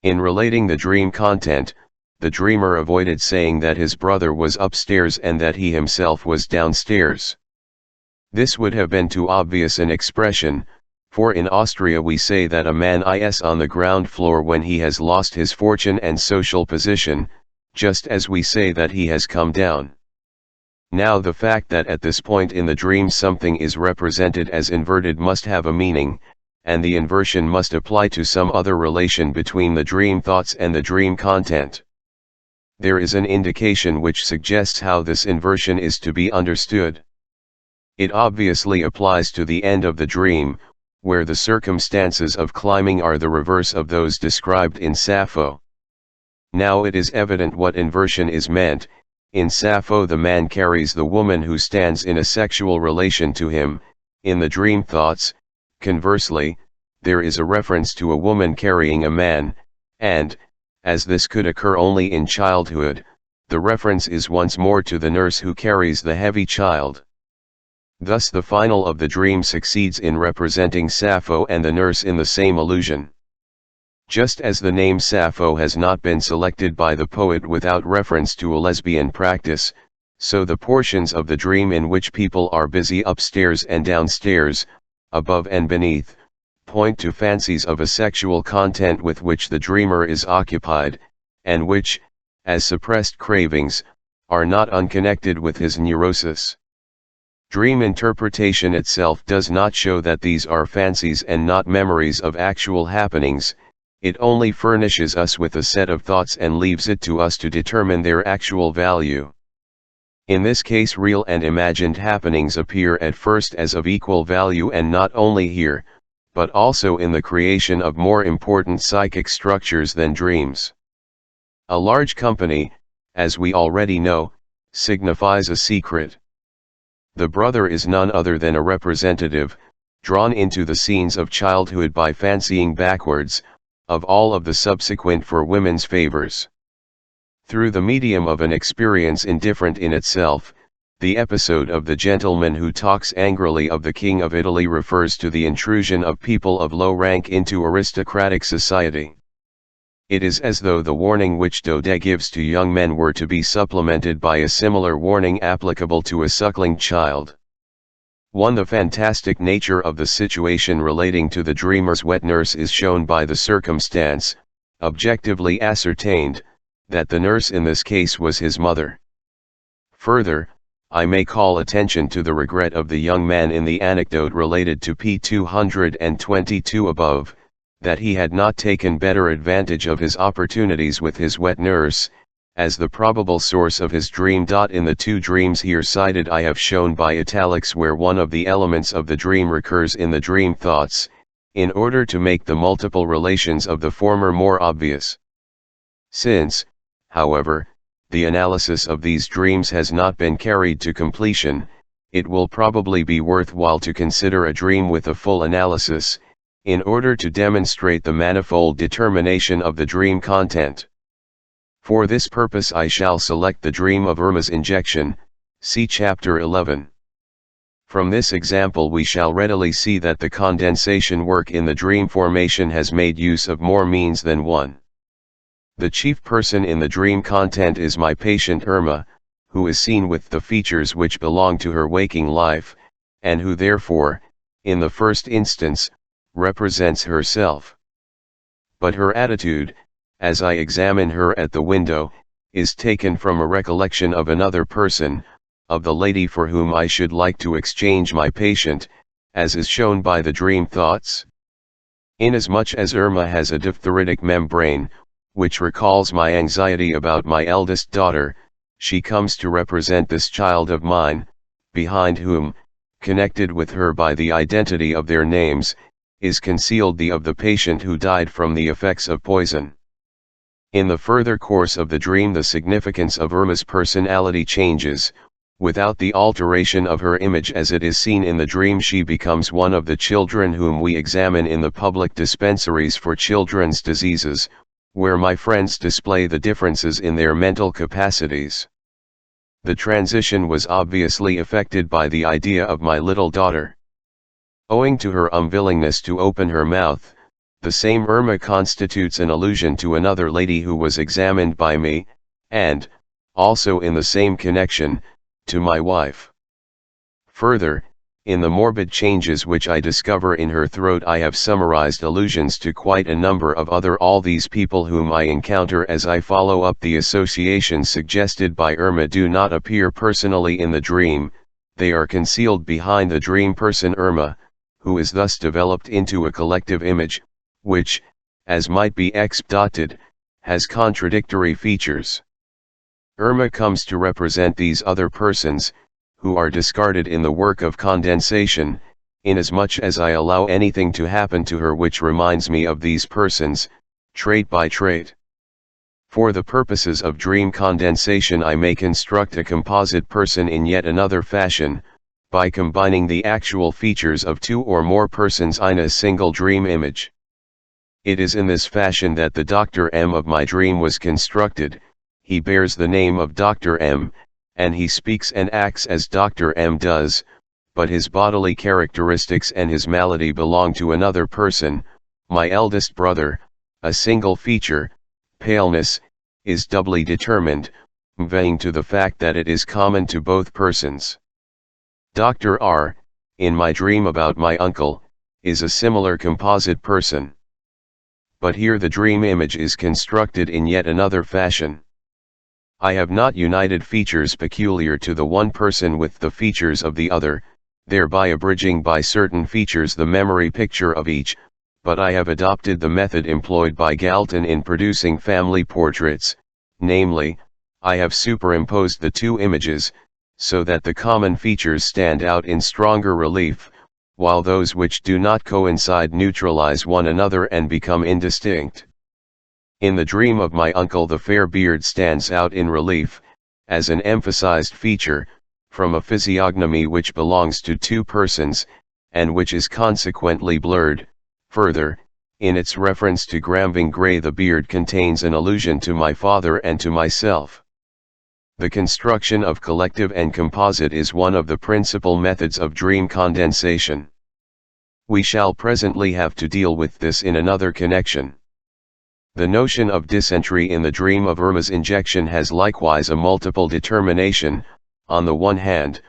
In relating the dream content, the dreamer avoided saying that his brother was upstairs and that he himself was downstairs. This would have been too obvious an expression, for in Austria we say that a man is on the ground floor when he has lost his fortune and social position, just as we say that he has come down. Now the fact that at this point in the dream something is represented as inverted must have a meaning, and the inversion must apply to some other relation between the dream thoughts and the dream content. There is an indication which suggests how this inversion is to be understood. It obviously applies to the end of the dream, where the circumstances of climbing are the reverse of those described in Sappho. Now it is evident what inversion is meant. In Sappho the man carries the woman who stands in a sexual relation to him. In the dream thoughts, conversely, there is a reference to a woman carrying a man, and, as this could occur only in childhood, the reference is once more to the nurse who carries the heavy child. Thus the final of the dream succeeds in representing Sappho and the nurse in the same allusion. Just as the name Sappho has not been selected by the poet without reference to a lesbian practice, so the portions of the dream in which people are busy upstairs and downstairs, above and beneath, point to fancies of a sexual content with which the dreamer is occupied, and which, as suppressed cravings, are not unconnected with his neurosis. Dream interpretation itself does not show that these are fancies and not memories of actual happenings. It only furnishes us with a set of thoughts and leaves it to us to determine their actual value. In this case real and imagined happenings appear at first as of equal value, and not only here, but also in the creation of more important psychic structures than dreams. A large company, as we already know, signifies a secret. The brother is none other than a representative, drawn into the scenes of childhood by fancying backwards, of all of the subsequent for women's favors. Through the medium of an experience indifferent in itself, the episode of the gentleman who talks angrily of the King of Italy refers to the intrusion of people of low rank into aristocratic society. It is as though the warning which Daudet gives to young men were to be supplemented by a similar warning applicable to a suckling child. 1. The fantastic nature of the situation relating to the dreamer's wet nurse is shown by the circumstance, objectively ascertained, that the nurse in this case was his mother. Further, I may call attention to the regret of the young man in the anecdote related to p. 222 above, that he had not taken better advantage of his opportunities with his wet nurse, as the probable source of his dream. In the two dreams here cited I have shown by italics where one of the elements of the dream recurs in the dream thoughts, in order to make the multiple relations of the former more obvious. Since, however, the analysis of these dreams has not been carried to completion, it will probably be worthwhile to consider a dream with a full analysis, in order to demonstrate the manifold determination of the dream content. For this purpose I shall select the dream of Irma's injection, see chapter 11. From this example we shall readily see that the condensation work in the dream formation has made use of more means than one. The chief person in the dream content is my patient Irma, who is seen with the features which belong to her waking life, and who therefore, in the first instance, represents herself. But her attitude, as I examine her at the window, is taken from a recollection of another person, of the lady for whom I should like to exchange my patient, as is shown by the dream thoughts. Inasmuch as Irma has a diphtheritic membrane, which recalls my anxiety about my eldest daughter, she comes to represent this child of mine, behind whom, connected with her by the identity of their names, is concealed the of the patient who died from the effects of poison. In the further course of the dream the significance of Irma's personality changes. Without the alteration of her image as it is seen in the dream, she becomes one of the children whom we examine in the public dispensaries for children's diseases, where my friends display the differences in their mental capacities. The transition was obviously affected by the idea of my little daughter. Owing to her unwillingness to open her mouth, the same Irma constitutes an allusion to another lady who was examined by me, and, also in the same connection, to my wife. Further, in the morbid changes which I discover in her throat I have summarized allusions to quite a number of all these people whom I encounter as I follow up the associations suggested by Irma do not appear personally in the dream, they are concealed behind the dream person Irma, who is thus developed into a collective image, which, as might be expected, has contradictory features. Irma comes to represent these other persons, who are discarded in the work of condensation, inasmuch as I allow anything to happen to her which reminds me of these persons, trait by trait. For the purposes of dream condensation I may construct a composite person in yet another fashion, by combining the actual features of two or more persons in a single dream image. It is in this fashion that the Dr. M of my dream was constructed. He bears the name of Dr. M, and he speaks and acts as Dr. M does, but his bodily characteristics and his malady belong to another person, my eldest brother. A single feature, paleness, is doubly determined, owing to the fact that it is common to both persons. Dr. R, in my dream about my uncle, is a similar composite person. But here the dream image is constructed in yet another fashion. I have not united features peculiar to the one person with the features of the other, thereby abridging by certain features the memory picture of each, but I have adopted the method employed by Galton in producing family portraits, namely, I have superimposed the two images, so that the common features stand out in stronger relief, while those which do not coincide neutralize one another and become indistinct. In the dream of my uncle the fair beard stands out in relief, as an emphasized feature, from a physiognomy which belongs to two persons, and which is consequently blurred. Further, in its reference to Gramving Gray the beard contains an allusion to my father and to myself. The construction of collective and composite is one of the principal methods of dream condensation. We shall presently have to deal with this in another connection. The notion of dysentery in the dream of Irma's injection has likewise a multiple determination, on the one hand,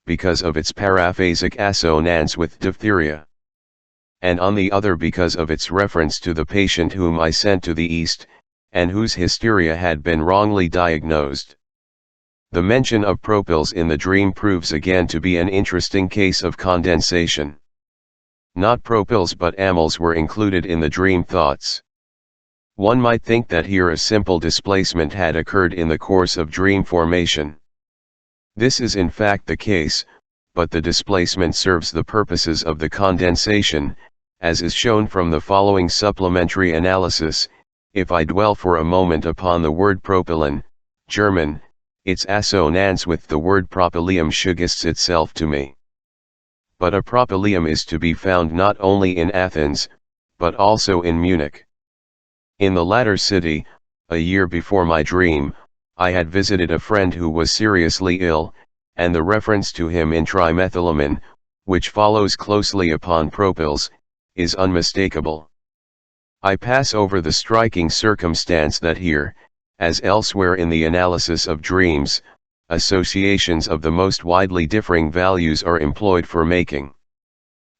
because of its paraphasic assonance with diphtheria, and on the other because of its reference to the patient whom I sent to the East, and whose hysteria had been wrongly diagnosed. The mention of propyls in the dream proves again to be an interesting case of condensation. Not propyls but amyls were included in the dream thoughts. One might think that here a simple displacement had occurred in the course of dream formation. This is in fact the case, but the displacement serves the purposes of the condensation, as is shown from the following supplementary analysis. If I dwell for a moment upon the word propylon, German, its assonance with the word propylium suggests itself to me. But a propylium is to be found not only in Athens, but also in Munich. In the latter city, a year before my dream, I had visited a friend who was seriously ill, and the reference to him in trimethylamine, which follows closely upon propyls, is unmistakable. I pass over the striking circumstance that here, as elsewhere in the analysis of dreams, associations of the most widely differing values are employed for making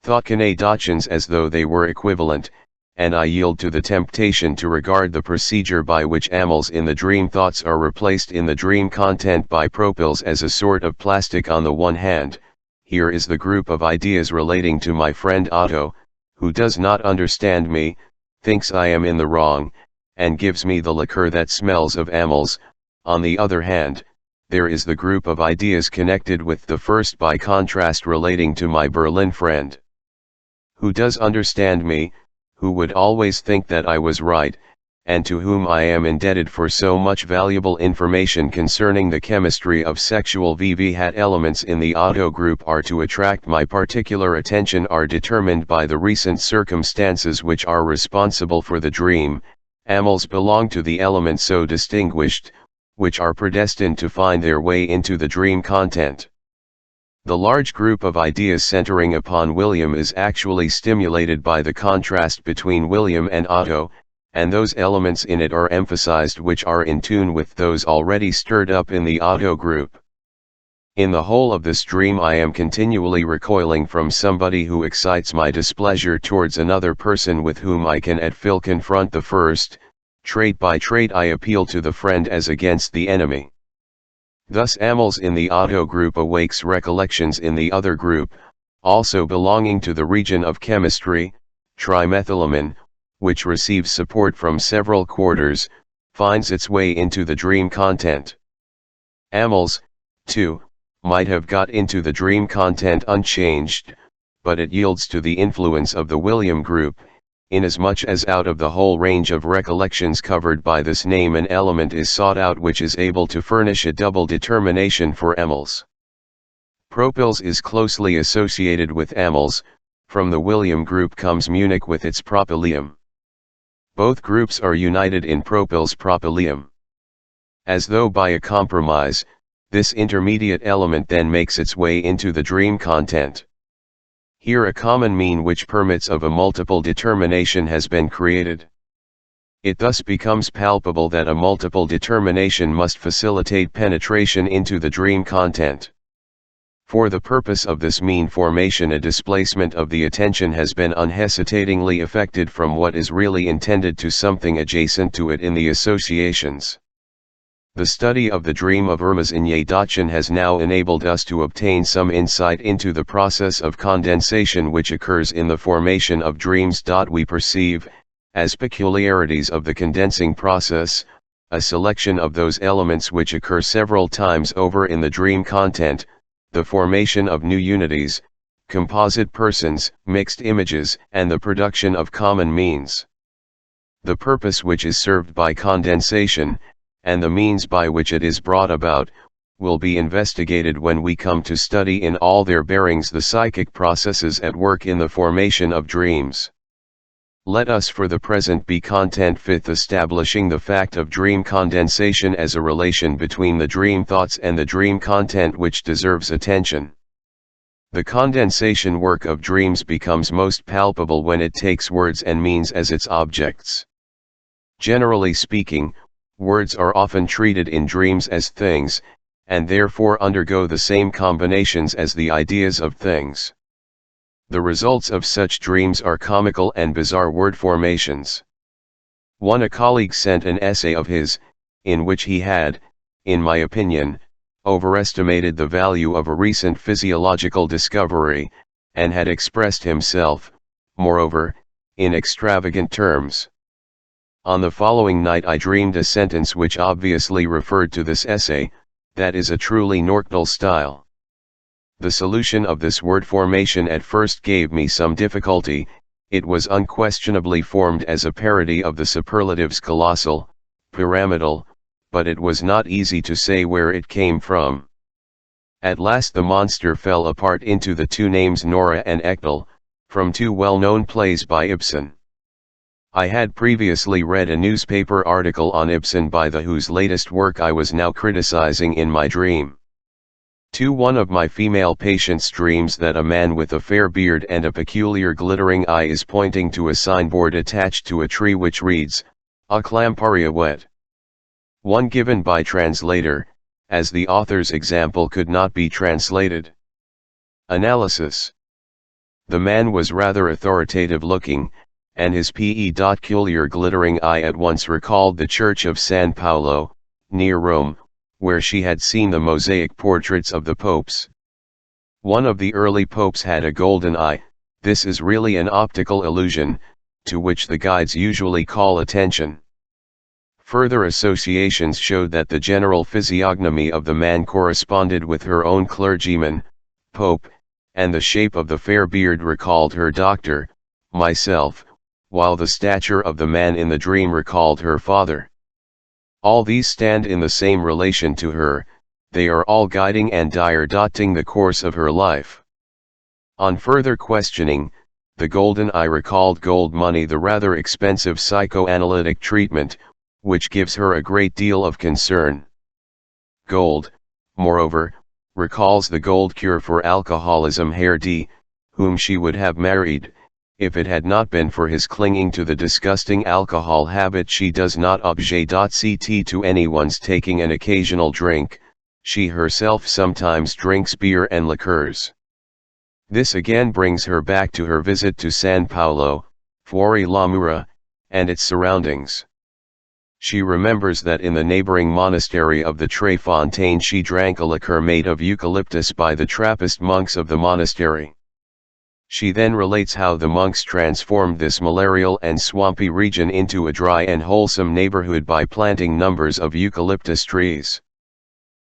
thought connotations as though they were equivalent, and I yield to the temptation to regard the procedure by which amyls in the dream thoughts are replaced in the dream content by propyls as a sort of plastic. On the one hand, here is the group of ideas relating to my friend Otto, who does not understand me, thinks I am in the wrong, and gives me the liquor that smells of amyls. On the other hand, there is the group of ideas connected with the first by contrast relating to my Berlin friend, who does understand me, who would always think that I was right, and to whom I am indebted for so much valuable information concerning the chemistry of sexual VV-Hat elements in the auto group, are to attract my particular attention are determined by the recent circumstances which are responsible for the dream. Amyls belong to the elements so distinguished, which are predestined to find their way into the dream content. The large group of ideas centering upon William is actually stimulated by the contrast between William and Otto, and those elements in it are emphasized which are in tune with those already stirred up in the Otto group. In the whole of this dream I am continually recoiling from somebody who excites my displeasure towards another person with whom I can at will confront the first. Trait by trait I appeal to the friend as against the enemy. Thus Amyls in the Otto group awakes recollections in the other group, also belonging to the region of chemistry, trimethylamine, which receives support from several quarters, finds its way into the dream content. Amyls, too, might have got into the dream content unchanged, but it yields to the influence of the William group, inasmuch as out of the whole range of recollections covered by this name an element is sought out which is able to furnish a double determination for Amyls. Propyls is closely associated with Amyls. From the William group comes Munich with its propylium. Both groups are united in propyls propylium. As though by a compromise, this intermediate element then makes its way into the dream content. Here a common mean which permits of a multiple determination has been created. It thus becomes palpable that a multiple determination must facilitate penetration into the dream content. For the purpose of this mean formation a displacement of the attention has been unhesitatingly effected from what is really intended to something adjacent to it in the associations. The study of the dream of Dachshund has now enabled us to obtain some insight into the process of condensation which occurs in the formation of dreams. We perceive, as peculiarities of the condensing process, a selection of those elements which occur several times over in the dream content, the formation of new unities, composite persons, mixed images, and the production of common means. The purpose which is served by condensation, and the means by which it is brought about, will be investigated when we come to study in all their bearings the psychic processes at work in the formation of dreams. Let us for the present be content with establishing the fact of dream condensation as a relation between the dream thoughts and the dream content which deserves attention. The condensation work of dreams becomes most palpable when it takes words and means as its objects. Generally speaking, words are often treated in dreams as things, and therefore undergo the same combinations as the ideas of things. The results of such dreams are comical and bizarre word formations. A colleague sent an essay of his, in which he had, in my opinion, overestimated the value of a recent physiological discovery, and had expressed himself, moreover, in extravagant terms. On the following night I dreamed a sentence which obviously referred to this essay, that is a truly Norkdal style. The solution of this word formation at first gave me some difficulty. It was unquestionably formed as a parody of the superlatives colossal, pyramidal, but it was not easy to say where it came from. At last the monster fell apart into the two names Nora and Echdal, from two well-known plays by Ibsen. I had previously read a newspaper article on Ibsen by the whose latest work I was now criticizing in my dream. One of my female patients dreams that a man with a fair beard and a peculiar glittering eye is pointing to a signboard attached to a tree which reads, Aclamparia wet. One given by translator, as the author's example could not be translated. Analysis. The man was rather authoritative looking, and his peculiar glittering eye at once recalled the church of San Paolo, near Rome, where she had seen the mosaic portraits of the popes. One of the early popes had a golden eye. This is really an optical illusion, to which the guides usually call attention. Further associations showed that the general physiognomy of the man corresponded with her own clergyman, pope, and the shape of the fair beard recalled her doctor, myself, while the stature of the man in the dream recalled her father. All these stand in the same relation to her, they are all guiding and directing the course of her life. On further questioning, the golden eye recalled gold money, the rather expensive psychoanalytic treatment, which gives her a great deal of concern. Gold, moreover, recalls the gold cure for alcoholism Herr D, whom she would have married, if it had not been for his clinging to the disgusting alcohol habit. She does not object to anyone's taking an occasional drink, she herself sometimes drinks beer and liqueurs. This again brings her back to her visit to San Paulo, Fuori la Mura, and its surroundings. She remembers that in the neighboring monastery of the Tre Fontaine she drank a liqueur made of eucalyptus by the Trappist monks of the monastery. She then relates how the monks transformed this malarial and swampy region into a dry and wholesome neighborhood by planting numbers of eucalyptus trees.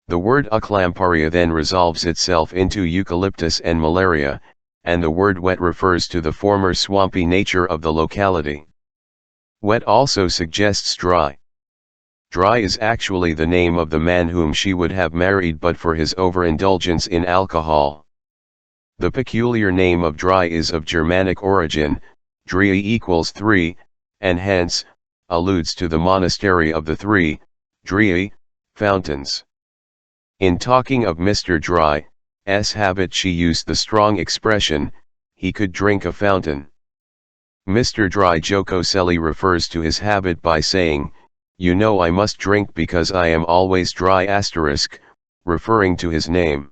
The word aclamparia then resolves itself into eucalyptus and malaria, and the word wet refers to the former swampy nature of the locality. Wet also suggests dry. Dry is actually the name of the man whom she would have married but for his overindulgence in alcohol. The peculiar name of Dry is of Germanic origin, Dria equals 3, and hence, alludes to the monastery of the 3, Dria, fountains. In talking of Mr. Dry's habit she used the strong expression, he could drink a fountain. Mr. Dry jocosely refers to his habit by saying, you know I must drink because I am always dry *, referring to his name.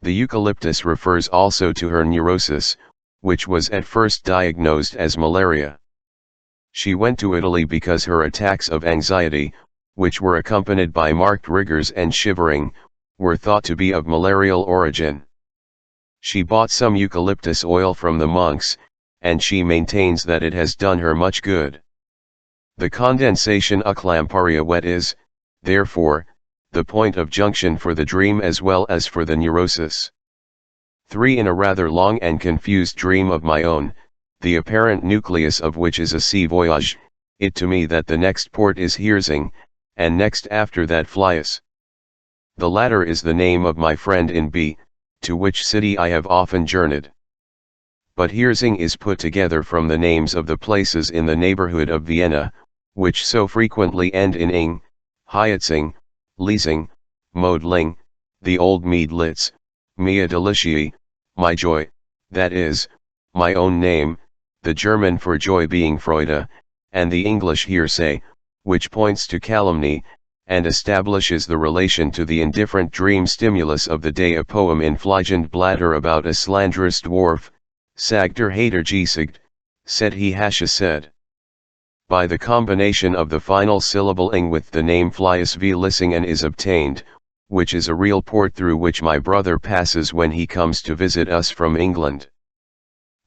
The eucalyptus refers also to her neurosis, which was at first diagnosed as malaria. She went to Italy because her attacks of anxiety, which were accompanied by marked rigors and shivering, were thought to be of malarial origin. She bought some eucalyptus oil from the monks, and she maintains that it has done her much good. The condensation aclamparia wet is, therefore, the point of junction for the dream as well as for the neurosis. 3. In a rather long and confused dream of my own, the apparent nucleus of which is a sea voyage, it to me that the next port is Heersing, and next after that Flies. The latter is the name of my friend in B, to which city I have often journeyed. But Heersing is put together from the names of the places in the neighborhood of Vienna, which so frequently end in ing, Hietzing, Leasing, Modling, the old Meadlitz, Mia Delicia, my joy, that is, my own name, the German for joy being Freude, and the English hearsay, which points to calumny, and establishes the relation to the indifferent dream stimulus of the day. A poem in Fliegend Bladder about a slanderous dwarf, Sagter hater Gesagt, said he hasha said. By the combination of the final syllable ing with the name Flies v Lissingen is obtained, which is a real port through which my brother passes when he comes to visit us from England.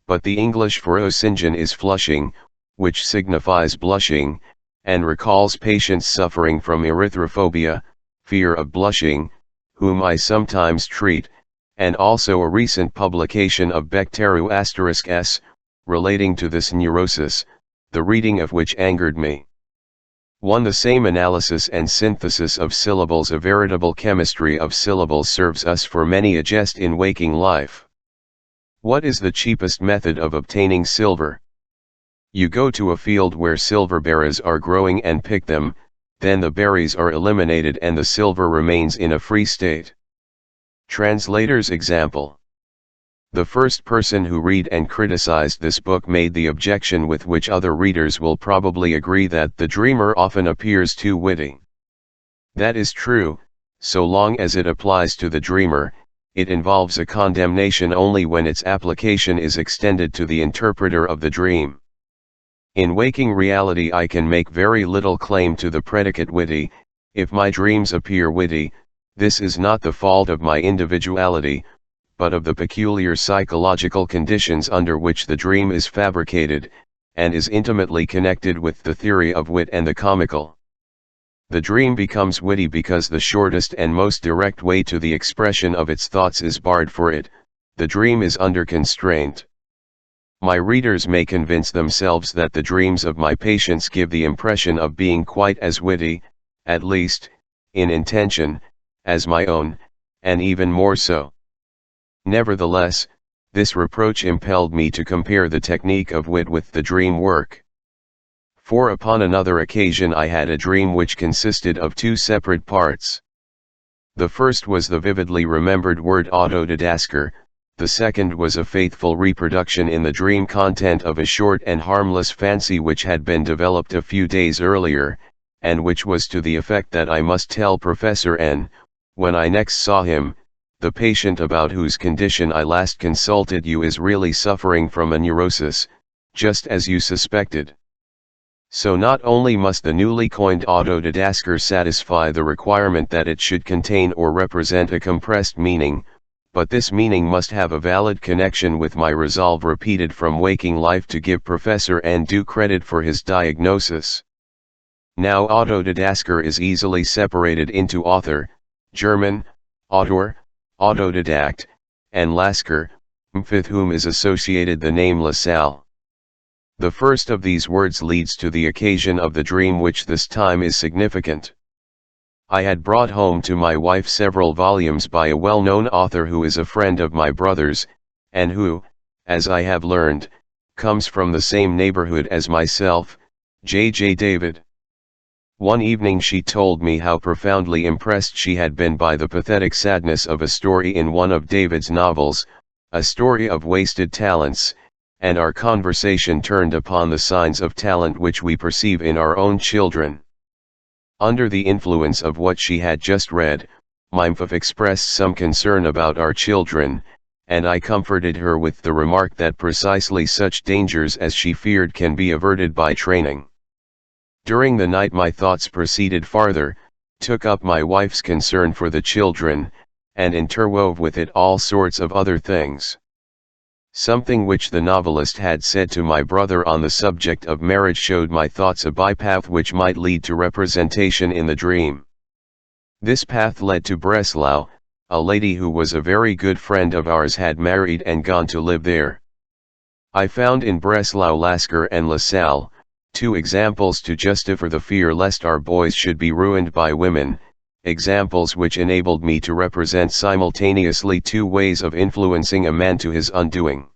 But the English for Osingen is Flushing, which signifies blushing, and recalls patients suffering from erythrophobia, fear of blushing, whom I sometimes treat, and also a recent publication of Becteru *s, relating to this neurosis, the reading of which angered me. 1. The same analysis and synthesis of syllables, a veritable chemistry of syllables, serves us for many a jest in waking life. What is the cheapest method of obtaining silver? You go to a field where silver berries are growing and pick them, then the berries are eliminated and the silver remains in a free state. Translator's example. The first person who read and criticized this book made the objection with which other readers will probably agree, that the dreamer often appears too witty. That is true, so long as it applies to the dreamer. It involves a condemnation only when its application is extended to the interpreter of the dream. In waking reality I can make very little claim to the predicate witty. If my dreams appear witty, this is not the fault of my individuality, but of the peculiar psychological conditions under which the dream is fabricated, and is intimately connected with the theory of wit and the comical. The dream becomes witty because the shortest and most direct way to the expression of its thoughts is barred for it. The dream is under constraint. My readers may convince themselves that the dreams of my patients give the impression of being quite as witty, at least, in intention, as my own, and even more so. Nevertheless, this reproach impelled me to compare the technique of wit with the dream work. For upon another occasion I had a dream which consisted of two separate parts. The first was the vividly remembered word autodidasker, the second was a faithful reproduction in the dream content of a short and harmless fancy which had been developed a few days earlier, and which was to the effect that I must tell Professor N, when I next saw him, the patient about whose condition I last consulted you is really suffering from a neurosis, just as you suspected. So not only must the newly coined autodidasker satisfy the requirement that it should contain or represent a compressed meaning, but this meaning must have a valid connection with my resolve repeated from waking life to give Professor N due credit for his diagnosis. Now autodidasker is easily separated into author, German, Autor, autodidact, and Lasker, with whom is associated the name LaSalle. The first of these words leads to the occasion of the dream, which this time is significant. I had brought home to my wife several volumes by a well-known author who is a friend of my brother's, and who, as I have learned, comes from the same neighborhood as myself, J. David. One evening she told me how profoundly impressed she had been by the pathetic sadness of a story in one of David's novels, a story of wasted talents, and our conversation turned upon the signs of talent which we perceive in our own children. Under the influence of what she had just read, Mimf expressed some concern about our children, and I comforted her with the remark that precisely such dangers as she feared can be averted by training. During the night my thoughts proceeded farther, took up my wife's concern for the children, and interwove with it all sorts of other things. Something which the novelist had said to my brother on the subject of marriage showed my thoughts a bypath which might lead to representation in the dream. This path led to Breslau. A lady who was a very good friend of ours had married and gone to live there. I found in Breslau Lasker and LaSalle, two examples to justify the fear lest our boys should be ruined by women, examples which enabled me to represent simultaneously two ways of influencing a man to his undoing.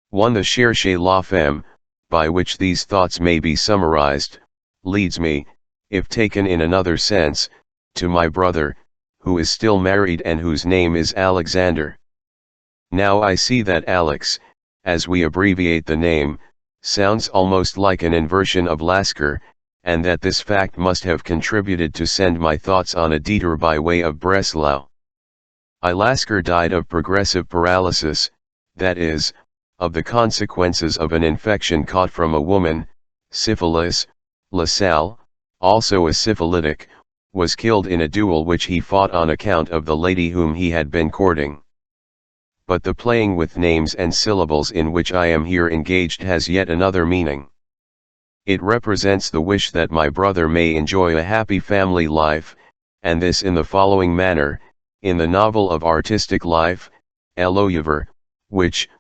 One, the cherchez la femme, by which these thoughts may be summarized, leads me, if taken in another sense, to my brother, who is still married and whose name is Alexander. Now I see that Alex, as we abbreviate the name, sounds almost like an inversion of Lasker, and that this fact must have contributed to send my thoughts on a detour by way of Breslau. Lasker died of progressive paralysis, that is, of the consequences of an infection caught from a woman, syphilis. LaSalle, also a syphilitic, was killed in a duel which he fought on account of the lady whom he had been courting. But the playing with names and syllables in which I am here engaged has yet another meaning. It represents the wish that my brother may enjoy a happy family life, and this in the following manner: in the novel of artistic life, Eloyver, which,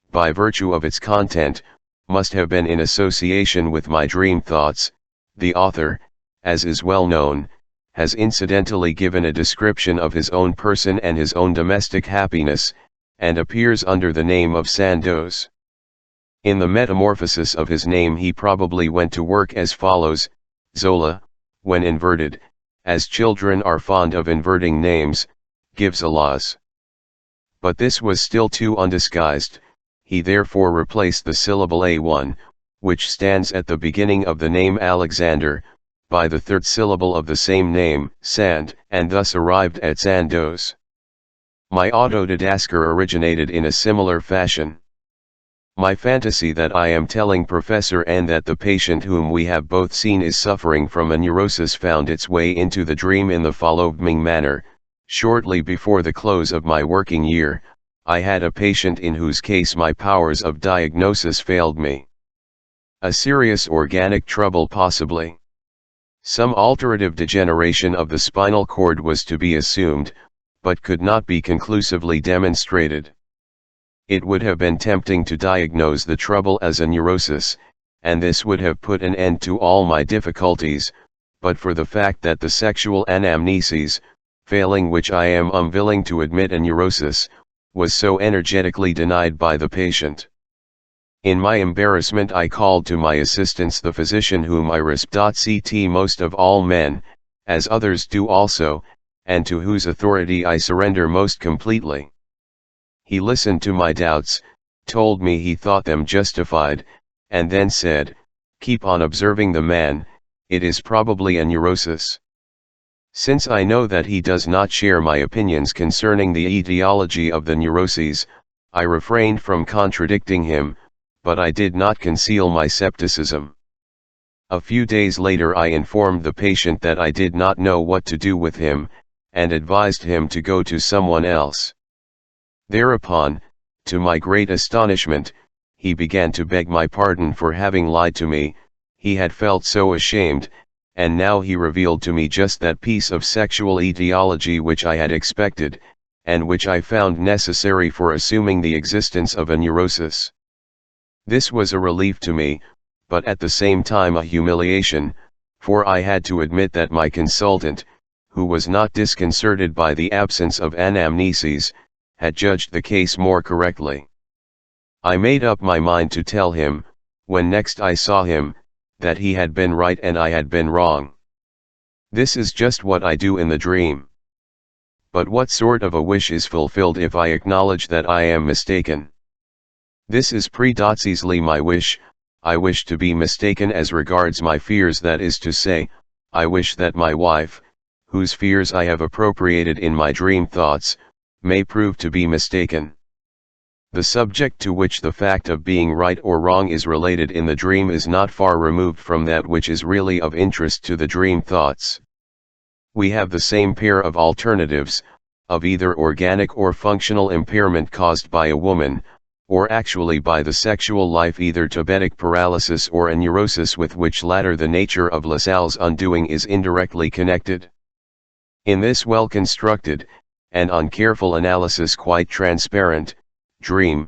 by virtue of its content, must have been in association with my dream thoughts, the author, as is well known, has incidentally given a description of his own person and his own domestic happiness, and appears under the name of Sandoz. In the metamorphosis of his name he probably went to work as follows: Zola, when inverted, as children are fond of inverting names, gives a loss. But this was still too undisguised. He therefore replaced the syllable A1, which stands at the beginning of the name Alexander, by the third syllable of the same name, Sand, and thus arrived at Sandoz. My autodidasker originated in a similar fashion. My fantasy that I am telling Professor N that the patient whom we have both seen is suffering from a neurosis found its way into the dream in the following manner: shortly before the close of my working year, I had a patient in whose case my powers of diagnosis failed me. A serious organic trouble possibly. Some alterative degeneration of the spinal cord was to be assumed, but could not be conclusively demonstrated. It would have been tempting to diagnose the trouble as a neurosis, and this would have put an end to all my difficulties, but for the fact that the sexual anamnesis, failing which I am unwilling to admit a neurosis, was so energetically denied by the patient. In my embarrassment I called to my assistance the physician whom I respect most of all men, as others do also, and to whose authority I surrender most completely. He listened to my doubts, told me he thought them justified, and then said, "Keep on observing the man, it is probably a neurosis." Since I know that he does not share my opinions concerning the etiology of the neuroses, I refrained from contradicting him, but I did not conceal my skepticism. A few days later I informed the patient that I did not know what to do with him, and advised him to go to someone else. Thereupon, to my great astonishment, he began to beg my pardon for having lied to me. He had felt so ashamed, and now he revealed to me just that piece of sexual etiology which I had expected, and which I found necessary for assuming the existence of a neurosis. This was a relief to me, but at the same time a humiliation, for I had to admit that my consultant, who was not disconcerted by the absence of anamnesis, had judged the case more correctly. I made up my mind to tell him, when next I saw him, that he had been right and I had been wrong. This is just what I do in the dream. But what sort of a wish is fulfilled if I acknowledge that I am mistaken? This is precisely my wish. I wish to be mistaken as regards my fears, that is to say, I wish that my wife, whose fears I have appropriated in my dream thoughts, may prove to be mistaken. The subject to which the fact of being right or wrong is related in the dream is not far removed from that which is really of interest to the dream thoughts. We have the same pair of alternatives, of either organic or functional impairment caused by a woman, or actually by the sexual life, either tabetic paralysis or a neurosis, with which latter the nature of Lassalle's undoing is indirectly connected. In this well-constructed, and on careful analysis quite transparent, dream,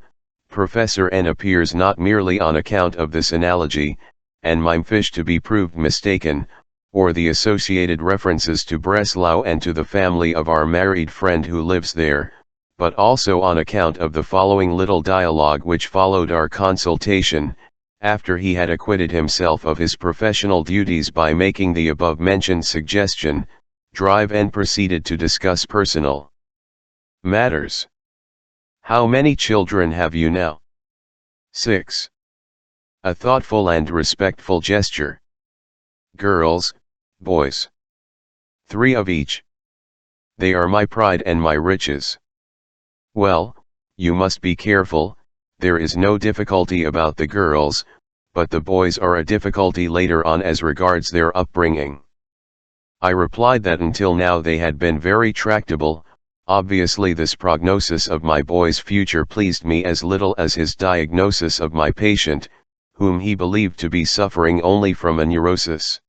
Professor N appears not merely on account of this analogy, and mime fish to be proved mistaken, or the associated references to Breslau and to the family of our married friend who lives there, but also on account of the following little dialogue which followed our consultation, after he had acquitted himself of his professional duties by making the above-mentioned suggestion, Drive and proceeded to discuss personal matters. How many children have you now? 6. A thoughtful and respectful gesture. Girls, boys. 3 of each. They are my pride and my riches. Well, you must be careful. There is no difficulty about the girls, but the boys are a difficulty later on as regards their upbringing. I replied that until now they had been very tractable. Obviously this prognosis of my boy's future pleased me as little as his diagnosis of my patient, whom he believed to be suffering only from a neurosis.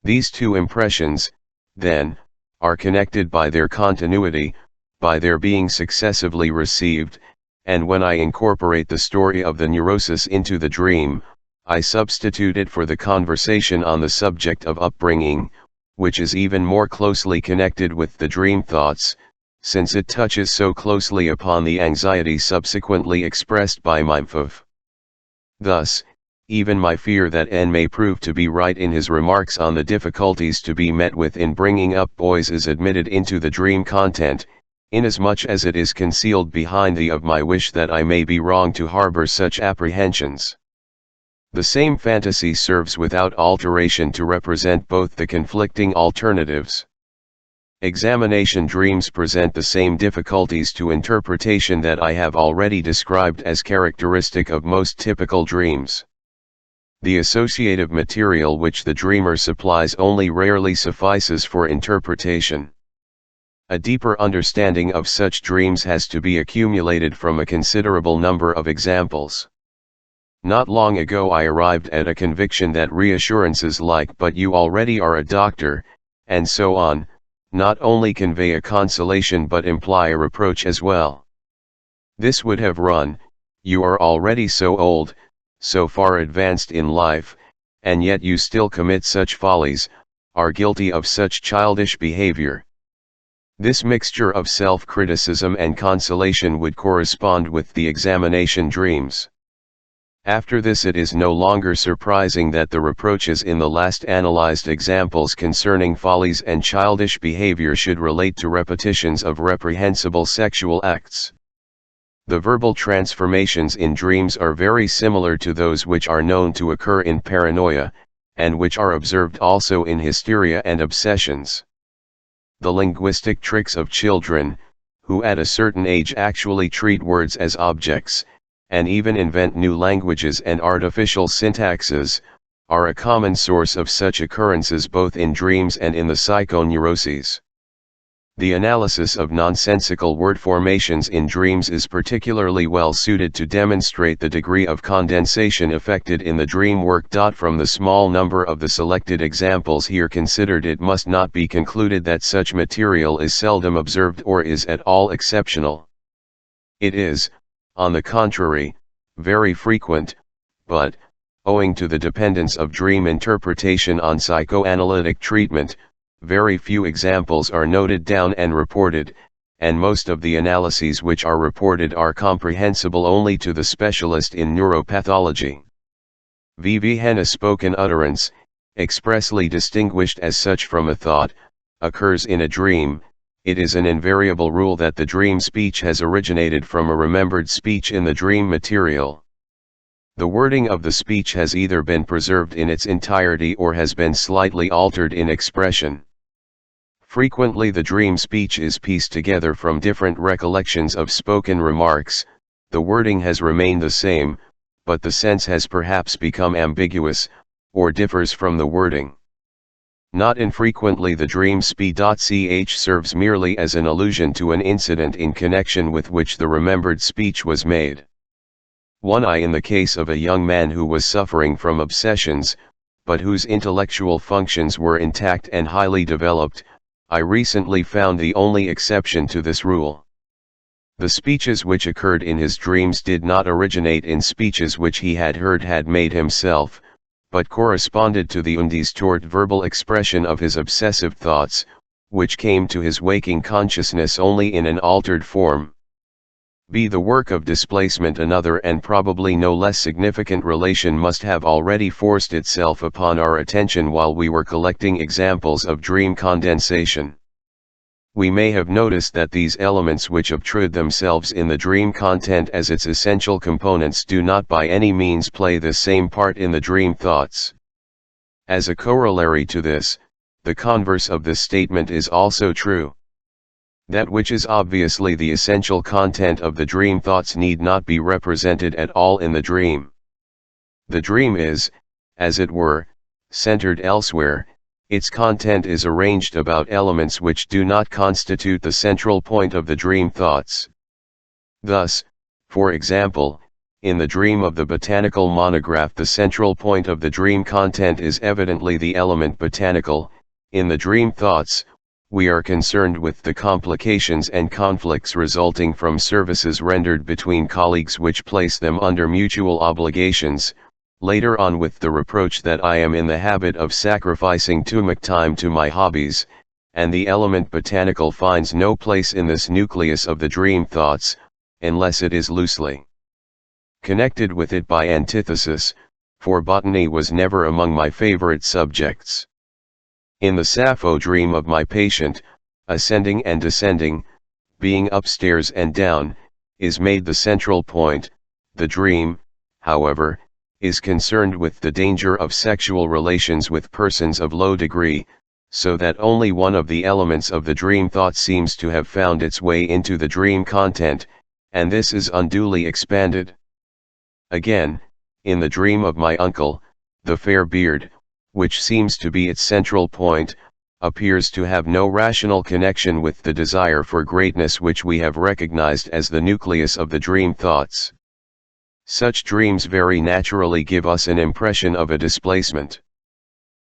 These two impressions, then, are connected by their continuity, by their being successively received, and when I incorporate the story of the neurosis into the dream, I substitute it for the conversation on the subject of upbringing, which is even more closely connected with the dream thoughts, since it touches so closely upon the anxiety subsequently expressed by Mimfov. Thus, even my fear that N may prove to be right in his remarks on the difficulties to be met with in bringing up boys is admitted into the dream content, inasmuch as it is concealed behind the of my wish that I may be wrong to harbor such apprehensions. The same fantasy serves without alteration to represent both the conflicting alternatives. Examination dreams present the same difficulties to interpretation that I have already described as characteristic of most typical dreams. The associative material which the dreamer supplies only rarely suffices for interpretation. A deeper understanding of such dreams has to be accumulated from a considerable number of examples. Not long ago I arrived at a conviction that reassurances like "but you already are a doctor," and so on, not only convey a consolation but imply a reproach as well. This would have run, "You are already so old, so far advanced in life, and yet you still commit such follies, are guilty of such childish behavior." This mixture of self-criticism and consolation would correspond with the examination dreams. After this, it is no longer surprising that the reproaches in the last analyzed examples concerning follies and childish behavior should relate to repetitions of reprehensible sexual acts. The verbal transformations in dreams are very similar to those which are known to occur in paranoia, and which are observed also in hysteria and obsessions. The linguistic tricks of children, who at a certain age actually treat words as objects, and even invent new languages and artificial syntaxes, are a common source of such occurrences both in dreams and in the psychoneuroses. The analysis of nonsensical word formations in dreams is particularly well suited to demonstrate the degree of condensation effected in the dream work. From the small number of the selected examples here considered, it must not be concluded that such material is seldom observed or is at all exceptional. It is, on the contrary, very frequent, but, owing to the dependence of dream interpretation on psychoanalytic treatment, very few examples are noted down and reported, and most of the analyses which are reported are comprehensible only to the specialist in neuropathology. When a spoken utterance, expressly distinguished as such from a thought, occurs in a dream, it is an invariable rule that the dream speech has originated from a remembered speech in the dream material. The wording of the speech has either been preserved in its entirety or has been slightly altered in expression. Frequently the dream speech is pieced together from different recollections of spoken remarks. The wording has remained the same, but the sense has perhaps become ambiguous, or differs from the wording. Not infrequently the dream speech serves merely as an allusion to an incident in connection with which the remembered speech was made. In the case of a young man who was suffering from obsessions, but whose intellectual functions were intact and highly developed, I recently found the only exception to this rule. The speeches which occurred in his dreams did not originate in speeches which he had made himself, but corresponded to the undistort verbal expression of his obsessive thoughts, which came to his waking consciousness only in an altered form. The work of displacement. Another and probably no less significant relation must have already forced itself upon our attention while we were collecting examples of dream condensation. We may have noticed that these elements which obtrude themselves in the dream content as its essential components do not by any means play the same part in the dream thoughts. As a corollary to this, the converse of this statement is also true. That which is obviously the essential content of the dream thoughts need not be represented at all in the dream. The dream is, as it were, centered elsewhere. Its content is arranged about elements which do not constitute the central point of the dream thoughts. Thus, for example, in the dream of the botanical monograph, the central point of the dream content is evidently the element botanical. In the dream thoughts, we are concerned with the complications and conflicts resulting from services rendered between colleagues which place them under mutual obligations, later on with the reproach that I am in the habit of sacrificing too much time to my hobbies, and the element botanical finds no place in this nucleus of the dream thoughts, unless it is loosely connected with it by antithesis, for botany was never among my favorite subjects. In the Sappho dream of my patient, ascending and descending, being upstairs and down, is made the central point. The dream, however, is concerned with the danger of sexual relations with persons of low degree, so that only one of the elements of the dream thought seems to have found its way into the dream content, and this is unduly expanded. Again, in the dream of my uncle, the fair beard, which seems to be its central point, appears to have no rational connection with the desire for greatness which we have recognized as the nucleus of the dream thoughts. Such dreams very naturally give us an impression of a displacement.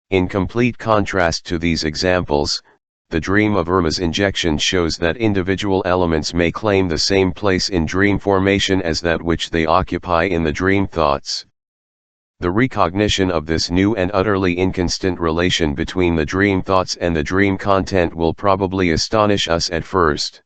In complete contrast to these examples, the dream of Irma's injection shows that individual elements may claim the same place in dream formation as that which they occupy in the dream thoughts. The recognition of this new and utterly inconstant relation between the dream thoughts and the dream content will probably astonish us at first.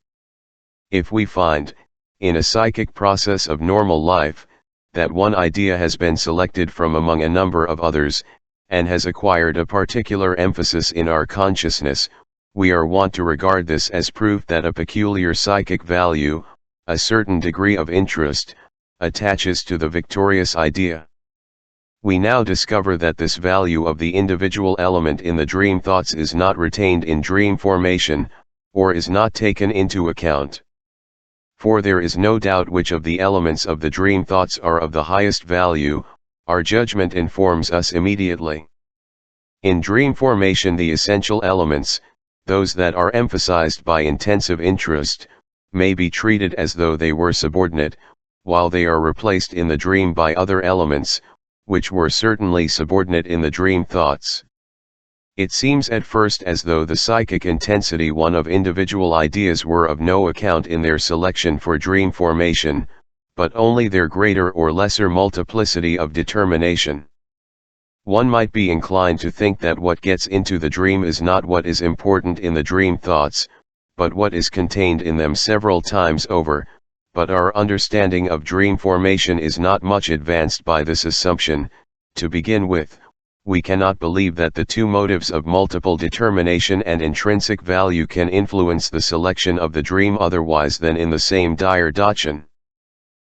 If we find, in a psychic process of normal life, that one idea has been selected from among a number of others, and has acquired a particular emphasis in our consciousness, we are wont to regard this as proof that a peculiar psychic value, a certain degree of interest, attaches to the victorious idea. We now discover that this value of the individual element in the dream thoughts is not retained in dream formation, or is not taken into account. For there is no doubt which of the elements of the dream thoughts are of the highest value. Our judgment informs us immediately. In dream formation, the essential elements, those that are emphasized by intensive interest, may be treated as though they were subordinate, while they are replaced in the dream by other elements, which were certainly subordinate in the dream thoughts. It seems at first as though the psychic intensity one of individual ideas were of no account in their selection for dream formation, but only their greater or lesser multiplicity of determination. One might be inclined to think that what gets into the dream is not what is important in the dream thoughts, but what is contained in them several times over, but our understanding of dream formation is not much advanced by this assumption. To begin with, we cannot believe that the two motives of multiple determination and intrinsic value can influence the selection of the dream otherwise than in the same direction.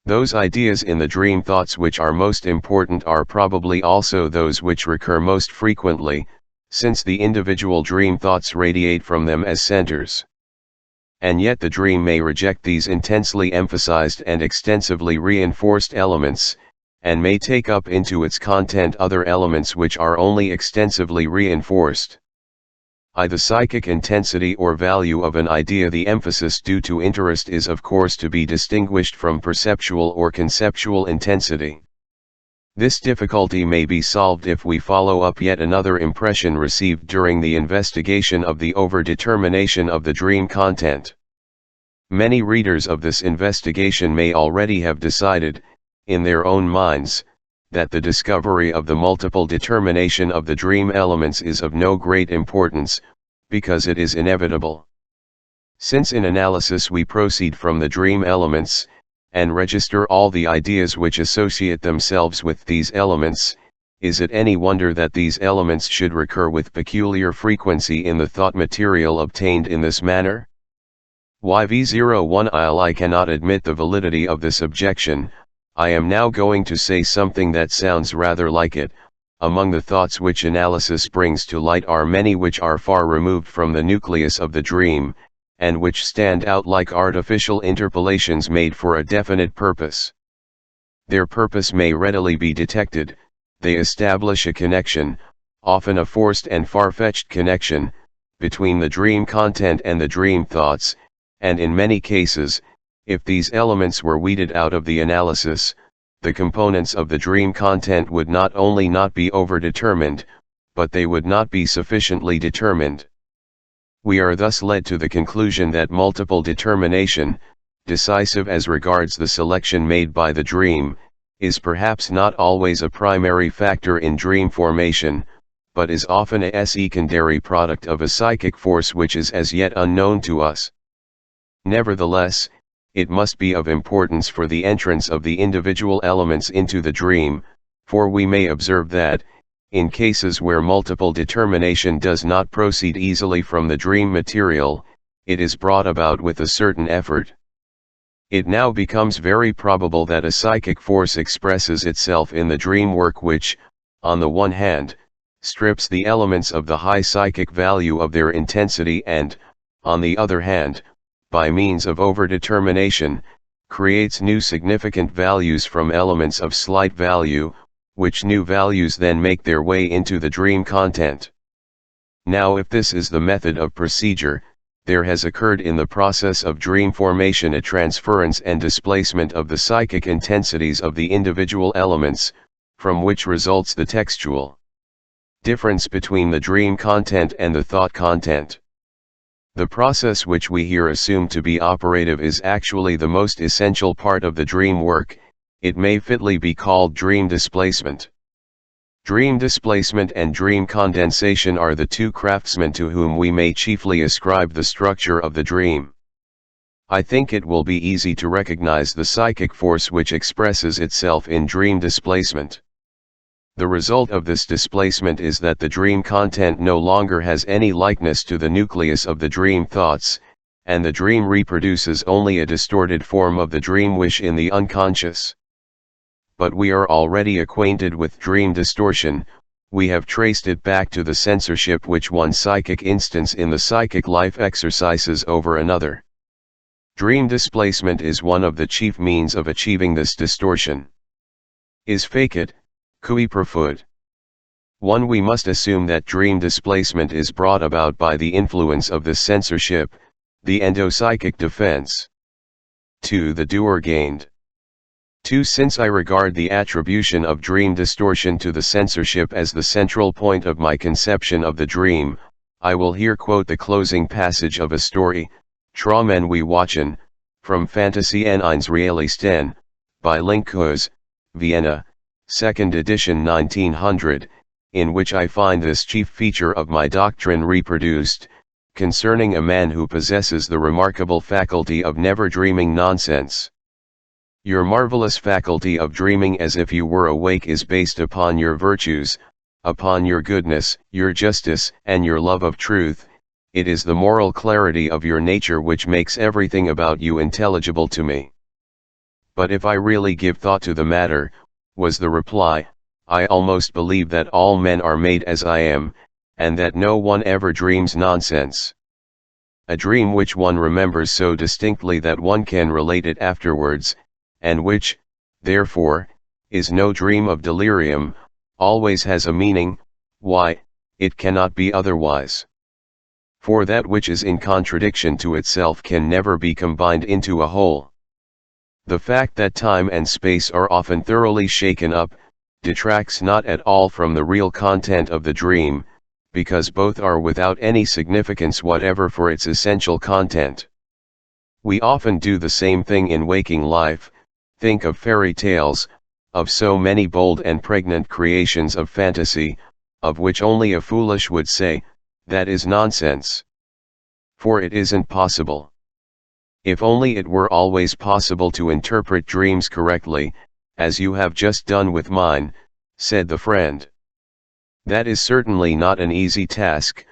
Those ideas in the dream thoughts which are most important are probably also those which recur most frequently, since the individual dream thoughts radiate from them as centers. And yet the dream may reject these intensely emphasized and extensively reinforced elements, and may take up into its content other elements which are only extensively reinforced. The psychic intensity or value of an idea. The emphasis due to interest is of course to be distinguished from perceptual or conceptual intensity. This difficulty may be solved if we follow up yet another impression received during the investigation of the overdetermination of the dream content. Many readers of this investigation may already have decided, in their own minds, that the discovery of the multiple determination of the dream elements is of no great importance, because it is inevitable. Since in analysis we proceed from the dream elements, and register all the ideas which associate themselves with these elements, is it any wonder that these elements should recur with peculiar frequency in the thought material obtained in this manner? YV01 I cannot admit the validity of this objection. I am now going to say something that sounds rather like it. Among the thoughts which analysis brings to light are many which are far removed from the nucleus of the dream, and which stand out like artificial interpolations made for a definite purpose. Their purpose may readily be detected. They establish a connection, often a forced and far-fetched connection, between the dream content and the dream thoughts, and in many cases, if these elements were weeded out of the analysis, the components of the dream content would not only not be overdetermined, but they would not be sufficiently determined. We are thus led to the conclusion that multiple determination, decisive as regards the selection made by the dream, is perhaps not always a primary factor in dream formation, but is often a secondary product of a psychic force which is as yet unknown to us. Nevertheless, it must be of importance for the entrance of the individual elements into the dream, for we may observe that, in cases where multiple determination does not proceed easily from the dream material, it is brought about with a certain effort. It now becomes very probable that a psychic force expresses itself in the dream work which, on the one hand, strips the elements of the high psychic value of their intensity and, on the other hand, by means of overdetermination, creates new significant values from elements of slight value, which new values then make their way into the dream content. Now if this is the method of procedure, there has occurred in the process of dream formation a transference and displacement of the psychic intensities of the individual elements, from which results the textual difference between the dream content and the thought content. The process which we here assume to be operative is actually the most essential part of the dream work. It may fitly be called dream displacement. Dream displacement and dream condensation are the two craftsmen to whom we may chiefly ascribe the structure of the dream. I think it will be easy to recognize the psychic force which expresses itself in dream displacement. The result of this displacement is that the dream content no longer has any likeness to the nucleus of the dream thoughts, and the dream reproduces only a distorted form of the dream wish in the unconscious. But we are already acquainted with dream distortion. We have traced it back to the censorship which one psychic instance in the psychic life exercises over another. Dream displacement is one of the chief means of achieving this distortion. Is fecit, cui profuit. 1. We must assume that dream displacement is brought about by the influence of this censorship, the endopsychic defense. 2. The doer gained. 2. Since I regard the attribution of dream distortion to the censorship as the central point of my conception of the dream, I will here quote the closing passage of a story, Traumen wie Wachen, from Fantasie eines Realisten, by Linkhuis, Vienna, 2nd edition 1900, in which I find this chief feature of my doctrine reproduced, concerning a man who possesses the remarkable faculty of never dreaming nonsense. Your marvelous faculty of dreaming as if you were awake is based upon your virtues, upon your goodness, your justice, and your love of truth. It is the moral clarity of your nature which makes everything about you intelligible to me. But if I really give thought to the matter, was the reply, I almost believe that all men are made as I am, and that no one ever dreams nonsense. A dream which one remembers so distinctly that one can relate it afterwards, and which, therefore, is no dream of delirium, always has a meaning. Why, it cannot be otherwise. For that which is in contradiction to itself can never be combined into a whole. The fact that time and space are often thoroughly shaken up, detracts not at all from the real content of the dream, because both are without any significance whatever for its essential content. We often do the same thing in waking life. Think of fairy tales, of so many bold and pregnant creations of fantasy, of which only a foolish would say, that is nonsense. For it isn't possible. If only it were always possible to interpret dreams correctly, as you have just done with mine, said the friend. That is certainly not an easy task,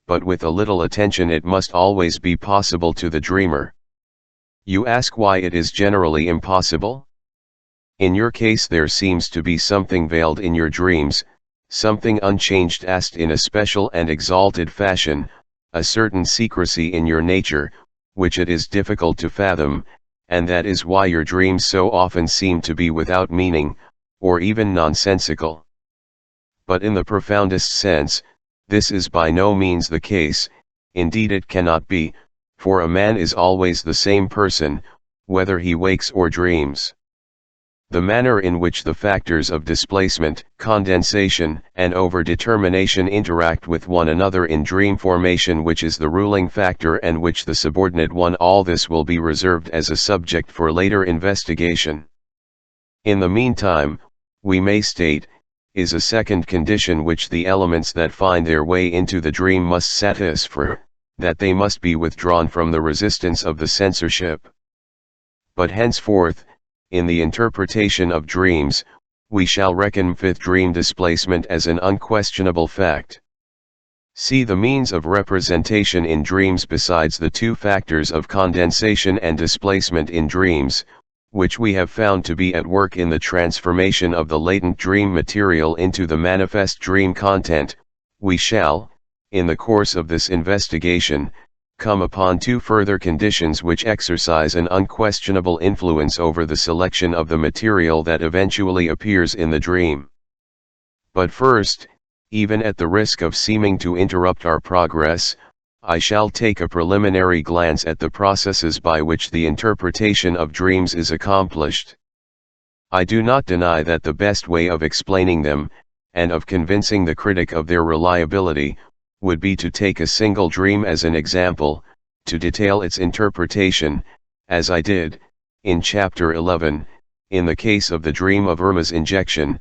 but with a little attention it must always be possible to the dreamer. You ask why it is generally impossible? In your case there seems to be something veiled in your dreams, something unchanged as in a special and exalted fashion, a certain secrecy in your nature, which it is difficult to fathom, and that is why your dreams so often seem to be without meaning, or even nonsensical. But in the profoundest sense, this is by no means the case, indeed it cannot be, for a man is always the same person, whether he wakes or dreams. The manner in which the factors of displacement, condensation, and overdetermination interact with one another in dream formation, which is the ruling factor and which the subordinate one, all this will be reserved as a subject for later investigation. In the meantime, we may state, is a second condition which the elements that find their way into the dream must satisfy, that they must be withdrawn from the resistance of the censorship. But henceforth, in the interpretation of dreams, we shall reckon fifth dream displacement as an unquestionable fact. See the means of representation in dreams besides the two factors of condensation and displacement in dreams, which we have found to be at work in the transformation of the latent dream material into the manifest dream content. We shall, in the course of this investigation, come upon two further conditions which exercise an unquestionable influence over the selection of the material that eventually appears in the dream. But first, even at the risk of seeming to interrupt our progress, I shall take a preliminary glance at the processes by which the interpretation of dreams is accomplished. I do not deny that the best way of explaining them, and of convincing the critic of their reliability, would be to take a single dream as an example, to detail its interpretation, as I did, in chapter 11, in the case of the dream of Irma's injection,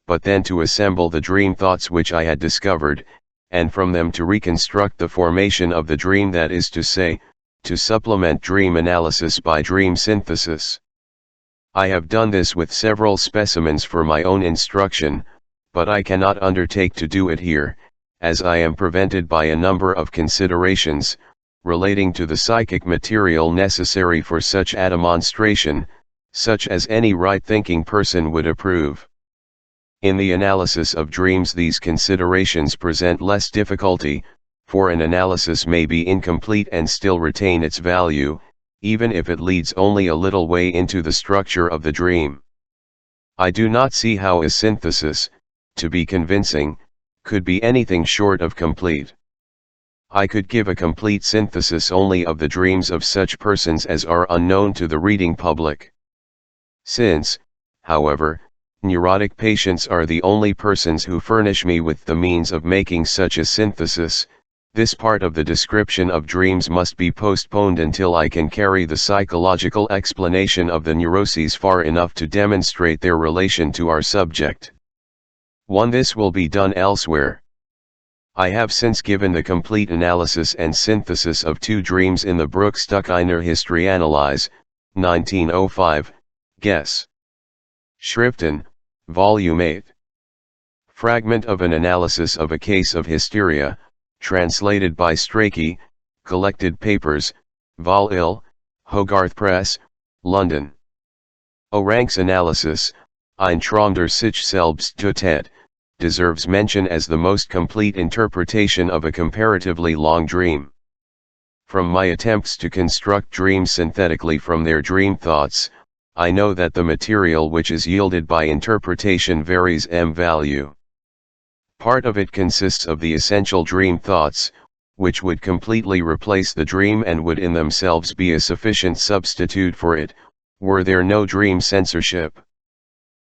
but then to assemble the dream thoughts which I had discovered, and from them to reconstruct the formation of the dream, that is to say, to supplement dream analysis by dream synthesis. I have done this with several specimens for my own instruction, but I cannot undertake to do it here, as I am prevented by a number of considerations, relating to the psychic material necessary for such a demonstration, such as any right-thinking person would approve. In the analysis of dreams, these considerations present less difficulty, for an analysis may be incomplete and still retain its value, even if it leads only a little way into the structure of the dream. I do not see how a synthesis, to be convincing, could be anything short of complete. I could give a complete synthesis only of the dreams of such persons as are unknown to the reading public. Since, however, neurotic patients are the only persons who furnish me with the means of making such a synthesis, this part of the description of dreams must be postponed until I can carry the psychological explanation of the neuroses far enough to demonstrate their relation to our subject. This will be done elsewhere. I have since given the complete analysis and synthesis of 2 dreams in the Bruch-Stuckiner Historyanalyse, 1905, Guess. Schriften, Volume 8. Fragment of an analysis of a case of hysteria, translated by Strachey, Collected Papers, Vol. Il, Hogarth Press, London. Oranck's analysis, Ein Traum sich selbst tötet, deserves mention as the most complete interpretation of a comparatively long dream. From my attempts to construct dreams synthetically from their dream thoughts, I know that the material which is yielded by interpretation varies m value. Part of it consists of the essential dream thoughts, which would completely replace the dream and would in themselves be a sufficient substitute for it, were there no dream censorship.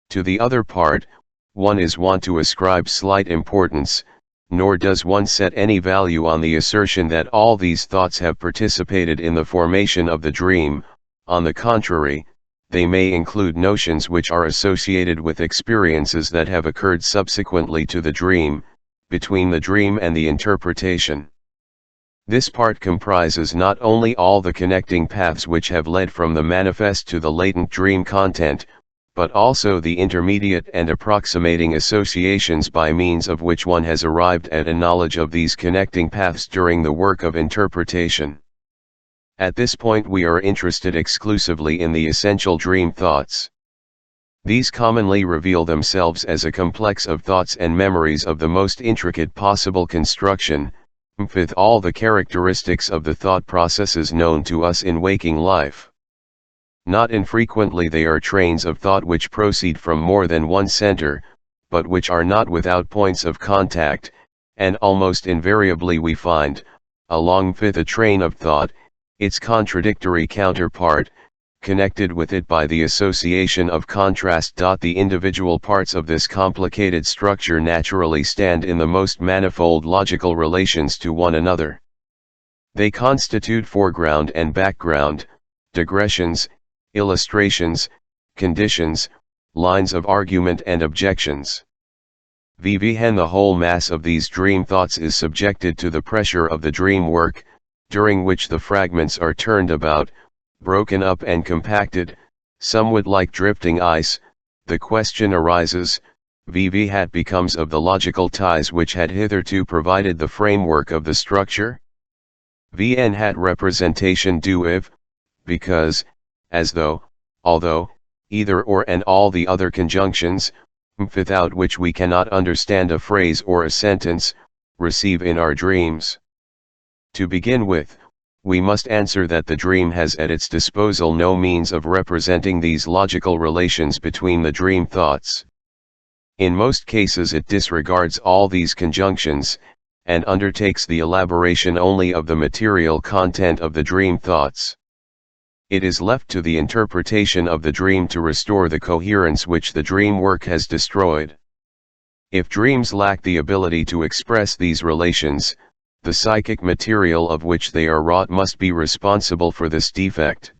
To the other part, one is wont to ascribe slight importance, nor does one set any value on the assertion that all these thoughts have participated in the formation of the dream. On the contrary, they may include notions which are associated with experiences that have occurred subsequently to the dream, between the dream and the interpretation. This part comprises not only all the connecting paths which have led from the manifest to the latent dream content, but also the intermediate and approximating associations by means of which one has arrived at a knowledge of these connecting paths during the work of interpretation. At this point we are interested exclusively in the essential dream thoughts. These commonly reveal themselves as a complex of thoughts and memories of the most intricate possible construction, with all the characteristics of the thought processes known to us in waking life. Not infrequently they are trains of thought which proceed from more than one center, but which are not without points of contact, and almost invariably we find, along with a train of thought, its contradictory counterpart, connected with it by the association of contrast. The individual parts of this complicated structure naturally stand in the most manifold logical relations to one another. They constitute foreground and background, digressions, illustrations, conditions, lines of argument and objections. Vhen the whole mass of these dream thoughts is subjected to the pressure of the dream work, during which the fragments are turned about, broken up and compacted, somewhat like drifting ice. The question arises, what becomes of the logical ties which had hitherto provided the framework of the structure? Vn had representation do if, because, as though, although, either or and all the other conjunctions, without which we cannot understand a phrase or a sentence, receive in our dreams. To begin with, we must answer that the dream has at its disposal no means of representing these logical relations between the dream thoughts. In most cases it disregards all these conjunctions, and undertakes the elaboration only of the material content of the dream thoughts. It is left to the interpretation of the dream to restore the coherence which the dream work has destroyed. If dreams lack the ability to express these relations, the psychic material of which they are wrought must be responsible for this defect.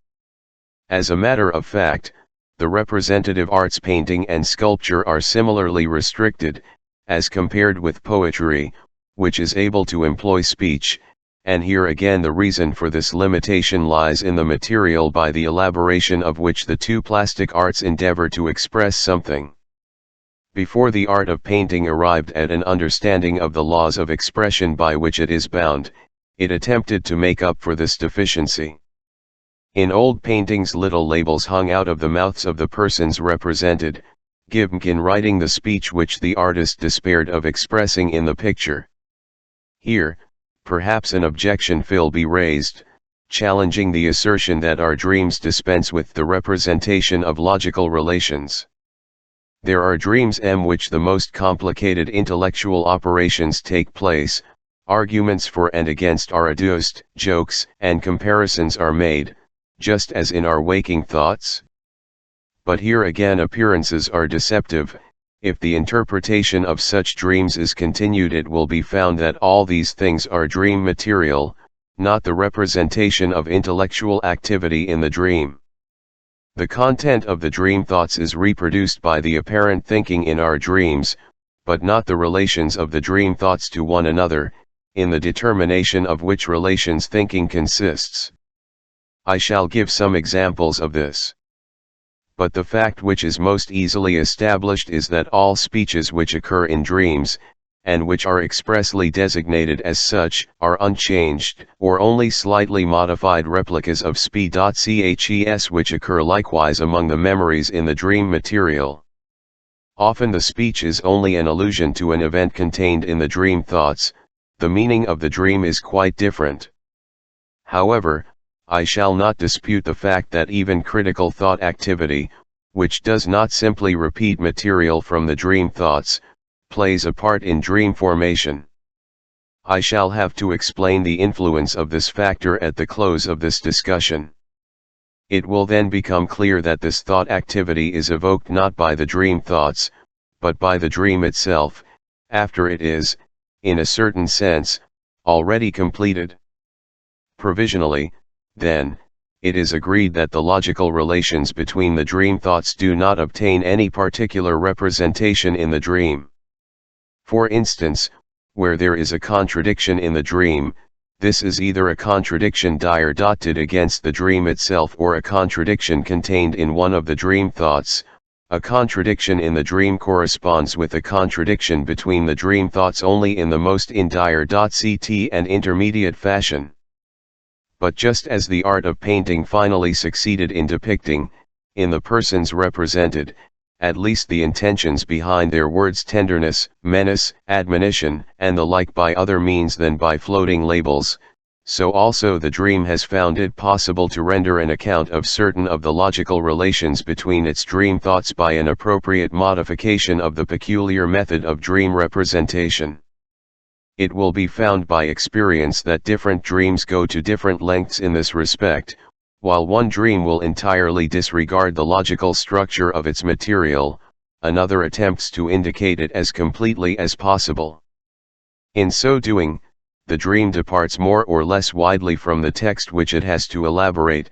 As a matter of fact, the representative arts painting and sculpture are similarly restricted, as compared with poetry, which is able to employ speech, and here again the reason for this limitation lies in the material by the elaboration of which the two plastic arts endeavor to express something. Before the art of painting arrived at an understanding of the laws of expression by which it is bound, it attempted to make up for this deficiency. In old paintings little labels hung out of the mouths of the persons represented, Gimkin writing the speech which the artist despaired of expressing in the picture. Here, perhaps an objection will be raised, challenging the assertion that our dreams dispense with the representation of logical relations. There are dreams in which the most complicated intellectual operations take place, arguments for and against are adduced, jokes and comparisons are made, just as in our waking thoughts. But here again appearances are deceptive. If the interpretation of such dreams is continued, it will be found that all these things are dream material, not the representation of intellectual activity in the dream. The content of the dream thoughts is reproduced by the apparent thinking in our dreams, but not the relations of the dream thoughts to one another, in the determination of which relations thinking consists. I shall give some examples of this. But the fact which is most easily established is that all speeches which occur in dreams, and which are expressly designated as such, are unchanged, or only slightly modified replicas of spe.ches which occur likewise among the memories in the dream material. Often the speech is only an allusion to an event contained in the dream thoughts, the meaning of the dream is quite different. However, I shall not dispute the fact that even critical thought activity, which does not simply repeat material from the dream thoughts, plays a part in dream formation. I shall have to explain the influence of this factor at the close of this discussion. It will then become clear that this thought activity is evoked not by the dream thoughts, but by the dream itself, after it is, in a certain sense, already completed. Provisionally, then, it is agreed that the logical relations between the dream thoughts do not obtain any particular representation in the dream. For instance, where there is a contradiction in the dream, this is either a contradiction dotted against the dream itself or a contradiction contained in one of the dream thoughts. A contradiction in the dream corresponds with a contradiction between the dream thoughts only in the most ct and intermediate fashion. But just as the art of painting finally succeeded in depicting, in the persons represented, at least the intentions behind their words tenderness, menace, admonition, and the like by other means than by floating labels, so also the dream has found it possible to render an account of certain of the logical relations between its dream thoughts by an appropriate modification of the peculiar method of dream representation. It will be found by experience that different dreams go to different lengths in this respect. While one dream will entirely disregard the logical structure of its material, another attempts to indicate it as completely as possible. In so doing, the dream departs more or less widely from the text which it has to elaborate,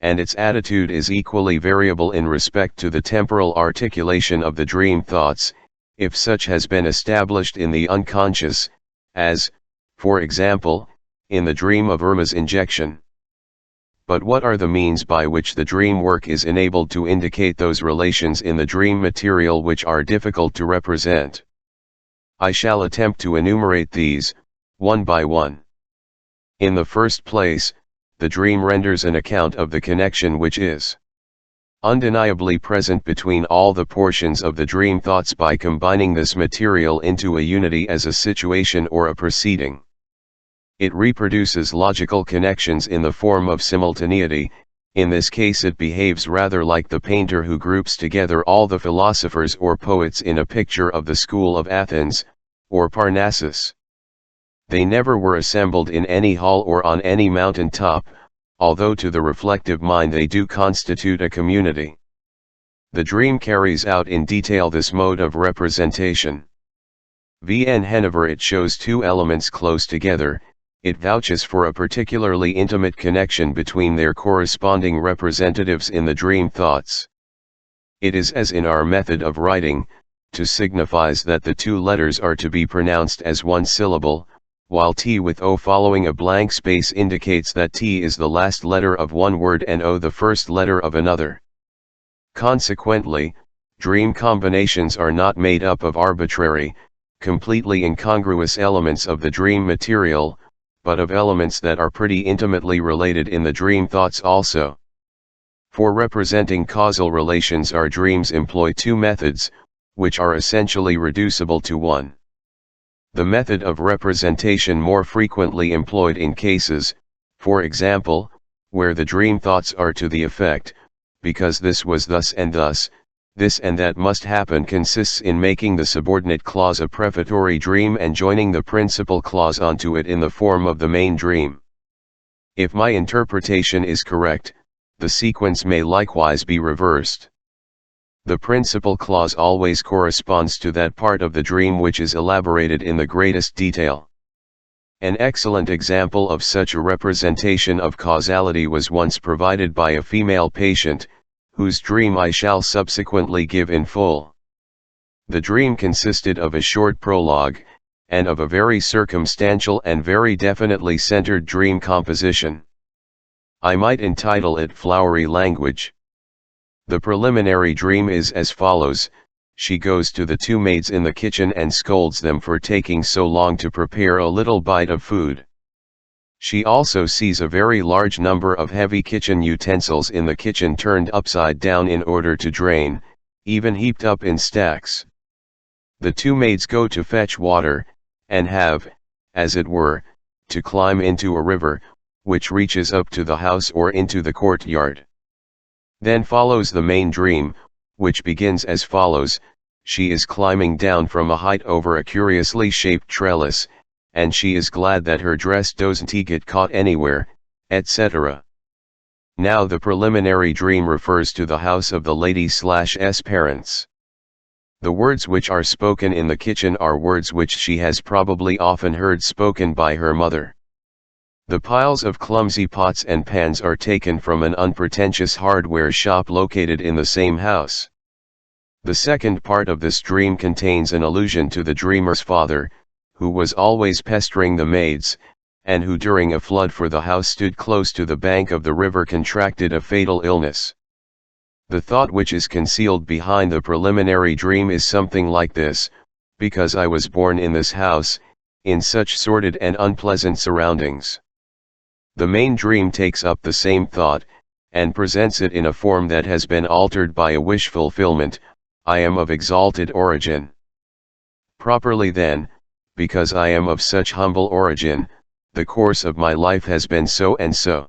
and its attitude is equally variable in respect to the temporal articulation of the dream thoughts, if such has been established in the unconscious, as, for example, in the dream of Irma's injection. But what are the means by which the dream work is enabled to indicate those relations in the dream material which are difficult to represent? I shall attempt to enumerate these, one by one. In the first place, the dream renders an account of the connection which is undeniably present between all the portions of the dream thoughts by combining this material into a unity as a situation or a proceeding. It reproduces logical connections in the form of simultaneity. In this case it behaves rather like the painter who groups together all the philosophers or poets in a picture of the school of Athens, or Parnassus. They never were assembled in any hall or on any mountain top, although to the reflective mind they do constitute a community. The dream carries out in detail this mode of representation. Vn Hennever it shows two elements close together, it vouches for a particularly intimate connection between their corresponding representatives in the dream thoughts. It is as in our method of writing, to signifies that the two letters are to be pronounced as one syllable, while T with O following a blank space indicates that T is the last letter of one word and O the first letter of another. Consequently, dream combinations are not made up of arbitrary, completely incongruous elements of the dream material, but of elements that are pretty intimately related in the dream thoughts also. For representing causal relations, our dreams employ two methods, which are essentially reducible to one. The method of representation more frequently employed in cases, for example, where the dream thoughts are to the effect, because this was thus and thus, this and that must happen, consists in making the subordinate clause a prefatory dream and joining the principal clause onto it in the form of the main dream. If my interpretation is correct, the sequence may likewise be reversed. The principal clause always corresponds to that part of the dream which is elaborated in the greatest detail. An excellent example of such a representation of causality was once provided by a female patient, whose dream I shall subsequently give in full. The dream consisted of a short prologue, and of a very circumstantial and very definitely centered dream composition. I might entitle it Flowery Language. The preliminary dream is as follows: she goes to the two maids in the kitchen and scolds them for taking so long to prepare a little bite of food. She also sees a very large number of heavy kitchen utensils in the kitchen turned upside down in order to drain, even heaped up in stacks. The two maids go to fetch water, and have, as it were, to climb into a river, which reaches up to the house or into the courtyard. Then follows the main dream, which begins as follows: she is climbing down from a height over a curiously shaped trellis, and she is glad that her dress doesn't get caught anywhere, etc. Now the preliminary dream refers to the house of the lady's parents. The words which are spoken in the kitchen are words which she has probably often heard spoken by her mother. The piles of clumsy pots and pans are taken from an unpretentious hardware shop located in the same house. The second part of this dream contains an allusion to the dreamer's father, who was always pestering the maids, and who during a flood for the house stood close to the bank of the river contracted a fatal illness. The thought which is concealed behind the preliminary dream is something like this: because I was born in this house, in such sordid and unpleasant surroundings. The main dream takes up the same thought, and presents it in a form that has been altered by a wish fulfillment: I am of exalted origin. Properly then, because I am of such humble origin, the course of my life has been so and so.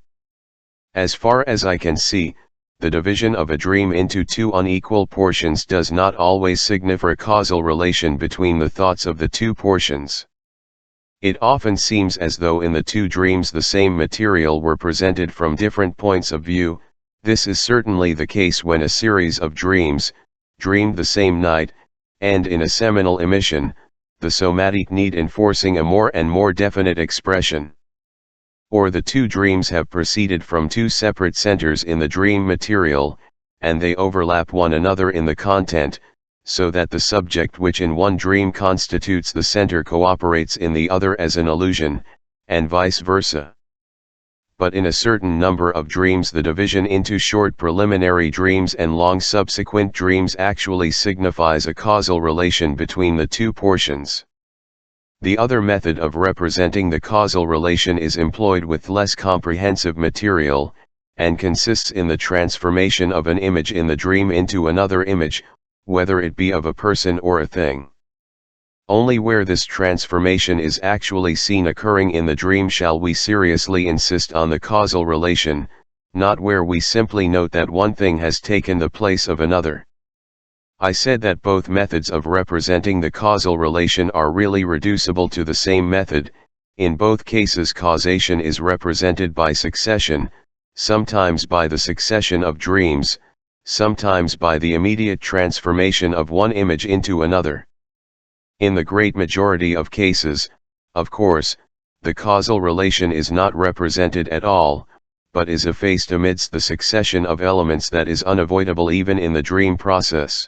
As far as I can see, the division of a dream into two unequal portions does not always signify a causal relation between the thoughts of the two portions. It often seems as though in the two dreams the same material were presented from different points of view. This is certainly the case when a series of dreams, dreamed the same night, end in a seminal emission, the somatic need enforcing a more and more definite expression. Or the two dreams have proceeded from two separate centers in the dream material, and they overlap one another in the content, so that the subject which in one dream constitutes the center cooperates in the other as an illusion, and vice versa. But in a certain number of dreams the division into short preliminary dreams and long subsequent dreams actually signifies a causal relation between the two portions. The other method of representing the causal relation is employed with less comprehensive material, and consists in the transformation of an image in the dream into another image, whether it be of a person or a thing. Only where this transformation is actually seen occurring in the dream shall we seriously insist on the causal relation, not where we simply note that one thing has taken the place of another. I said that both methods of representing the causal relation are really reducible to the same method. In both cases causation is represented by succession, sometimes by the succession of dreams, sometimes by the immediate transformation of one image into another. In the great majority of cases, of course, the causal relation is not represented at all, but is effaced amidst the succession of elements that is unavoidable even in the dream process.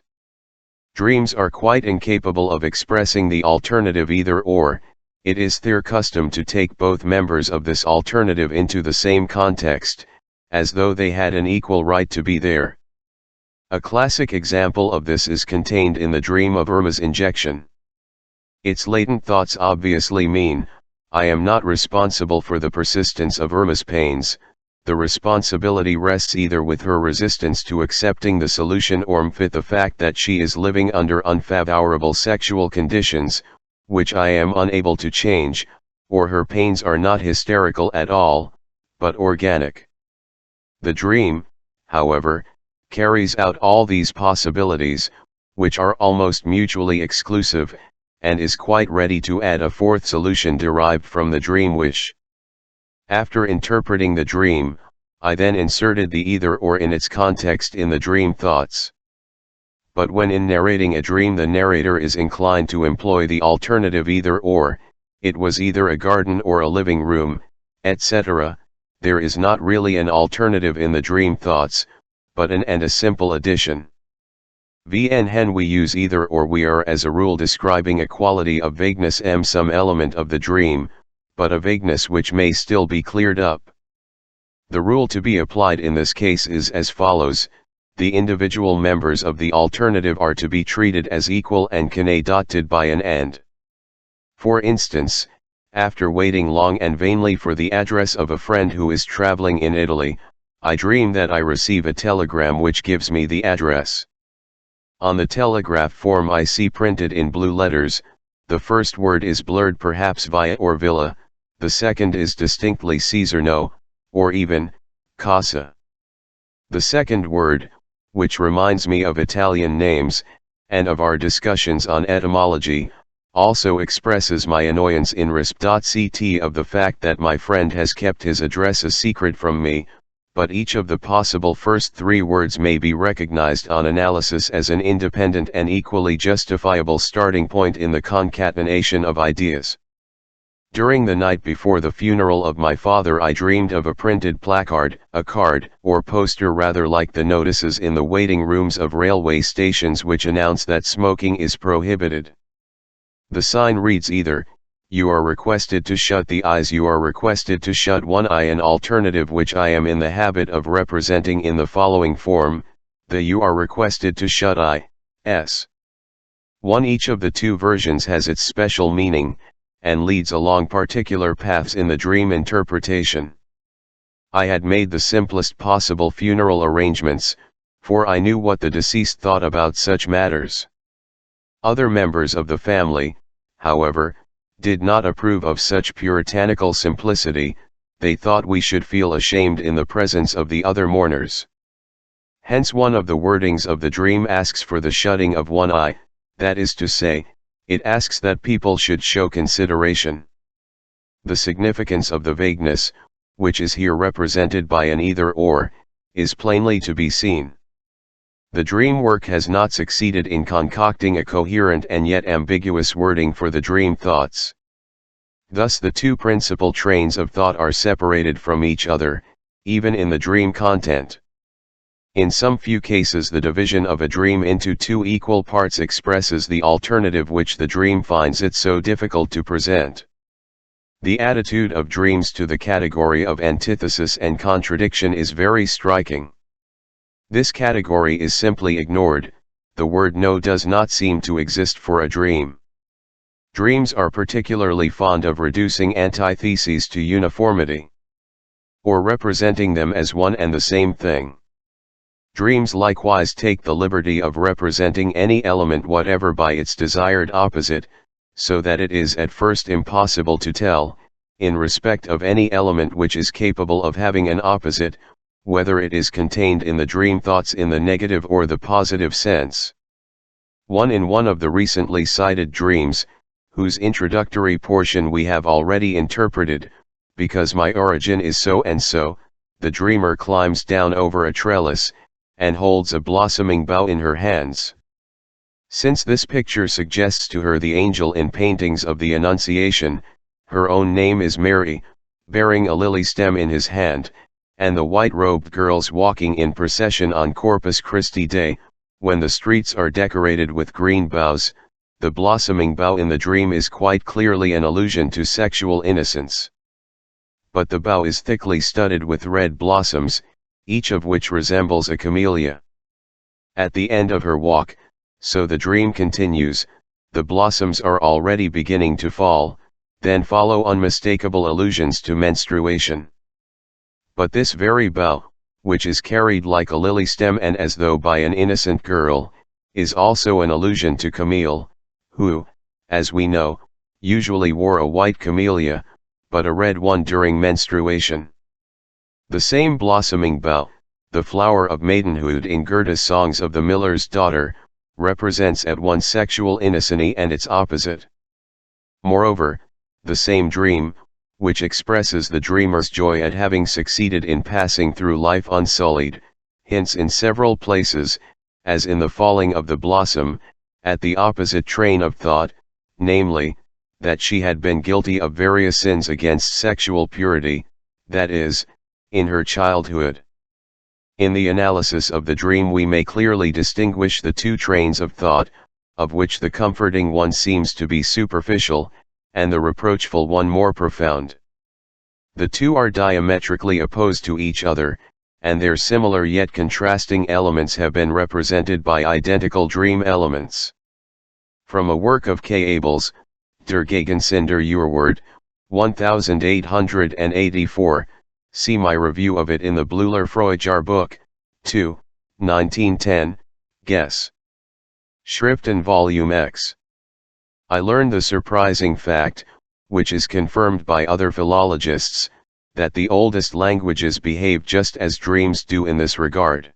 Dreams are quite incapable of expressing the alternative either or. It is their custom to take both members of this alternative into the same context, as though they had an equal right to be there. A classic example of this is contained in the dream of Irma's injection. Its latent thoughts obviously mean, I am not responsible for the persistence of Irma's pains. The responsibility rests either with her resistance to accepting the solution or with the fact that she is living under unfavorable sexual conditions, which I am unable to change, or her pains are not hysterical at all, but organic. The dream, however, carries out all these possibilities, which are almost mutually exclusive, and is quite ready to add a fourth solution derived from the dream wish. After interpreting the dream, I then inserted the either or in its context in the dream thoughts. But when in narrating a dream the narrator is inclined to employ the alternative either or, it was either a garden or a living room, etc., there is not really an alternative in the dream thoughts, but an and a simple addition. When we use either or we are as a rule describing a quality of vagueness some element of the dream, but a vagueness which may still be cleared up. The rule to be applied in this case is as follows: the individual members of the alternative are to be treated as equal and connected by an and. For instance, after waiting long and vainly for the address of a friend who is traveling in Italy, I dream that I receive a telegram which gives me the address. On the telegraph form I see printed in blue letters, the first word is blurred perhaps via or villa, the second is distinctly Caesarno, or even, Casa. The second word, which reminds me of Italian names, and of our discussions on etymology, also expresses my annoyance in resp. of the fact that my friend has kept his address a secret from me, but each of the possible first three words may be recognized on analysis as an independent and equally justifiable starting point in the concatenation of ideas. During the night before the funeral of my father I dreamed of a printed placard, a card, or poster rather like the notices in the waiting rooms of railway stations which announce that smoking is prohibited. The sign reads either, "You are requested to shut the eyes," "You are requested to shut one eye," an alternative which I am in the habit of representing in the following form, the "You are requested to shut eyes." Each of the two versions has its special meaning, and leads along particular paths in the dream interpretation. I had made the simplest possible funeral arrangements, for I knew what the deceased thought about such matters. Other members of the family, however, did not approve of such puritanical simplicity. They thought we should feel ashamed in the presence of the other mourners. Hence one of the wordings of the dream asks for the shutting of one eye, that is to say, it asks that people should show consideration. The significance of the vagueness, which is here represented by an either or, is plainly to be seen. The dream work has not succeeded in concocting a coherent and yet ambiguous wording for the dream thoughts. Thus the two principal trains of thought are separated from each other, even in the dream content. In some few cases the division of a dream into two equal parts expresses the alternative which the dream finds it so difficult to present. The attitude of dreams to the category of antithesis and contradiction is very striking. This category is simply ignored. The word no does not seem to exist for a dream. Dreams are particularly fond of reducing antitheses to uniformity, or representing them as one and the same thing. Dreams likewise take the liberty of representing any element whatever by its desired opposite, so that it is at first impossible to tell, in respect of any element which is capable of having an opposite, whether it is contained in the dream thoughts in the negative or the positive sense. In one of the recently cited dreams, whose introductory portion we have already interpreted, because my origin is so and so, the dreamer climbs down over a trellis, and holds a blossoming bough in her hands. Since this picture suggests to her the angel in paintings of the Annunciation, her own name is Mary, bearing a lily stem in his hand, and the white-robed girls walking in procession on Corpus Christi Day, when the streets are decorated with green boughs. The blossoming bough in the dream is quite clearly an allusion to sexual innocence. But the bough is thickly studded with red blossoms, each of which resembles a camellia. At the end of her walk, so the dream continues, the blossoms are already beginning to fall, then follow unmistakable allusions to menstruation. But this very bough, which is carried like a lily stem and as though by an innocent girl, is also an allusion to Camille, who, as we know, usually wore a white camellia, but a red one during menstruation. The same blossoming bough, the flower of maidenhood in Goethe's Songs of the Miller's Daughter, represents at once sexual innocency and its opposite. Moreover, the same dream, which expresses the dreamer's joy at having succeeded in passing through life unsullied, hints in several places, as in the falling of the blossom, at the opposite train of thought, namely, that she had been guilty of various sins against sexual purity, that is, in her childhood. In the analysis of the dream we may clearly distinguish the two trains of thought, of which the comforting one seems to be superficial, and the reproachful one more profound. The two are diametrically opposed to each other, and their similar yet contrasting elements have been represented by identical dream elements. From a work of K. Abels, Der Gegensätze der Urwort, 1884, see my review of it in the Bleuler Freude-Jahrbuch, 2, 1910, Guess. Schriften Volume X. I learned the surprising fact, which is confirmed by other philologists, that the oldest languages behave just as dreams do in this regard.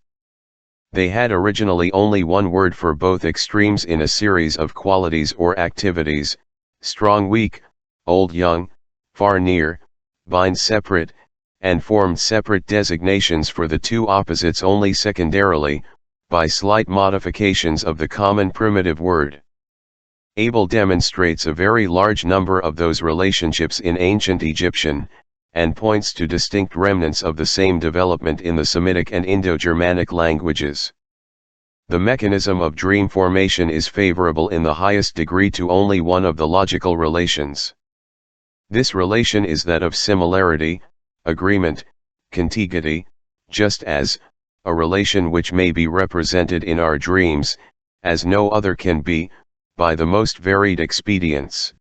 They had originally only one word for both extremes in a series of qualities or activities: strong weak, old young, far near, bind separate, and formed separate designations for the two opposites only secondarily, by slight modifications of the common primitive word. Abel demonstrates a very large number of those relationships in ancient Egyptian, and points to distinct remnants of the same development in the Semitic and Indo-Germanic languages. The mechanism of dream formation is favorable in the highest degree to only one of the logical relations. This relation is that of similarity, agreement, contiguity, just as, a relation which may be represented in our dreams, as no other can be, by the most varied expedients.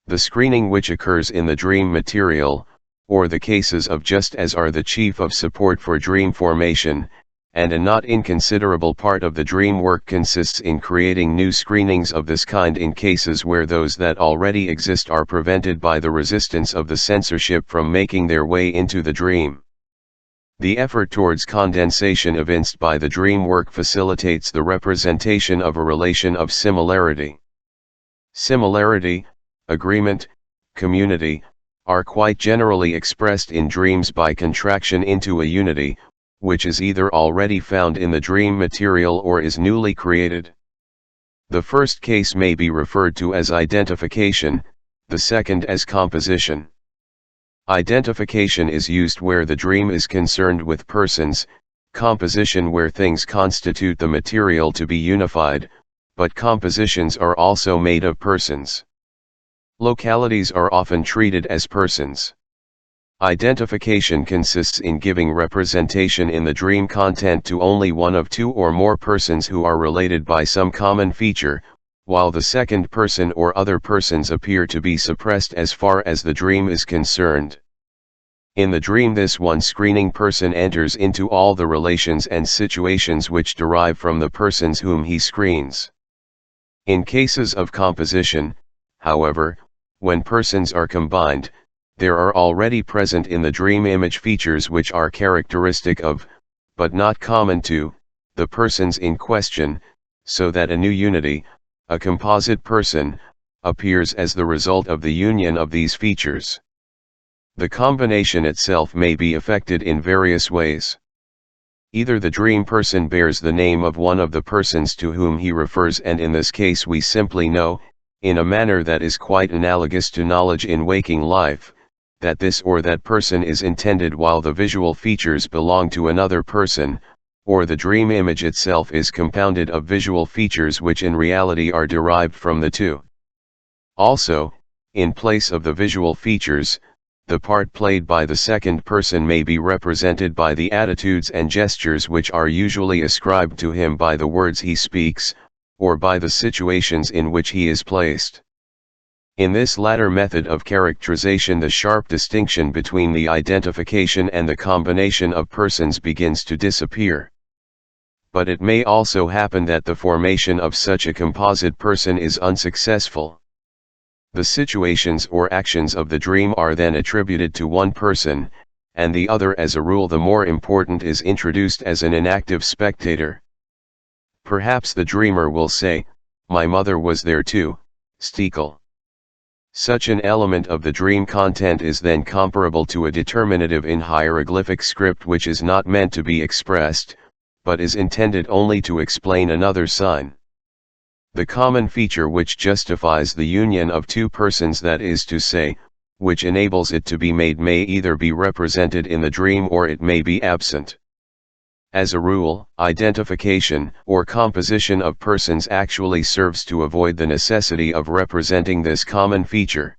The screening which occurs in the dream material, or the cases of just as, are the chief of support for dream formation, and a not inconsiderable part of the dream work consists in creating new screenings of this kind in cases where those that already exist are prevented by the resistance of the censorship from making their way into the dream. The effort towards condensation evinced by the dream work facilitates the representation of a relation of similarity. Similarity, agreement, community, are quite generally expressed in dreams by contraction into a unity, which is either already found in the dream material or is newly created. The first case may be referred to as identification, the second as composition. Identification is used where the dream is concerned with persons, composition where things constitute the material to be unified, but compositions are also made of persons. Localities are often treated as persons. Identification consists in giving representation in the dream content to only one of two or more persons who are related by some common feature, while the second person or other persons appear to be suppressed as far as the dream is concerned. In the dream, this one screening person enters into all the relations and situations which derive from the persons whom he screens. In cases of composition, however, when persons are combined, there are already present in the dream image features which are characteristic of, but not common to, the persons in question, so that a new unity, a composite person, appears as the result of the union of these features. The combination itself may be effected in various ways. Either the dream person bears the name of one of the persons to whom he refers, and in this case we simply know, in a manner that is quite analogous to knowledge in waking life, that this or that person is intended while the visual features belong to another person, or the dream image itself is compounded of visual features which in reality are derived from the two. Also, in place of the visual features, the part played by the second person may be represented by the attitudes and gestures which are usually ascribed to him by the words he speaks, or by the situations in which he is placed. In this latter method of characterization, the sharp distinction between the identification and the combination of persons begins to disappear. But it may also happen that the formation of such a composite person is unsuccessful. The situations or actions of the dream are then attributed to one person, and the other, as a rule the more important, is introduced as an inactive spectator. Perhaps the dreamer will say, "My mother was there too, Stekel." Such an element of the dream content is then comparable to a determinative in hieroglyphic script which is not meant to be expressed, but is intended only to explain another sign. The common feature which justifies the union of two persons, that is to say, which enables it to be made, may either be represented in the dream or it may be absent. As a rule, identification or composition of persons actually serves to avoid the necessity of representing this common feature.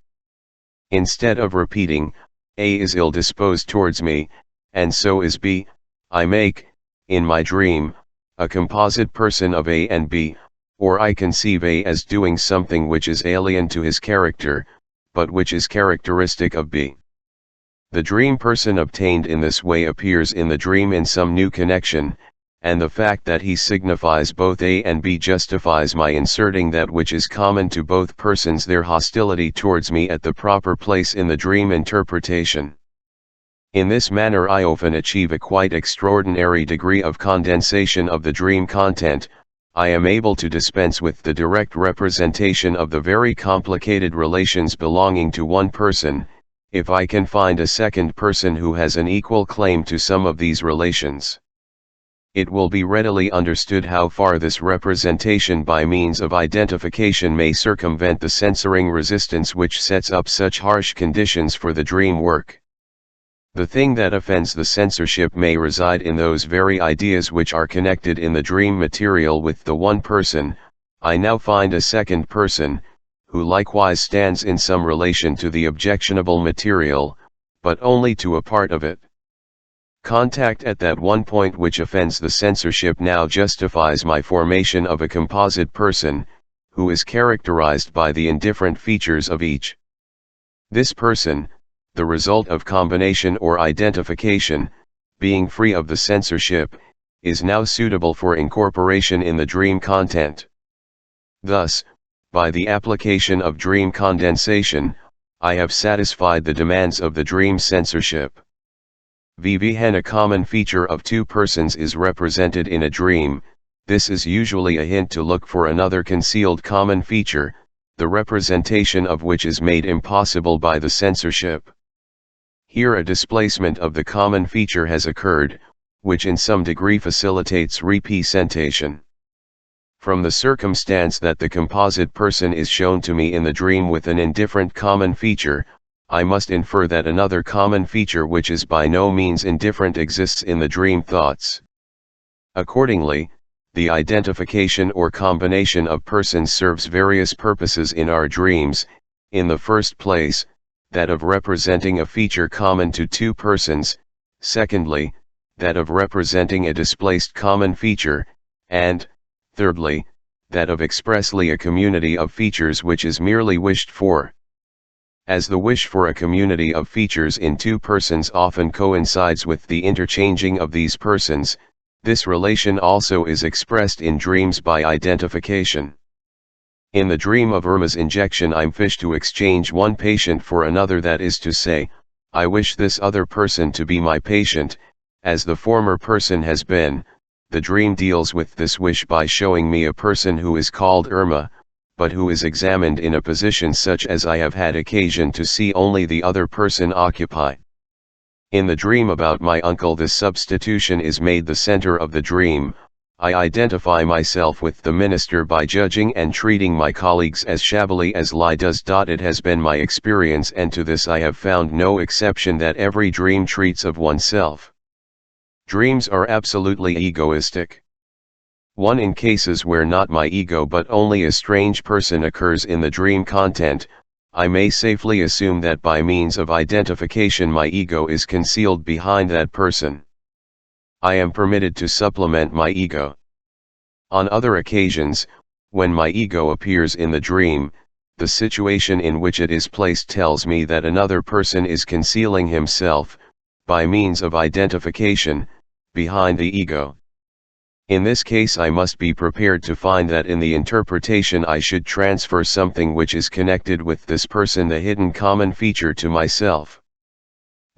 Instead of repeating, A is ill-disposed towards me, and so is B, I make, in my dream, a composite person of A and B, or I conceive A as doing something which is alien to his character, but which is characteristic of B. The dream person obtained in this way appears in the dream in some new connection, and the fact that he signifies both A and B justifies my inserting that which is common to both persons, their hostility towards me, at the proper place in the dream interpretation. In this manner I often achieve a quite extraordinary degree of condensation of the dream content. I am able to dispense with the direct representation of the very complicated relations belonging to one person, if I can find a second person who has an equal claim to some of these relations. It will be readily understood how far this representation by means of identification may circumvent the censoring resistance which sets up such harsh conditions for the dream work. The thing that offends the censorship may reside in those very ideas which are connected in the dream material with the one person. I now find a second person, who likewise stands in some relation to the objectionable material, but only to a part of it. Contact at that one point which offends the censorship now justifies my formation of a composite person, who is characterized by the indifferent features of each. This person, the result of combination or identification, being free of the censorship, is now suitable for incorporation in the dream content. Thus, by the application of dream condensation, I have satisfied the demands of the dream censorship. When a common feature of two persons is represented in a dream, this is usually a hint to look for another concealed common feature, the representation of which is made impossible by the censorship. Here a displacement of the common feature has occurred, which in some degree facilitates representation. From the circumstance that the composite person is shown to me in the dream with an indifferent common feature, I must infer that another common feature which is by no means indifferent exists in the dream thoughts. Accordingly, the identification or combination of persons serves various purposes in our dreams. In the first place, that of representing a feature common to two persons; secondly, that of representing a displaced common feature; and, thirdly, that of expressly a community of features which is merely wished for. As the wish for a community of features in two persons often coincides with the interchanging of these persons, this relation also is expressed in dreams by identification. In the dream of Irma's injection, I'm fish to exchange one patient for another, that is to say, I wish this other person to be my patient, as the former person has been. The dream deals with this wish by showing me a person who is called Irma, but who is examined in a position such as I have had occasion to see only the other person occupy. In the dream about my uncle, this substitution is made the center of the dream. I identify myself with the minister by judging and treating my colleagues as shabbily as lie does. It has been my experience, and to this I have found no exception, that every dream treats of oneself. Dreams are absolutely egoistic. 1. In cases where not my ego but only a strange person occurs in the dream content, I may safely assume that by means of identification my ego is concealed behind that person. I am permitted to supplement my ego. On other occasions, when my ego appears in the dream, the situation in which it is placed tells me that another person is concealing himself, by means of identification, behind the ego. In this case I must be prepared to find that in the interpretation I should transfer something which is connected with this person, the hidden common feature, to myself.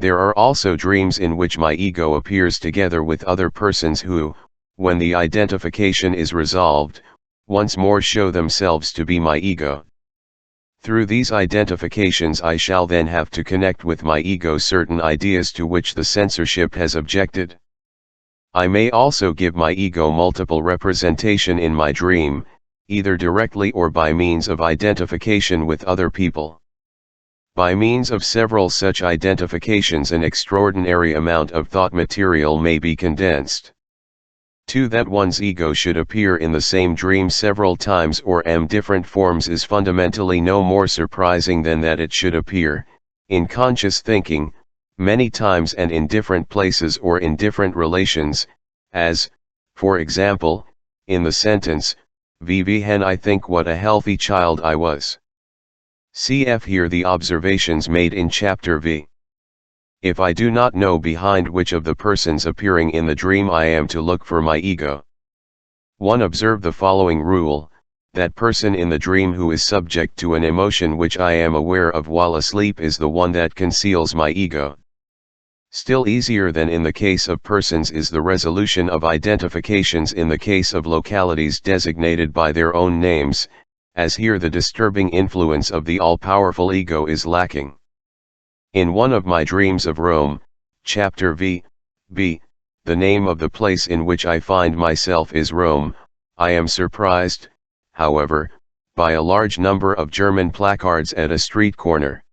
There are also dreams in which my ego appears together with other persons who, when the identification is resolved, once more show themselves to be my ego. Through these identifications I shall then have to connect with my ego certain ideas to which the censorship has objected. I may also give my ego multiple representation in my dream, either directly or by means of identification with other people. By means of several such identifications an extraordinary amount of thought material may be condensed. 2. That one's ego should appear in the same dream several times or different forms is fundamentally no more surprising than that it should appear, in conscious thinking, many times and in different places or in different relations, as, for example, in the sentence, "Hen I think what a healthy child I was." Cf. here the observations made in chapter V. If I do not know behind which of the persons appearing in the dream I am to look for my ego. 1. Observe the following rule: that person in the dream who is subject to an emotion which I am aware of while asleep is the one that conceals my ego. Still easier than in the case of persons is the resolution of identifications in the case of localities designated by their own names, as here the disturbing influence of the all-powerful ego is lacking. In one of my dreams of Rome, chapter V, B, the name of the place in which I find myself is Rome. I am surprised, however, by a large number of German placards at a street corner.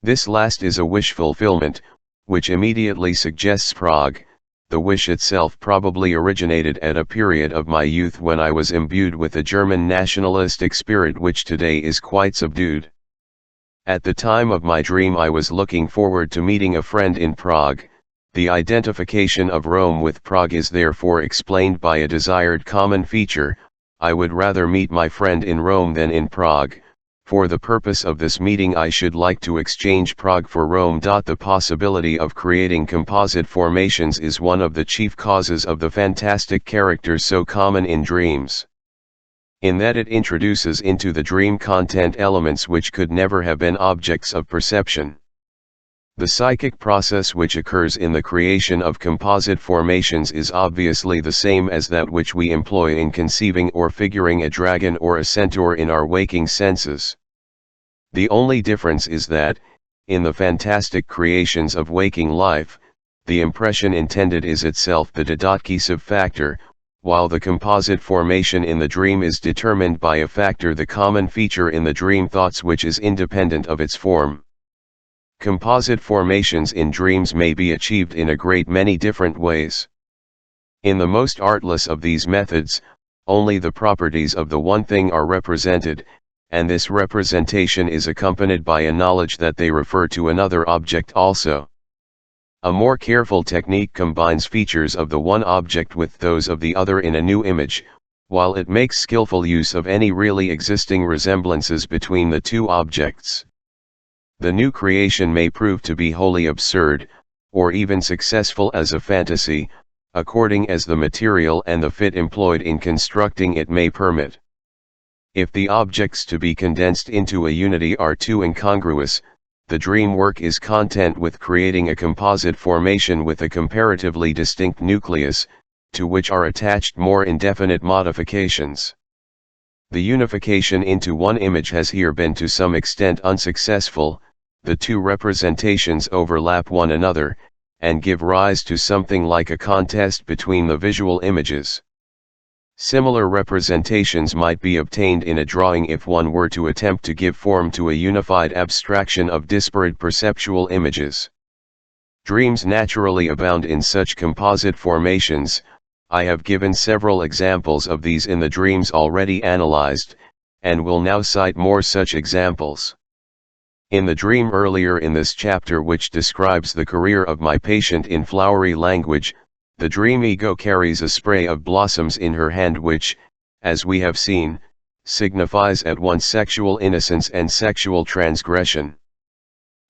This last is a wish fulfillment, which immediately suggests Prague. The wish itself probably originated at a period of my youth when I was imbued with a German nationalistic spirit which today is quite subdued. At the time of my dream I was looking forward to meeting a friend in Prague. The identification of Rome with Prague is therefore explained by a desired common feature. I would rather meet my friend in Rome than in Prague. For the purpose of this meeting I should like to exchange Prague for Rome. The possibility of creating composite formations is one of the chief causes of the fantastic character so common in dreams, in that it introduces into the dream content elements which could never have been objects of perception. The psychic process which occurs in the creation of composite formations is obviously the same as that which we employ in conceiving or figuring a dragon or a centaur in our waking senses. The only difference is that, in the fantastic creations of waking life, the impression intended is itself the decisive factor, while the composite formation in the dream is determined by a factor, the common feature in the dream thoughts, which is independent of its form. Composite formations in dreams may be achieved in a great many different ways. In the most artless of these methods, only the properties of the one thing are represented, and this representation is accompanied by a knowledge that they refer to another object also. A more careful technique combines features of the one object with those of the other in a new image, while it makes skillful use of any really existing resemblances between the two objects. The new creation may prove to be wholly absurd, or even successful as a fantasy, according as the material and the fit employed in constructing it may permit. If the objects to be condensed into a unity are too incongruous, the dream work is content with creating a composite formation with a comparatively distinct nucleus, to which are attached more indefinite modifications. The unification into one image has here been to some extent unsuccessful. The two representations overlap one another, and give rise to something like a contest between the visual images. Similar representations might be obtained in a drawing if one were to attempt to give form to a unified abstraction of disparate perceptual images. Dreams naturally abound in such composite formations. I have given several examples of these in the dreams already analyzed, and will now cite more such examples. In the dream earlier in this chapter which describes the career of my patient in flowery language, the dream ego carries a spray of blossoms in her hand which, as we have seen, signifies at once sexual innocence and sexual transgression.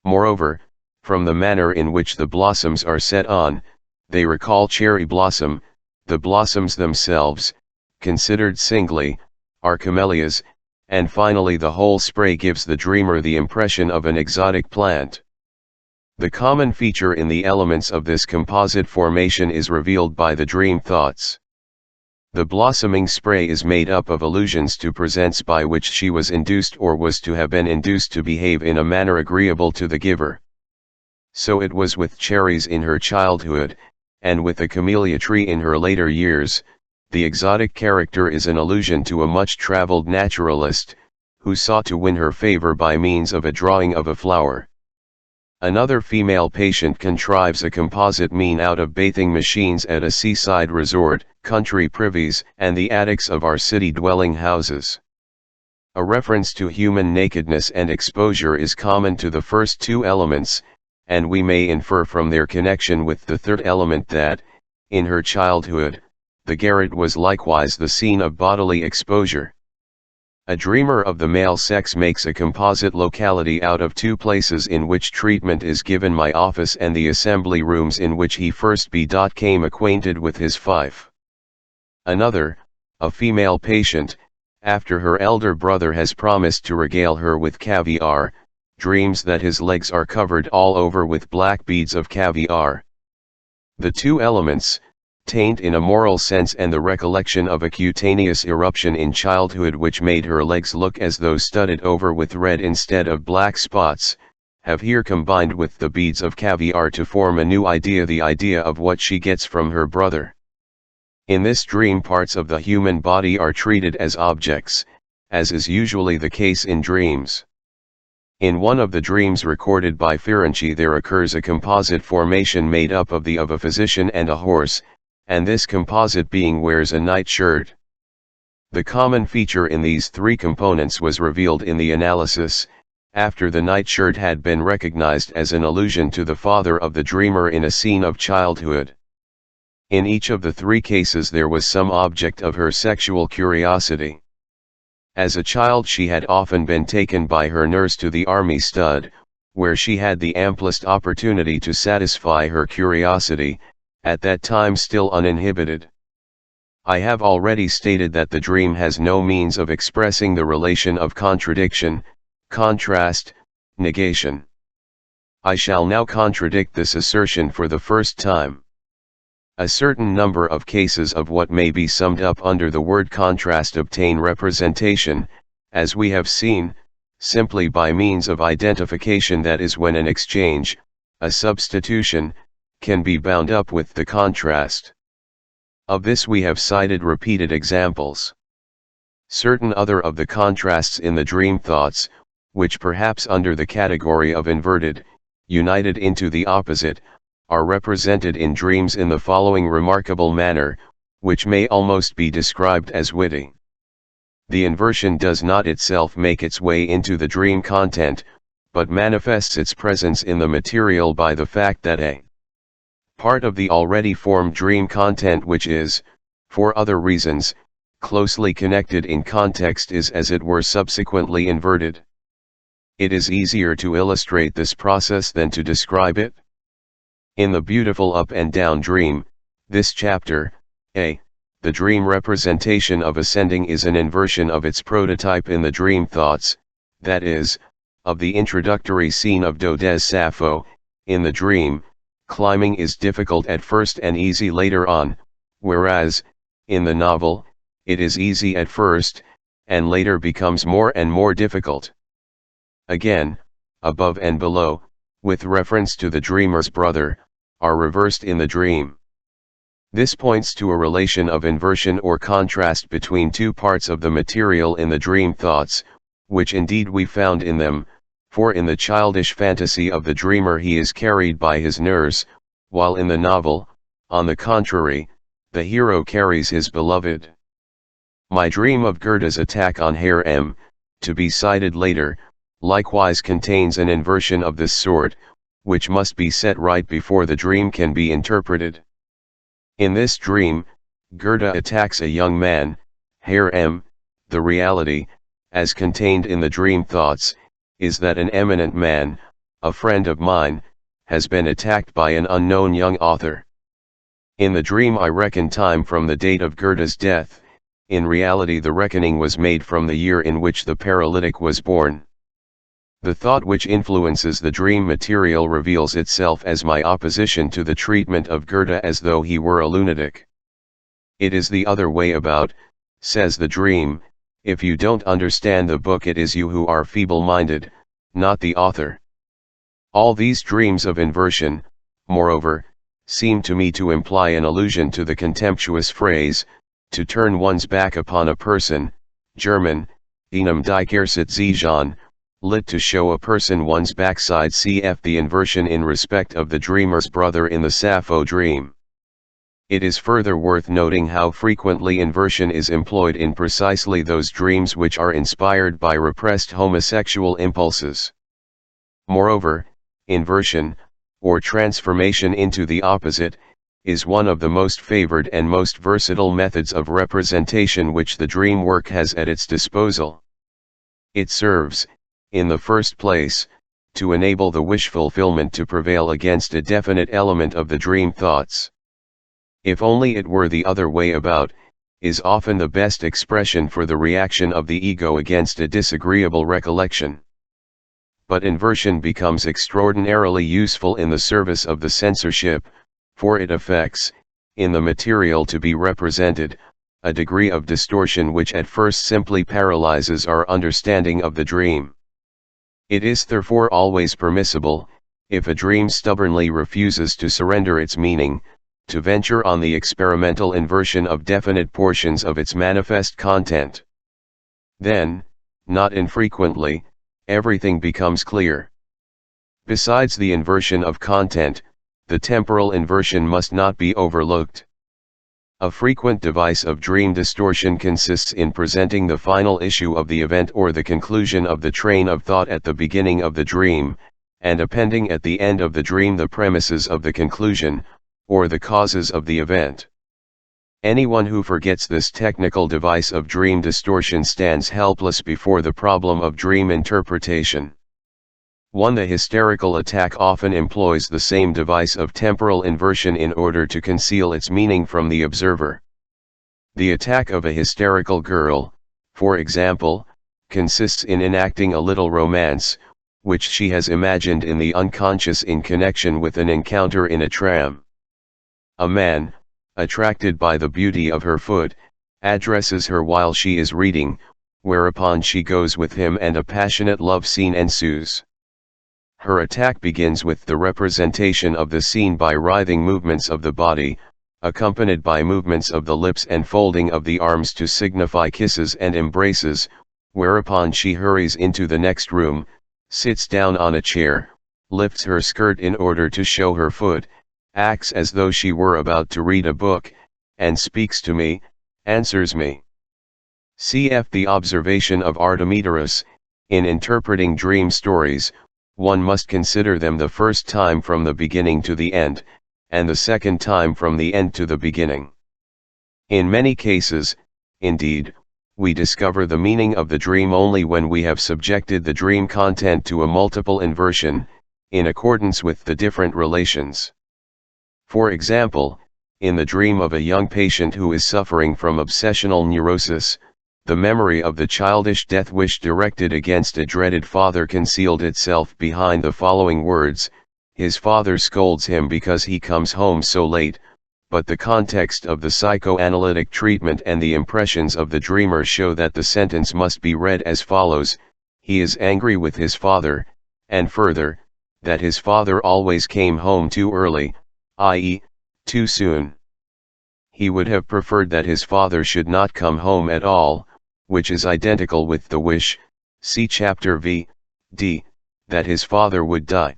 Moreover, from the manner in which the blossoms are set on, they recall cherry blossom. The blossoms themselves, considered singly, are camellias, and finally the whole spray gives the dreamer the impression of an exotic plant. The common feature in the elements of this composite formation is revealed by the dream thoughts. The blossoming spray is made up of allusions to presents by which she was induced or was to have been induced to behave in a manner agreeable to the giver. So it was with cherries in her childhood, and with the camellia tree in her later years. The exotic character is an allusion to a much-traveled naturalist, who sought to win her favor by means of a drawing of a flower. Another female patient contrives a composite mean out of bathing machines at a seaside resort, country privies, and the attics of our city dwelling houses. A reference to human nakedness and exposure is common to the first two elements, and we may infer from their connection with the third element that, in her childhood, the garret was likewise the scene of bodily exposure. A dreamer of the male sex makes a composite locality out of two places in which treatment is given: my office and the assembly rooms in which he first became acquainted with his fief. Another, a female patient, after her elder brother has promised to regale her with caviar, dreams that his legs are covered all over with black beads of caviar. The two elements, taint in a moral sense and the recollection of a cutaneous eruption in childhood which made her legs look as though studded over with red instead of black spots, have here combined with the beads of caviar to form a new idea, the idea of what she gets from her brother. In this dream parts of the human body are treated as objects, as is usually the case in dreams. In one of the dreams recorded by Ferenczi there occurs a composite formation made up of a physician and a horse, and this composite being wears a nightshirt. The common feature in these three components was revealed in the analysis, after the nightshirt had been recognized as an allusion to the father of the dreamer in a scene of childhood. In each of the three cases there was some object of her sexual curiosity. As a child she had often been taken by her nurse to the army stud, where she had the amplest opportunity to satisfy her curiosity, at that time still uninhibited. I have already stated that the dream has no means of expressing the relation of contradiction, contrast, negation. I shall now contradict this assertion for the first time. A certain number of cases of what may be summed up under the word contrast obtain representation, as we have seen, simply by means of identification, that is, when an exchange, a substitution, can be bound up with the contrast. Of this we have cited repeated examples. Certain other of the contrasts in the dream thoughts, which perhaps under the category of inverted, united into the opposite, are represented in dreams in the following remarkable manner, which may almost be described as witty. The inversion does not itself make its way into the dream content, but manifests its presence in the material by the fact that a part of the already formed dream content which is, for other reasons, closely connected in context is as it were subsequently inverted. It is easier to illustrate this process than to describe it. In the beautiful Up and Down Dream, this chapter, the dream representation of ascending is an inversion of its prototype in the dream thoughts, that is, of the introductory scene of Daudet's Sappho. In the dream, climbing is difficult at first and easy later on, whereas, in the novel, it is easy at first, and later becomes more and more difficult. Again, above and below, with reference to the dreamer's brother, are reversed in the dream. This points to a relation of inversion or contrast between two parts of the material in the dream thoughts, which indeed we found in them, for in the childish fantasy of the dreamer he is carried by his nurse, while in the novel, on the contrary, the hero carries his beloved. My dream of Goethe's attack on Herr M., to be cited later, likewise contains an inversion of this sort, which must be set right before the dream can be interpreted. In this dream, Goethe attacks a young man, Herr M. The reality, as contained in the dream thoughts, is that an eminent man, a friend of mine, has been attacked by an unknown young author. In the dream I reckon time from the date of Goethe's death. In reality the reckoning was made from the year in which the paralytic was born. The thought which influences the dream material reveals itself as my opposition to the treatment of Goethe as though he were a lunatic. It is the other way about, says the dream. If you don't understand the book, it is you who are feeble-minded, not the author. All these dreams of inversion, moreover, seem to me to imply an allusion to the contemptuous phrase, to turn one's back upon a person, German, einem die Kehrseite sehen, lit to show a person one's backside, cf. the inversion in respect of the dreamer's brother in the Sappho dream. It is further worth noting how frequently inversion is employed in precisely those dreams which are inspired by repressed homosexual impulses. Moreover, inversion, or transformation into the opposite, is one of the most favored and most versatile methods of representation which the dream work has at its disposal. It serves, in the first place, to enable the wish fulfillment to prevail against a definite element of the dream thoughts. If only it were the other way about, is often the best expression for the reaction of the ego against a disagreeable recollection. But inversion becomes extraordinarily useful in the service of the censorship, for it affects, in the material to be represented, a degree of distortion which at first simply paralyzes our understanding of the dream. It is therefore always permissible, if a dream stubbornly refuses to surrender its meaning, to venture on the experimental inversion of definite portions of its manifest content. Then, not infrequently, everything becomes clear. Besides the inversion of content, the temporal inversion must not be overlooked. A frequent device of dream distortion consists in presenting the final issue of the event or the conclusion of the train of thought at the beginning of the dream, and appending at the end of the dream the premises of the conclusion, or the causes of the event. Anyone who forgets this technical device of dream distortion stands helpless before the problem of dream interpretation. 1. The hysterical attack often employs the same device of temporal inversion in order to conceal its meaning from the observer. The attack of a hysterical girl, for example, consists in enacting a little romance, which she has imagined in the unconscious in connection with an encounter in a tram. A man, attracted by the beauty of her foot, addresses her while she is reading, whereupon she goes with him and a passionate love scene ensues. Her attack begins with the representation of the scene by writhing movements of the body, accompanied by movements of the lips and folding of the arms to signify kisses and embraces, whereupon she hurries into the next room, sits down on a chair, lifts her skirt in order to show her foot, acts as though she were about to read a book, and speaks to me, answers me. Cf. the observation of Artemidorus, in interpreting dream stories, one must consider them the first time from the beginning to the end, and the second time from the end to the beginning. In many cases, indeed, we discover the meaning of the dream only when we have subjected the dream content to a multiple inversion, in accordance with the different relations. For example, in the dream of a young patient who is suffering from obsessional neurosis, the memory of the childish death wish directed against a dreaded father concealed itself behind the following words: his father scolds him because he comes home so late, but the context of the psychoanalytic treatment and the impressions of the dreamer show that the sentence must be read as follows: he is angry with his father, and further, that his father always came home too early, i.e., too soon. he would have preferred that his father should not come home at all, which is identical with the wish, see chapter v.d., that his father would die.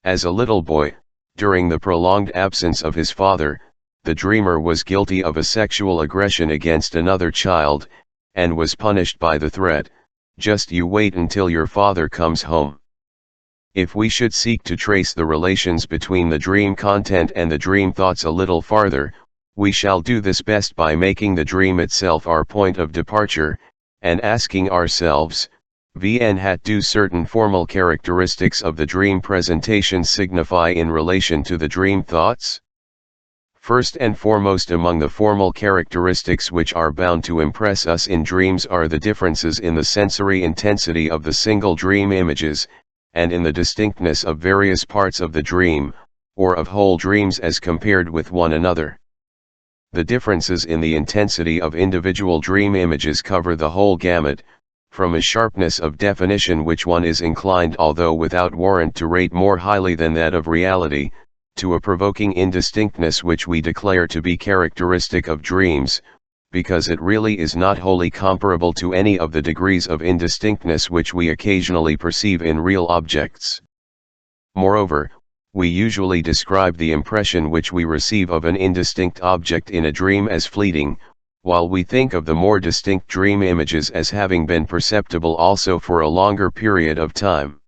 As a little boy, during the prolonged absence of his father, the dreamer was guilty of a sexual aggression against another child, and was punished by the threat, "Just you wait until your father comes home." If we should seek to trace the relations between the dream content and the dream thoughts a little farther, we shall do this best by making the dream itself our point of departure, and asking ourselves, do certain formal characteristics of the dream presentation signify in relation to the dream thoughts? First and foremost among the formal characteristics which are bound to impress us in dreams are the differences in the sensory intensity of the single dream images, and in the distinctness of various parts of the dream, or of whole dreams as compared with one another. The differences in the intensity of individual dream images cover the whole gamut, from a sharpness of definition which one is inclined although without warrant to rate more highly than that of reality, to a provoking indistinctness which we declare to be characteristic of dreams, because it really is not wholly comparable to any of the degrees of indistinctness which we occasionally perceive in real objects. Moreover, we usually describe the impression which we receive of an indistinct object in a dream as fleeting, while we think of the more distinct dream images as having been perceptible also for a longer period of time.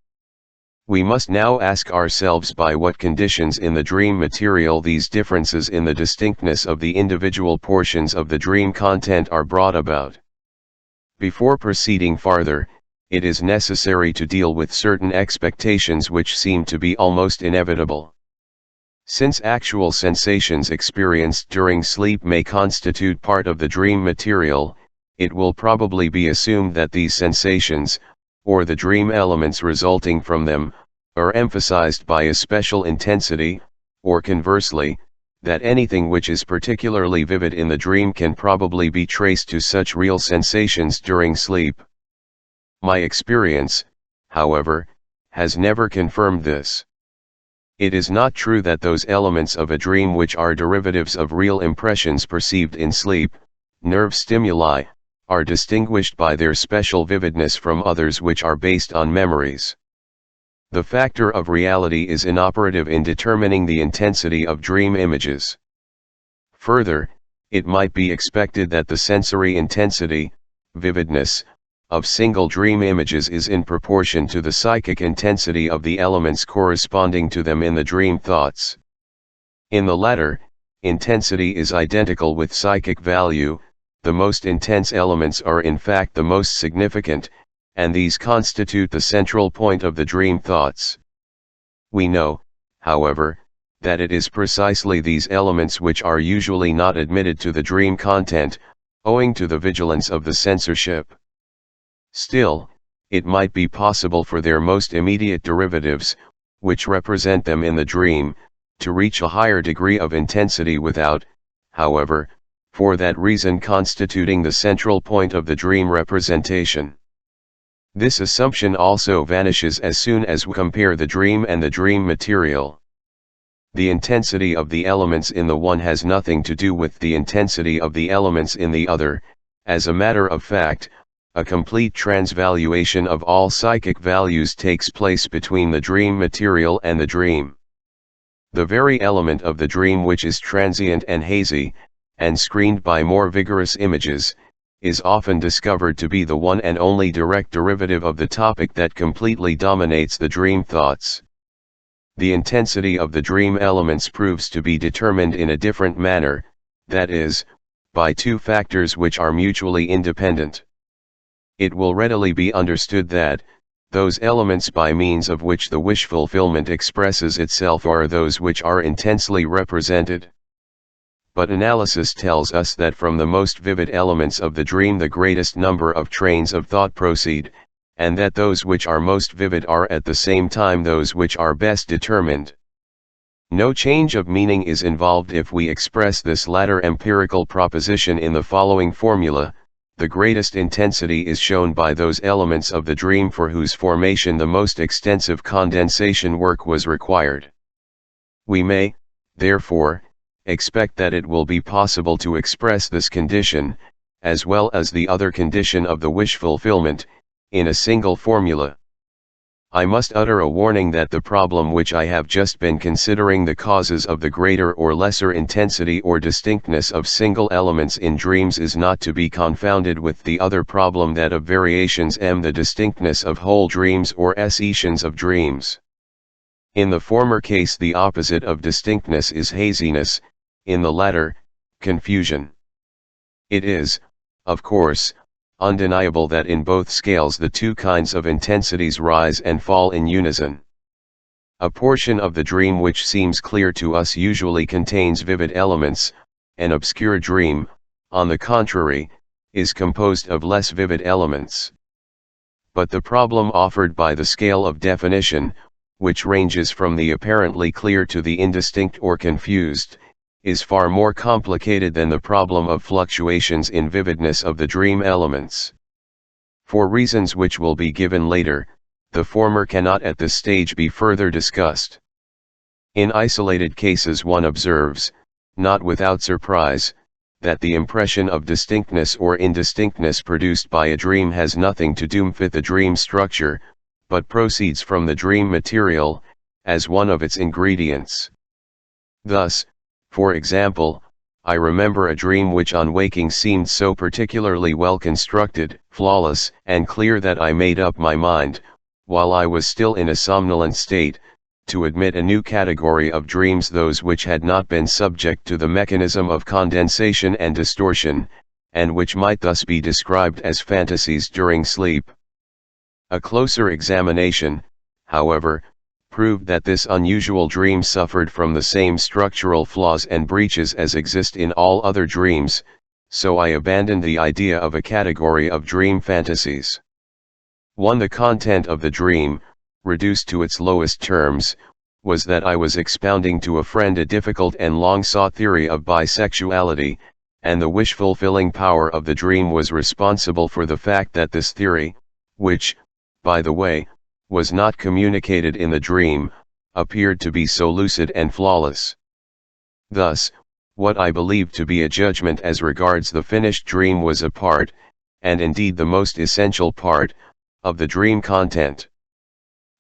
We must now ask ourselves by what conditions in the dream material these differences in the distinctness of the individual portions of the dream content are brought about. Before proceeding farther, it is necessary to deal with certain expectations which seem to be almost inevitable. Since actual sensations experienced during sleep may constitute part of the dream material, it will probably be assumed that these sensations, or the dream elements resulting from them, are emphasized by a special intensity, or conversely, that anything which is particularly vivid in the dream can probably be traced to such real sensations during sleep. My experience, however, has never confirmed this. It is not true that those elements of a dream which are derivatives of real impressions perceived in sleep, nerve stimuli, are distinguished by their special vividness from others which are based on memories. The factor of reality is inoperative in determining the intensity of dream images. Further, it might be expected that the sensory intensity, vividness, of single dream images is in proportion to the psychic intensity of the elements corresponding to them in the dream thoughts. In the latter, intensity is identical with psychic value. The most intense elements are in fact the most significant, and these constitute the central point of the dream thoughts. We know, however, that it is precisely these elements which are usually not admitted to the dream content, owing to the vigilance of the censorship. Still, it might be possible for their most immediate derivatives, which represent them in the dream, to reach a higher degree of intensity without, however, for that reason constituting the central point of the dream representation. This assumption also vanishes as soon as we compare the dream and the dream material. The intensity of the elements in the one has nothing to do with the intensity of the elements in the other. As a matter of fact, a complete transvaluation of all psychic values takes place between the dream material and the dream. The very element of the dream which is transient and hazy, and screened by more vigorous images, is often discovered to be the one and only direct derivative of the topic that completely dominates the dream thoughts. The intensity of the dream elements proves to be determined in a different manner, that is, by two factors which are mutually independent. It will readily be understood that, those elements by means of which the wish fulfillment expresses itself are those which are intensely represented. But analysis tells us that from the most vivid elements of the dream the greatest number of trains of thought proceed, and that those which are most vivid are at the same time those which are best determined. No change of meaning is involved if we express this latter empirical proposition in the following formula: the greatest intensity is shown by those elements of the dream for whose formation the most extensive condensation work was required. We may, therefore, expect that it will be possible to express this condition, as well as the other condition of the wish fulfillment, in a single formula. I must utter a warning that the problem which I have just been considering, the causes of the greater or lesser intensity or distinctness of single elements in dreams, is not to be confounded with the other problem, that of variations the distinctness of whole dreams or escisions of dreams. In the former case the opposite of distinctness is haziness, in the latter, confusion. It is, of course, undeniable that in both scales the two kinds of intensities rise and fall in unison. A portion of the dream which seems clear to us usually contains vivid elements. An obscure dream, on the contrary, is composed of less vivid elements. But the problem offered by the scale of definition, which ranges from the apparently clear to the indistinct or confused, is far more complicated than the problem of fluctuations in vividness of the dream elements. For reasons which will be given later, the former cannot at this stage be further discussed. In isolated cases one observes, not without surprise, that the impression of distinctness or indistinctness produced by a dream has nothing to do with the dream structure, but proceeds from the dream material, as one of its ingredients. Thus, for example, I remember a dream which on waking seemed so particularly well constructed, flawless, and clear that I made up my mind, while I was still in a somnolent state, to admit a new category of dreams, those which had not been subject to the mechanism of condensation and distortion, and which might thus be described as fantasies during sleep. A closer examination, however, proved that this unusual dream suffered from the same structural flaws and breaches as exist in all other dreams, so I abandoned the idea of a category of dream fantasies. 1. The content of the dream, reduced to its lowest terms, was that I was expounding to a friend a difficult and long-sought theory of bisexuality, and the wish-fulfilling power of the dream was responsible for the fact that this theory, which, by the way, was not communicated in the dream, appeared to be so lucid and flawless. Thus, what I believed to be a judgment as regards the finished dream was a part, and indeed the most essential part, of the dream content.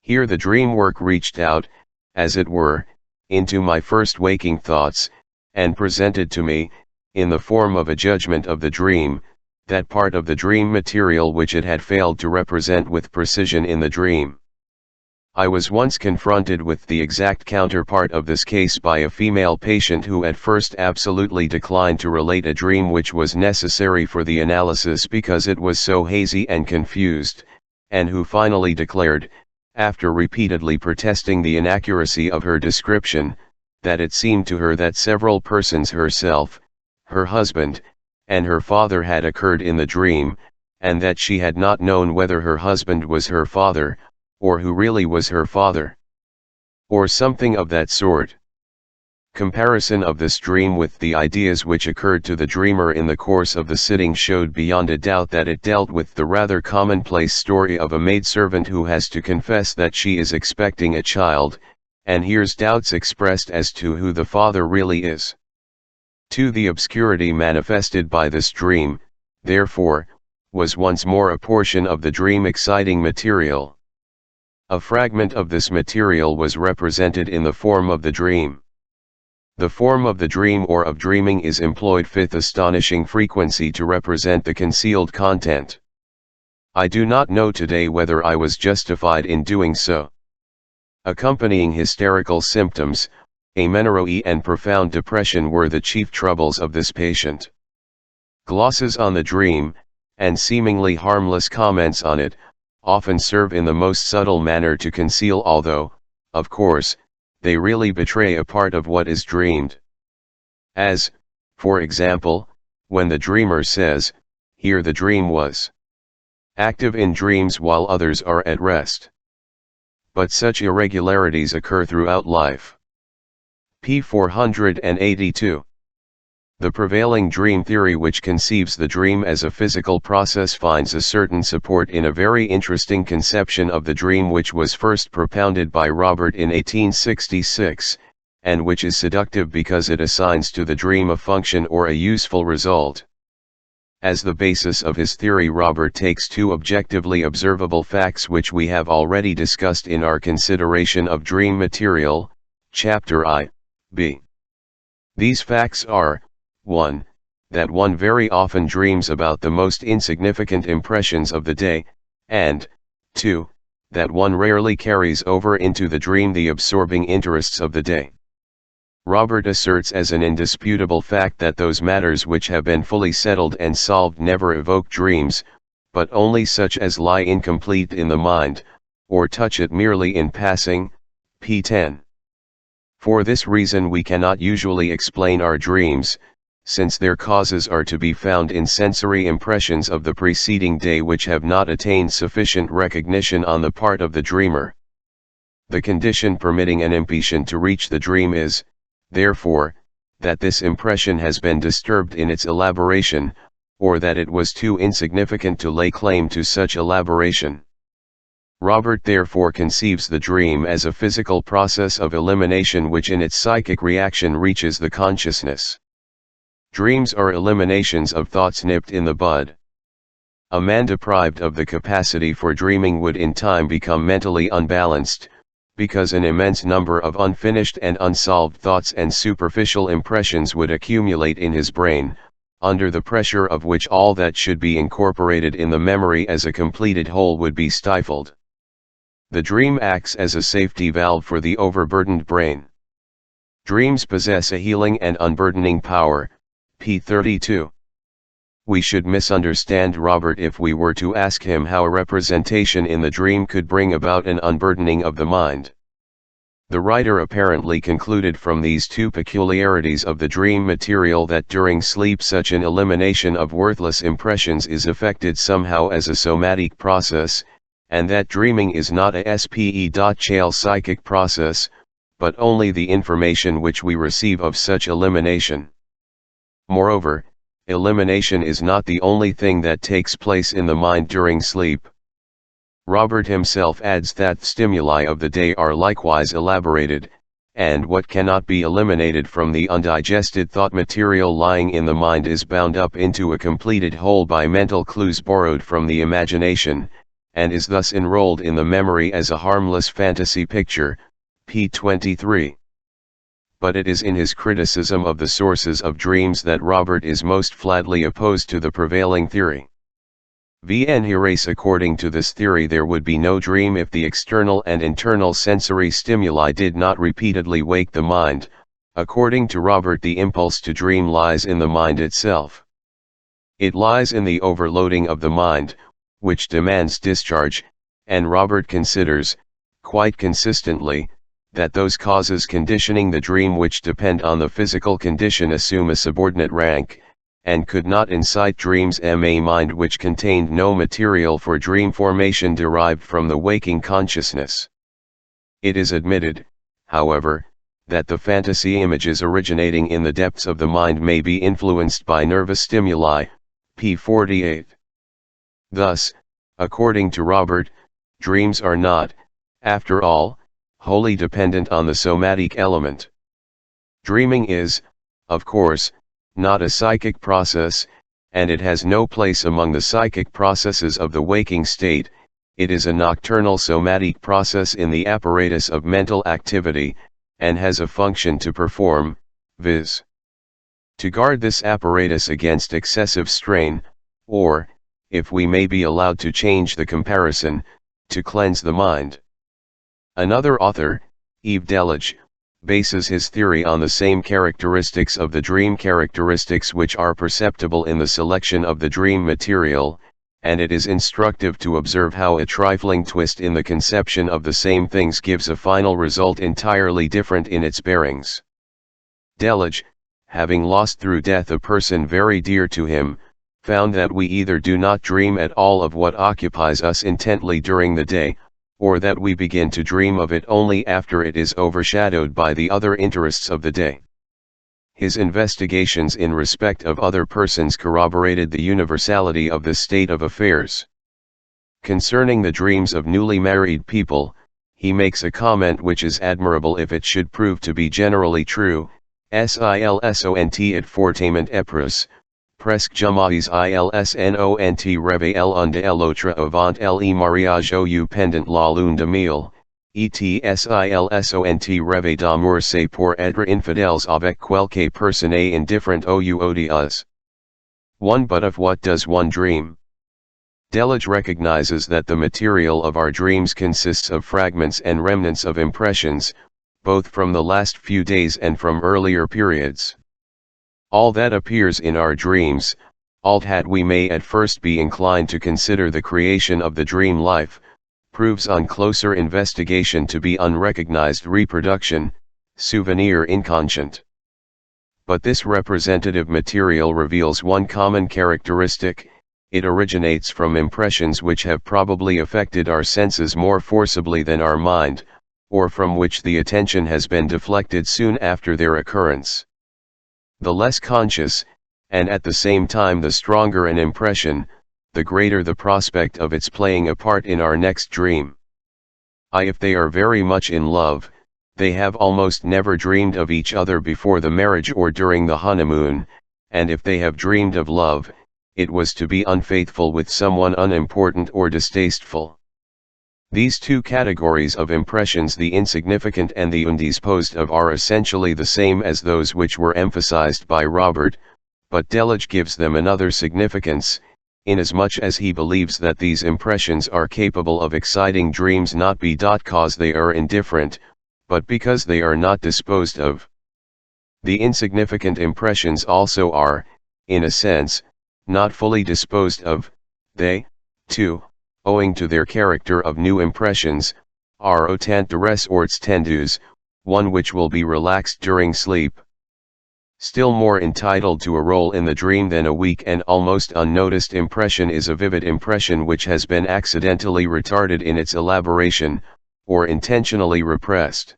Here the dream work reached out, as it were, into my first waking thoughts, and presented to me, in the form of a judgment of the dream, that part of the dream material which it had failed to represent with precision in the dream. I was once confronted with the exact counterpart of this case by a female patient who at first absolutely declined to relate a dream which was necessary for the analysis because it was so hazy and confused, and who finally declared, after repeatedly protesting the inaccuracy of her description, that it seemed to her that several persons, herself, her husband, and her father, had occurred in the dream, and that she had not known whether her husband was her father, or who really was her father, or something of that sort. Comparison of this dream with the ideas which occurred to the dreamer in the course of the sitting showed beyond a doubt that it dealt with the rather commonplace story of a maidservant who has to confess that she is expecting a child, and hears doubts expressed as to who the father really is. To the obscurity manifested by this dream, therefore, was once more a portion of the dream exciting material. A fragment of this material was represented in the form of the dream. The form of the dream or of dreaming is employed with astonishing frequency to represent the concealed content. I do not know today whether I was justified in doing so. Accompanying hysterical symptoms, amenorrhea and profound depression were the chief troubles of this patient. Glosses on the dream, and seemingly harmless comments on it, often serve in the most subtle manner to conceal, although, of course, they really betray a part of what is dreamed. As, for example, when the dreamer says, "Here the dream was active in dreams while others are at rest." But such irregularities occur throughout life. p. 482. The prevailing dream theory, which conceives the dream as a physical process, finds a certain support in a very interesting conception of the dream which was first propounded by Robert in 1866, and which is seductive because it assigns to the dream a function or a useful result. As the basis of his theory, Robert takes two objectively observable facts which we have already discussed in our consideration of dream material, chapter I.B. These facts are, 1. That one very often dreams about the most insignificant impressions of the day, and, 2. That one rarely carries over into the dream the absorbing interests of the day. Robert asserts as an indisputable fact that those matters which have been fully settled and solved never evoke dreams, but only such as lie incomplete in the mind, or touch it merely in passing, p. 10. For this reason we cannot usually explain our dreams, since their causes are to be found in sensory impressions of the preceding day which have not attained sufficient recognition on the part of the dreamer. The condition permitting an impression to reach the dream is, therefore, that this impression has been disturbed in its elaboration, or that it was too insignificant to lay claim to such elaboration. Robert therefore conceives the dream as a physical process of elimination which in its psychic reaction reaches the consciousness. Dreams are eliminations of thoughts nipped in the bud. A man deprived of the capacity for dreaming would in time become mentally unbalanced, because an immense number of unfinished and unsolved thoughts and superficial impressions would accumulate in his brain, under the pressure of which all that should be incorporated in the memory as a completed whole would be stifled. The dream acts as a safety valve for the overburdened brain. Dreams possess a healing and unburdening power, p. 32. We should misunderstand Robert if we were to ask him how a representation in the dream could bring about an unburdening of the mind. The writer apparently concluded from these two peculiarities of the dream material that during sleep such an elimination of worthless impressions is effected somehow as a somatic process, and that dreaming is not a spe.chale psychic process, but only the information which we receive of such elimination. Moreover, elimination is not the only thing that takes place in the mind during sleep. Robert himself adds that stimuli of the day are likewise elaborated, and what cannot be eliminated from the undigested thought material lying in the mind is bound up into a completed whole by mental clues borrowed from the imagination, and is thus enrolled in the memory as a harmless fantasy picture, p. 23. But it is in his criticism of the sources of dreams that Robert is most flatly opposed to the prevailing theory. Vn. According to this theory there would be no dream if the external and internal sensory stimuli did not repeatedly wake the mind. According to Robert, the impulse to dream lies in the mind itself. It lies in the overloading of the mind, which demands discharge, and Robert considers, quite consistently, that those causes conditioning the dream which depend on the physical condition assume a subordinate rank, and could not incite dreams a mind which contained no material for dream formation derived from the waking consciousness. It is admitted, however, that the fantasy images originating in the depths of the mind may be influenced by nervous stimuli, p. 48. Thus, according to Robert, dreams are not, after all, wholly dependent on the somatic element. Dreaming is, of course, not a psychic process, and it has no place among the psychic processes of the waking state. It is a nocturnal somatic process in the apparatus of mental activity, and has a function to perform, viz. to guard this apparatus against excessive strain, or, if we may be allowed to change the comparison, to cleanse the mind. Another author, Yves Delage, bases his theory on the same characteristics of the dream, characteristics which are perceptible in the selection of the dream material, and it is instructive to observe how a trifling twist in the conception of the same things gives a final result entirely different in its bearings. Delage, having lost through death a person very dear to him, found that we either do not dream at all of what occupies us intently during the day, or that we begin to dream of it only after it is overshadowed by the other interests of the day. His investigations in respect of other persons corroborated the universality of this state of affairs. Concerning the dreams of newly married people, he makes a comment which is admirable if it should prove to be generally true. Silsont et fortement epris, presque jamais ilsnont reve l'un de l'autre avant le mariage ou pendant la lune de miel, et silsont reve d'amour c'est pour être infidèles avec quelque personne indifferent ou odieuse. 1. But of what does one dream? Delage recognizes that the material of our dreams consists of fragments and remnants of impressions, both from the last few days and from earlier periods. All that appears in our dreams, although we may at first be inclined to consider the creation of the dream life, proves on closer investigation to be unrecognized reproduction, souvenir inconscient. But this representative material reveals one common characteristic: it originates from impressions which have probably affected our senses more forcibly than our mind, or from which the attention has been deflected soon after their occurrence. The less conscious, and at the same time the stronger an impression, the greater the prospect of its playing a part in our next dream. If they are very much in love, they have almost never dreamed of each other before the marriage or during the honeymoon, and if they have dreamed of love, it was to be unfaithful with someone unimportant or distasteful. These two categories of impressions, the insignificant and the undisposed of, are essentially the same as those which were emphasized by Robert, but Delage gives them another significance, inasmuch as he believes that these impressions are capable of exciting dreams not because they are indifferent, but because they are not disposed of. The insignificant impressions also are, in a sense, not fully disposed of. They, too, owing to their character of new impressions, are autant de ressorts tendus, one which will be relaxed during sleep. Still more entitled to a role in the dream than a weak and almost unnoticed impression is a vivid impression which has been accidentally retarded in its elaboration, or intentionally repressed.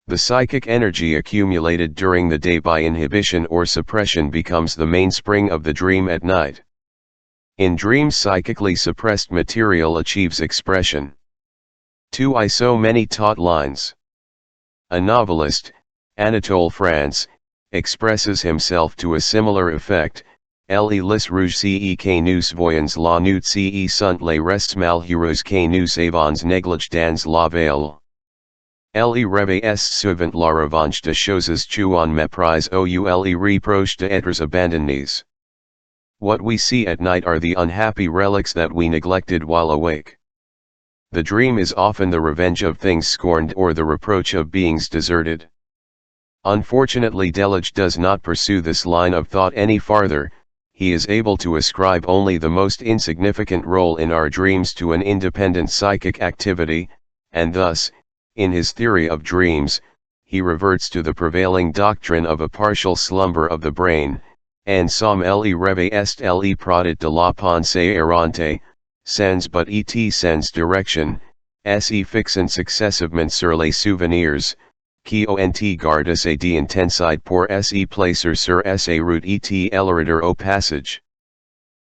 The psychic energy accumulated during the day by inhibition or suppression becomes the mainspring of the dream at night. In dreams, psychically suppressed material achieves expression. 2. So many taut lines. A novelist, Anatole France, expresses himself to a similar effect: Les rouges que nous voyons la nuit sont les restes malheureux que nous avons négligés dans la veille. Les rêves est souvent la revanche de choses que on méprise ou les reproches d'êtres abandonnés. What we see at night are the unhappy relics that we neglected while awake. The dream is often the revenge of things scorned or the reproach of beings deserted. Unfortunately, Delage does not pursue this line of thought any farther. He is able to ascribe only the most insignificant role in our dreams to an independent psychic activity, and thus, in his theory of dreams, he reverts to the prevailing doctrine of a partial slumber of the brain, and somme le rêve est le produit de la pensée errante, sans but et sans direction, se fixant successivement sur les souvenirs, qui ont gardé sa d'intensité pour se placer sur sa route et l'erreur au passage.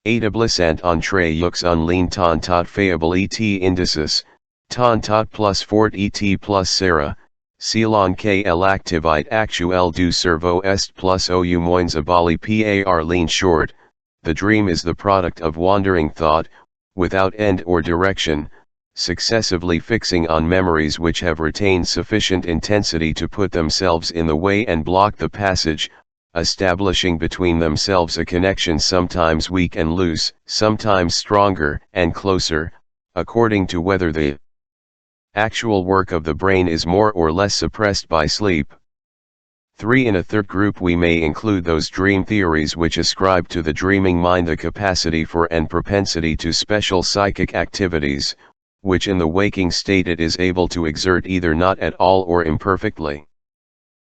Établissant entre yeux un lien tant faible et indicis, tant plus fort et plus serré, selon que l'activité actuelle du cerveau est plus ou moins aboli par ligne short. The dream is the product of wandering thought, without end or direction, successively fixing on memories which have retained sufficient intensity to put themselves in the way and block the passage, establishing between themselves a connection sometimes weak and loose, sometimes stronger and closer, according to whether the actual work of the brain is more or less suppressed by sleep. 3. In a third group we may include those dream theories which ascribe to the dreaming mind a capacity for and propensity to special psychic activities, which in the waking state it is able to exert either not at all or imperfectly.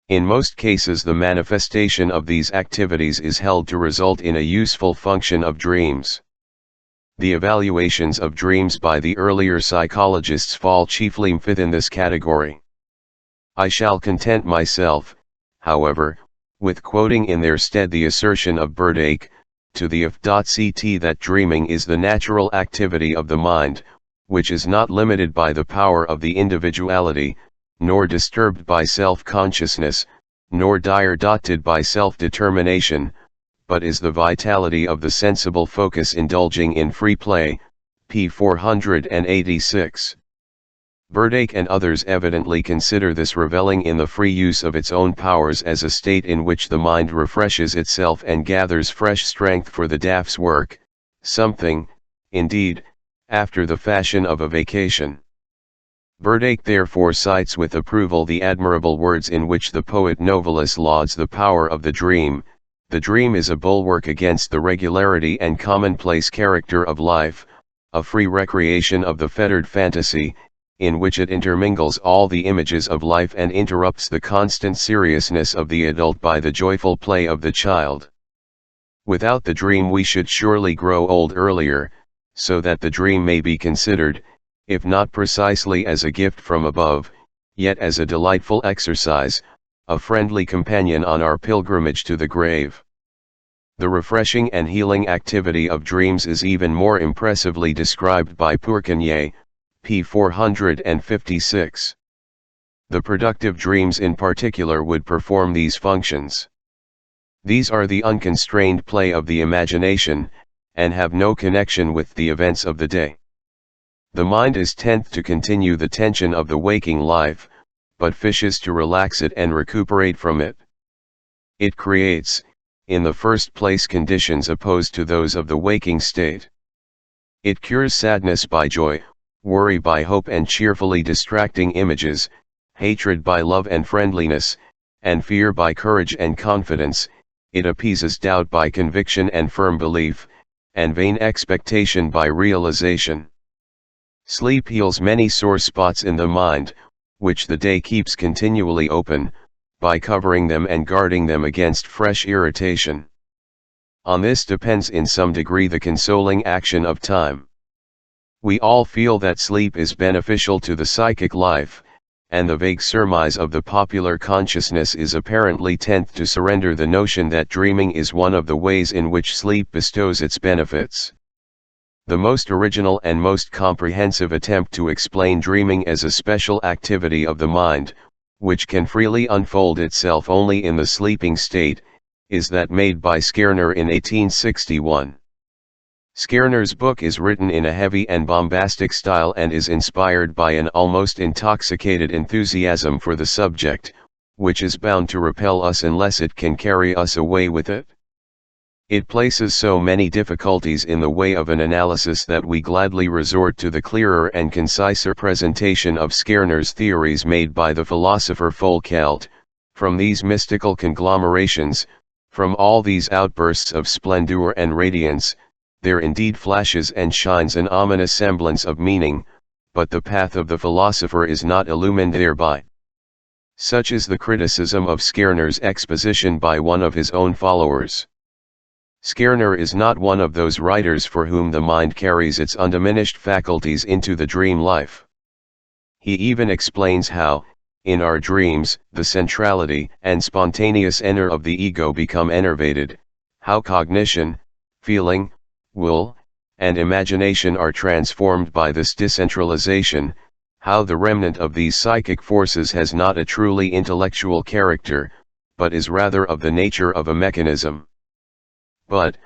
In most cases the manifestation of these activities is held to result in a useful function of dreams. The evaluations of dreams by the earlier psychologists fall chiefly within this category. I shall content myself, however, with quoting in their stead the assertion of Burdake, to the effect that dreaming is the natural activity of the mind, which is not limited by the power of the individuality, nor disturbed by self-consciousness, nor dotted by self-determination, but is the vitality of the sensible focus indulging in free play, p. 486. Burdake and others evidently consider this reveling in the free use of its own powers as a state in which the mind refreshes itself and gathers fresh strength for the day's work, something, indeed, after the fashion of a vacation. Burdake therefore cites with approval the admirable words in which the poet Novalis lauds the power of the dream. The dream is a bulwark against the regularity and commonplace character of life, a free recreation of the fettered fantasy, in which it intermingles all the images of life and interrupts the constant seriousness of the adult by the joyful play of the child. Without the dream we should surely grow old earlier, so that the dream may be considered, if not precisely as a gift from above, yet as a delightful exercise, a friendly companion on our pilgrimage to the grave. The refreshing and healing activity of dreams is even more impressively described by Pourcanier, p. 456. The productive dreams in particular would perform these functions. These are the unconstrained play of the imagination, and have no connection with the events of the day. The mind is tenth to continue the tension of the waking life, but fishes to relax it and recuperate from it. It creates, in the first place, conditions opposed to those of the waking state. It cures sadness by joy, worry by hope and cheerfully distracting images, hatred by love and friendliness, and fear by courage and confidence. It appeases doubt by conviction and firm belief, and vain expectation by realization. Sleep heals many sore spots in the mind, which the day keeps continually open, by covering them and guarding them against fresh irritation. On this depends in some degree the consoling action of time. We all feel that sleep is beneficial to the psychic life, and the vague surmise of the popular consciousness is apparently tenth to surrender the notion that dreaming is one of the ways in which sleep bestows its benefits. The most original and most comprehensive attempt to explain dreaming as a special activity of the mind, which can freely unfold itself only in the sleeping state, is that made by Skerner in 1861. Skerner's book is written in a heavy and bombastic style and is inspired by an almost intoxicated enthusiasm for the subject, which is bound to repel us unless it can carry us away with it. It places so many difficulties in the way of an analysis that we gladly resort to the clearer and conciser presentation of Skerner's theories made by the philosopher Foucault. From these mystical conglomerations, from all these outbursts of splendor and radiance, there indeed flashes and shines an ominous semblance of meaning, but the path of the philosopher is not illumined thereby. Such is the criticism of Skerner's exposition by one of his own followers. Skerner is not one of those writers for whom the mind carries its undiminished faculties into the dream life. He even explains how, in our dreams, the centrality and spontaneous inner of the ego become enervated, how cognition, feeling, will, and imagination are transformed by this decentralization, how the remnant of these psychic forces has not a truly intellectual character, but is rather of the nature of a mechanism. But,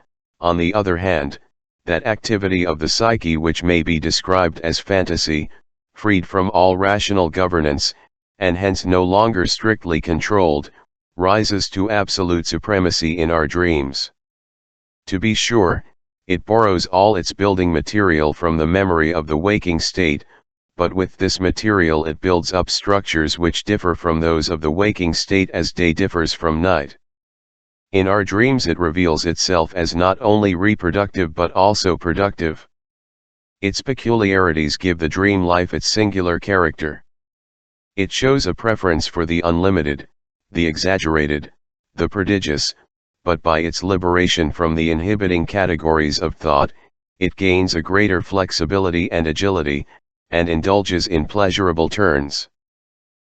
on the other hand, that activity of the psyche which may be described as fantasy, freed from all rational governance, and hence no longer strictly controlled, rises to absolute supremacy in our dreams. To be sure, it borrows all its building material from the memory of the waking state, but with this material it builds up structures which differ from those of the waking state as day differs from night. In our dreams it reveals itself as not only reproductive but also productive. Its peculiarities give the dream life its singular character. It shows a preference for the unlimited, the exaggerated, the prodigious, but by its liberation from the inhibiting categories of thought, it gains a greater flexibility and agility, and indulges in pleasurable turns.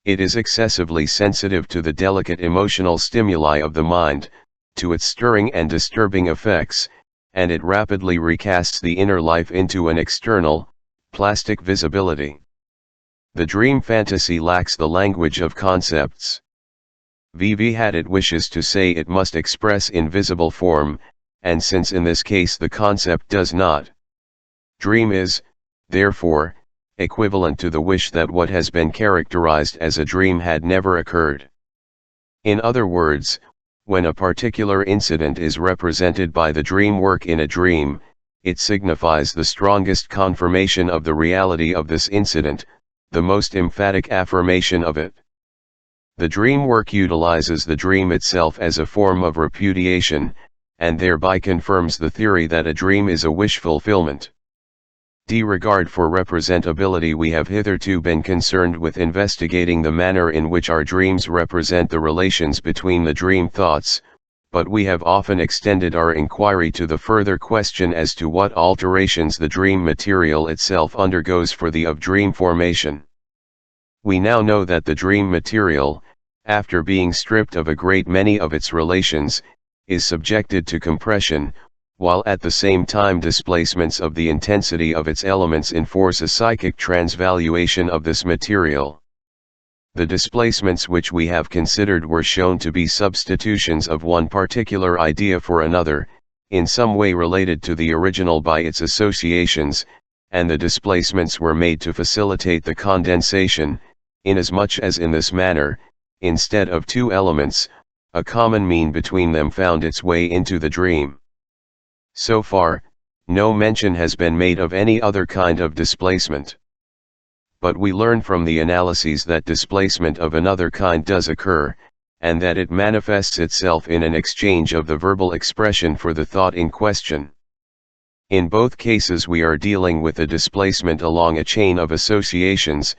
It is excessively sensitive to the delicate emotional stimuli of the mind, to its stirring and disturbing effects, and it rapidly recasts the inner life into an external, Plastic visibility. The dream fantasy lacks the language of concepts. VV had it wishes to say it must express in visible form, and since in this case the concept does not, dream is, therefore, equivalent to the wish that what has been characterized as a dream had never occurred. In other words, when a particular incident is represented by the dream work in a dream, it signifies the strongest confirmation of the reality of this incident, the most emphatic affirmation of it. The dream work utilizes the dream itself as a form of repudiation, and thereby confirms the theory that a dream is a wish fulfillment. Regard for representability. We have hitherto been concerned with investigating the manner in which our dreams represent the relations between the dream thoughts, but we have often extended our inquiry to the further question as to what alterations the dream material itself undergoes for the of dream formation. We now know that the dream material, after being stripped of a great many of its relations, is subjected to compression, while at the same time displacements of the intensity of its elements enforce a psychic transvaluation of this material. The displacements which we have considered were shown to be substitutions of one particular idea for another, in some way related to the original by its associations, and the displacements were made to facilitate the condensation, inasmuch as in this manner, instead of two elements, a common mean between them found its way into the dream. So far, no mention has been made of any other kind of displacement. But we learn from the analyses that displacement of another kind does occur, and that it manifests itself in an exchange of the verbal expression for the thought in question. In both cases we are dealing with a displacement along a chain of associations,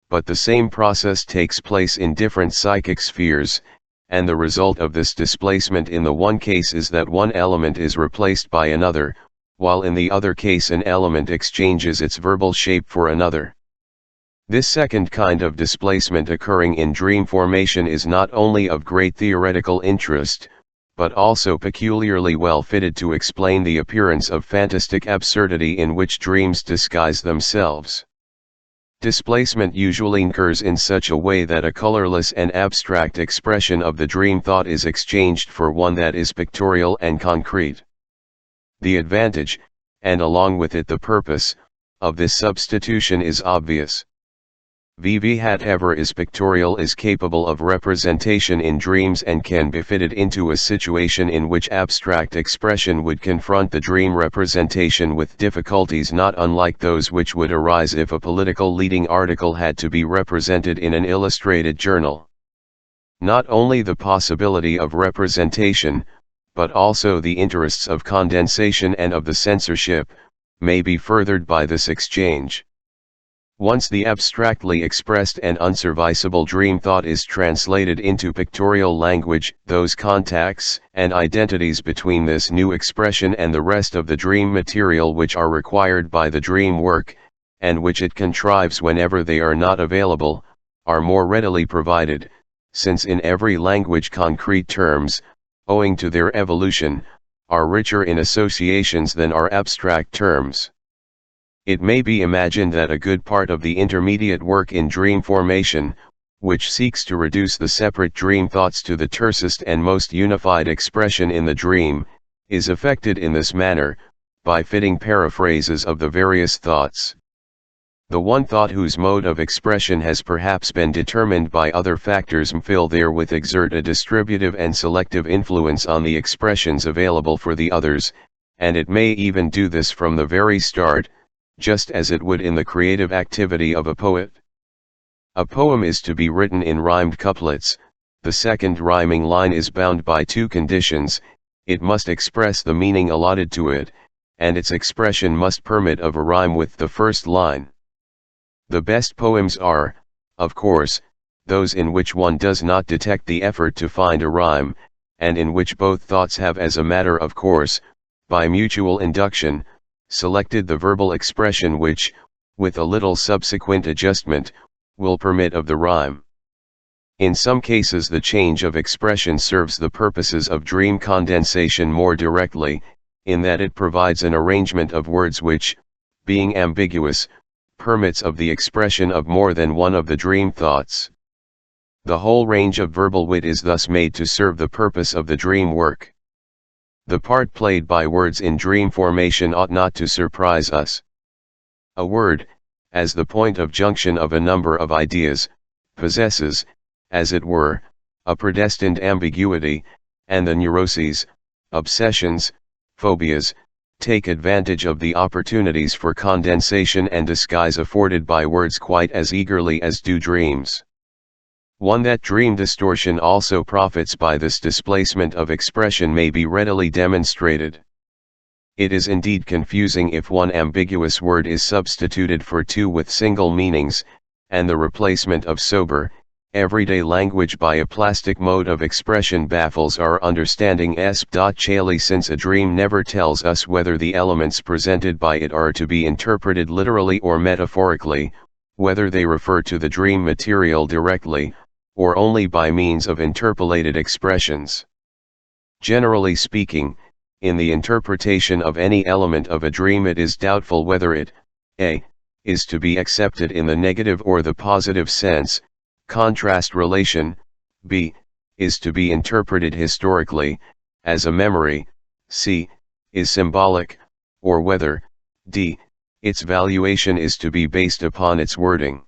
but the same process takes place in different psychic spheres, and the result of this displacement in the one case is that one element is replaced by another, while in the other case an element exchanges its verbal shape for another. This second kind of displacement occurring in dream formation is not only of great theoretical interest, but also peculiarly well fitted to explain the appearance of fantastic absurdity in which dreams disguise themselves. Displacement usually occurs in such a way that a colorless and abstract expression of the dream thought is exchanged for one that is pictorial and concrete. The advantage, and along with it the purpose, of this substitution is obvious. Whatever is pictorial is capable of representation in dreams and can be fitted into a situation in which abstract expression would confront the dream representation with difficulties not unlike those which would arise if a political leading article had to be represented in an illustrated journal. Not only the possibility of representation, but also the interests of condensation and of the censorship, may be furthered by this exchange. Once the abstractly expressed and unserviceable dream thought is translated into pictorial language, those contacts and identities between this new expression and the rest of the dream material which are required by the dream work, and which it contrives whenever they are not available, are more readily provided, since in every language concrete terms, owing to their evolution, are richer in associations than are abstract terms. It may be imagined that a good part of the intermediate work in dream formation, which seeks to reduce the separate dream thoughts to the tersest and most unified expression in the dream, is effected in this manner, by fitting paraphrases of the various thoughts. The one thought whose mode of expression has perhaps been determined by other factors will therewith exert a distributive and selective influence on the expressions available for the others, and it may even do this from the very start, just as it would in the creative activity of a poet. A poem is to be written in rhymed couplets. The second rhyming line is bound by two conditions: it must express the meaning allotted to it, and its expression must permit of a rhyme with the first line. The best poems are, of course, those in which one does not detect the effort to find a rhyme, and in which both thoughts have as a matter of course, by mutual induction, selected the verbal expression which, with a little subsequent adjustment, will permit of the rhyme. In some cases the change of expression serves the purposes of dream condensation more directly, in that it provides an arrangement of words which, being ambiguous, permits of the expression of more than one of the dream thoughts. The whole range of verbal wit is thus made to serve the purpose of the dream work. The part played by words in dream formation ought not to surprise us. A word, as the point of junction of a number of ideas, possesses, as it were, a predestined ambiguity, and the neuroses, obsessions, phobias, take advantage of the opportunities for condensation and disguise afforded by words quite as eagerly as do dreams. One that dream distortion also profits by this displacement of expression may be readily demonstrated. It is indeed confusing if one ambiguous word is substituted for two with single meanings, and the replacement of sober, everyday language by a plastic mode of expression baffles our understanding. Chally, since a dream never tells us whether the elements presented by it are to be interpreted literally or metaphorically, whether they refer to the dream material directly, or only by means of interpolated expressions. Generally speaking, in the interpretation of any element of a dream it is doubtful whether it, a, is to be accepted in the negative or the positive sense, contrast relation, b, is to be interpreted historically, as a memory, c, is symbolic, or whether, d, its valuation is to be based upon its wording.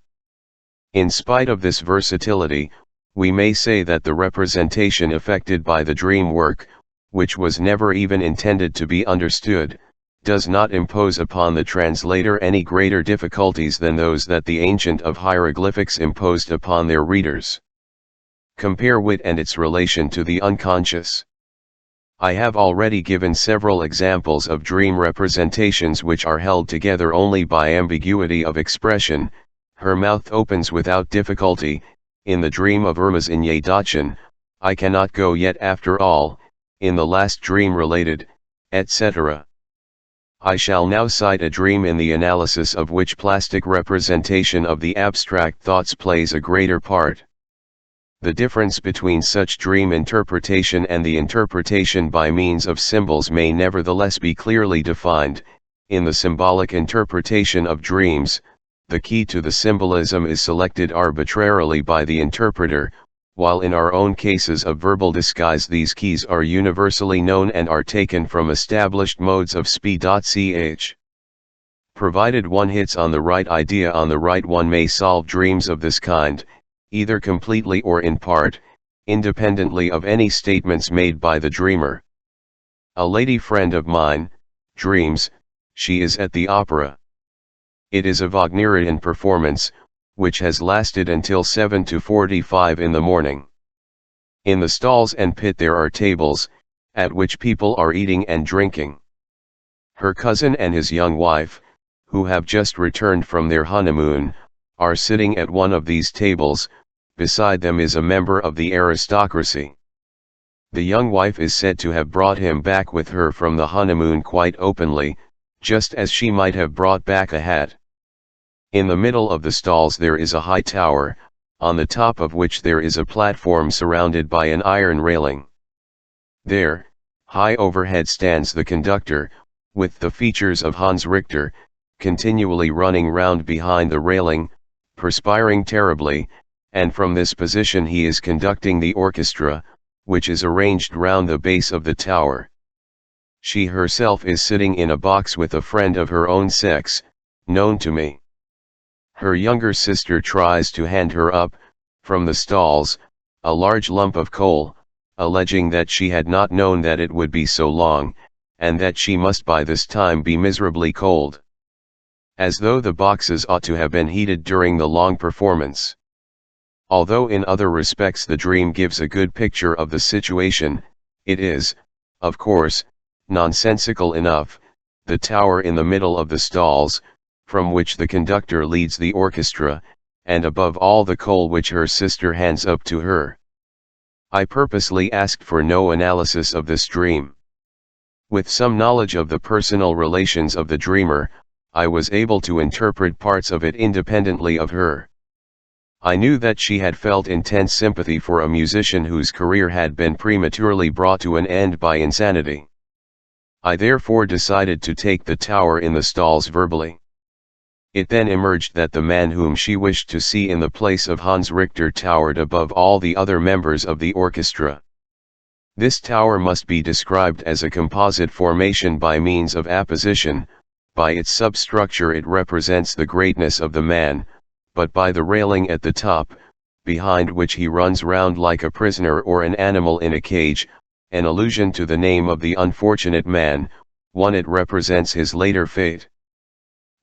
In spite of this versatility, we may say that the representation effected by the dream work, which was never even intended to be understood, does not impose upon the translator any greater difficulties than those that the ancient of hieroglyphics imposed upon their readers. Compare wit and its relation to the unconscious. I have already given several examples of dream representations which are held together only by ambiguity of expression. Her mouth opens without difficulty, in the dream of Irma's in Yedachin, I cannot go yet after all, in the last dream related, etc. I shall now cite a dream in the analysis of which plastic representation of the abstract thoughts plays a greater part. The difference between such dream interpretation and the interpretation by means of symbols may nevertheless be clearly defined. In the symbolic interpretation of dreams, the key to the symbolism is selected arbitrarily by the interpreter, while in our own cases of verbal disguise these keys are universally known and are taken from established modes of sp.ch. Provided one hits on the right idea on the right, one may solve dreams of this kind, either completely or in part, independently of any statements made by the dreamer. A lady friend of mine dreams she is at the opera. It is a Wagnerian performance, which has lasted until 7:45 in the morning. In the stalls and pit there are tables, at which people are eating and drinking. Her cousin and his young wife, who have just returned from their honeymoon, are sitting at one of these tables. Beside them is a member of the aristocracy. The young wife is said to have brought him back with her from the honeymoon quite openly, just as she might have brought back a hat. In the middle of the stalls there is a high tower, on the top of which there is a platform surrounded by an iron railing. There, high overhead, stands the conductor, with the features of Hans Richter, continually running round behind the railing, perspiring terribly, and from this position he is conducting the orchestra, which is arranged round the base of the tower. She herself is sitting in a box with a friend of her own sex, known to me. Her younger sister tries to hand her up, from the stalls, a large lump of coal, alleging that she had not known that it would be so long, and that she must by this time be miserably cold. As though the boxes ought to have been heated during the long performance. Although in other respects the dream gives a good picture of the situation, it is, of course, nonsensical enough. The tower in the middle of the stalls, from which the conductor leads the orchestra, and above all the coal which her sister hands up to her. I purposely asked for no analysis of this dream. With some knowledge of the personal relations of the dreamer, I was able to interpret parts of it independently of her. I knew that she had felt intense sympathy for a musician whose career had been prematurely brought to an end by insanity. I therefore decided to take the tower in the stalls verbally. It then emerged that the man whom she wished to see in the place of Hans Richter towered above all the other members of the orchestra. This tower must be described as a composite formation by means of apposition. By its substructure it represents the greatness of the man, but by the railing at the top, behind which he runs round like a prisoner or an animal in a cage, an allusion to the name of the unfortunate man, one it represents his later fate.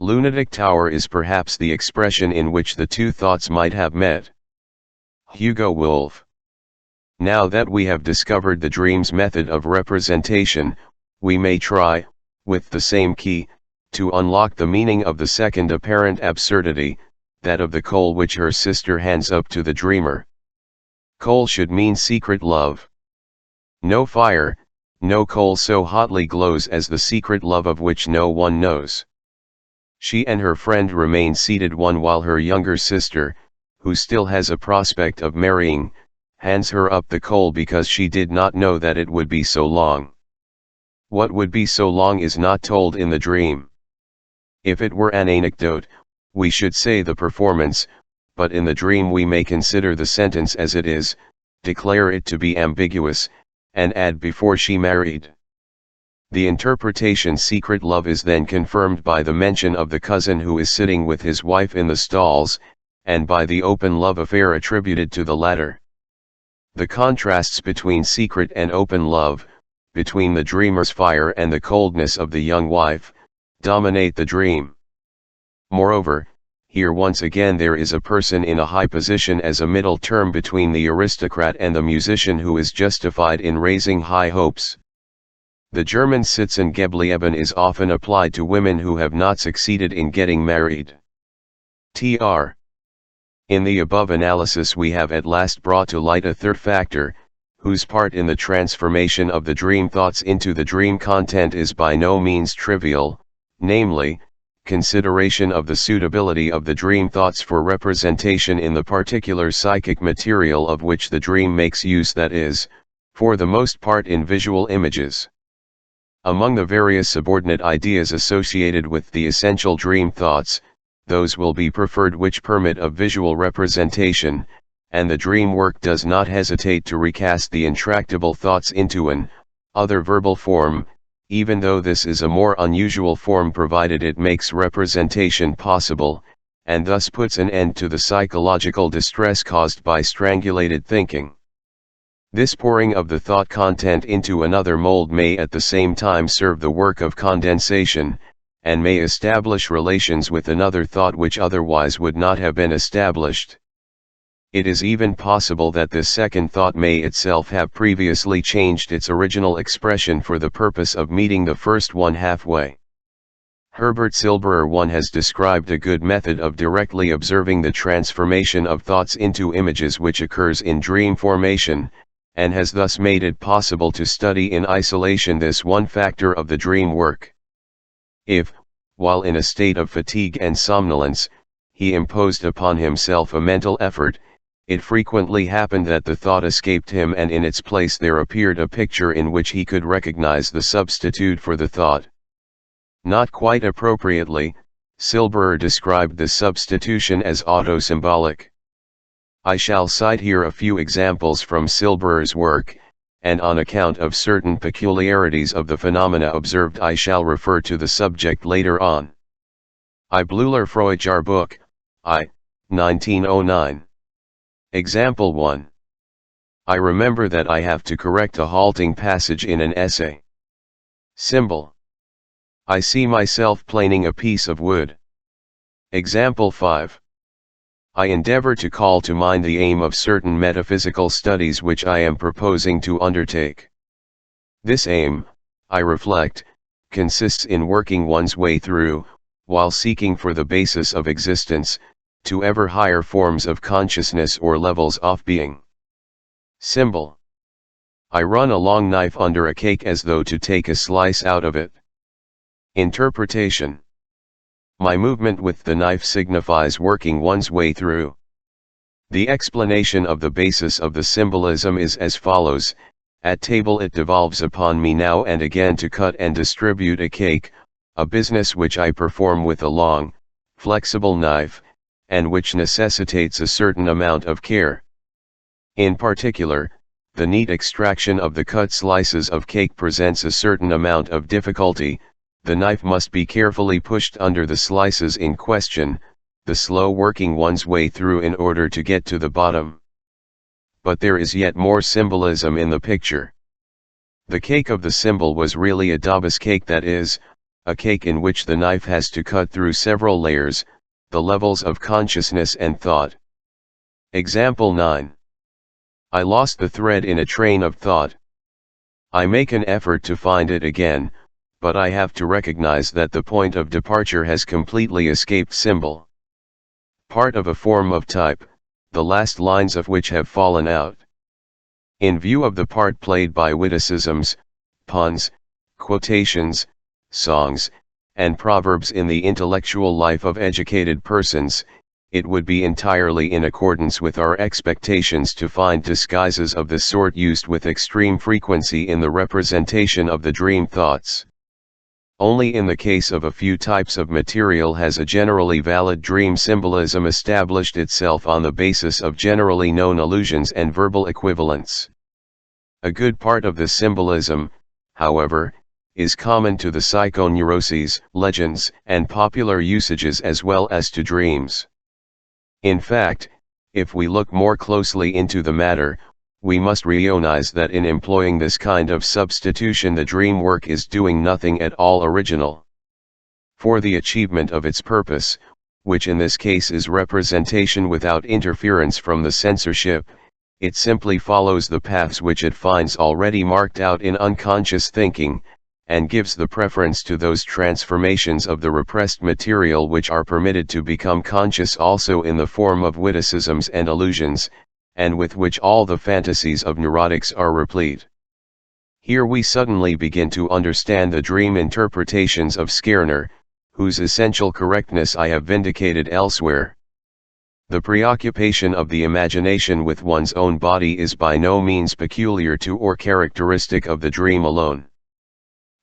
Lunatic tower is perhaps the expression in which the two thoughts might have met. Hugo Wolf. Now that we have discovered the dream's method of representation, we may try, with the same key, to unlock the meaning of the second apparent absurdity, that of the coal which her sister hands up to the dreamer. Coal should mean secret love. No fire, no coal so hotly glows as the secret love of which no one knows. She and her friend remain seated one while her younger sister, who still has a prospect of marrying, hands her up the coal because she did not know that it would be so long. What would be so long is not told in the dream. If it were an anecdote, we should say the performance, but in the dream we may consider the sentence as it is, declare it to be ambiguous, and add before she married. The interpretation secret love is then confirmed by the mention of the cousin who is sitting with his wife in the stalls, and by the open love affair attributed to the latter. The contrasts between secret and open love, between the dreamer's fire and the coldness of the young wife, dominate the dream. Moreover, here once again there is a person in a high position as a middle term between the aristocrat and the musician who is justified in raising high hopes. The German Sitzengeblieben is often applied to women who have not succeeded in getting married. Tr. In the above analysis we have at last brought to light a third factor, whose part in the transformation of the dream thoughts into the dream content is by no means trivial, namely, consideration of the suitability of the dream thoughts for representation in the particular psychic material of which the dream makes use, that is, for the most part in visual images. Among the various subordinate ideas associated with the essential dream thoughts, those will be preferred which permit of visual representation, and the dream work does not hesitate to recast the intractable thoughts into an other verbal form, even though this is a more unusual form provided it makes representation possible, and thus puts an end to the psychological distress caused by strangulated thinking. This pouring of the thought content into another mold may at the same time serve the work of condensation, and may establish relations with another thought which otherwise would not have been established. It is even possible that this second thought may itself have previously changed its original expression for the purpose of meeting the first one halfway. Herbert Silberer I has described a good method of directly observing the transformation of thoughts into images which occurs in dream formation, and has thus made it possible to study in isolation this one factor of the dream work. If, while in a state of fatigue and somnolence, he imposed upon himself a mental effort, it frequently happened that the thought escaped him and in its place there appeared a picture in which he could recognize the substitute for the thought. Not quite appropriately, Silberer described this substitution as autosymbolic. I shall cite here a few examples from Silberer's work, and on account of certain peculiarities of the phenomena observed I shall refer to the subject later on. I. Bleuler Freujahrbuch, I. 1909. Example 1. I remember that I have to correct a halting passage in an essay. Symbol. I see myself planing a piece of wood. Example 5. I endeavor to call to mind the aim of certain metaphysical studies which I am proposing to undertake. This aim, I reflect, consists in working one's way through, while seeking for the basis of existence, to ever higher forms of consciousness or levels of being. Symbol. I run a long knife under a cake as though to take a slice out of it. Interpretation. My movement with the knife signifies working one's way through. The explanation of the basis of the symbolism is as follows: at table it devolves upon me now and again to cut and distribute a cake, a business which I perform with a long, flexible knife, and which necessitates a certain amount of care. In particular, the neat extraction of the cut slices of cake presents a certain amount of difficulty. The knife must be carefully pushed under the slices in question, the slow working one's way through in order to get to the bottom. But there is yet more symbolism in the picture. The cake of the symbol was really a dabas cake, that is, a cake in which the knife has to cut through several layers, the levels of consciousness and thought. Example 9. I lost the thread in a train of thought. I make an effort to find it again, but I have to recognize that the point of departure has completely escaped symbol. Part of a form of type, the last lines of which have fallen out. In view of the part played by witticisms, puns, quotations, songs, and proverbs in the intellectual life of educated persons, it would be entirely in accordance with our expectations to find disguises of the sort used with extreme frequency in the representation of the dream thoughts. Only in the case of a few types of material has a generally valid dream symbolism established itself on the basis of generally known allusions and verbal equivalents. A good part of the symbolism, however, is common to the psychoneuroses, legends, and popular usages as well as to dreams. In fact, if we look more closely into the matter, we must realize that in employing this kind of substitution the dream work is doing nothing at all original. For the achievement of its purpose, which in this case is representation without interference from the censorship, it simply follows the paths which it finds already marked out in unconscious thinking, and gives the preference to those transformations of the repressed material which are permitted to become conscious also in the form of witticisms and allusions, and with which all the fantasies of neurotics are replete. Here we suddenly begin to understand the dream interpretations of Skerner, whose essential correctness I have vindicated elsewhere. The preoccupation of the imagination with one's own body is by no means peculiar to or characteristic of the dream alone.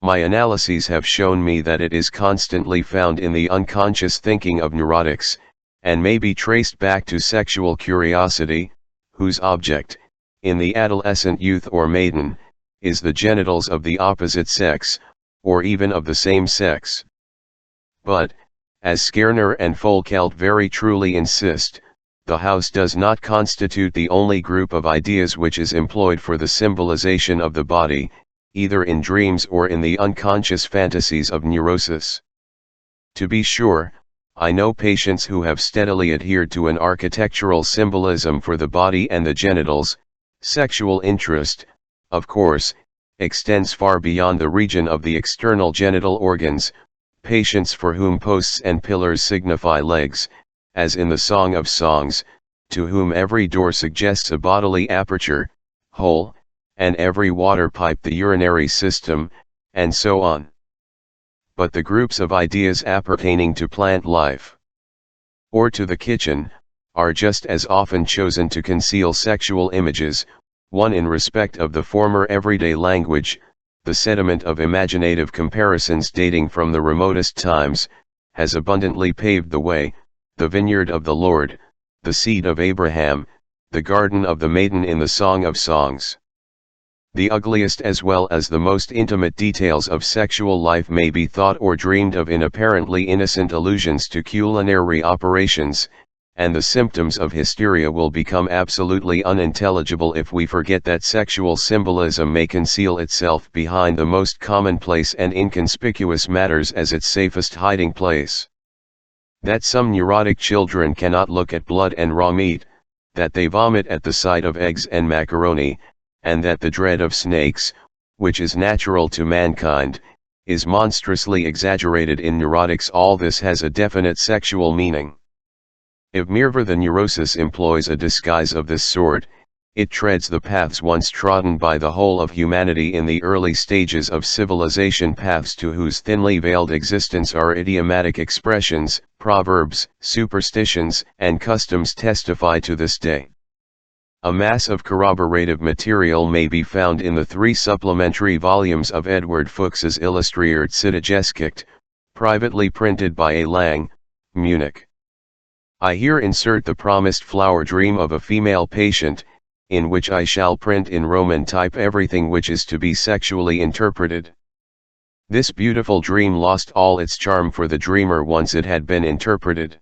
My analyses have shown me that it is constantly found in the unconscious thinking of neurotics, and may be traced back to sexual curiosity, whose object, in the adolescent youth or maiden, is the genitals of the opposite sex, or even of the same sex. But, as Skerner and Foucault very truly insist, the house does not constitute the only group of ideas which is employed for the symbolization of the body, either in dreams or in the unconscious fantasies of neurosis. To be sure, I know patients who have steadily adhered to an architectural symbolism for the body and the genitals. Sexual interest, of course, extends far beyond the region of the external genital organs. Patients for whom posts and pillars signify legs, as in the Song of Songs, to whom every door suggests a bodily aperture, hole, and every water pipe the urinary system, and so on. But the groups of ideas appertaining to plant life, or to the kitchen, are just as often chosen to conceal sexual images. One in respect of the former everyday language, the sediment of imaginative comparisons dating from the remotest times, has abundantly paved the way: the vineyard of the Lord, the seed of Abraham, the garden of the maiden in the Song of Songs. The ugliest as well as the most intimate details of sexual life may be thought or dreamed of in apparently innocent allusions to culinary operations, and the symptoms of hysteria will become absolutely unintelligible if we forget that sexual symbolism may conceal itself behind the most commonplace and inconspicuous matters as its safest hiding place. That some neurotic children cannot look at blood and raw meat, that they vomit at the sight of eggs and macaroni, and that the dread of snakes, which is natural to mankind, is monstrously exaggerated in neurotics, all this has a definite sexual meaning. If merely the neurosis employs a disguise of this sort, it treads the paths once trodden by the whole of humanity in the early stages of civilization, paths to whose thinly veiled existence our idiomatic expressions, proverbs, superstitions, and customs testify to this day. A mass of corroborative material may be found in the 3 supplementary volumes of Edward Fuchs's Illustrierte Zeitgeschichte, privately printed by A. Lang, Munich. I here insert the promised flower dream of a female patient, in which I shall print in Roman type everything which is to be sexually interpreted. This beautiful dream lost all its charm for the dreamer once it had been interpreted.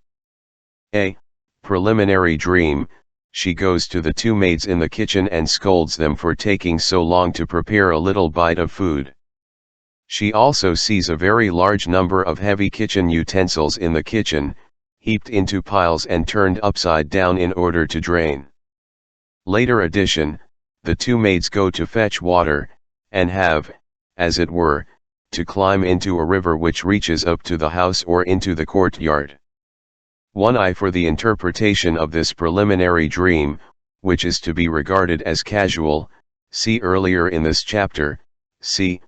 A preliminary dream. She goes to the two maids in the kitchen and scolds them for taking so long to prepare a little bite of food. She also sees a very large number of heavy kitchen utensils in the kitchen, heaped into piles and turned upside down in order to drain. Later addition, the two maids go to fetch water, and have, as it were, to climb into a river which reaches up to the house or into the courtyard. One eye for the interpretation of this preliminary dream, which is to be regarded as casual. See earlier in this chapter. C.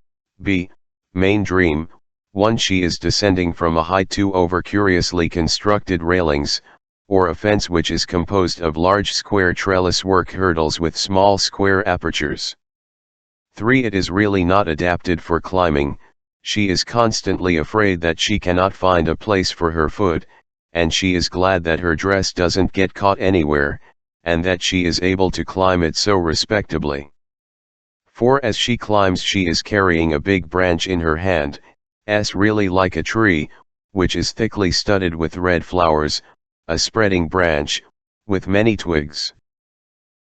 B. Main dream. 1. She is descending from a height 2. Over curiously constructed railings, or a fence which is composed of large square trellis work hurdles with small square apertures. 3. It is really not adapted for climbing. She is constantly afraid that she cannot find a place for her foot, and she is glad that her dress doesn't get caught anywhere, and that she is able to climb it so respectably. 4. As she climbs she is carrying a big branch in her hand, really like a tree, which is thickly studded with red flowers, a spreading branch, with many twigs.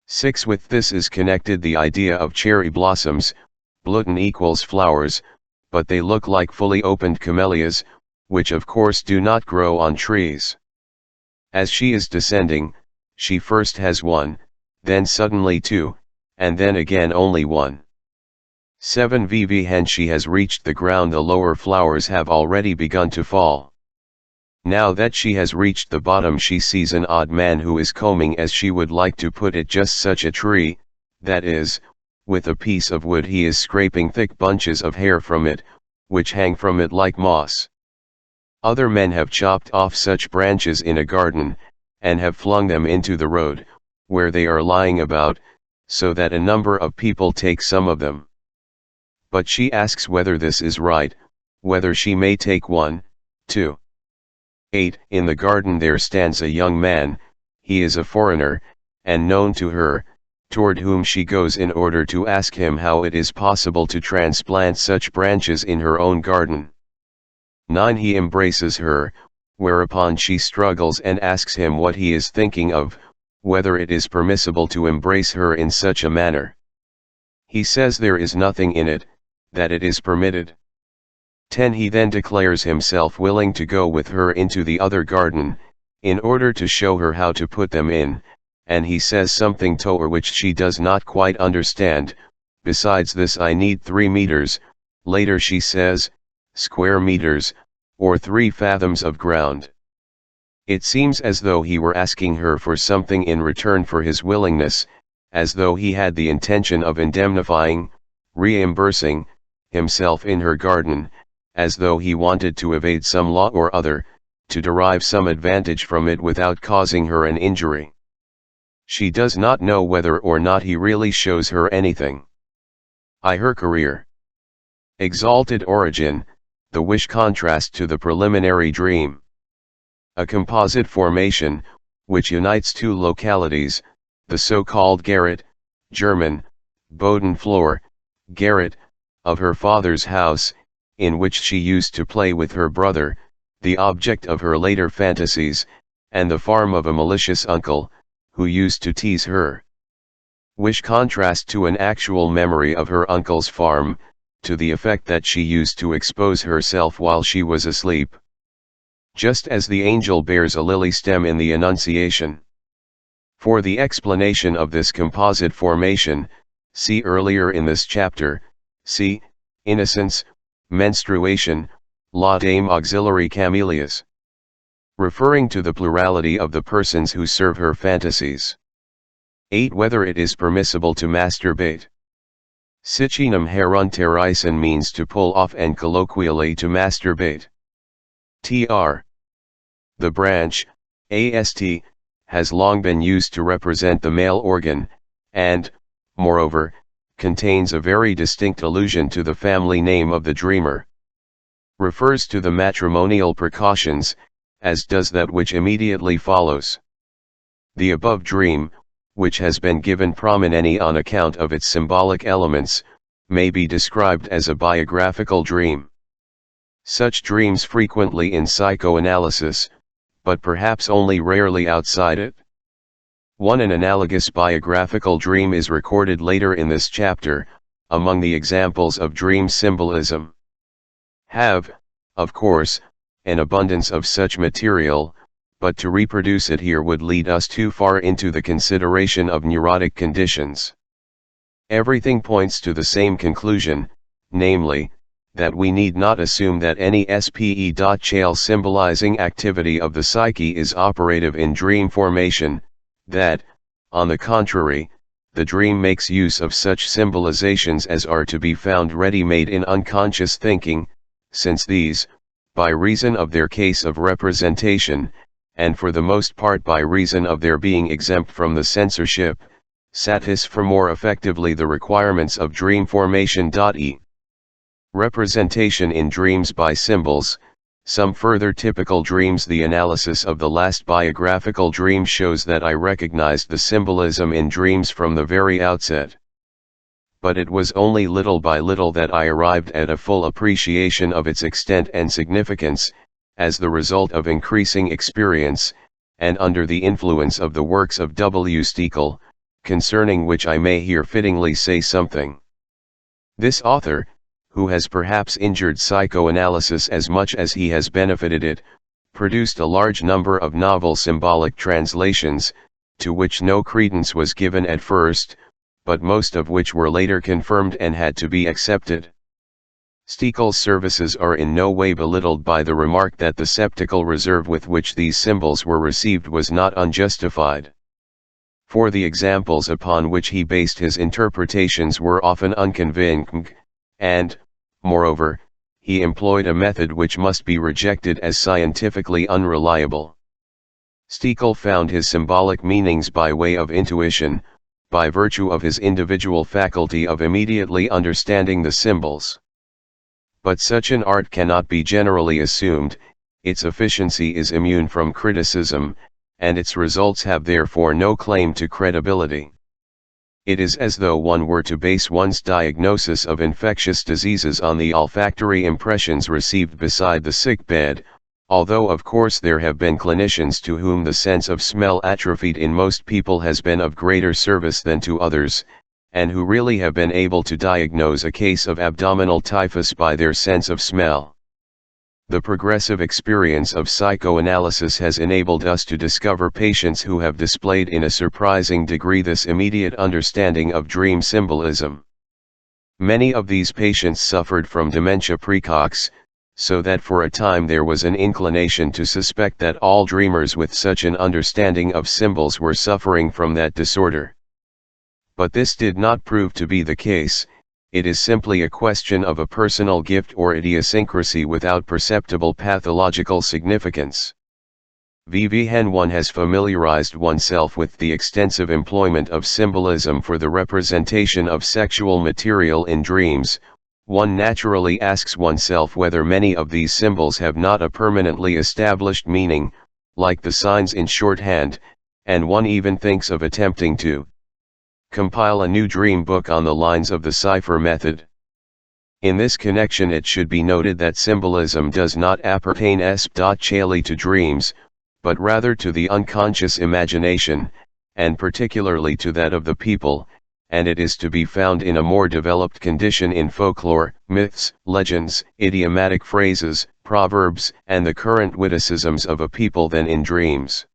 6. With this is connected the idea of cherry blossoms. Blüten equals flowers, but they look like fully opened camellias, which of course do not grow on trees. As she is descending, she first has one, then suddenly two, and then again only one. 7. When she has reached the ground the lower flowers have already begun to fall. Now that she has reached the bottom she sees an odd man who is combing, as she would like to put it, just such a tree, that is, with a piece of wood he is scraping thick bunches of hair from it, which hang from it like moss. Other men have chopped off such branches in a garden, and have flung them into the road, where they are lying about, so that a number of people take some of them. But she asks whether this is right, whether she may take one, too. 8. In the garden there stands a young man, he is a foreigner, and known to her, toward whom she goes in order to ask him how it is possible to transplant such branches in her own garden. 9. He embraces her, whereupon she struggles and asks him what he is thinking of, whether it is permissible to embrace her in such a manner. He says there is nothing in it, that it is permitted. 10. He then declares himself willing to go with her into the other garden, in order to show her how to put them in, and he says something to her which she does not quite understand. Besides this, I need 3 meters, later she says, square meters, or 3 fathoms of ground. It seems as though he were asking her for something in return for his willingness, as though he had the intention of indemnifying, reimbursing, himself in her garden, as though he wanted to evade some law or other, to derive some advantage from it without causing her an injury. She does not know whether or not he really shows her anything. Her career. Exalted origin, the wish contrast to the preliminary dream. A composite formation, which unites 2 localities, the so-called garret, German, Bodenflur, garret, of her father's house, in which she used to play with her brother, the object of her later fantasies, and the farm of a malicious uncle, who used to tease her. Wish contrast to an actual memory of her uncle's farm, to the effect that she used to expose herself while she was asleep. Just as the angel bears a lily stem in the Annunciation. For the explanation of this composite formation, see earlier in this chapter. See, innocence, menstruation, Laudaim auxiliary camellias. Referring to the plurality of the persons who serve her fantasies. 8. Whether it is permissible to masturbate. Sichinum herunterisen means to pull off and colloquially to masturbate. Tr. The branch, ast, has long been used to represent the male organ, and, moreover, contains a very distinct allusion to the family name of the dreamer. Refers to the matrimonial precautions, as does that which immediately follows. The above dream, which has been given prominence on account of its symbolic elements, may be described as a biographical dream. Such dreams frequently in psychoanalysis, but perhaps only rarely outside it. An analogous biographical dream is recorded later in this chapter, among the examples of dream symbolism. Have, of course, an abundance of such material, but to reproduce it here would lead us too far into the consideration of neurotic conditions. Everything points to the same conclusion, namely, that we need not assume that any SPE.CHAL symbolizing activity of the psyche is operative in dream formation, that, on the contrary, the dream makes use of such symbolizations as are to be found ready-made in unconscious thinking, since these, by reason of their case of representation, and for the most part by reason of their being exempt from the censorship, satisfy more effectively the requirements of dream formation. Representation in dreams by symbols. Some further typical dreams. The analysis of the last biographical dream shows that I recognized the symbolism in dreams from the very outset. But it was only little by little that I arrived at a full appreciation of its extent and significance, as the result of increasing experience, and under the influence of the works of W. Stekel, concerning which I may here fittingly say something. This author, who has perhaps injured psychoanalysis as much as he has benefited it, produced a large number of novel symbolic translations, to which no credence was given at first, but most of which were later confirmed and had to be accepted. Stekel's services are in no way belittled by the remark that the sceptical reserve with which these symbols were received was not unjustified. For the examples upon which he based his interpretations were often unconvincing, and, moreover, he employed a method which must be rejected as scientifically unreliable. Stekel found his symbolic meanings by way of intuition, by virtue of his individual faculty of immediately understanding the symbols. But such an art cannot be generally assumed, its efficiency is immune from criticism, and its results have therefore no claim to credibility. It is as though one were to base one's diagnosis of infectious diseases on the olfactory impressions received beside the sick bed, although of course there have been clinicians to whom the sense of smell atrophied in most people has been of greater service than to others, and who really have been able to diagnose a case of abdominal typhus by their sense of smell. The progressive experience of psychoanalysis has enabled us to discover patients who have displayed in a surprising degree this immediate understanding of dream symbolism. Many of these patients suffered from dementia praecox, so that for a time there was an inclination to suspect that all dreamers with such an understanding of symbols were suffering from that disorder. But this did not prove to be the case. It is simply a question of a personal gift or idiosyncrasy without perceptible pathological significance. When one has familiarized oneself with the extensive employment of symbolism for the representation of sexual material in dreams, one naturally asks oneself whether many of these symbols have not a permanently established meaning, like the signs in shorthand, and one even thinks of attempting to compile a new dream book on the lines of the cipher method. In this connection it should be noted that symbolism does not appertain sp.chally to dreams, but rather to the unconscious imagination, and particularly to that of the people, and it is to be found in a more developed condition in folklore, myths, legends, idiomatic phrases, proverbs, and the current witticisms of a people than in dreams.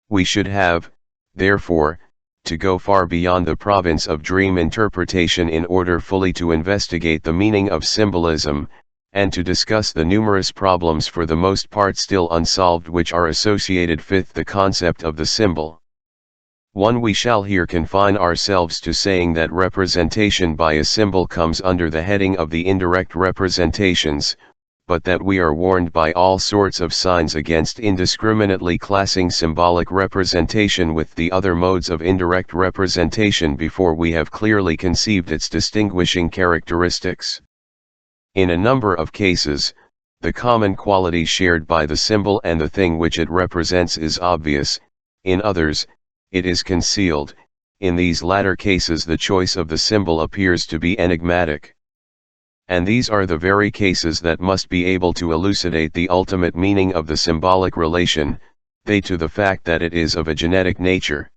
We should have, therefore, to go far beyond the province of dream interpretation in order fully to investigate the meaning of symbolism, and to discuss the numerous problems for the most part still unsolved which are associated with the concept of the symbol. We shall here confine ourselves to saying that representation by a symbol comes under the heading of the indirect representations, but that we are warned by all sorts of signs against indiscriminately classing symbolic representation with the other modes of indirect representation before we have clearly conceived its distinguishing characteristics. In a number of cases, the common quality shared by the symbol and the thing which it represents is obvious, in others, it is concealed. In these latter cases the choice of the symbol appears to be enigmatic. And these are the very cases that must be able to elucidate the ultimate meaning of the symbolic relation, they to the fact that it is of a genetic nature.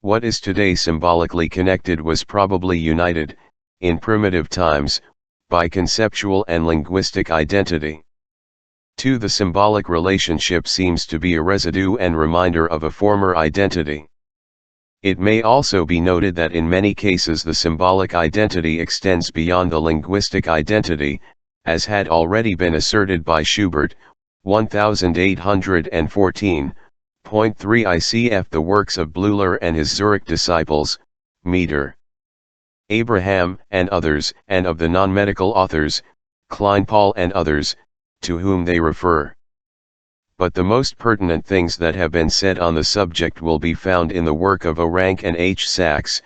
What is today symbolically connected was probably united, in primitive times, by conceptual and linguistic identity. 2. The symbolic relationship seems to be a residue and reminder of a former identity. It may also be noted that in many cases the symbolic identity extends beyond the linguistic identity, as had already been asserted by Schubert, 1814.3 ICF. The works of Bleuler and his Zurich disciples, Meter, Abraham and others, and of the non-medical authors, Klein-Paul and others, to whom they refer. But the most pertinent things that have been said on the subject will be found in the work of O. Rank and H. Sachs,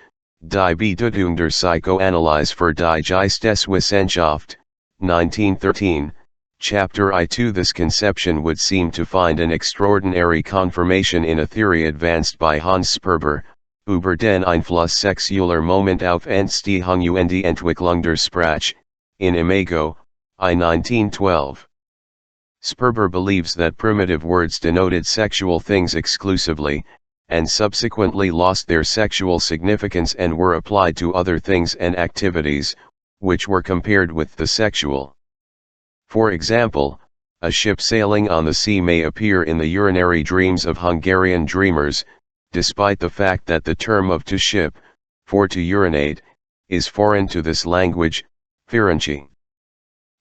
Die Bedeutung der Psychoanalyse für die Geisteswissenschaft, 1913, Chapter I2. This conception would seem to find an extraordinary confirmation in a theory advanced by Hans Sperber, über den Einfluss sexueller Moment auf Entstehung und die Entwicklung der Sprache, in Imago, I. 1912. Sperber believes that primitive words denoted sexual things exclusively, and subsequently lost their sexual significance and were applied to other things and activities, which were compared with the sexual. For example, a ship sailing on the sea may appear in the urinary dreams of Hungarian dreamers, despite the fact that the term of to ship, for to urinate, is foreign to this language, Firenci.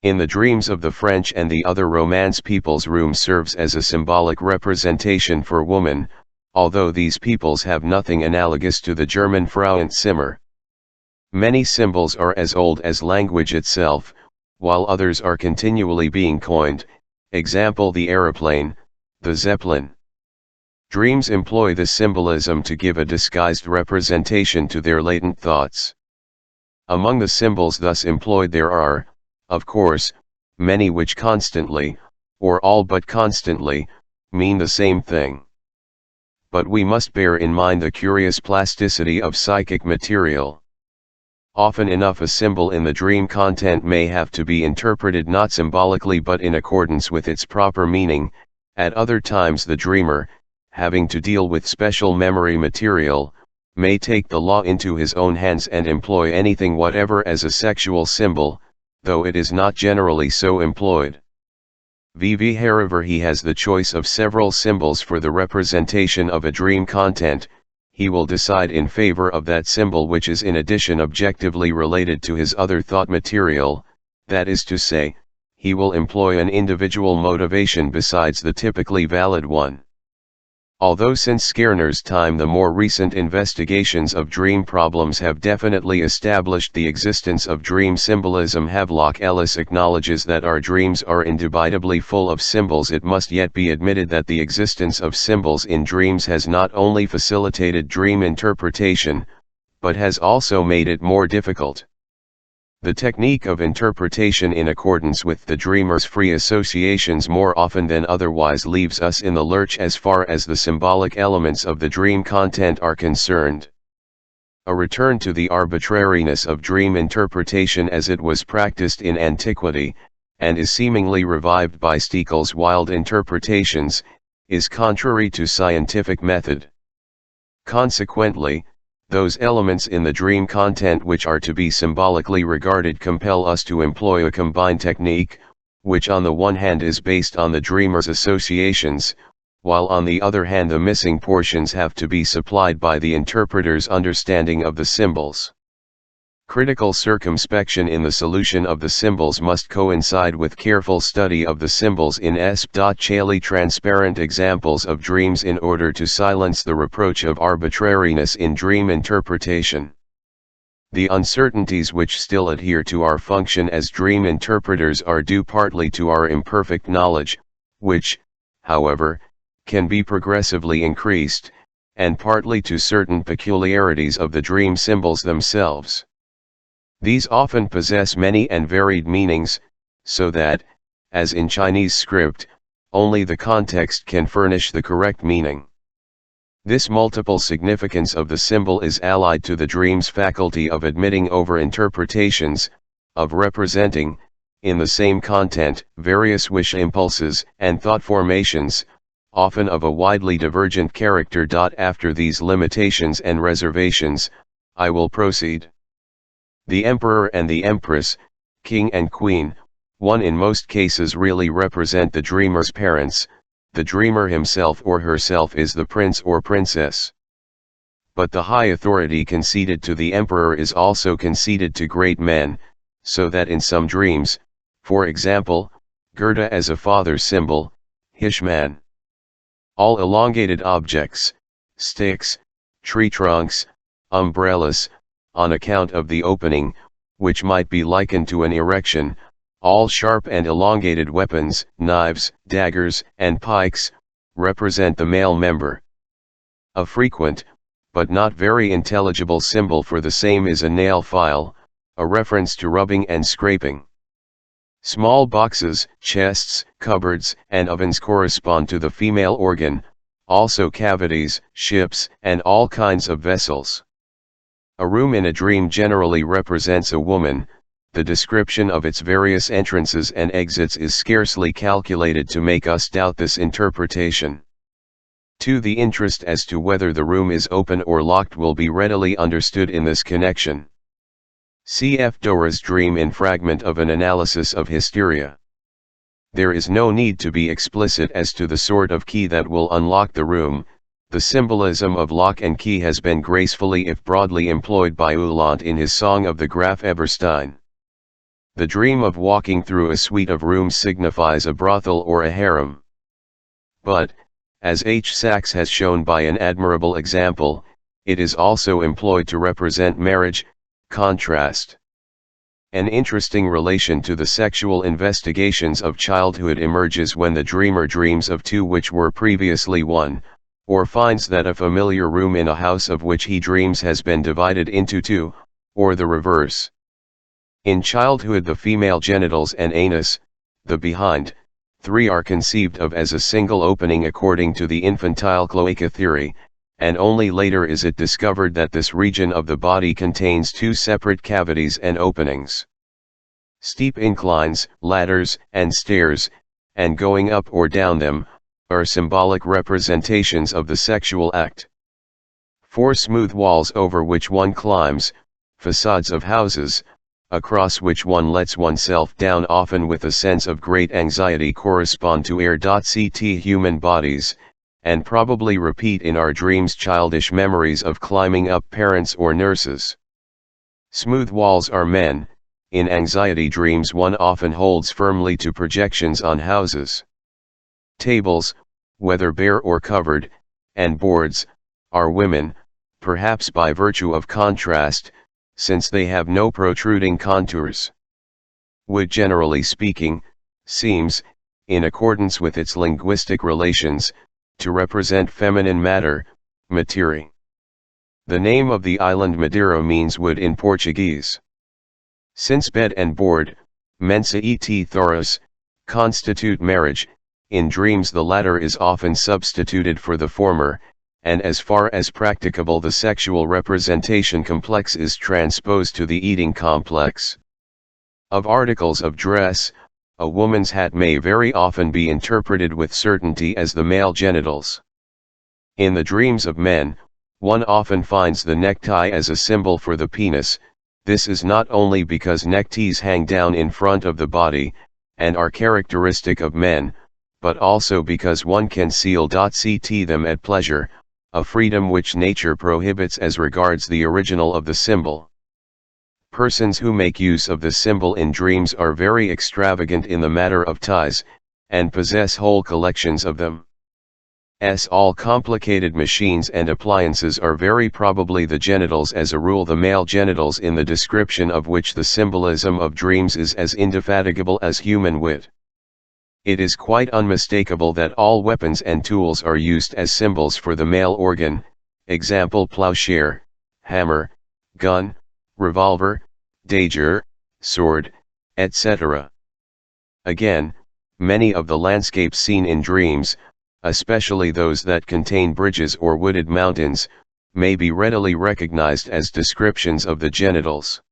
In the dreams of the French and the other Romance peoples, room serves as a symbolic representation for woman, although these peoples have nothing analogous to the German Frauenzimmer. Many symbols are as old as language itself, while others are continually being coined, example the aeroplane, the Zeppelin. Dreams employ this symbolism to give a disguised representation to their latent thoughts. Among the symbols thus employed there are, of course, many which constantly, or all but constantly, mean the same thing. But we must bear in mind the curious plasticity of psychic material. Often enough a symbol in the dream content may have to be interpreted not symbolically but in accordance with its proper meaning. At other times the dreamer, having to deal with special memory material, may take the law into his own hands and employ anything whatever as a sexual symbol, though it is not generally so employed. However he has the choice of several symbols for the representation of a dream content, he will decide in favor of that symbol which is in addition objectively related to his other thought material, that is to say, he will employ an individual motivation besides the typically valid one. Although since Skerner's time the more recent investigations of dream problems have definitely established the existence of dream symbolism, Havelock Ellis acknowledges that our dreams are indubitably full of symbols. It must yet be admitted that the existence of symbols in dreams has not only facilitated dream interpretation, but has also made it more difficult. The technique of interpretation in accordance with the dreamer's free associations more often than otherwise leaves us in the lurch as far as the symbolic elements of the dream content are concerned. A return to the arbitrariness of dream interpretation as it was practiced in antiquity, and is seemingly revived by Stekel's wild interpretations, is contrary to scientific method. Consequently, those elements in the dream content which are to be symbolically regarded compel us to employ a combined technique, which on the one hand is based on the dreamer's associations, while on the other hand the missing portions have to be supplied by the interpreter's understanding of the symbols. Critical circumspection in the solution of the symbols must coincide with careful study of the symbols in Cayley transparent examples of dreams in order to silence the reproach of arbitrariness in dream interpretation. The uncertainties which still adhere to our function as dream interpreters are due partly to our imperfect knowledge, which, however, can be progressively increased, and partly to certain peculiarities of the dream symbols themselves. These often possess many and varied meanings, so that, as in Chinese script, only the context can furnish the correct meaning. This multiple significance of the symbol is allied to the dream's faculty of admitting over-interpretations, of representing, in the same content, various wish impulses and thought formations, often of a widely divergent character. After these limitations and reservations, I will proceed. The emperor and the empress, king and queen, one in most cases really represent the dreamer's parents. The dreamer himself or herself is the prince or princess. But the high authority conceded to the emperor is also conceded to great men, so that in some dreams, for example, Goethe as a father symbol, Hishman. All elongated objects, sticks, tree trunks, umbrellas, on account of the opening, which might be likened to an erection, all sharp and elongated weapons, knives, daggers, and pikes, represent the male member. A frequent, but not very intelligible symbol for the same is a nail file, a reference to rubbing and scraping. Small boxes, chests, cupboards, and ovens correspond to the female organ, also cavities, ships, and all kinds of vessels. A room in a dream generally represents a woman. The description of its various entrances and exits is scarcely calculated to make us doubt this interpretation. 2. The interest as to whether the room is open or locked will be readily understood in this connection. Cf. Dora's dream in Fragment of an Analysis of Hysteria. There is no need to be explicit as to the sort of key that will unlock the room. The symbolism of lock and key has been gracefully if broadly employed by Uhland in his Song of the Graf Eberstein. The dream of walking through a suite of rooms signifies a brothel or a harem. But, as H. Sachs has shown by an admirable example, it is also employed to represent marriage, contrast. An interesting relation to the sexual investigations of childhood emerges when the dreamer dreams of two which were previously one, or finds that a familiar room in a house of which he dreams has been divided into two, or the reverse. In childhood the female genitals and anus, the behind, 3 are conceived of as a single opening according to the infantile cloaca theory, and only later is it discovered that this region of the body contains 2 separate cavities and openings. Steep inclines, ladders, and stairs, and going up or down them, are symbolic representations of the sexual act. 4 smooth walls over which one climbs, facades of houses, across which one lets oneself down often with a sense of great anxiety correspond to air.ct human bodies, and probably repeat in our dreams childish memories of climbing up parents or nurses. Smooth walls are men. In anxiety dreams one often holds firmly to projections on houses. Tables, whether bare or covered, and boards, are women, perhaps by virtue of contrast, since they have no protruding contours. Wood, generally speaking, seems, in accordance with its linguistic relations, to represent feminine matter, materia. The name of the island Madeira means wood in Portuguese. Since bed and board, mensa et thoros, constitute marriage, in dreams the latter is often substituted for the former, and as far as practicable the sexual representation complex is transposed to the eating complex. Of articles of dress, a woman's hat may very often be interpreted with certainty as the male genitals. In the dreams of men, one often finds the necktie as a symbol for the penis. This is not only because neckties hang down in front of the body, and are characteristic of men, but also because one can seal.ct them at pleasure, a freedom which nature prohibits as regards the original of the symbol. Persons who make use of the symbol in dreams are very extravagant in the matter of ties, and possess whole collections of them. All complicated machines and appliances are very probably the genitals, as a rule the male genitals, in the description of which the symbolism of dreams is as indefatigable as human wit. It is quite unmistakable that all weapons and tools are used as symbols for the male organ, example plowshare, hammer, gun, revolver, dagger, sword, etc. Again, Many of the landscapes seen in dreams, especially those that contain bridges or wooded mountains, may be readily recognized as descriptions of the genitals.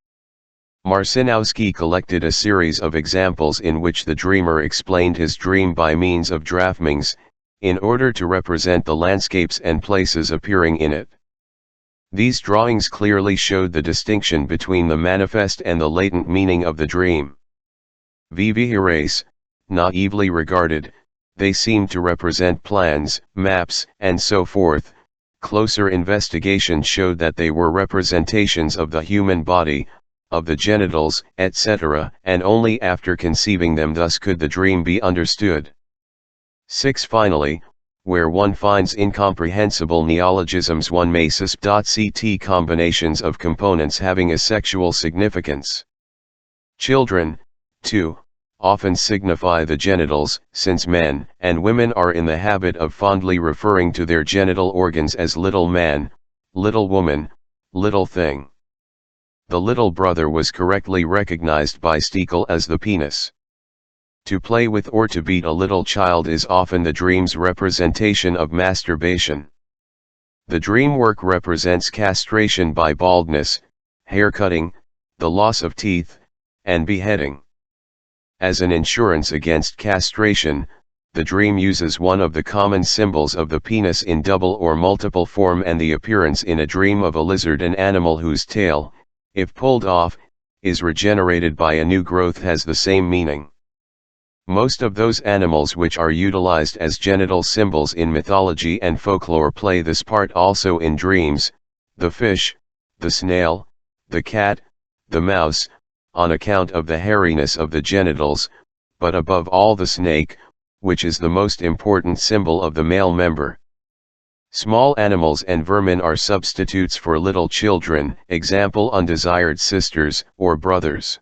Marcinowski collected a series of examples in which the dreamer explained his dream by means of drafmings, in order to represent the landscapes and places appearing in it. These drawings clearly showed the distinction between the manifest and the latent meaning of the dream. Vivihares, naively regarded, they seemed to represent plans, maps, and so forth. Closer investigation showed that they were representations of the human body, of the genitals, etc., and only after conceiving them thus could the dream be understood. 6. Finally, where one finds incomprehensible neologisms one may suspect combinations of components having a sexual significance. Children, too, often signify the genitals, since men and women are in the habit of fondly referring to their genital organs as little man, little woman, little thing. The little brother was correctly recognized by Stekel as the penis. To play with or to beat a little child is often the dream's representation of masturbation. The dream work represents castration by baldness, haircutting, the loss of teeth, and beheading. As an insurance against castration, the dream uses one of the common symbols of the penis in double or multiple form, and the appearance in a dream of a lizard, an animal whose tail, if pulled off, is regenerated by a new growth, has the same meaning. Most of those animals which are utilized as genital symbols in mythology and folklore play this part also in dreams: the fish, the snail, the cat, the mouse, on account of the hairiness of the genitals, but above all the snake, which is the most important symbol of the male member. Small animals and vermin are substitutes for little children, example undesired sisters or brothers.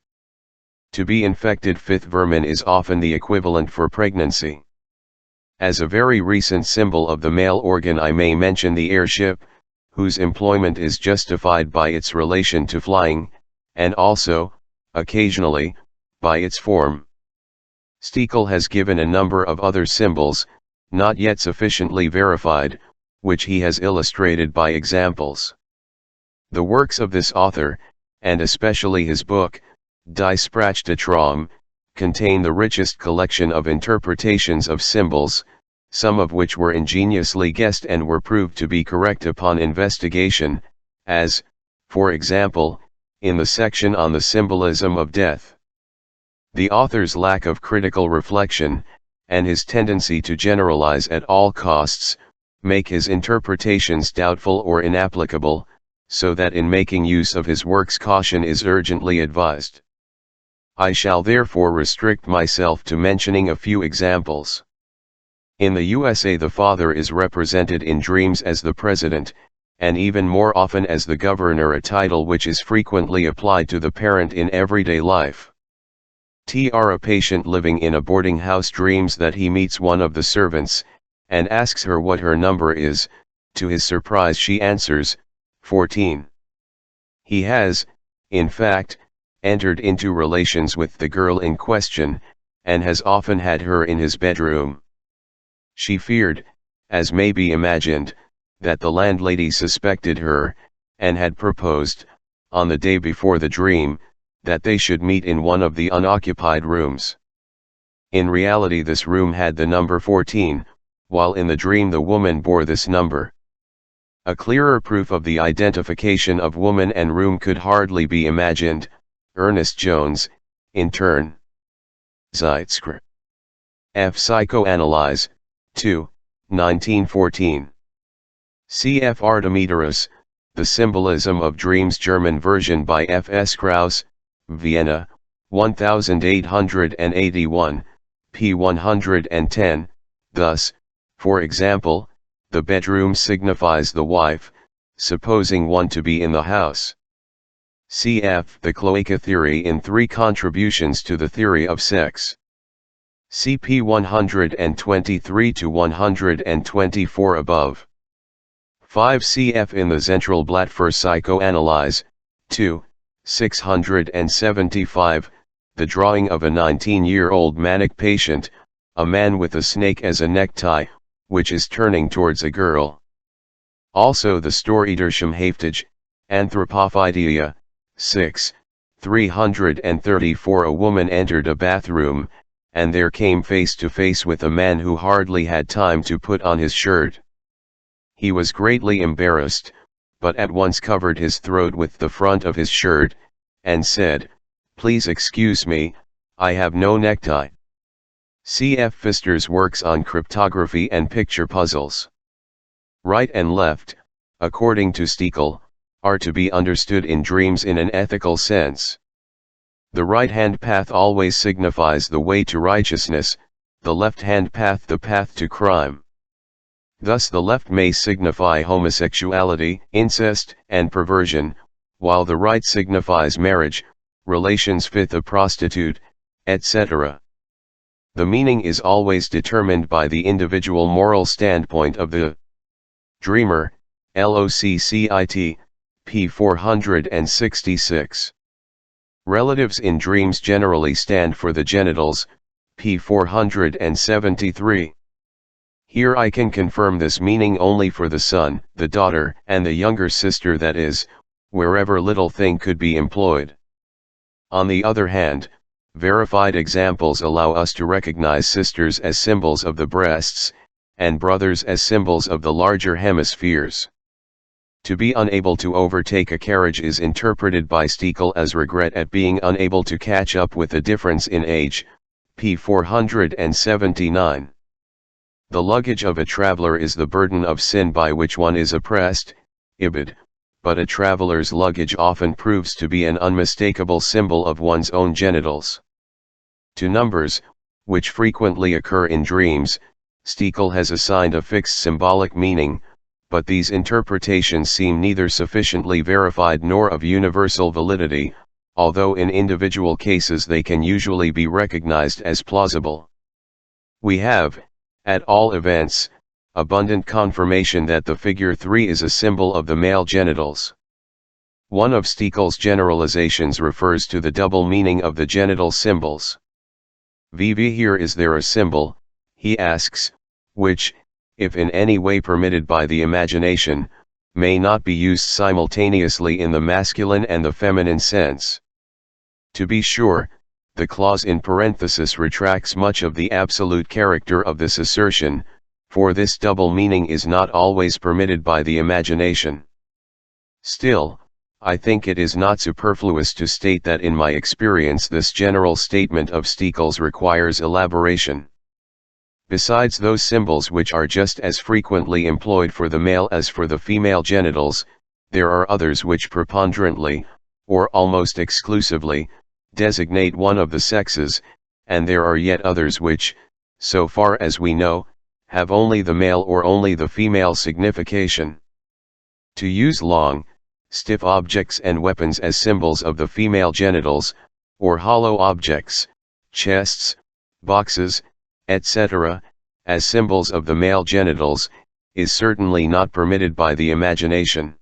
To be infected with vermin is often the equivalent for pregnancy. As a very recent symbol of the male organ I may mention the airship, whose employment is justified by its relation to flying, and also, occasionally, by its form. Stekel has given a number of other symbols, not yet sufficiently verified, which he has illustrated by examples. The works of this author, and especially his book, Die Sprachtraum, contain the richest collection of interpretations of symbols, some of which were ingeniously guessed and were proved to be correct upon investigation, as, for example, in the section on the symbolism of death. The author's lack of critical reflection, and his tendency to generalize at all costs, make his interpretations doubtful or inapplicable, so that in making use of his works caution is urgently advised. I shall therefore restrict myself to mentioning a few examples. In the USA, the father is represented in dreams as the president, and even more often as the governor, a title which is frequently applied to the parent in everyday life. A patient living in a boarding house dreams that he meets one of the servants, and asks her what her number is. To his surprise she answers, 14. He has, in fact, entered into relations with the girl in question, and has often had her in his bedroom. She feared, as may be imagined, that the landlady suspected her, and had proposed, on the day before the dream, that they should meet in one of the unoccupied rooms. In reality this room had the number 14, while in the dream the woman bore this number. A clearer proof of the identification of woman and room could hardly be imagined. Ernest Jones, in turn. Zeitschrift. F. Psychoanalyse, 2, 1914. Cf. Artemidorus, The Symbolism of Dreams, German version by F. S. Krauss, Vienna, 1881, p. 110, thus, for example, the bedroom signifies the wife, supposing one to be in the house. Cf. The Cloaca Theory in 3 Contributions to the Theory of Sex. CP 123 to 124 above. 5 Cf. in the Zentralblatt für Psychoanalyse, 2, 675, the drawing of a 19-year-old manic patient, a man with a snake as a necktie, which is turning towards a girl. Also the Storydersham Haftage, Anthropophydia, 6, 334. A woman entered a bathroom, and there came face to face with a man who hardly had time to put on his shirt. He was greatly embarrassed, but at once covered his throat with the front of his shirt, and said, "Please excuse me, I have no necktie." C. F. Pfister's works on cryptography and picture puzzles. Right and left, according to Stekel, are to be understood in dreams in an ethical sense. The right-hand path always signifies the way to righteousness, the left-hand path the path to crime. Thus the left may signify homosexuality, incest, and perversion, while the right signifies marriage, relations with a prostitute, etc. The meaning is always determined by the individual moral standpoint of the dreamer. Loccit, p. 466. Relatives in dreams generally stand for the genitals, p. 473. Here I can confirm this meaning only for the son, the daughter, and the younger sister, that is, wherever little thing could be employed. On the other hand, verified examples allow us to recognize sisters as symbols of the breasts, and brothers as symbols of the larger hemispheres. To be unable to overtake a carriage is interpreted by Stekel as regret at being unable to catch up with a difference in age, p. 479. The luggage of a traveler is the burden of sin by which one is oppressed, Ibid, but a traveler's luggage often proves to be an unmistakable symbol of one's own genitals. To numbers, which frequently occur in dreams, Stekel has assigned a fixed symbolic meaning, but these interpretations seem neither sufficiently verified nor of universal validity, although in individual cases they can usually be recognized as plausible. We have, at all events, abundant confirmation that the figure 3 is a symbol of the male genitals. One of Stekel's generalizations refers to the double meaning of the genital symbols. VV, here is there a symbol, he asks, which, if in any way permitted by the imagination, may not be used simultaneously in the masculine and the feminine sense. To be sure, the clause in parenthesis retracts much of the absolute character of this assertion, for this double meaning is not always permitted by the imagination. Still, I think it is not superfluous to state that in my experience this general statement of Stekel's requires elaboration. Besides those symbols which are just as frequently employed for the male as for the female genitals, there are others which preponderantly, or almost exclusively, designate one of the sexes, and there are yet others which, so far as we know, have only the male or only the female signification. To use long, stiff objects and weapons as symbols of the female genitals, or hollow objects, chests, boxes, etc., as symbols of the male genitals, is certainly not permitted by the imagination.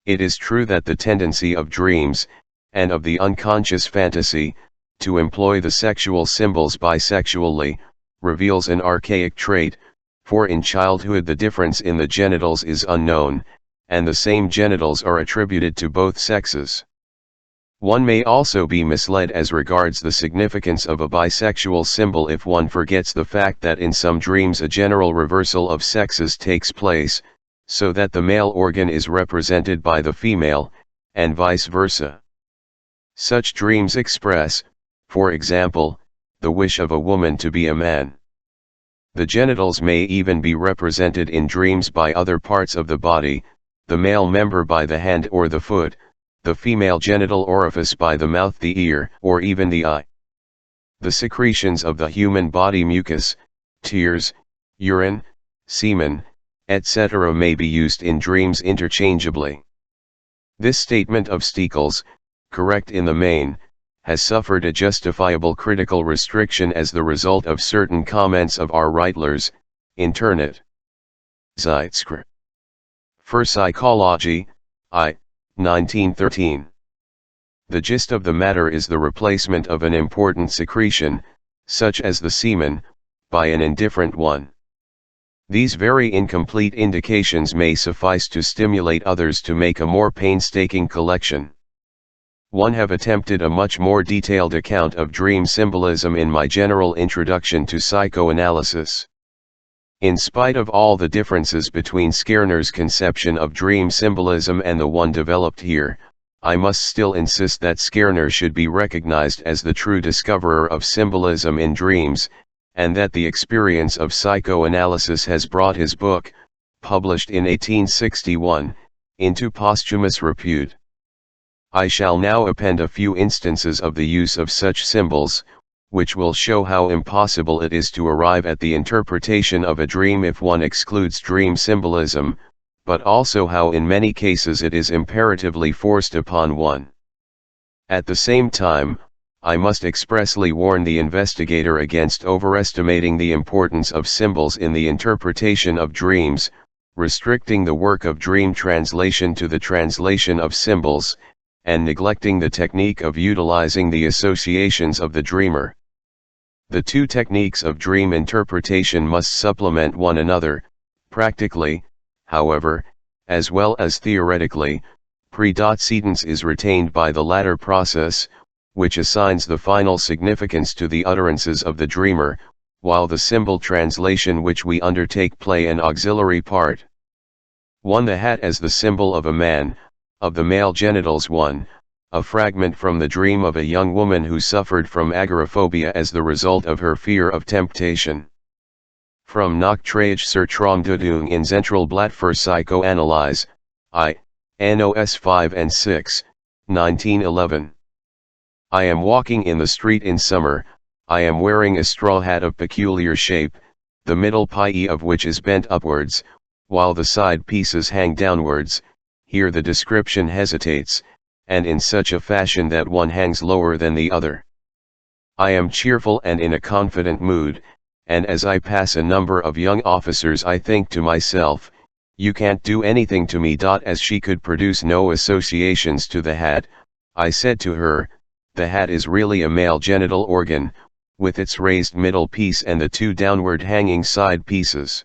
It is true that the tendency of dreams, and of the unconscious fantasy, to employ the sexual symbols bisexually, reveals an archaic trait, for in childhood the difference in the genitals is unknown, and the same genitals are attributed to both sexes. One may also be misled as regards the significance of a bisexual symbol if one forgets the fact that in some dreams a general reversal of sexes takes place, so that the male organ is represented by the female, and vice versa. Such dreams express, for example, the wish of a woman to be a man. The genitals may even be represented in dreams by other parts of the body, the male member by the hand or the foot, the female genital orifice by the mouth, the ear, or even the eye. The secretions of the human body, mucus, tears, urine, semen, etc., may be used in dreams interchangeably. This statement of Stekel's, correct in the main, has suffered a justifiable critical restriction as the result of certain comments of R. Reitlers, Internet. Zeitschrift für Psychologie, I. 1913. The gist of the matter is the replacement of an important secretion, such as the semen, by an indifferent one. These very incomplete indications may suffice to stimulate others to make a more painstaking collection. 1. Have attempted a much more detailed account of dream symbolism in my general introduction to psychoanalysis. In spite of all the differences between Skerner's conception of dream symbolism and the one developed here, I must still insist that Skerner should be recognized as the true discoverer of symbolism in dreams, and that the experience of psychoanalysis has brought his book, published in 1861, into posthumous repute. I shall now append a few instances of the use of such symbols, which will show how impossible it is to arrive at the interpretation of a dream if one excludes dream symbolism, but also how in many cases it is imperatively forced upon one. At the same time, I must expressly warn the investigator against overestimating the importance of symbols in the interpretation of dreams, restricting the work of dream translation to the translation of symbols, and neglecting the technique of utilizing the associations of the dreamer. The two techniques of dream interpretation must supplement one another, practically, however, as well as theoretically. Precedence is retained by the latter process, which assigns the final significance to the utterances of the dreamer, while the symbol translation which we undertake play an auxiliary part. 1. The hat as the symbol of a man, of the male genitals. 1. A fragment from the dream of a young woman who suffered from agoraphobia as the result of her fear of temptation. From Nachtrage sur Traumdeutung in Zentralblatt für Psychoanalyse, I. NOS 5 and 6, 1911. I am walking in the street in summer. I am wearing a straw hat of peculiar shape, the middle pie of which is bent upwards, while the side pieces hang downwards. Here the description hesitates, and in such a fashion that one hangs lower than the other. I am cheerful and in a confident mood, and as I pass a number of young officers I think to myself, you can't do anything to me. As she could produce no associations to the hat, I said to her, the hat is really a male genital organ, with its raised middle piece and the two downward hanging side pieces.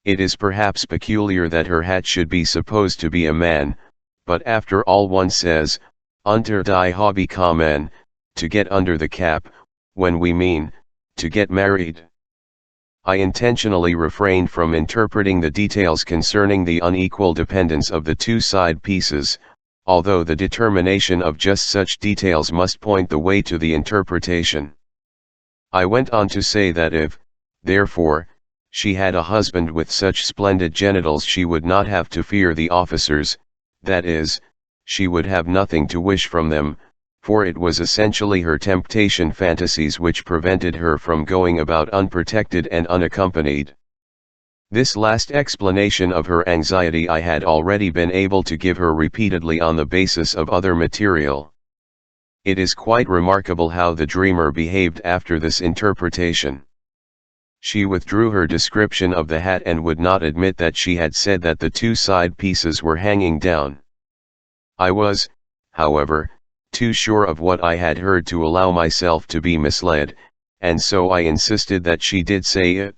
It is perhaps peculiar that her hat should be supposed to be a man, but after all one says, unter die Hobby kommen, to get under the cap, when we mean, to get married. I intentionally refrained from interpreting the details concerning the unequal dependence of the two side pieces, although the determination of just such details must point the way to the interpretation. I went on to say that if, therefore, she had a husband with such splendid genitals she would not have to fear the officers, that is, she would have nothing to wish from them, for it was essentially her temptation fantasies which prevented her from going about unprotected and unaccompanied. This last explanation of her anxiety I had already been able to give her repeatedly on the basis of other material. It is quite remarkable how the dreamer behaved after this interpretation. She withdrew her description of the hat and would not admit that she had said that the two side pieces were hanging down. I was, however, too sure of what I had heard to allow myself to be misled, and so I insisted that she did say it.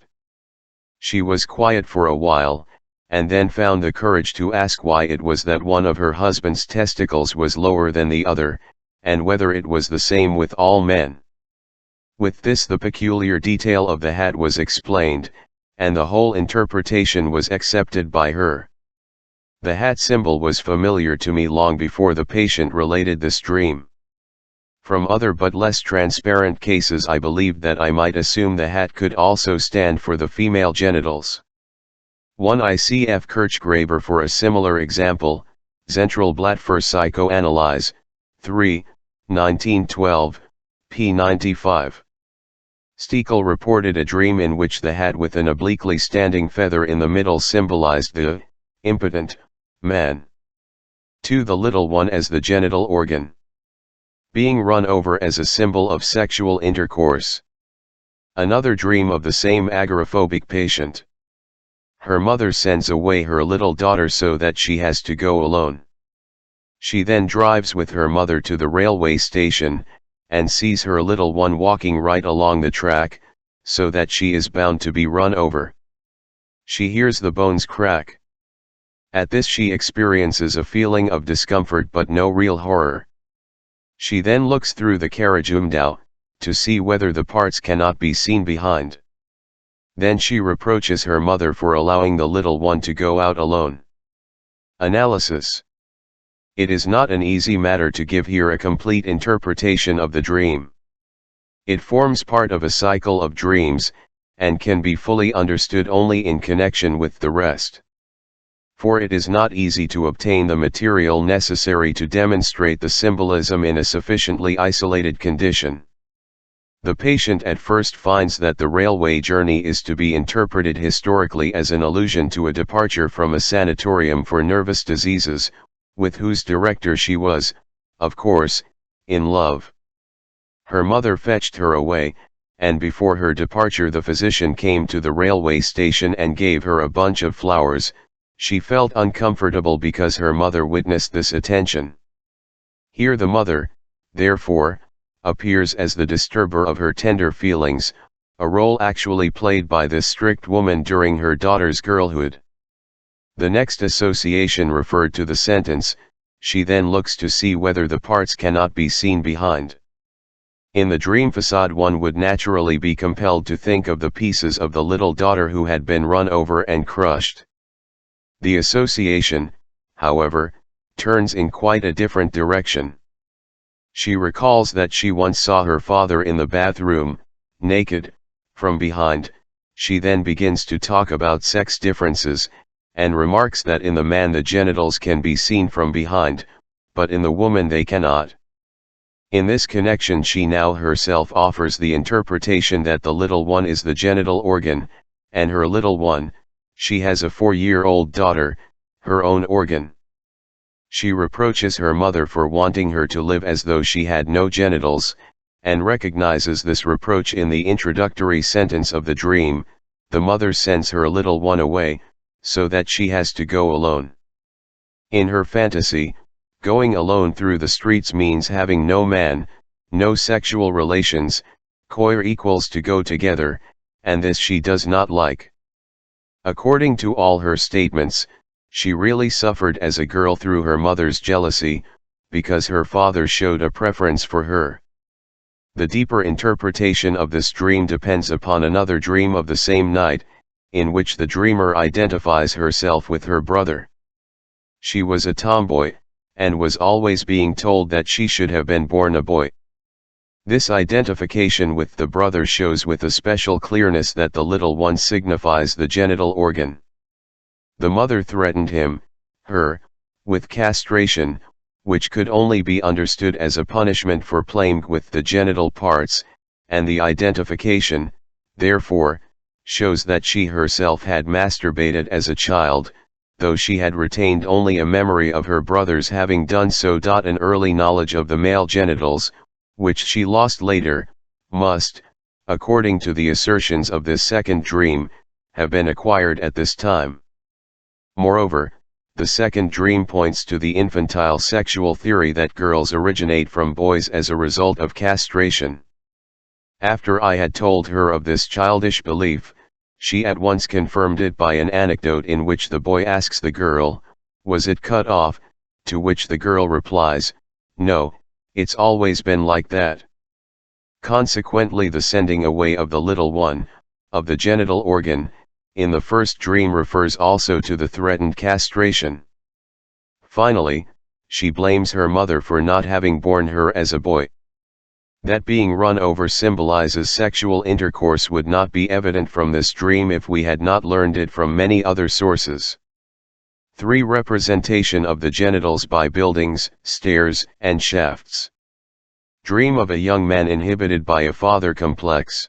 She was quiet for a while, and then found the courage to ask why it was that one of her husband's testicles was lower than the other, and whether it was the same with all men. With this the peculiar detail of the hat was explained, and the whole interpretation was accepted by her. The hat symbol was familiar to me long before the patient related this dream. From other but less transparent cases I believed that I might assume the hat could also stand for the female genitals. 1. ICF Kirchgraber for a similar example, Zentralblatt für Psychoanalyse, 3, 1912, p. 95. Stekel reported a dream in which the hat with an obliquely standing feather in the middle symbolized the impotent man. 2. The little one as the genital organ. Being run over as a symbol of sexual intercourse. Another dream of the same agoraphobic patient. Her mother sends away her little daughter so that she has to go alone. She then drives with her mother to the railway station, and sees her little one walking right along the track, so that she is bound to be run over. She hears the bones crack. At this she experiences a feeling of discomfort but no real horror. She then looks through the carriage window, to see whether the parts cannot be seen behind. Then she reproaches her mother for allowing the little one to go out alone. Analysis. It is not an easy matter to give here a complete interpretation of the dream. It forms part of a cycle of dreams, and can be fully understood only in connection with the rest. For it is not easy to obtain the material necessary to demonstrate the symbolism in a sufficiently isolated condition. The patient at first finds that the railway journey is to be interpreted historically as an allusion to a departure from a sanatorium for nervous diseases, with whose director she was, of course, in love. Her mother fetched her away, and before her departure the physician came to the railway station and gave her a bunch of flowers. She felt uncomfortable because her mother witnessed this attention. Here the mother, therefore, appears as the disturber of her tender feelings, a role actually played by this strict woman during her daughter's girlhood. The next association referred to the sentence, she then looks to see whether the parts cannot be seen behind. In the dream facade one would naturally be compelled to think of the pieces of the little daughter who had been run over and crushed. The association, however, turns in quite a different direction. She recalls that she once saw her father in the bathroom, naked, from behind. She then begins to talk about sex differences, and remarks that in the man the genitals can be seen from behind, but in the woman they cannot. In this connection she now herself offers the interpretation that the little one is the genital organ, and her little one, she has a 4-year-old daughter, her own organ. She reproaches her mother for wanting her to live as though she had no genitals, and recognizes this reproach in the introductory sentence of the dream. The mother sends her little one away, so that she has to go alone. In her fantasy, going alone through the streets means having no man, no sexual relations, coir equals to go together, and this she does not like. According to all her statements, she really suffered as a girl through her mother's jealousy, because her father showed a preference for her. The deeper interpretation of this dream depends upon another dream of the same night, in which the dreamer identifies herself with her brother. She was a tomboy, and was always being told that she should have been born a boy. This identification with the brother shows with a special clearness that the little one signifies the genital organ. The mother threatened him, her, with castration, which could only be understood as a punishment for playing with the genital parts, and the identification, therefore, shows that she herself had masturbated as a child, though she had retained only a memory of her brother's having done so. An early knowledge of the male genitals, which she lost later, must, according to the assertions of this second dream, have been acquired at this time. Moreover, the second dream points to the infantile sexual theory that girls originate from boys as a result of castration. After I had told her of this childish belief, she at once confirmed it by an anecdote in which the boy asks the girl, "Was it cut off?" to which the girl replies, "No, it's always been like that." Consequently the sending away of the little one, of the genital organ, in the first dream refers also to the threatened castration. Finally, she blames her mother for not having born her as a boy. That being run over symbolizes sexual intercourse would not be evident from this dream if we had not learned it from many other sources. 3. Representation of the genitals by buildings, stairs, and shafts. Dream of a young man inhibited by a father complex.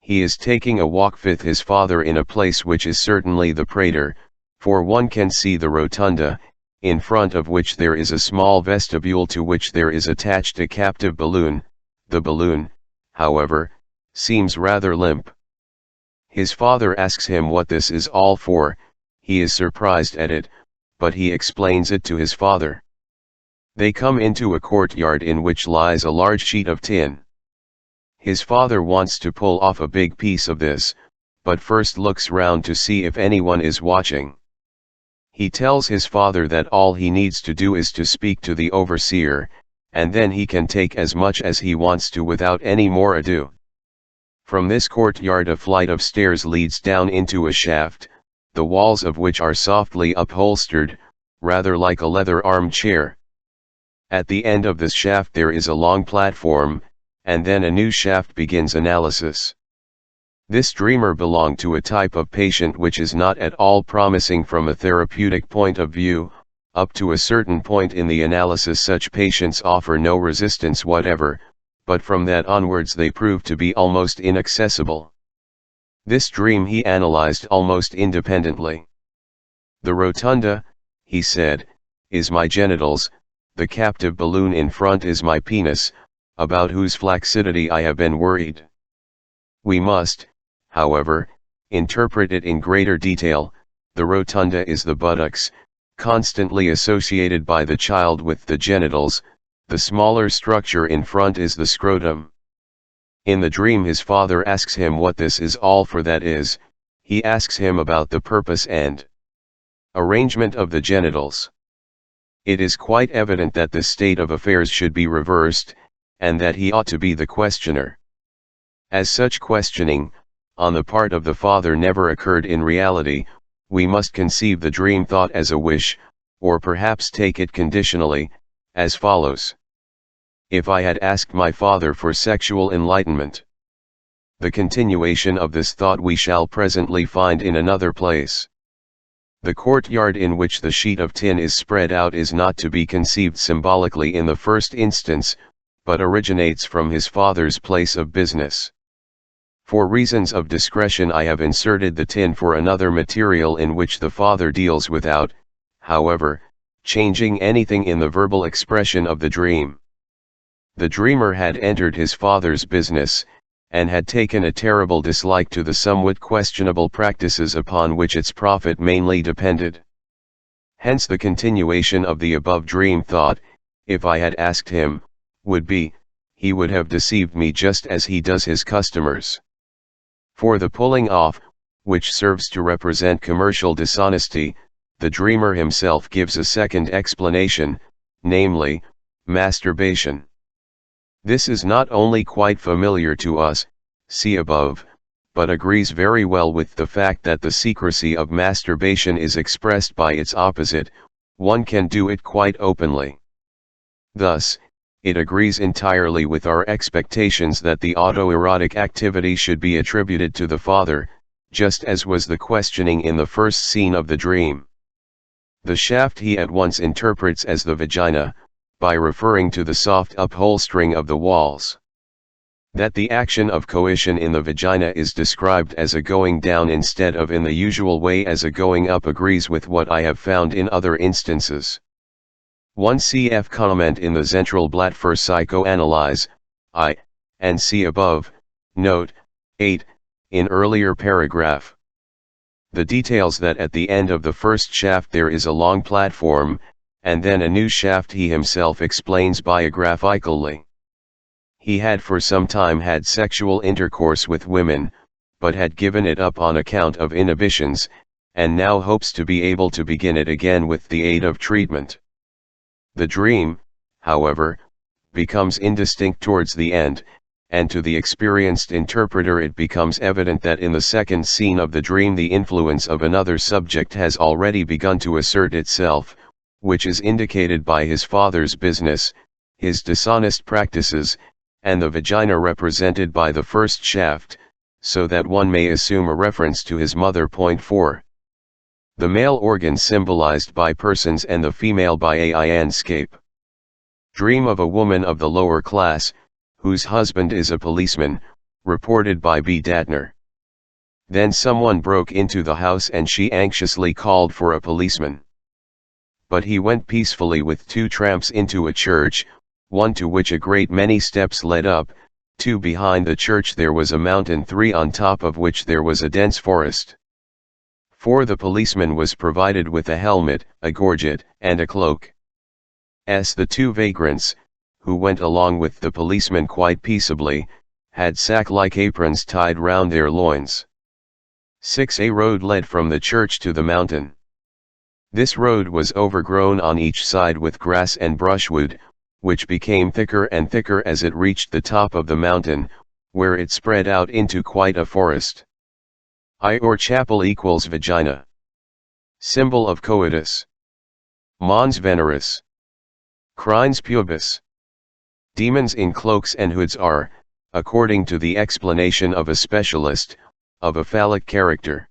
He is taking a walk with his father in a place which is certainly the Prater, for one can see the rotunda, in front of which there is a small vestibule to which there is attached a captive balloon. The balloon, however, seems rather limp. His father asks him what this is all for. He is surprised at it, but he explains it to his father. They come into a courtyard in which lies a large sheet of tin. His father wants to pull off a big piece of this, but first looks round to see if anyone is watching. He tells his father that all he needs to do is to speak to the overseer, and then he can take as much as he wants to without any more ado. From this courtyard a flight of stairs leads down into a shaft, the walls of which are softly upholstered, rather like a leather armchair. At the end of this shaft there is a long platform, and then a new shaft begins analysis. This dreamer belonged to a type of patient which is not at all promising from a therapeutic point of view. Up to a certain point in the analysis such patients offer no resistance whatever, but from that onwards they prove to be almost inaccessible. This dream he analyzed almost independently. The rotunda, he said, is my genitals, the captive balloon in front is my penis, about whose flaccidity I have been worried. We must, however, interpret it in greater detail. The rotunda is the buttocks, constantly associated by the child with the genitals, the smaller structure in front is the scrotum. In the dream his father asks him what this is all for, that is, he asks him about the purpose and arrangement of the genitals. It is quite evident that this state of affairs should be reversed, and that he ought to be the questioner. As such questioning, on the part of the father never occurred in reality, we must conceive the dream thought as a wish, or perhaps take it conditionally, as follows. If I had asked my father for sexual enlightenment. The continuation of this thought we shall presently find in another place. The courtyard in which the sheet of tin is spread out is not to be conceived symbolically in the first instance, but originates from his father's place of business. For reasons of discretion I have inserted the tin for another material in which the father deals without, however, changing anything in the verbal expression of the dream. The dreamer had entered his father's business, and had taken a terrible dislike to the somewhat questionable practices upon which its profit mainly depended. Hence the continuation of the above dream thought, if I had asked him, would be, he would have deceived me just as he does his customers. For the pulling off, which serves to represent commercial dishonesty, the dreamer himself gives a second explanation, namely, masturbation. This is not only quite familiar to us, see above, but agrees very well with the fact that the secrecy of masturbation is expressed by its opposite, one can do it quite openly. Thus, it agrees entirely with our expectations that the autoerotic activity should be attributed to the father, just as was the questioning in the first scene of the dream. The shaft he at once interprets as the vagina, by referring to the soft upholstering of the walls. That the action of coition in the vagina is described as a going down instead of in the usual way as a going up agrees with what I have found in other instances. 1 cf. Comment in the Zentralblatt für Psychoanalyse, I, and see above, note, 8, in earlier paragraph. The details that at the end of the first shaft there is a long platform, and then a new shaft he himself explains biographically. He had for some time had sexual intercourse with women, but had given it up on account of inhibitions, and now hopes to be able to begin it again with the aid of treatment. The dream, however, becomes indistinct towards the end, and to the experienced interpreter it becomes evident that in the second scene of the dream the influence of another subject has already begun to assert itself, which is indicated by his father's business, his dishonest practices, and the vagina represented by the first shaft, so that one may assume a reference to his mother. Point 4. The male organ symbolized by persons and the female by a landscape. Dream of a woman of the lower class, whose husband is a policeman, reported by B. Datner. Then someone broke into the house and she anxiously called for a policeman. But he went peacefully with 2 tramps into a church, one to which a great many steps led up, 2 behind the church there was a mountain, 3 on top of which there was a dense forest. 4 The policeman was provided with a helmet, a gorget, and a cloak. The 2 vagrants, who went along with the policeman quite peaceably, had sack-like aprons tied round their loins. 6. A road led from the church to the mountain. This road was overgrown on each side with grass and brushwood, which became thicker and thicker as it reached the top of the mountain, where it spread out into quite a forest. I or chapel equals vagina. Symbol of coitus. Mons veneris. Crines pubis. Demons in cloaks and hoods are, according to the explanation of a specialist, of a phallic character.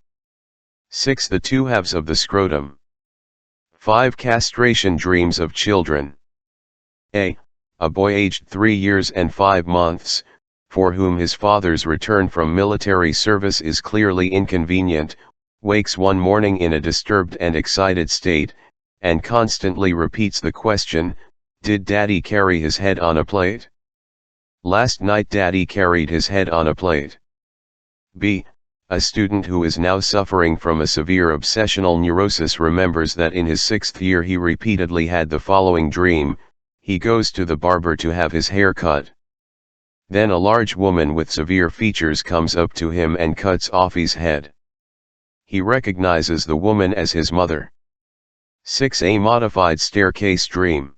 6. The two halves of the scrotum. 5. Castration dreams of children. A boy aged 3 years and 5 months, for whom his father's return from military service is clearly inconvenient, wakes one morning in a disturbed and excited state, and constantly repeats the question, "Did Daddy carry his head on a plate? Last night Daddy carried his head on a plate." B. A student who is now suffering from a severe obsessional neurosis remembers that in his 6th year he repeatedly had the following dream: he goes to the barber to have his hair cut. Then a large woman with severe features comes up to him and cuts off his head. He recognizes the woman as his mother. 6. A modified staircase dream.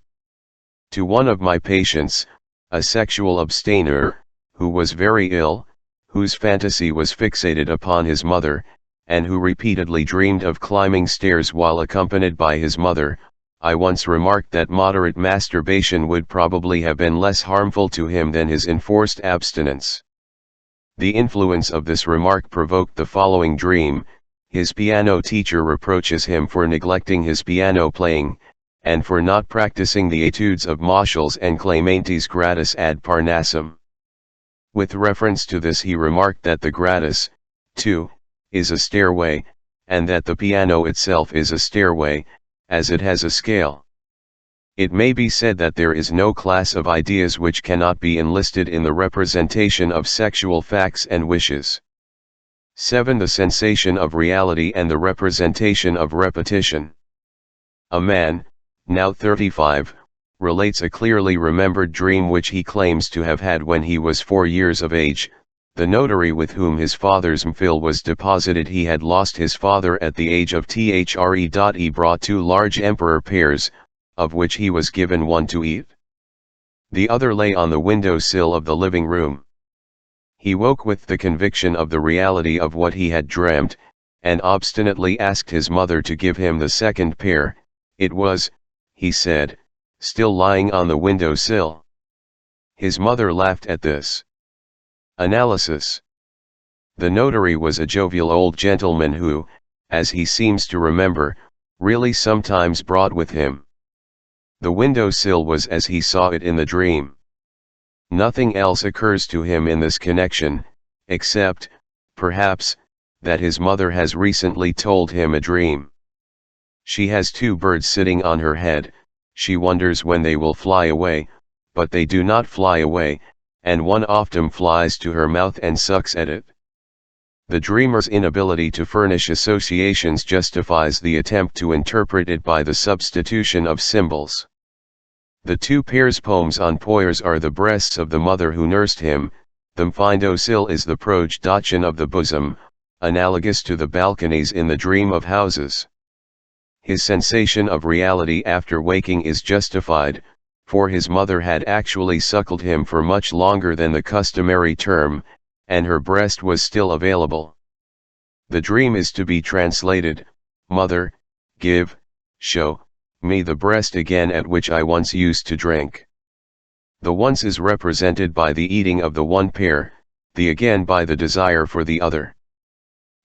To one of my patients, a sexual abstainer, who was very ill, whose fantasy was fixated upon his mother, and who repeatedly dreamed of climbing stairs while accompanied by his mother, I once remarked that moderate masturbation would probably have been less harmful to him than his enforced abstinence. The influence of this remark provoked the following dream: his piano teacher reproaches him for neglecting his piano playing, and for not practicing the etudes of Moscheles and Clementi's Gradus ad Parnassum. With reference to this he remarked that the Gradus, too, is a stairway, and that the piano itself is a stairway, as it has a scale. It may be said that there is no class of ideas which cannot be enlisted in the representation of sexual facts and wishes. 7. The sensation of reality and the representation of repetition. A man, now 35, relates a clearly remembered dream which he claims to have had when he was 4 years of age. The notary with whom his father's mfil was deposited, he had lost his father at the age of thre. He brought 2 large emperor pears, of which he was given one to eat. The other lay on the window sill of the living room. He woke with the conviction of the reality of what he had dreamt, and obstinately asked his mother to give him the second pear. It was, he said, still lying on the window sill. His mother laughed at this. Analysis. The notary was a jovial old gentleman who, as he seems to remember, really sometimes brought with him. The window sill was as he saw it in the dream. Nothing else occurs to him in this connection, except, perhaps, that his mother has recently told him a dream. She has 2 birds sitting on her head. She wonders when they will fly away, but they do not fly away, and one often flies to her mouth and sucks at it. The dreamer's inability to furnish associations justifies the attempt to interpret it by the substitution of symbols. The 2 pears poems on Poyers are the breasts of the mother who nursed him. The window sill is the projection of the bosom, analogous to the balconies in the dream of houses. His sensation of reality after waking is justified, for his mother had actually suckled him for much longer than the customary term, and her breast was still available. The dream is to be translated: "Mother, give, show, me the breast again at which I once used to drink." The once is represented by the eating of the one pear, the again by the desire for the other.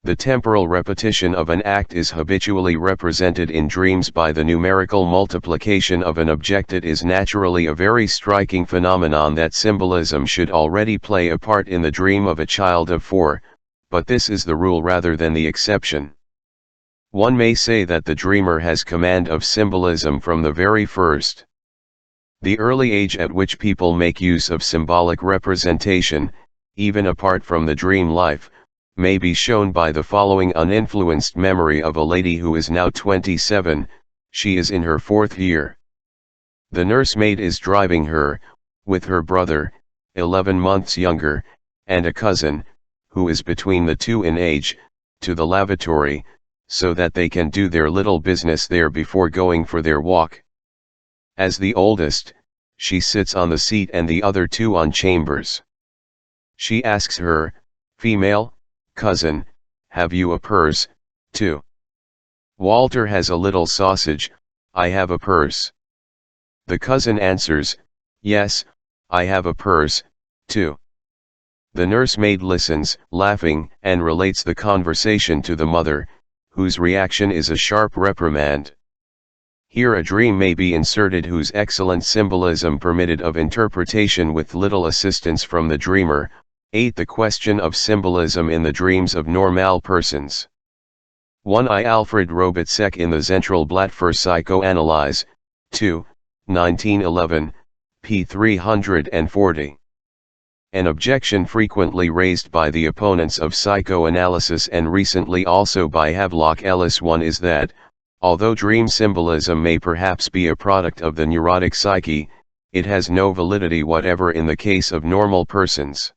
The temporal repetition of an act is habitually represented in dreams by the numerical multiplication of an object. It is naturally a very striking phenomenon that symbolism should already play a part in the dream of a child of 4, but this is the rule rather than the exception. One may say that the dreamer has command of symbolism from the very first. The early age at which people make use of symbolic representation, even apart from the dream life, may be shown by the following uninfluenced memory of a lady who is now 27, she is in her 4th year. The nursemaid is driving her, with her brother, 11 months younger, and a cousin, who is between the two in age, to the lavatory, so that they can do their little business there before going for their walk. As the oldest, she sits on the seat and the other two on chambers. She asks her, female, cousin, have you a purse, too? Walter has a little sausage, I have a purse. The cousin answers, yes, I have a purse, too. The nursemaid listens, laughing, and relates the conversation to the mother, whose reaction is a sharp reprimand. Here a dream may be inserted whose excellent symbolism permitted of interpretation with little assistance from the dreamer. 8. The question of symbolism in the dreams of normal persons. 1. I. Alfred Robitzek in the Zentralblatt für Psychoanalyse, 2, 1911, p. 340. An objection frequently raised by the opponents of psychoanalysis and recently also by Havelock Ellis 1 is that, although dream symbolism may perhaps be a product of the neurotic psyche, it has no validity whatever in the case of normal persons.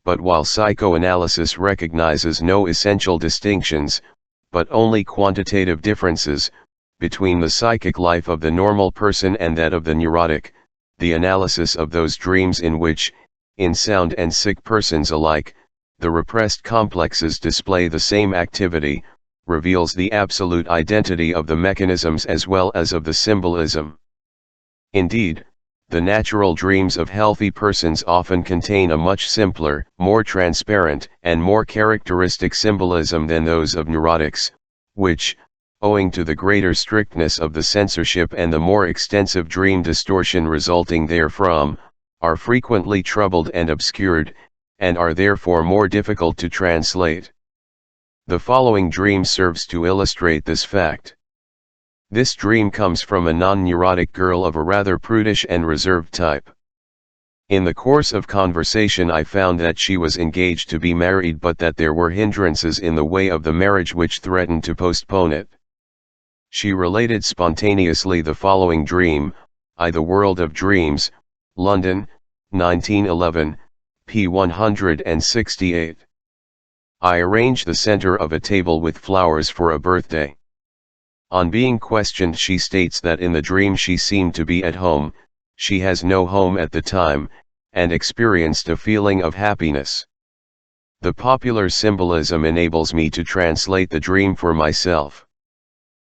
But while psychoanalysis recognizes no essential distinctions, but only quantitative differences, between the psychic life of the normal person and that of the neurotic, the analysis of those dreams in which, in sound and sick persons alike, the repressed complexes display the same activity, reveals the absolute identity of the mechanisms as well as of the symbolism. Indeed, the natural dreams of healthy persons often contain a much simpler, more transparent, and more characteristic symbolism than those of neurotics, which, owing to the greater strictness of the censorship and the more extensive dream distortion resulting therefrom, are frequently troubled and obscured, and are therefore more difficult to translate. The following dream serves to illustrate this fact. This dream comes from a non-neurotic girl of a rather prudish and reserved type. In the course of conversation I found that she was engaged to be married but that there were hindrances in the way of the marriage which threatened to postpone it. She related spontaneously the following dream, I. The World of Dreams, London, 1911, p. 168. I arrange the center of a table with flowers for a birthday. On being questioned she states that in the dream she seemed to be at home, she has no home at the time, and experienced a feeling of happiness. The popular symbolism enables me to translate the dream for myself.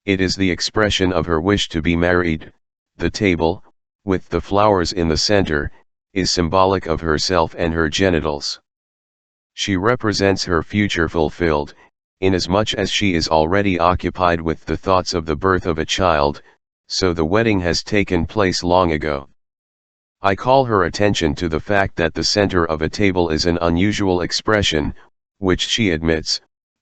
It is the expression of her wish to be married. The table, with the flowers in the center, is symbolic of herself and her genitals. She represents her future fulfilled, inasmuch as she is already occupied with the thoughts of the birth of a child, so the wedding has taken place long ago. I call her attention to the fact that the center of a table is an unusual expression, which she admits,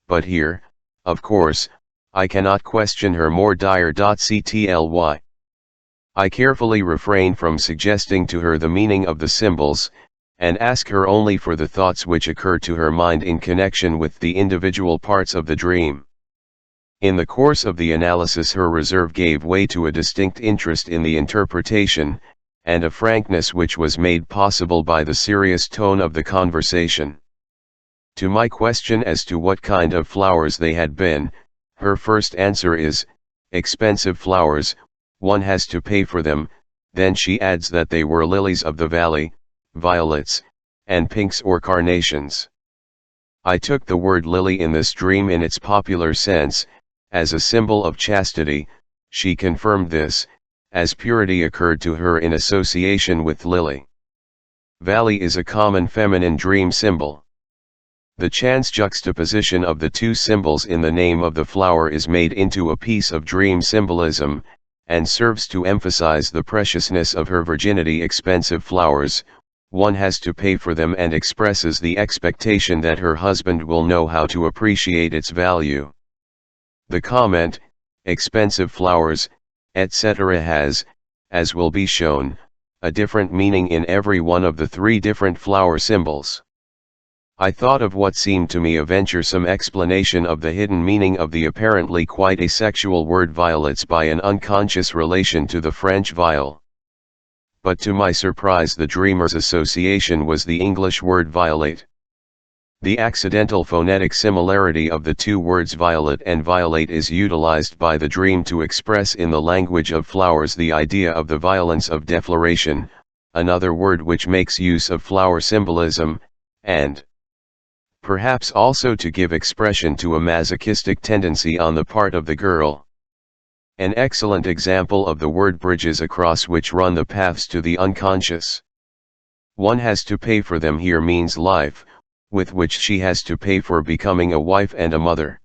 but here, of course, I cannot question her more dire.ctly. I carefully refrain from suggesting to her the meaning of the symbols, and ask her only for the thoughts which occur to her mind in connection with the individual parts of the dream. In the course of the analysis her reserve gave way to a distinct interest in the interpretation, and a frankness which was made possible by the serious tone of the conversation. To my question as to what kind of flowers they had been, her first answer is, expensive flowers, one has to pay for them. Then she adds that they were lilies of the valley, violets, and pinks or carnations. I took the word lily in this dream in its popular sense, as a symbol of chastity. She confirmed this, as purity occurred to her in association with lily. Valley is a common feminine dream symbol. The chance juxtaposition of the two symbols in the name of the flower is made into a piece of dream symbolism, and serves to emphasize the preciousness of her virginity. Expensive flowers, one has to pay for them, and expresses the expectation that her husband will know how to appreciate its value. The comment, expensive flowers, etc. has, as will be shown, a different meaning in every one of the three different flower symbols. I thought of what seemed to me a venturesome explanation of the hidden meaning of the apparently quite asexual word violets by an unconscious relation to the French viol. but to my surprise the dreamer's association was the English word violate. The accidental phonetic similarity of the two words violet and violate is utilized by the dream to express in the language of flowers the idea of the violence of defloration, another word which makes use of flower symbolism, and perhaps also to give expression to a masochistic tendency on the part of the girl. An excellent example of the word bridges across which run the paths to the unconscious. One has to pay for them here means life, with which she has to pay for becoming a wife and a mother.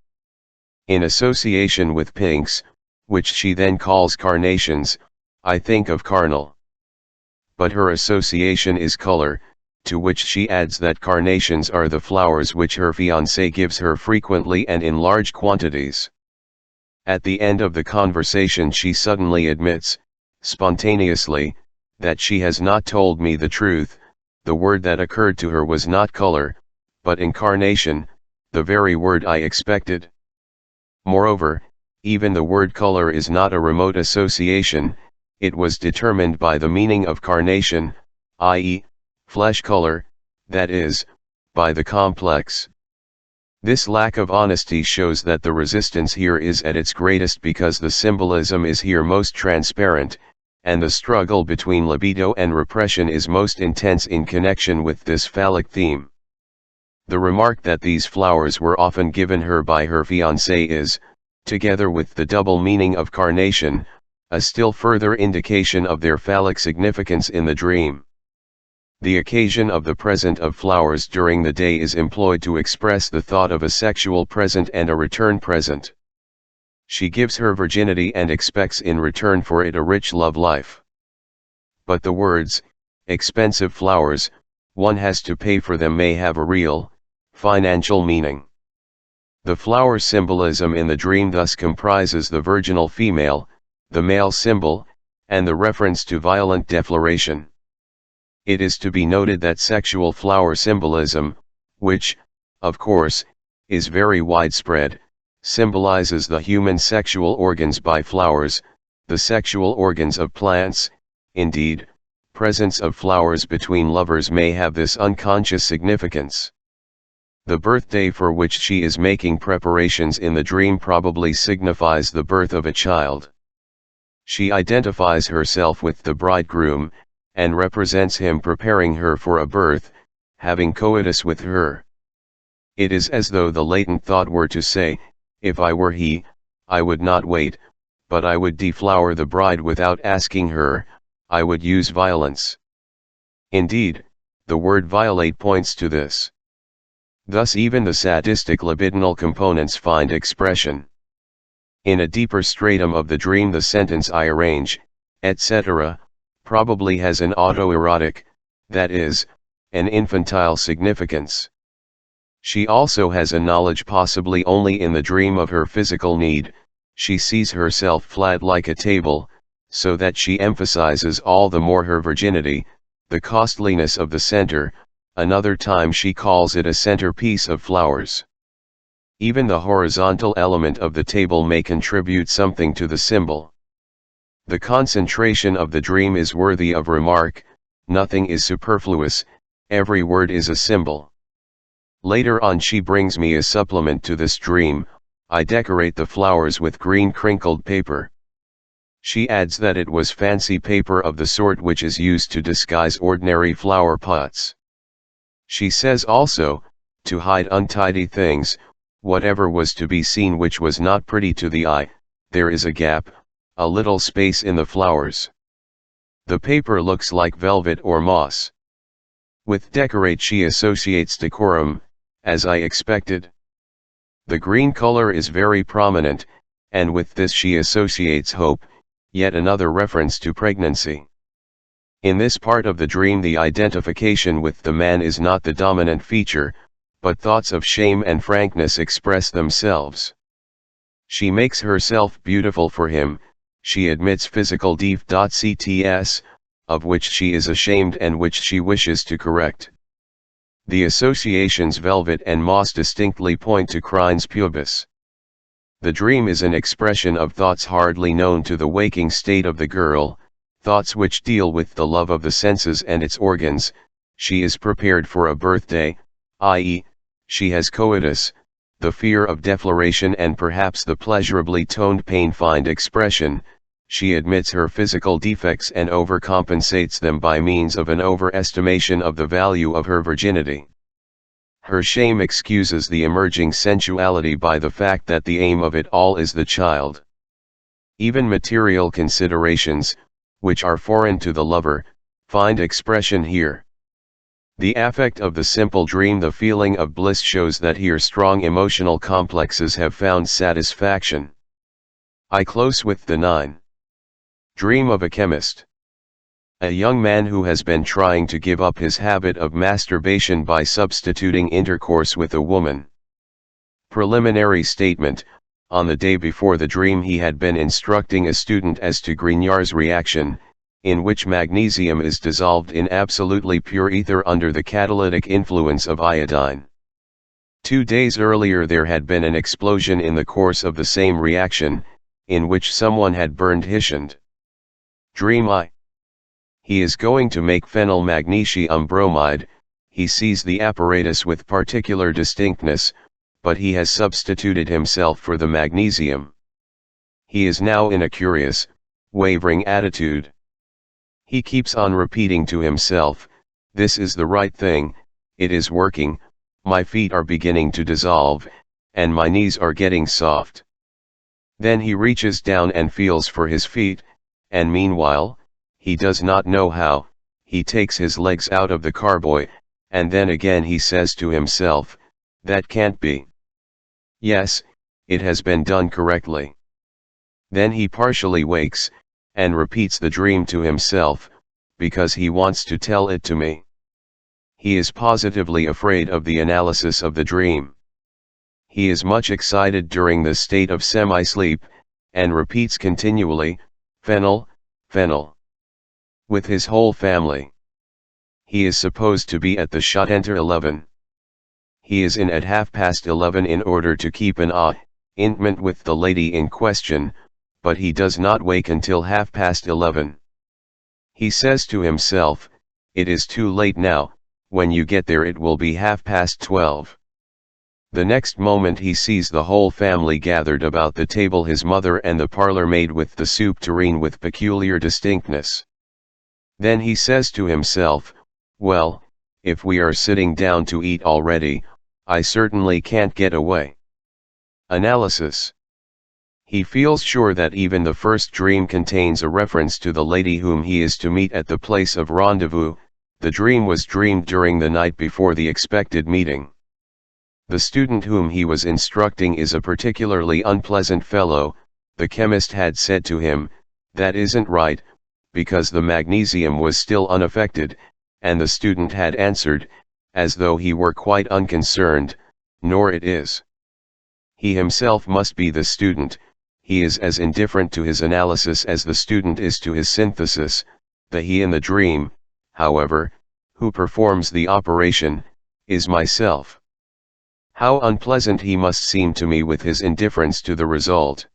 In association with pinks, which she then calls carnations, I think of carnal. But her association is color, to which she adds that carnations are the flowers which her fiancé gives her frequently and in large quantities. At the end of the conversation she suddenly admits, spontaneously, that she has not told me the truth. The word that occurred to her was not color, but incarnation, the very word I expected. Moreover, even the word color is not a remote association, it was determined by the meaning of carnation, i.e., flesh color, that is, by the complex. This lack of honesty shows that the resistance here is at its greatest because the symbolism is here most transparent, and the struggle between libido and repression is most intense in connection with this phallic theme. The remark that these flowers were often given her by her fiancé is, together with the double meaning of carnation, a still further indication of their phallic significance in the dream. The occasion of the present of flowers during the day is employed to express the thought of a sexual present and a return present. She gives her virginity and expects in return for it a rich love life. But the words, expensive flowers, one has to pay for them may have a real, financial meaning. The flower symbolism in the dream thus comprises the virginal female, the male symbol, and the reference to violent defloration. It is to be noted that sexual flower symbolism, which, of course, is very widespread, symbolizes the human sexual organs by flowers, the sexual organs of plants. Indeed, presence of flowers between lovers may have this unconscious significance. The birthday for which she is making preparations in the dream probably signifies the birth of a child. She identifies herself with the bridegroom, and represents him preparing her for a birth, having coitus with her. It is as though the latent thought were to say, if I were he, I would not wait, but I would deflower the bride without asking her, I would use violence. Indeed, the word violate points to this. Thus even the sadistic libidinal components find expression. In a deeper stratum of the dream the sentence I arrange, etc., probably has an autoerotic, that is, an infantile significance. She also has a knowledge possibly only in the dream of her physical need, she sees herself flat like a table, so that she emphasizes all the more her virginity, the costliness of the center, another time she calls it a centerpiece of flowers. Even the horizontal element of the table may contribute something to the symbol. The concentration of the dream is worthy of remark, nothing is superfluous, every word is a symbol. Later on she brings me a supplement to this dream, I decorate the flowers with green crinkled paper. She adds that it was fancy paper of the sort which is used to disguise ordinary flower pots. She says also, to hide untidy things, whatever was to be seen which was not pretty to the eye, there is a gap, a little space in the flowers. The paper looks like velvet or moss. With decorate she associates decorum, as I expected. The green color is very prominent, and with this she associates hope, yet another reference to pregnancy. In this part of the dream the identification with the man is not the dominant feature, but thoughts of shame and frankness express themselves. She makes herself beautiful for him, she admits physical defects, of which she is ashamed and which she wishes to correct. The associations velvet and moss distinctly point to crines pubis. The dream is an expression of thoughts hardly known to the waking state of the girl, thoughts which deal with the love of the senses and its organs. She is prepared for a birthday, i.e., she has coitus, the fear of defloration and perhaps the pleasurably toned pain find expression. She admits her physical defects and overcompensates them by means of an overestimation of the value of her virginity. Her shame excuses the emerging sensuality by the fact that the aim of it all is the child. Even material considerations, which are foreign to the lover, find expression here. The affect of the simple dream, the feeling of bliss, shows that here strong emotional complexes have found satisfaction. I close with the 9. Dream of a chemist. A young man who has been trying to give up his habit of masturbation by substituting intercourse with a woman. Preliminary statement: on the day before the dream he had been instructing a student as to Grignard's reaction, in which magnesium is dissolved in absolutely pure ether under the catalytic influence of iodine. 2 days earlier there had been an explosion in the course of the same reaction, in which someone had burned Hishand. Dream I. He is going to make phenyl magnesium bromide. He sees the apparatus with particular distinctness, but he has substituted himself for the magnesium. He is now in a curious, wavering attitude. He keeps on repeating to himself, "This is the right thing, it is working, my feet are beginning to dissolve, and my knees are getting soft." Then he reaches down and feels for his feet, and meanwhile, he does not know how, he takes his legs out of the carboy, and then again he says to himself, "That can't be. Yes, it has been done correctly." Then he partially wakes, and repeats the dream to himself, because he wants to tell it to me. He is positively afraid of the analysis of the dream. He is much excited during this state of semi-sleep, and repeats continually, "Phenyl, phenyl," with his whole family. He is supposed to be at the Schottentor 11. He is in at 11:30 in order to keep an appointment with the lady in question, but he does not wake until 11:30. He says to himself, "It is too late now, when you get there it will be 12:30. The next moment he sees the whole family gathered about the table, his mother and the parlor maid with the soup tureen with peculiar distinctness. Then he says to himself, "Well, if we are sitting down to eat already, I certainly can't get away." Analysis. He feels sure that even the first dream contains a reference to the lady whom he is to meet at the place of rendezvous. The dream was dreamed during the night before the expected meeting. The student whom he was instructing is a particularly unpleasant fellow, the chemist had said to him. That isn't right, because the magnesium was still unaffected, and the student had answered, as though he were quite unconcerned, "Nor it is." He himself must be the student. He is as indifferent to his analysis as the student is to his synthesis. The he in the dream, however, who performs the operation, is myself. How unpleasant he must seem to me with his indifference to the result.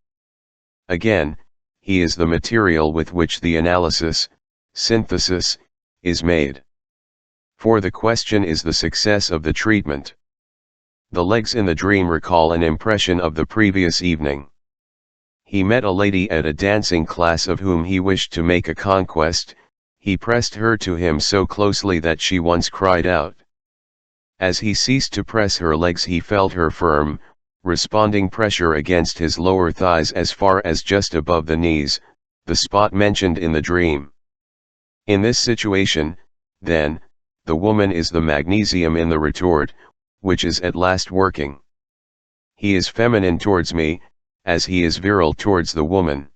Again, he is the material with which the analysis, synthesis, is made. For the question is the success of the treatment. The legs in the dream recall an impression of the previous evening. He met a lady at a dancing class of whom he wished to make a conquest. He pressed her to him so closely that she once cried out. As he ceased to press her legs he felt her firm, responding pressure against his lower thighs as far as just above the knees, the spot mentioned in the dream. In this situation, then, the woman is the magnesium in the retort, which is at last working. He is feminine towards me, as he is virile towards the woman.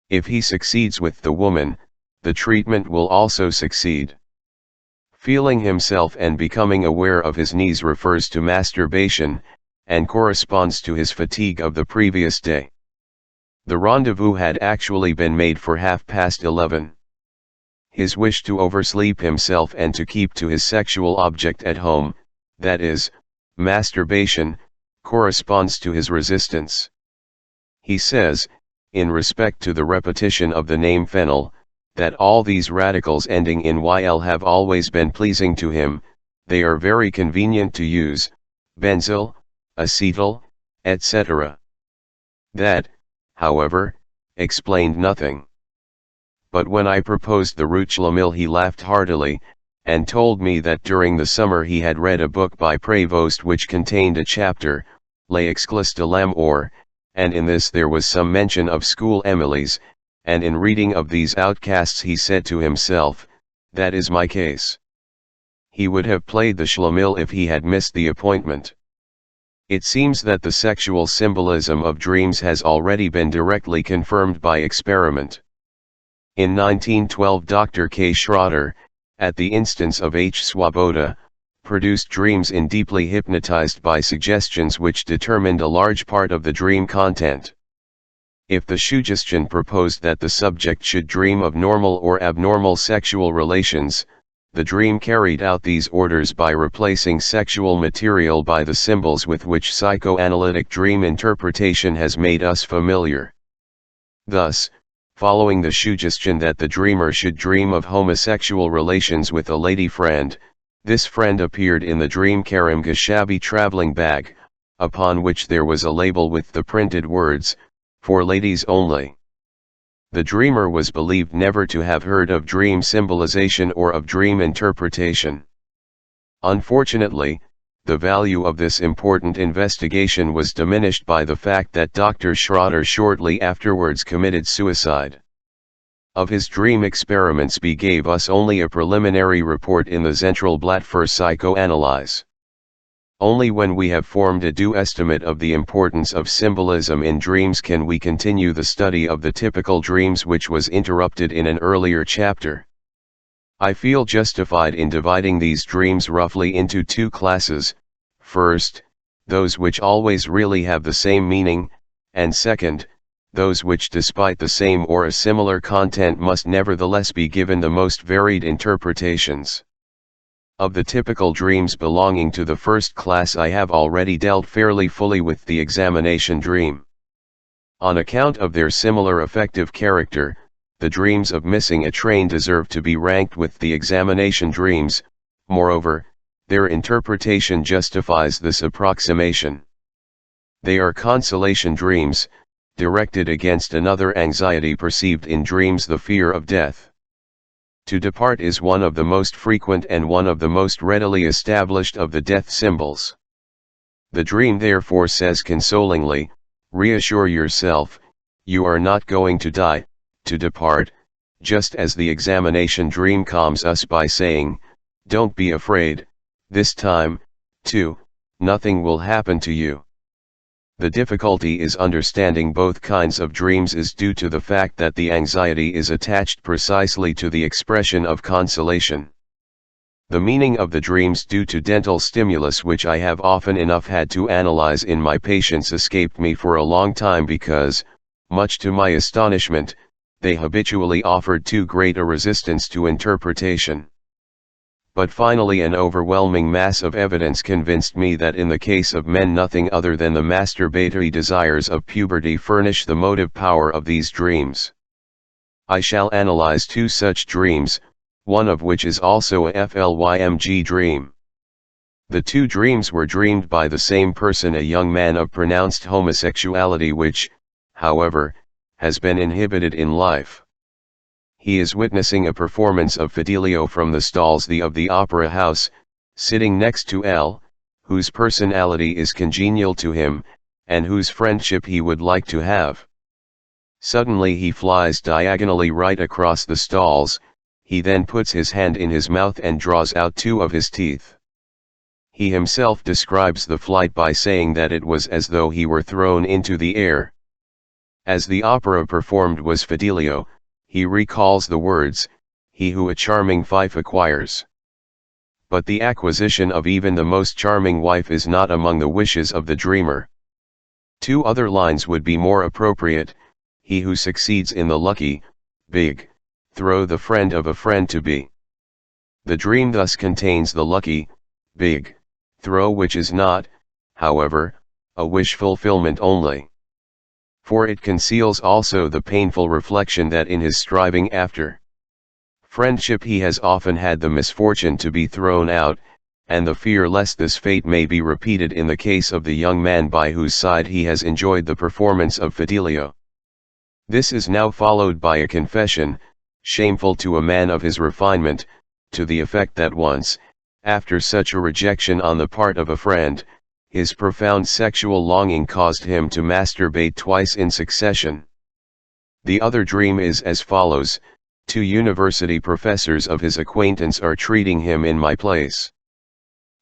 If he succeeds with the woman, the treatment will also succeed. Feeling himself and becoming aware of his knees refers to masturbation, and corresponds to his fatigue of the previous day. The rendezvous had actually been made for 11:30. His wish to oversleep himself and to keep to his sexual object at home, that is, masturbation, corresponds to his resistance. He says, in respect to the repetition of the name phenyl, that all these radicals ending in YL have always been pleasing to him, they are very convenient to use, benzyl, acetyl, etc. That, however, explained nothing. But when I proposed the Ruchlamyl he laughed heartily, and told me that during the summer he had read a book by Prévost which contained a chapter, Les Exclus de l'Amour, and in this there was some mention of school Emily's, and in reading of these outcasts he said to himself, that is my case. He would have played the Schlemihl if he had missed the appointment. It seems that the sexual symbolism of dreams has already been directly confirmed by experiment. In 1912 Dr. K. Schroeder, at the instance of H. Swoboda, produced dreams in deeply hypnotized by suggestions which determined a large part of the dream content. If the suggestion proposed that the subject should dream of normal or abnormal sexual relations, the dream carried out these orders by replacing sexual material by the symbols with which psychoanalytic dream interpretation has made us familiar. Thus, following the suggestion that the dreamer should dream of homosexual relations with a lady friend, this friend appeared in the dream carrying a shabby traveling bag, upon which there was a label with the printed words, "For ladies only." The dreamer was believed never to have heard of dream symbolization or of dream interpretation. Unfortunately, the value of this important investigation was diminished by the fact that Dr. Schroeder shortly afterwards committed suicide. Of his dream experiments he gave us only a preliminary report in the Zentralblatt für Psychoanalyse. Only when we have formed a due estimate of the importance of symbolism in dreams can we continue the study of the typical dreams which was interrupted in an earlier chapter. I feel justified in dividing these dreams roughly into two classes: first, those which always really have the same meaning, and second, those which despite the same or a similar content must nevertheless be given the most varied interpretations. Of the typical dreams belonging to the first class I have already dealt fairly fully with the examination dream. On account of their similar affective character, the dreams of missing a train deserve to be ranked with the examination dreams. Moreover, their interpretation justifies this approximation. They are consolation dreams, directed against another anxiety perceived in dreams, the fear of death. To depart is one of the most frequent and one of the most readily established of the death symbols. The dream therefore says consolingly, reassure yourself, you are not going to die, to depart, just as the examination dream calms us by saying, don't be afraid, this time, too, nothing will happen to you. The difficulty is understanding both kinds of dreams is due to the fact that the anxiety is attached precisely to the expression of consolation. The meaning of the dreams due to dental stimulus, which I have often enough had to analyze in my patients, escaped me for a long time because, much to my astonishment, they habitually offered too great a resistance to interpretation. But finally an overwhelming mass of evidence convinced me that in the case of men nothing other than the masturbatory desires of puberty furnish the motive power of these dreams. I shall analyze two such dreams, one of which is also a FLYMG dream. The two dreams were dreamed by the same person, a young man of pronounced homosexuality which, however, has been inhibited in life. He is witnessing a performance of Fidelio from the stalls of the opera house, sitting next to L, whose personality is congenial to him, and whose friendship he would like to have. Suddenly he flies diagonally right across the stalls. He then puts his hand in his mouth and draws out two of his teeth. He himself describes the flight by saying that it was as though he were thrown into the air. As the opera performed was Fidelio, he recalls the words, "He who a charming wife acquires." But the acquisition of even the most charming wife is not among the wishes of the dreamer. Two other lines would be more appropriate: he who succeeds in the lucky, big, throw the friend of a friend to be. The dream thus contains the lucky, big, throw, which is not, however, a wish fulfillment only. For it conceals also the painful reflection that in his striving after Friendship he has often had the misfortune to be thrown out, and the fear lest this fate may be repeated in the case of the young man by whose side he has enjoyed the performance of Fidelio. This is now followed by a confession, shameful to a man of his refinement, to the effect that once, after such a rejection on the part of a friend, his profound sexual longing caused him to masturbate twice in succession. The other dream is as follows: 2 university professors of his acquaintance are treating him in my place.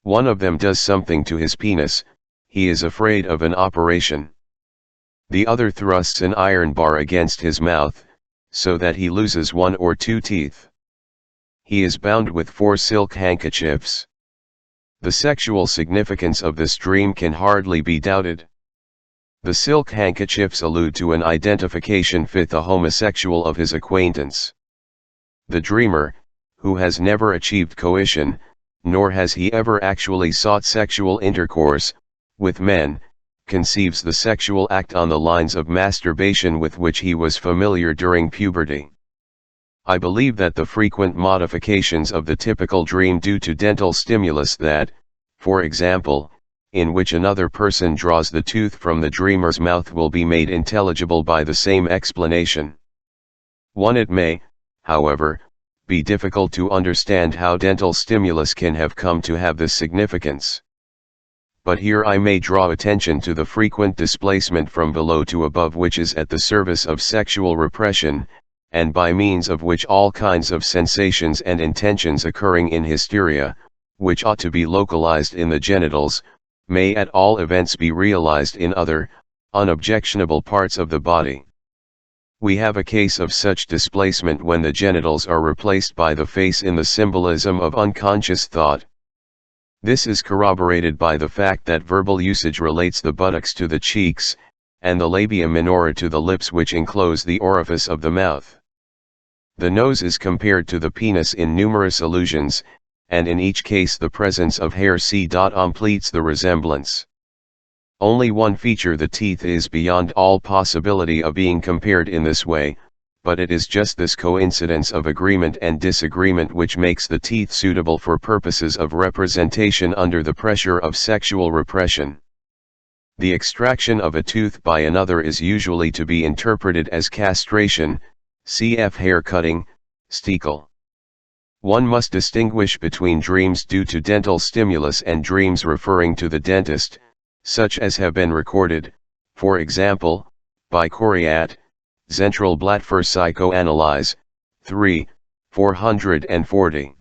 One of them does something to his penis, he is afraid of an operation. The other thrusts an iron bar against his mouth, so that he loses 1 or 2 teeth. He is bound with 4 silk handkerchiefs. The sexual significance of this dream can hardly be doubted. The silk handkerchiefs allude to an identification with the homosexual of his acquaintance. The dreamer, who has never achieved coition, nor has he ever actually sought sexual intercourse with men, conceives the sexual act on the lines of masturbation with which he was familiar during puberty. I believe that the frequent modifications of the typical dream due to dental stimulus that, for example, in which another person draws the tooth from the dreamer's mouth will be made intelligible by the same explanation. It may, however, be difficult to understand how dental stimulus can have come to have this significance. But here I may draw attention to the frequent displacement from below to above which is at the service of sexual repression, and by means of which all kinds of sensations and intentions occurring in hysteria, which ought to be localized in the genitals, may at all events be realized in other, unobjectionable parts of the body. We have a case of such displacement when the genitals are replaced by the face in the symbolism of unconscious thought. This is corroborated by the fact that verbal usage relates the buttocks to the cheeks, and the labia minora to the lips which enclose the orifice of the mouth. The nose is compared to the penis in numerous allusions, and in each case the presence of hair completes the resemblance. Only one feature, the teeth, is beyond all possibility of being compared in this way, but it is just this coincidence of agreement and disagreement which makes the teeth suitable for purposes of representation under the pressure of sexual repression. The extraction of a tooth by another is usually to be interpreted as castration, cf. hair cutting, steecle. One must distinguish between dreams due to dental stimulus and dreams referring to the dentist, such as have been recorded, for example, by Coriat, Zentral Blatt für Psychoanalyse, 3, 440.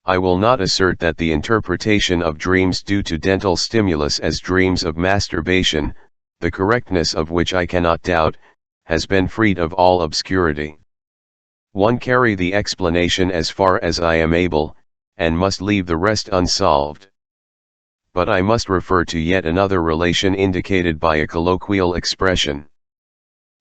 I will not assert that the interpretation of dreams due to dental stimulus as dreams of masturbation, the correctness of which I cannot doubt, has been freed of all obscurity. One carry the explanation as far as I am able, and must leave the rest unsolved. But I must refer to yet another relation indicated by a colloquial expression.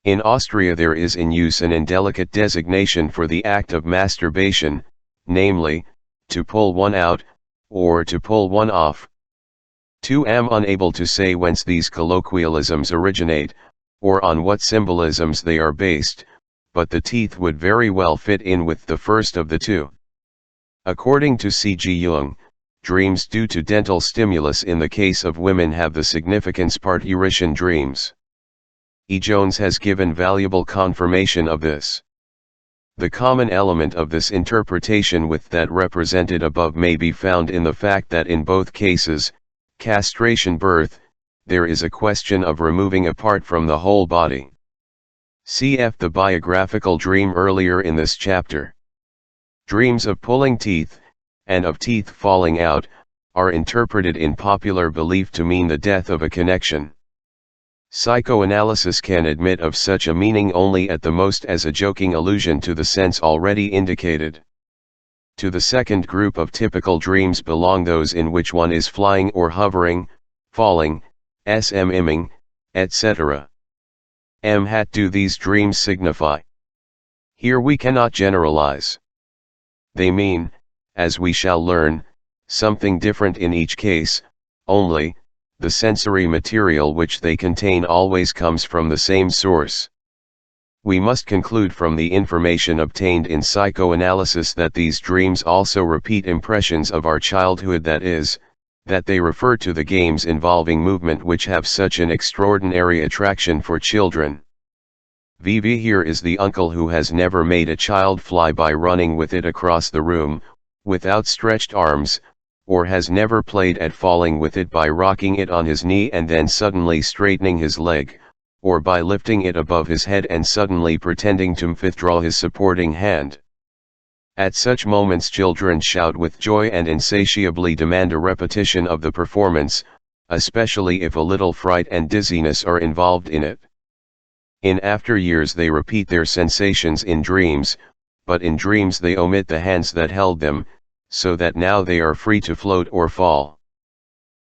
In Austria there is in use an indelicate designation for the act of masturbation, namely, to pull one out, or to pull one off. Am unable to say whence these colloquialisms originate, or on what symbolisms they are based, but the teeth would very well fit in with the first of the two. According to C.G. Jung, dreams due to dental stimulus in the case of women have the significance parturition dreams. E. Jones has given valuable confirmation of this. The common element of this interpretation with that represented above may be found in the fact that in both cases, castration birth, there is a question of removing a part from the whole body. Cf. the biographical dream earlier in this chapter. Dreams of pulling teeth, and of teeth falling out, are interpreted in popular belief to mean the death of a connection. Psychoanalysis can admit of such a meaning only at the most as a joking allusion to the sense already indicated. To the second group of typical dreams belong those in which one is flying or hovering, falling, smming, etc. Do these dreams signify? Here we cannot generalize. They mean, as we shall learn, something different in each case, only, the sensory material which they contain always comes from the same source. We must conclude from the information obtained in psychoanalysis that these dreams also repeat impressions of our childhood, that is, that they refer to the games involving movement which have such an extraordinary attraction for children. VV here is the uncle who has never made a child fly by running with it across the room, with outstretched arms, or has never played at falling with it by rocking it on his knee and then suddenly straightening his leg, or by lifting it above his head and suddenly pretending to withdraw his supporting hand. At such moments children shout with joy and insatiably demand a repetition of the performance, especially if a little fright and dizziness are involved in it. In after years they repeat their sensations in dreams, but in dreams they omit the hands that held them, so that now they are free to float or fall.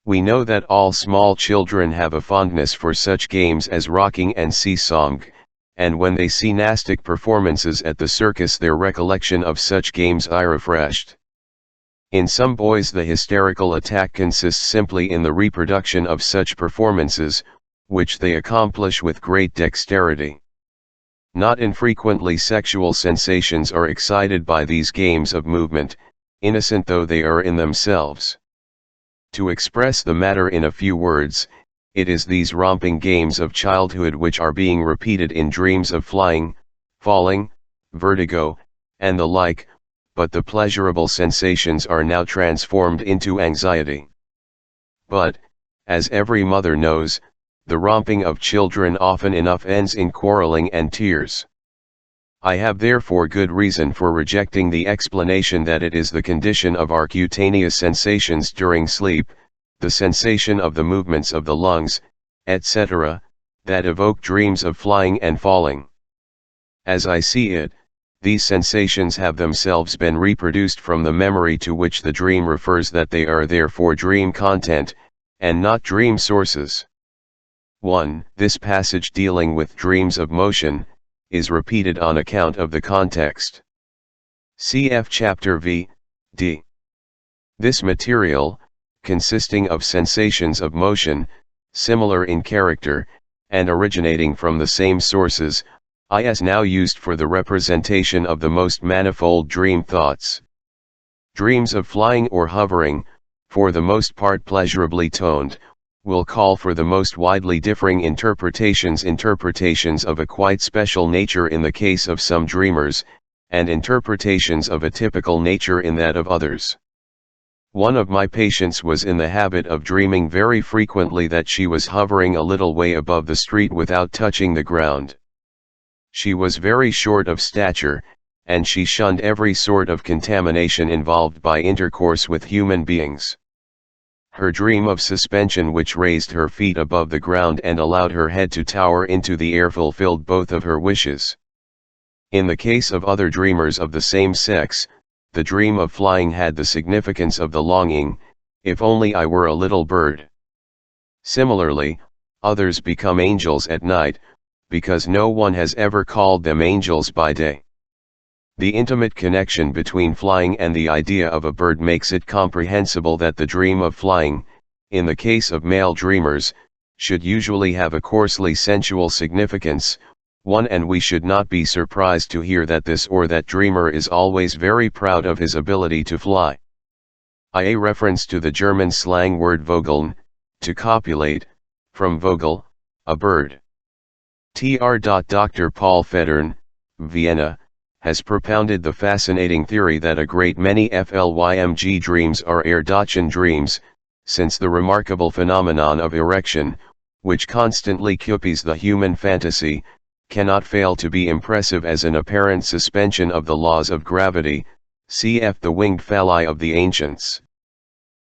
We know that all small children have a fondness for such games as rocking and seesawing, and when they see gymnastic performances at the circus their recollection of such games is refreshed. In some boys the hysterical attack consists simply in the reproduction of such performances, which they accomplish with great dexterity. Not infrequently sexual sensations are excited by these games of movement, innocent though they are in themselves. To express the matter in a few words, it is these romping games of childhood which are being repeated in dreams of flying, falling, vertigo, and the like, but the pleasurable sensations are now transformed into anxiety. But, as every mother knows, the romping of children often enough ends in quarreling and tears. I have therefore good reason for rejecting the explanation that it is the condition of our cutaneous sensations during sleep, the sensation of the movements of the lungs, etc., that evoke dreams of flying and falling. As I see it, these sensations have themselves been reproduced from the memory to which the dream refers, that they are therefore dream content, and not dream sources. 1. This passage dealing with dreams of motion, is repeated on account of the context. Cf. Chapter V, D. This material, consisting of sensations of motion, similar in character, and originating from the same sources, is now used for the representation of the most manifold dream thoughts. Dreams of flying or hovering, for the most part pleasurably toned, will call for the most widely differing interpretations of a quite special nature in the case of some dreamers, and interpretations of a typical nature in that of others. One of my patients was in the habit of dreaming very frequently that she was hovering a little way above the street without touching the ground. She was very short of stature, and she shunned every sort of contamination involved by intercourse with human beings. Her dream of suspension, which raised her feet above the ground and allowed her head to tower into the air, fulfilled both of her wishes. In the case of other dreamers of the same sex, the dream of flying had the significance of the longing, if only I were a little bird. Similarly, others become angels at night, because no one has ever called them angels by day. The intimate connection between flying and the idea of a bird makes it comprehensible that the dream of flying, in the case of male dreamers, should usually have a coarsely sensual significance, and we should not be surprised to hear that this or that dreamer is always very proud of his ability to fly. A reference to the German slang word vogeln, to copulate, from Vogel, a bird. Dr. Paul Federn, Vienna, has propounded the fascinating theory that a great many FLYMG dreams are Erdotchen dreams, since the remarkable phenomenon of erection, which constantly occupies the human fantasy, cannot fail to be impressive as an apparent suspension of the laws of gravity, cf. the winged phalli of the ancients.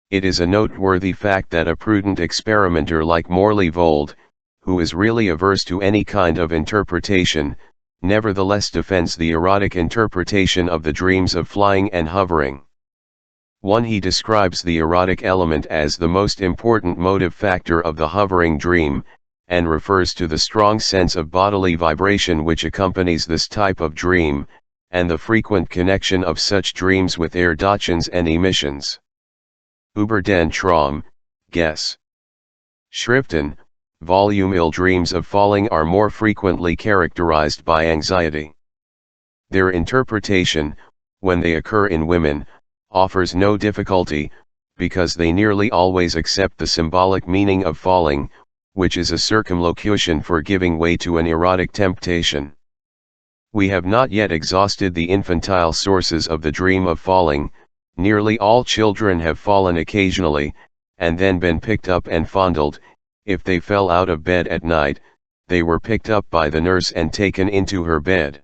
It is a noteworthy fact that a prudent experimenter like Morley Vold, who is really averse to any kind of interpretation, nevertheless defends the erotic interpretation of the dreams of flying and hovering. He describes the erotic element as the most important motive factor of the hovering dream, and refers to the strong sense of bodily vibration which accompanies this type of dream, and the frequent connection of such dreams with Erdotchens and emissions. Über den Traum, Guess. Schriften, Volume ill dreams of falling are more frequently characterized by anxiety. Their interpretation, when they occur in women, offers no difficulty, because they nearly always accept the symbolic meaning of falling, which is a circumlocution for giving way to an erotic temptation. We have not yet exhausted the infantile sources of the dream of falling. Nearly all children have fallen occasionally, and then been picked up and fondled. If they fell out of bed at night, they were picked up by the nurse and taken into her bed.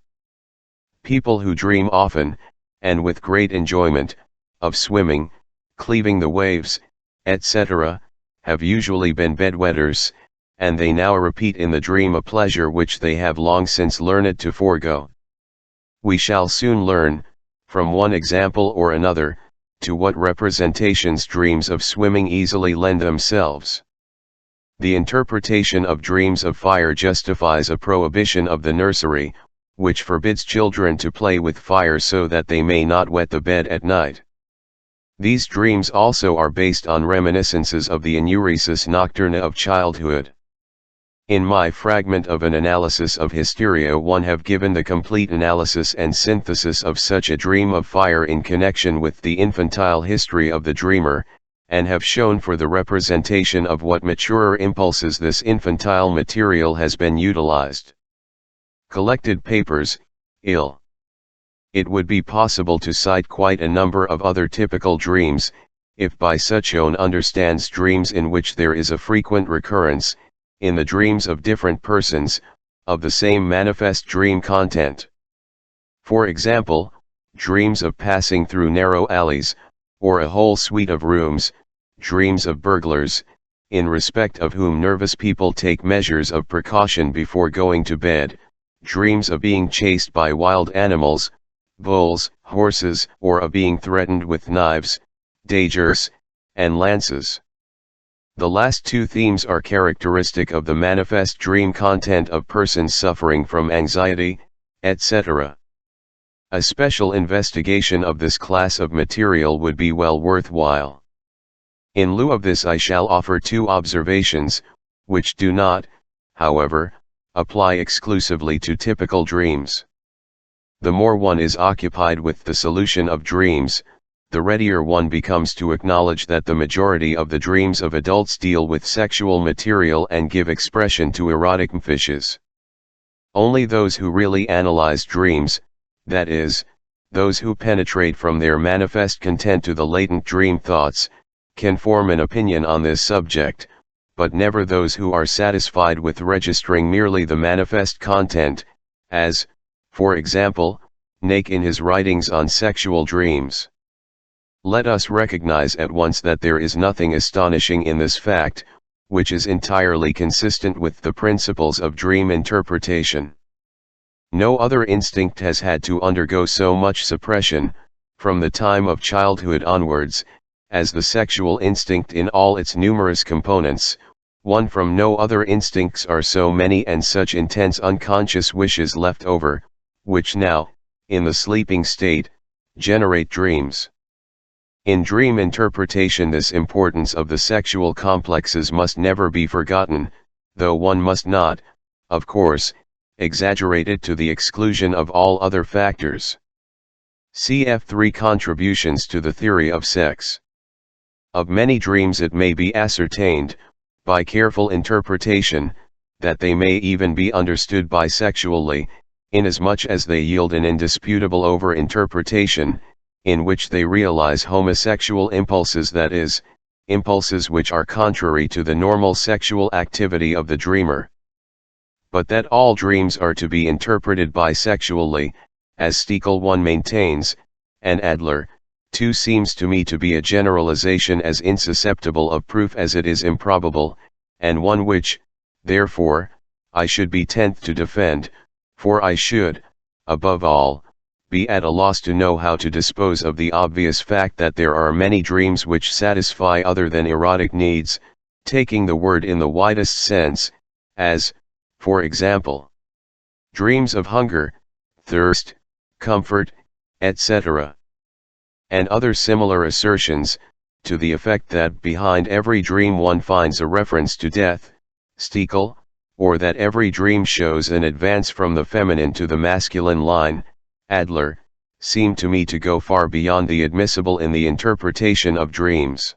People who dream often, and with great enjoyment, of swimming, cleaving the waves, etc., have usually been bedwetters, and they now repeat in the dream a pleasure which they have long since learned to forego. We shall soon learn, from one example or another, to what representations dreams of swimming easily lend themselves. The interpretation of dreams of fire justifies a prohibition of the nursery, which forbids children to play with fire so that they may not wet the bed at night. These dreams also are based on reminiscences of the enuresis nocturna of childhood. In my fragment of an analysis of hysteria, I have given the complete analysis and synthesis of such a dream of fire in connection with the infantile history of the dreamer, and have shown for the representation of what maturer impulses this infantile material has been utilized. Collected papers, ill. It would be possible to cite quite a number of other typical dreams, if by such one understands dreams in which there is a frequent recurrence, in the dreams of different persons, of the same manifest dream content. For example, dreams of passing through narrow alleys, or a whole suite of rooms, dreams of burglars, in respect of whom nervous people take measures of precaution before going to bed, dreams of being chased by wild animals, bulls, horses, or of being threatened with knives, daggers, and lances. The last two themes are characteristic of the manifest dream content of persons suffering from anxiety, etc. A special investigation of this class of material would be well worthwhile. In lieu of this, I shall offer two observations, which do not, however, apply exclusively to typical dreams. The more one is occupied with the solution of dreams, the readier one becomes to acknowledge that the majority of the dreams of adults deal with sexual material and give expression to erotic fishes. Only those who really analyze dreams, that is, those who penetrate from their manifest content to the latent dream thoughts, can form an opinion on this subject, but never those who are satisfied with registering merely the manifest content, as, for example, Naik in his writings on sexual dreams. Let us recognize at once that there is nothing astonishing in this fact, which is entirely consistent with the principles of dream interpretation. No other instinct has had to undergo so much suppression, from the time of childhood onwards, as the sexual instinct in all its numerous components. One from no other instincts are so many and such intense unconscious wishes left over, which now, in the sleeping state, generate dreams. In dream interpretation, this importance of the sexual complexes must never be forgotten, though one must not, of course, exaggerate it to the exclusion of all other factors. Cf. 3 Contributions to the Theory of Sex. Of many dreams it may be ascertained, by careful interpretation, that they may even be understood bisexually, inasmuch as they yield an indisputable over-interpretation, in which they realize homosexual impulses, that is, impulses which are contrary to the normal sexual activity of the dreamer. But that all dreams are to be interpreted bisexually, as Stekel 1 maintains, and Adler 2 seems to me to be a generalization as insusceptible of proof as it is improbable, and one which, therefore, I should be tenth to defend, for I should, above all, be at a loss to know how to dispose of the obvious fact that there are many dreams which satisfy other than erotic needs, taking the word in the widest sense, as, for example, dreams of hunger, thirst, comfort, etc. And other similar assertions, to the effect that behind every dream one finds a reference to death, Stekel, or that every dream shows an advance from the feminine to the masculine line, Adler, seem to me to go far beyond the admissible in the interpretation of dreams.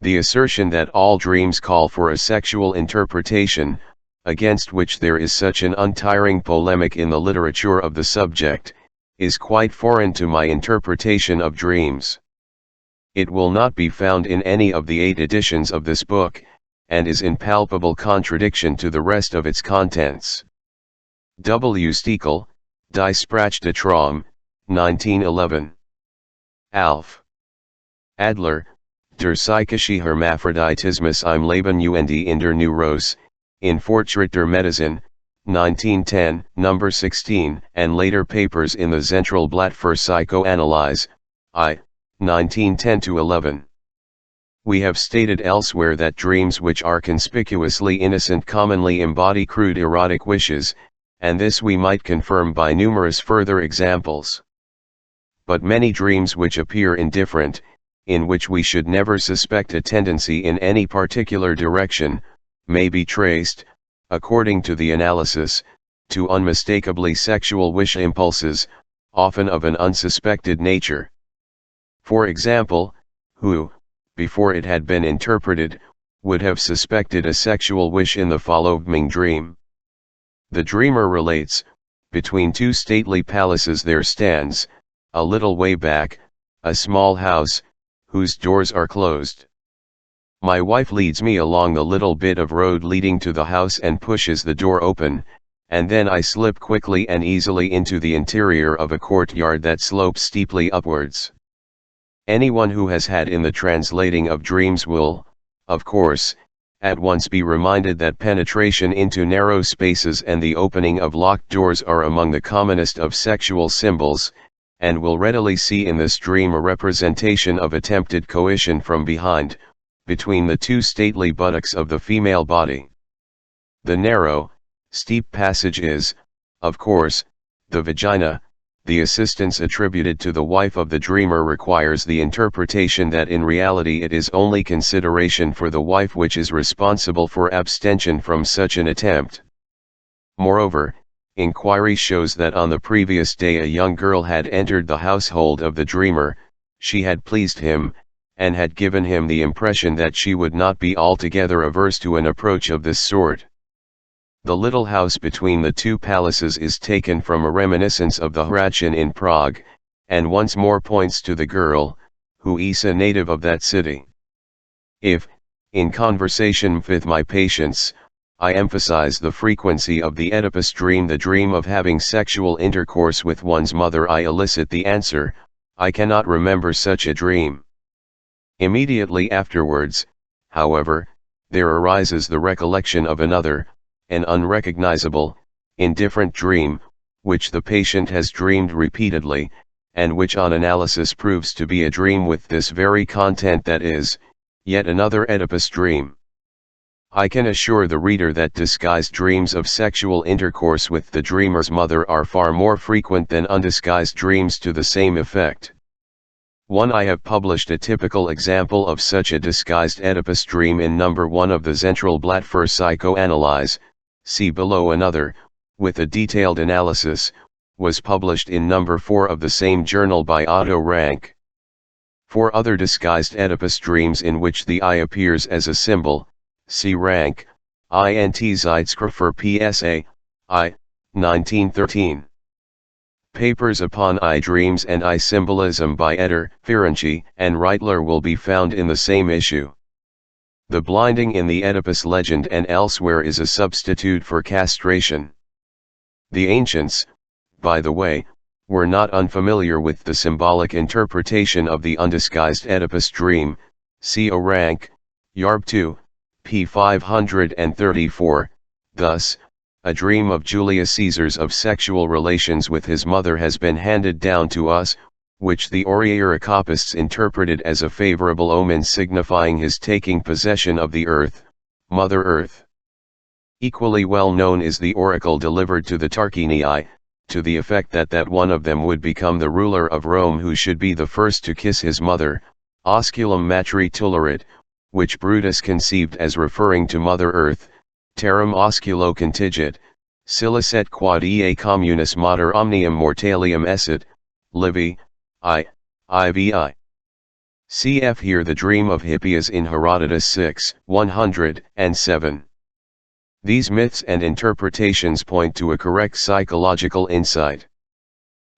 The assertion that all dreams call for a sexual interpretation, against which there is such an untiring polemic in the literature of the subject, is quite foreign to my interpretation of dreams. It will not be found in any of the 8 editions of this book, and is in palpable contradiction to the rest of its contents. W. Stekel, Die Sprache des Traum, 1911. Alf. Adler, Der psychische Hermaphroditismus im Leben und in der Neurose, in Fortschritt der Medizin, 1910, No. 16, and later papers in the Zentralblatt für Psychoanalyse, I, 1910-11. We have stated elsewhere that dreams which are conspicuously innocent commonly embody crude erotic wishes, and this we might confirm by numerous further examples. But many dreams which appear indifferent, in which we should never suspect a tendency in any particular direction, may be traced, according to the analysis, to unmistakably sexual wish impulses, often of an unsuspected nature. For example, who, before it had been interpreted, would have suspected a sexual wish in the following dream? The dreamer relates, between 2 stately palaces there stands, a little way back, a small house, whose doors are closed. My wife leads me along the little bit of road leading to the house and pushes the door open, and then I slip quickly and easily into the interior of a courtyard that slopes steeply upwards. Anyone who has had in the translating of dreams will, of course, at once be reminded that penetration into narrow spaces and the opening of locked doors are among the commonest of sexual symbols, and will readily see in this dream a representation of attempted coition from behind, between the 2 stately buttocks of the female body. The narrow, steep passage is, of course, the vagina. The assistance attributed to the wife of the dreamer requires the interpretation that in reality it is only consideration for the wife which is responsible for abstention from such an attempt. Moreover, inquiry shows that on the previous day a young girl had entered the household of the dreamer, she had pleased him, and had given him the impression that she would not be altogether averse to an approach of this sort. The little house between the 2 palaces is taken from a reminiscence of the Hradčin in Prague, and once more points to the girl, who is a native of that city. If, in conversation with my patients, I emphasize the frequency of the Oedipus dream, the dream of having sexual intercourse with one's mother, I elicit the answer, I cannot remember such a dream. Immediately afterwards, however, there arises the recollection of another, an unrecognizable, indifferent dream, which the patient has dreamed repeatedly, and which on analysis proves to be a dream with this very content, that is, yet another Oedipus dream. I can assure the reader that disguised dreams of sexual intercourse with the dreamer's mother are far more frequent than undisguised dreams to the same effect. I have published a typical example of such a disguised Oedipus dream in No. 1 of the Zentralblatt für Psychoanalyse. See below. Another, with a detailed analysis, was published in No. 4 of the same journal by Otto Rank. 4 other disguised Oedipus dreams in which the eye appears as a symbol, see Rank, int Zeitschrift für PSA, I, 1913. Papers upon eye dreams and eye symbolism by Eder, Ferenczi, and Reitler will be found in the same issue. The blinding in the Oedipus legend and elsewhere is a substitute for castration. The ancients, by the way, were not unfamiliar with the symbolic interpretation of the undisguised Oedipus dream, see O. Rank, Yarb 2, p. 534, thus, a dream of Julius Caesar's of sexual relations with his mother has been handed down to us, which the Areopagists interpreted as a favorable omen signifying his taking possession of the earth, Mother Earth. Equally well known is the oracle delivered to the Tarquinii, to the effect that one of them would become the ruler of Rome who should be the first to kiss his mother, Osculum matri tulerit, which Brutus conceived as referring to Mother Earth, Terram osculo contigit, silicet quod ea communis mater omnium mortalium esset, Livy, IV. Cf. Here the dream of Hippias in Herodotus 6, 107. These myths and interpretations point to a correct psychological insight.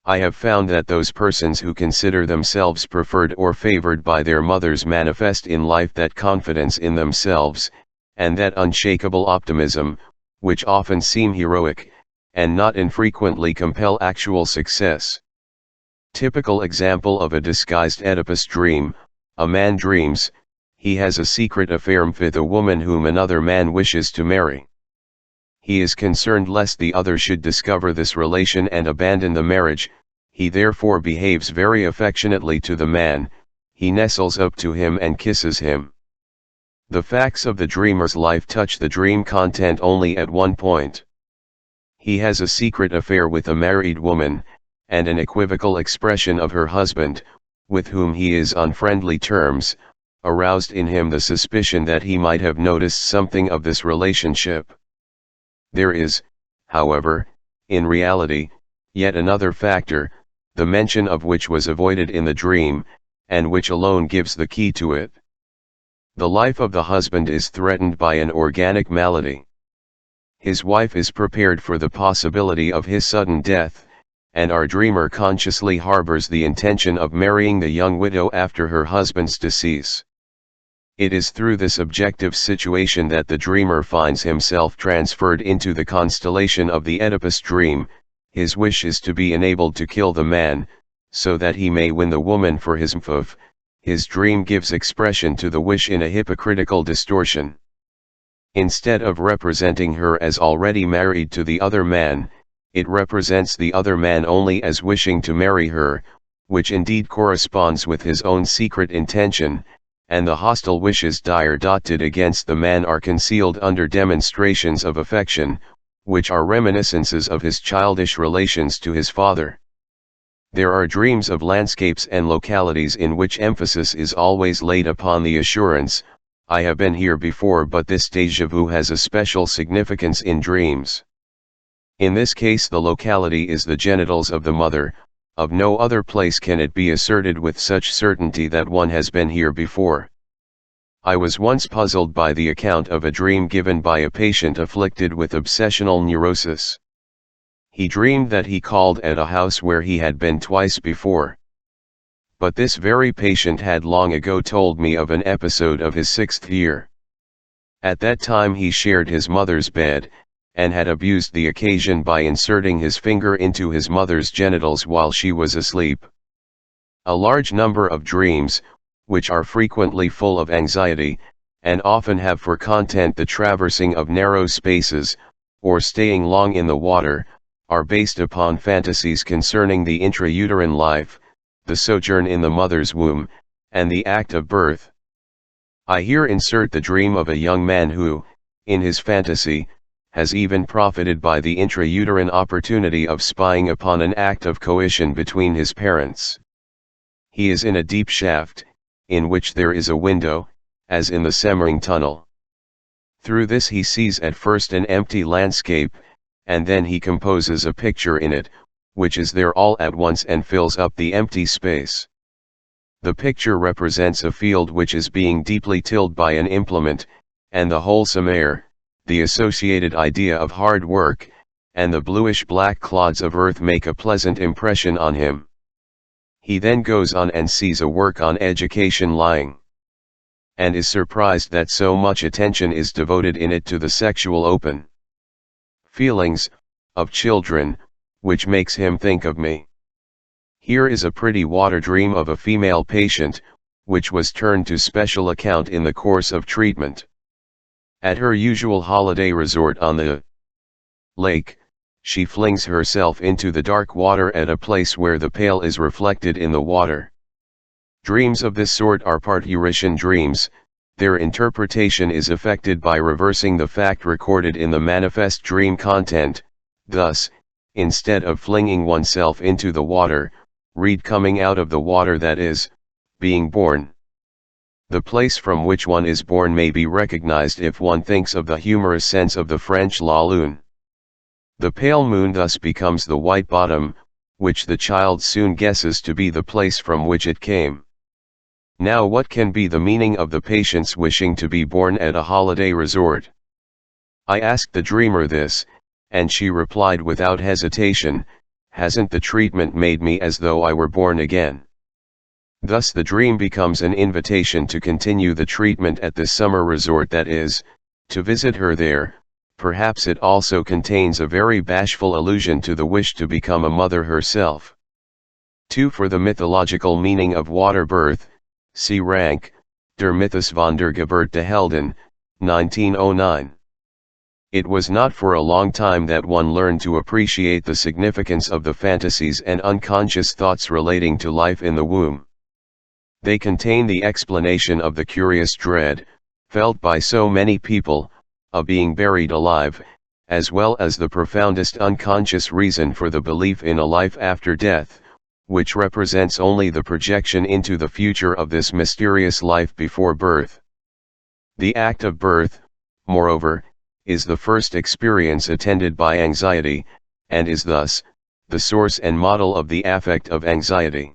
I have found that those persons who consider themselves preferred or favored by their mothers manifest in life that confidence in themselves, and that unshakable optimism, which often seem heroic, and not infrequently compel actual success. Typical example of a disguised Oedipus dream: a man dreams, he has a secret affair with a woman whom another man wishes to marry. He is concerned lest the other should discover this relation and abandon the marriage, he therefore behaves very affectionately to the man, he nestles up to him and kisses him. The facts of the dreamer's life touch the dream content only at one point. He has a secret affair with a married woman, and an equivocal expression of her husband, with whom he is on friendly terms, aroused in him the suspicion that he might have noticed something of this relationship. There is, however, in reality, yet another factor, the mention of which was avoided in the dream, and which alone gives the key to it. The life of the husband is threatened by an organic malady. His wife is prepared for the possibility of his sudden death, and our dreamer consciously harbors the intention of marrying the young widow after her husband's decease. It is through this objective situation that the dreamer finds himself transferred into the constellation of the Oedipus dream. His wish is to be enabled to kill the man, so that he may win the woman for his mfv. His dream gives expression to the wish in a hypocritical distortion. Instead of representing her as already married to the other man, it represents the other man only as wishing to marry her, which indeed corresponds with his own secret intention, and the hostile wishes directed against the man are concealed under demonstrations of affection, which are reminiscences of his childish relations to his father. There are dreams of landscapes and localities in which emphasis is always laid upon the assurance, I have been here before, but this déjà vu has a special significance in dreams. In this case the locality is the genitals of the mother. Of no other place can it be asserted with such certainty that one has been here before. I was once puzzled by the account of a dream given by a patient afflicted with obsessional neurosis. He dreamed that he called at a house where he had been twice before. But this very patient had long ago told me of an episode of his 6th year. At that time he shared his mother's bed, and had abused the occasion by inserting his finger into his mother's genitals while she was asleep. A large number of dreams, which are frequently full of anxiety, and often have for content the traversing of narrow spaces, or staying long in the water, are based upon fantasies concerning the intrauterine life, the sojourn in the mother's womb, and the act of birth. I here insert the dream of a young man who, in his fantasy, has even profited by the intrauterine opportunity of spying upon an act of coition between his parents. He is in a deep shaft, in which there is a window, as in the Semmering tunnel. Through this he sees at first an empty landscape, and then he composes a picture in it, which is there all at once and fills up the empty space. The picture represents a field which is being deeply tilled by an implement, and the wholesome air, the associated idea of hard work, and the bluish-black clods of earth make a pleasant impression on him. He then goes on and sees a work on education lying, and is surprised that so much attention is devoted in it to the sexual open feelings of children, which makes him think of me. Here is a pretty water dream of a female patient, which was turned to special account in the course of treatment. At her usual holiday resort on the lake, she flings herself into the dark water at a place where the pail is reflected in the water. Dreams of this sort are parturition dreams. Their interpretation is effected by reversing the fact recorded in the manifest dream content. Thus, instead of flinging oneself into the water, read coming out of the water, that is, being born. The place from which one is born may be recognized if one thinks of the humorous sense of the French la lune. The pale moon thus becomes the white bottom, which the child soon guesses to be the place from which it came. Now what can be the meaning of the patient's wishing to be born at a holiday resort? I asked the dreamer this, and she replied without hesitation, "Hasn't the treatment made me as though I were born again?" Thus the dream becomes an invitation to continue the treatment at this summer resort, that is, to visit her there. Perhaps it also contains a very bashful allusion to the wish to become a mother herself. 2. For the mythological meaning of water birth, see Rank, Der Mythos von der Geburt de Helden, 1909. It was not for a long time that one learned to appreciate the significance of the fantasies and unconscious thoughts relating to life in the womb. They contain the explanation of the curious dread, felt by so many people, of being buried alive, as well as the profoundest unconscious reason for the belief in a life after death, which represents only the projection into the future of this mysterious life before birth. The act of birth, moreover, is the first experience attended by anxiety, and is thus, the source and model of the affect of anxiety.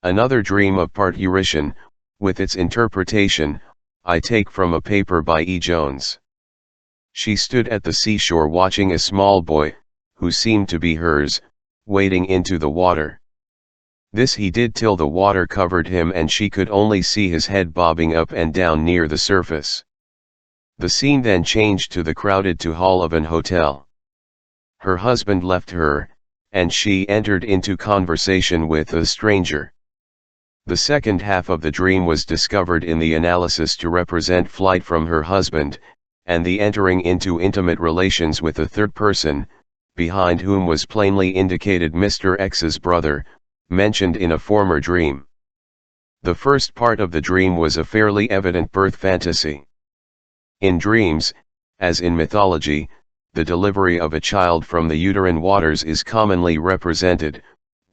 Another dream of parturition, with its interpretation, I take from a paper by E. Jones. She stood at the seashore watching a small boy, who seemed to be hers, wading into the water. This he did till the water covered him and she could only see his head bobbing up and down near the surface. The scene then changed to the crowded hall of an hotel. Her husband left her, and she entered into conversation with a stranger. The second half of the dream was discovered in the analysis to represent flight from her husband, and the entering into intimate relations with a third person, behind whom was plainly indicated Mr. X's brother, mentioned in a former dream. The first part of the dream was a fairly evident birth fantasy. In dreams, as in mythology, the delivery of a child from the uterine waters is commonly represented,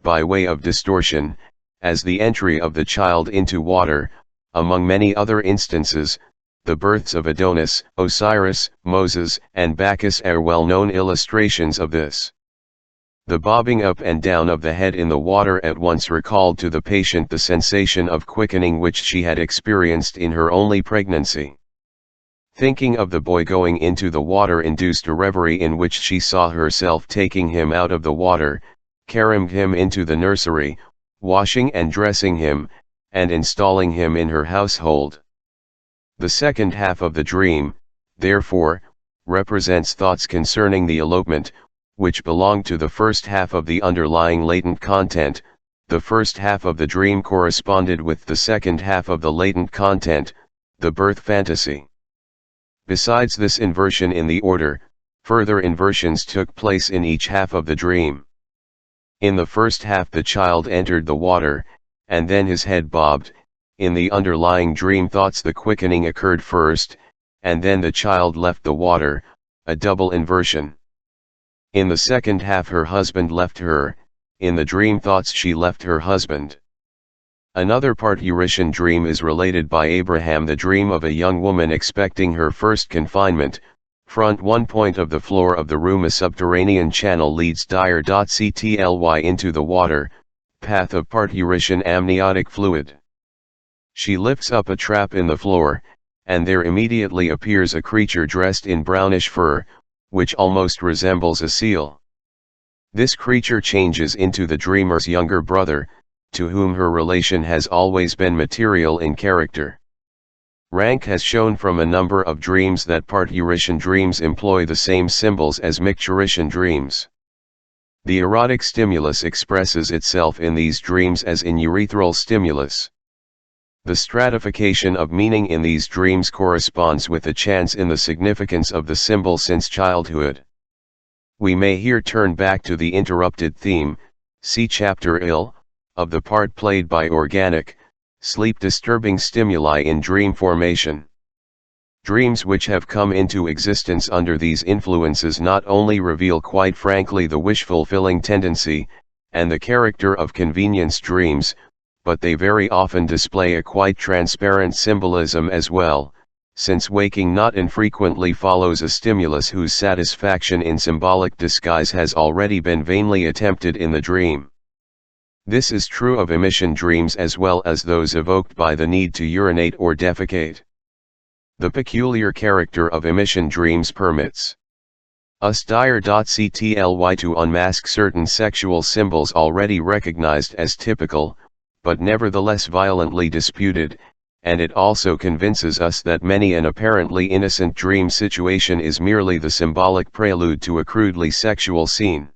by way of distortion, as the entry of the child into water. Among many other instances, the births of Adonis, Osiris, Moses, and Bacchus are well-known illustrations of this. The bobbing up and down of the head in the water at once recalled to the patient the sensation of quickening which she had experienced in her only pregnancy. Thinking of the boy going into the water induced a reverie in which she saw herself taking him out of the water, carrying him into the nursery, washing and dressing him, and installing him in her household. The second half of the dream, therefore, represents thoughts concerning the elopement, which belong to the first half of the underlying latent content. The first half of the dream corresponded with the second half of the latent content, the birth fantasy. Besides this inversion in the order, further inversions took place in each half of the dream. In the first half the child entered the water, and then his head bobbed. In the underlying dream thoughts the quickening occurred first, and then the child left the water, a double inversion. In the second half her husband left her, in the dream thoughts she left her husband. Another parturition dream is related by Abraham, the dream of a young woman expecting her first confinement. Front one point of the floor of the room, a subterranean channel leads dire.ctly into the water, path of parturition amniotic fluid. She lifts up a trap in the floor, and there immediately appears a creature dressed in brownish fur, which almost resembles a seal. This creature changes into the dreamer's younger brother, to whom her relation has always been material in character. Rank has shown from a number of dreams that parturition dreams employ the same symbols as micturition dreams. The erotic stimulus expresses itself in these dreams as in urethral stimulus. The stratification of meaning in these dreams corresponds with a change in the significance of the symbol since childhood. We may here turn back to the interrupted theme, see chapter IL, of the part played by organic, sleep-disturbing stimuli in dream formation. Dreams which have come into existence under these influences not only reveal quite frankly the wish-fulfilling tendency, and the character of convenience dreams, but they very often display a quite transparent symbolism as well, since waking not infrequently follows a stimulus whose satisfaction in symbolic disguise has already been vainly attempted in the dream. This is true of emission dreams as well as those evoked by the need to urinate or defecate. The peculiar character of emission dreams permits us dire.ctly to unmask certain sexual symbols already recognized as typical, but nevertheless violently disputed, and it also convinces us that many an apparently innocent dream situation is merely the symbolic prelude to a crudely sexual scene.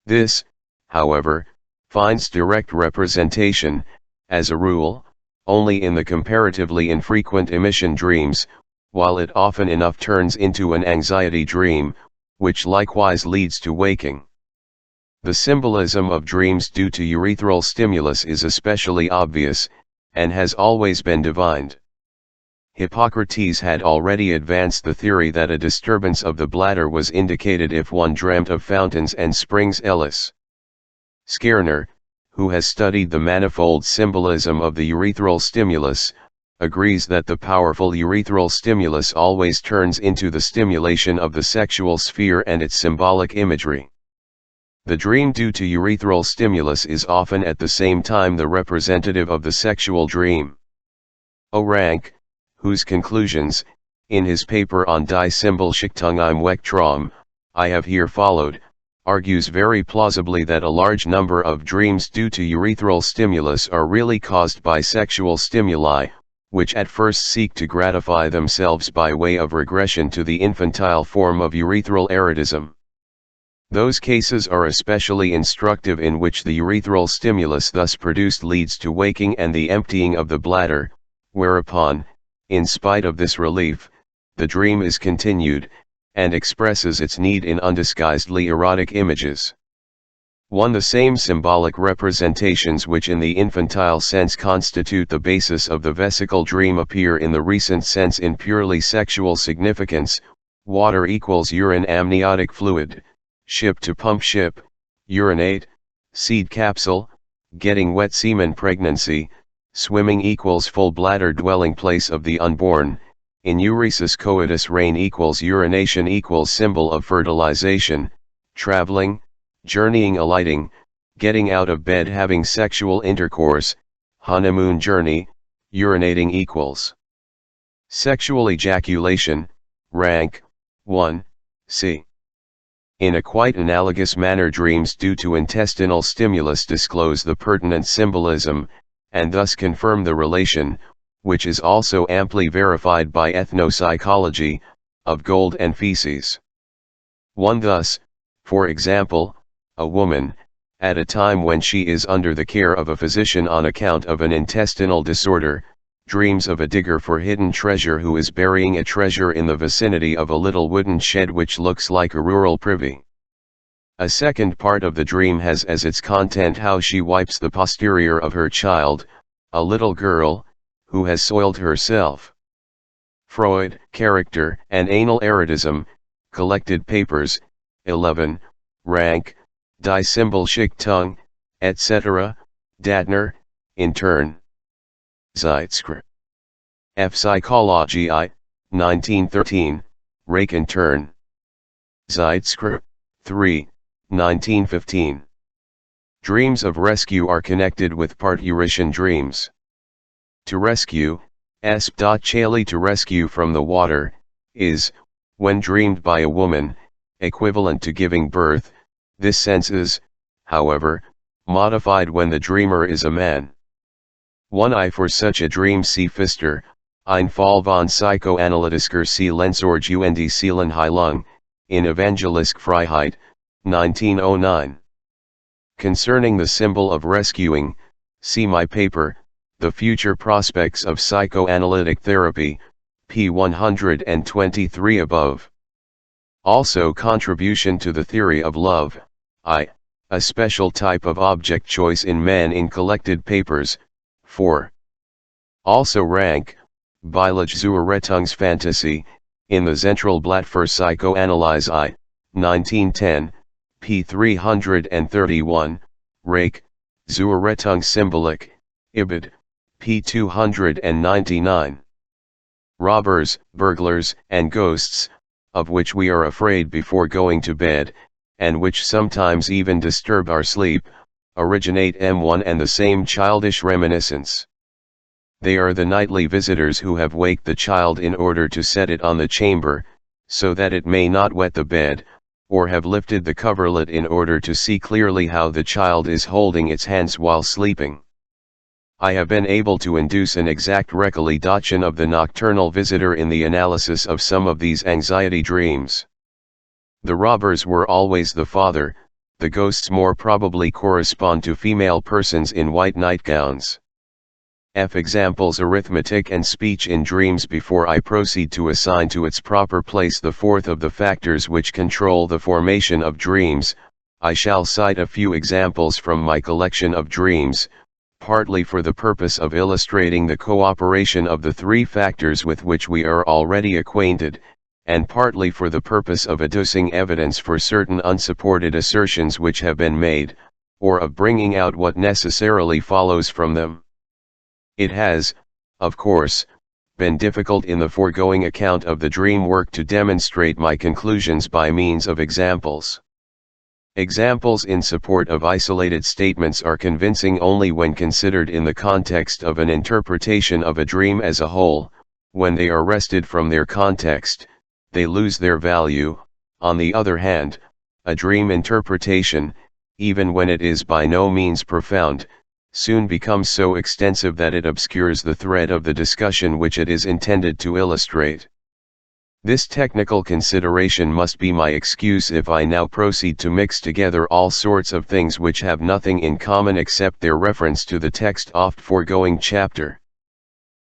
This, however, finds direct representation, as a rule, only in the comparatively infrequent emission dreams, while it often enough turns into an anxiety dream, which likewise leads to waking. The symbolism of dreams due to urethral stimulus is especially obvious, and has always been divined. Hippocrates had already advanced the theory that a disturbance of the bladder was indicated if one dreamt of fountains and springs. Ellis Skerner, who has studied the manifold symbolism of the urethral stimulus, agrees that the powerful urethral stimulus always turns into the stimulation of the sexual sphere and its symbolic imagery. The dream due to urethral stimulus is often at the same time the representative of the sexual dream. O. Rank, whose conclusions, in his paper on Die Symbolschichtung im Wektraum, I have here followed, argues very plausibly that a large number of dreams due to urethral stimulus are really caused by sexual stimuli, which at first seek to gratify themselves by way of regression to the infantile form of urethral erotism. Those cases are especially instructive in which the urethral stimulus thus produced leads to waking and the emptying of the bladder, whereupon, in spite of this relief, the dream is continued, and expresses its need in undisguisedly erotic images. The same symbolic representations which in the infantile sense constitute the basis of the vesical dream appear in the recent sense in purely sexual significance: water equals urine, amniotic fluid, ship to pump ship, urinate, seed capsule, getting wet semen, pregnancy, swimming equals full bladder, dwelling place of the unborn, enuresis coitus, rain equals urination equals symbol of fertilization, traveling, journeying, alighting, getting out of bed, having sexual intercourse, honeymoon journey, urinating equals sexual ejaculation. Rank 1, c. In a quite analogous manner, dreams due to intestinal stimulus disclose the pertinent symbolism, and thus confirm the relation, which is also amply verified by ethnopsychology, of gold and feces. Thus, for example, a woman, at a time when she is under the care of a physician on account of an intestinal disorder, dreams of a digger for hidden treasure who is burying a treasure in the vicinity of a little wooden shed which looks like a rural privy. A second part of the dream has as its content how she wipes the posterior of her child, a little girl, who has soiled herself. Freud, Character and Anal Erotism, Collected Papers, 11, Rank, Die Symbolschichtung, etc., Dattner, in turn. Zeitschrift. F. Psychology I, 1913, Rake in turn. Zeitschrift, 3, 1915. Dreams of rescue are connected with parturition dreams. To rescue, esp.chali, to rescue from the water, is, when dreamed by a woman, equivalent to giving birth. This sense is, however, modified when the dreamer is a man. I for such a dream see Pfister, Ein Fall von Psychoanalytischer Seelensorge und Seelenheilung, in Evangelisk Freiheit, 1909. Concerning the symbol of rescuing, see my paper, The Future Prospects of Psychoanalytic Therapy, p. 123 above. Also, Contribution to the Theory of Love, I, a special type of object choice in men, in Collected Papers, 4. Also Rank, Beilige zur Rettungsfantasie, in the Zentralblatt für Psychoanalyse I, 1910, p. 331, Rake, zur Rettungssymbolik, Ibid, p. 299. Robbers, burglars, and ghosts, of which we are afraid before going to bed, and which sometimes even disturb our sleep, originate one and the same childish reminiscence. They are the nightly visitors who have waked the child in order to set it on the chamber, so that it may not wet the bed, or have lifted the coverlet in order to see clearly how the child is holding its hands while sleeping. I have been able to induce an exact recollection of the nocturnal visitor in the analysis of some of these anxiety dreams. The robbers were always the father, the ghosts more probably correspond to female persons in white nightgowns. Examples: arithmetic and speech in dreams. Before I proceed to assign to its proper place the fourth of the factors which control the formation of dreams, I shall cite a few examples from my collection of dreams, partly for the purpose of illustrating the cooperation of the three factors with which we are already acquainted, and partly for the purpose of adducing evidence for certain unsupported assertions which have been made, or of bringing out what necessarily follows from them. It has, of course, been difficult in the foregoing account of the dream work to demonstrate my conclusions by means of examples. Examples in support of isolated statements are convincing only when considered in the context of an interpretation of a dream as a whole. When they are wrested from their context, they lose their value. On the other hand, a dream interpretation, even when it is by no means profound, soon becomes so extensive that it obscures the thread of the discussion which it is intended to illustrate. This technical consideration must be my excuse if I now proceed to mix together all sorts of things which have nothing in common except their reference to the text of the foregoing chapter.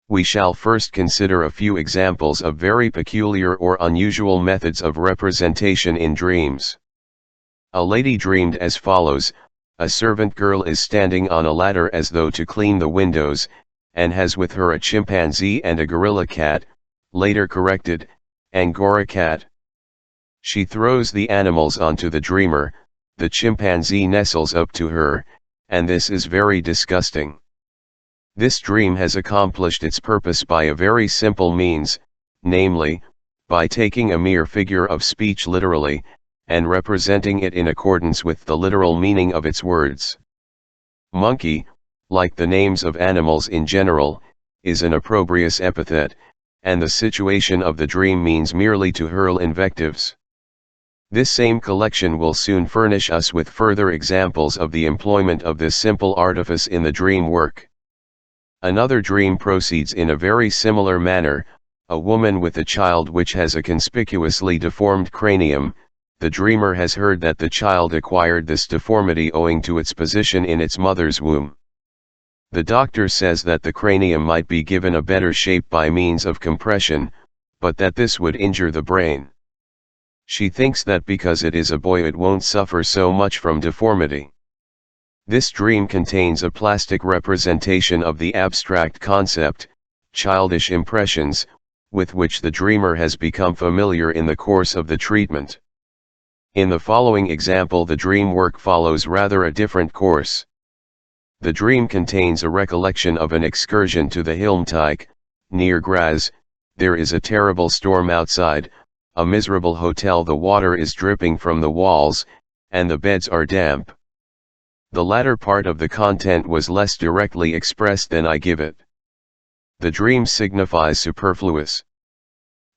We shall first consider a few examples of very peculiar or unusual methods of representation in dreams. A lady dreamed as follows: a servant girl is standing on a ladder as though to clean the windows, and has with her a chimpanzee and a gorilla cat, later corrected, Angora cat. She throws the animals onto the dreamer, the chimpanzee nestles up to her, and this is very disgusting. This dream has accomplished its purpose by a very simple means, namely, by taking a mere figure of speech literally, and representing it in accordance with the literal meaning of its words. Monkey, like the names of animals in general, is an opprobrious epithet, and the situation of the dream means merely to hurl invectives. This same collection will soon furnish us with further examples of the employment of this simple artifice in the dream work. Another dream proceeds in a very similar manner: a woman with a child which has a conspicuously deformed cranium. The dreamer has heard that the child acquired this deformity owing to its position in its mother's womb. The doctor says that the cranium might be given a better shape by means of compression, but that this would injure the brain. She thinks that because it is a boy it won't suffer so much from deformity. This dream contains a plastic representation of the abstract concept, childish impressions, with which the dreamer has become familiar in the course of the treatment. In the following example the dream work follows rather a different course. The dream contains a recollection of an excursion to the Hilmtijk, near Graz. There is a terrible storm outside, a miserable hotel, the water is dripping from the walls, and the beds are damp. The latter part of the content was less directly expressed than I give it. The dream signifies superfluous.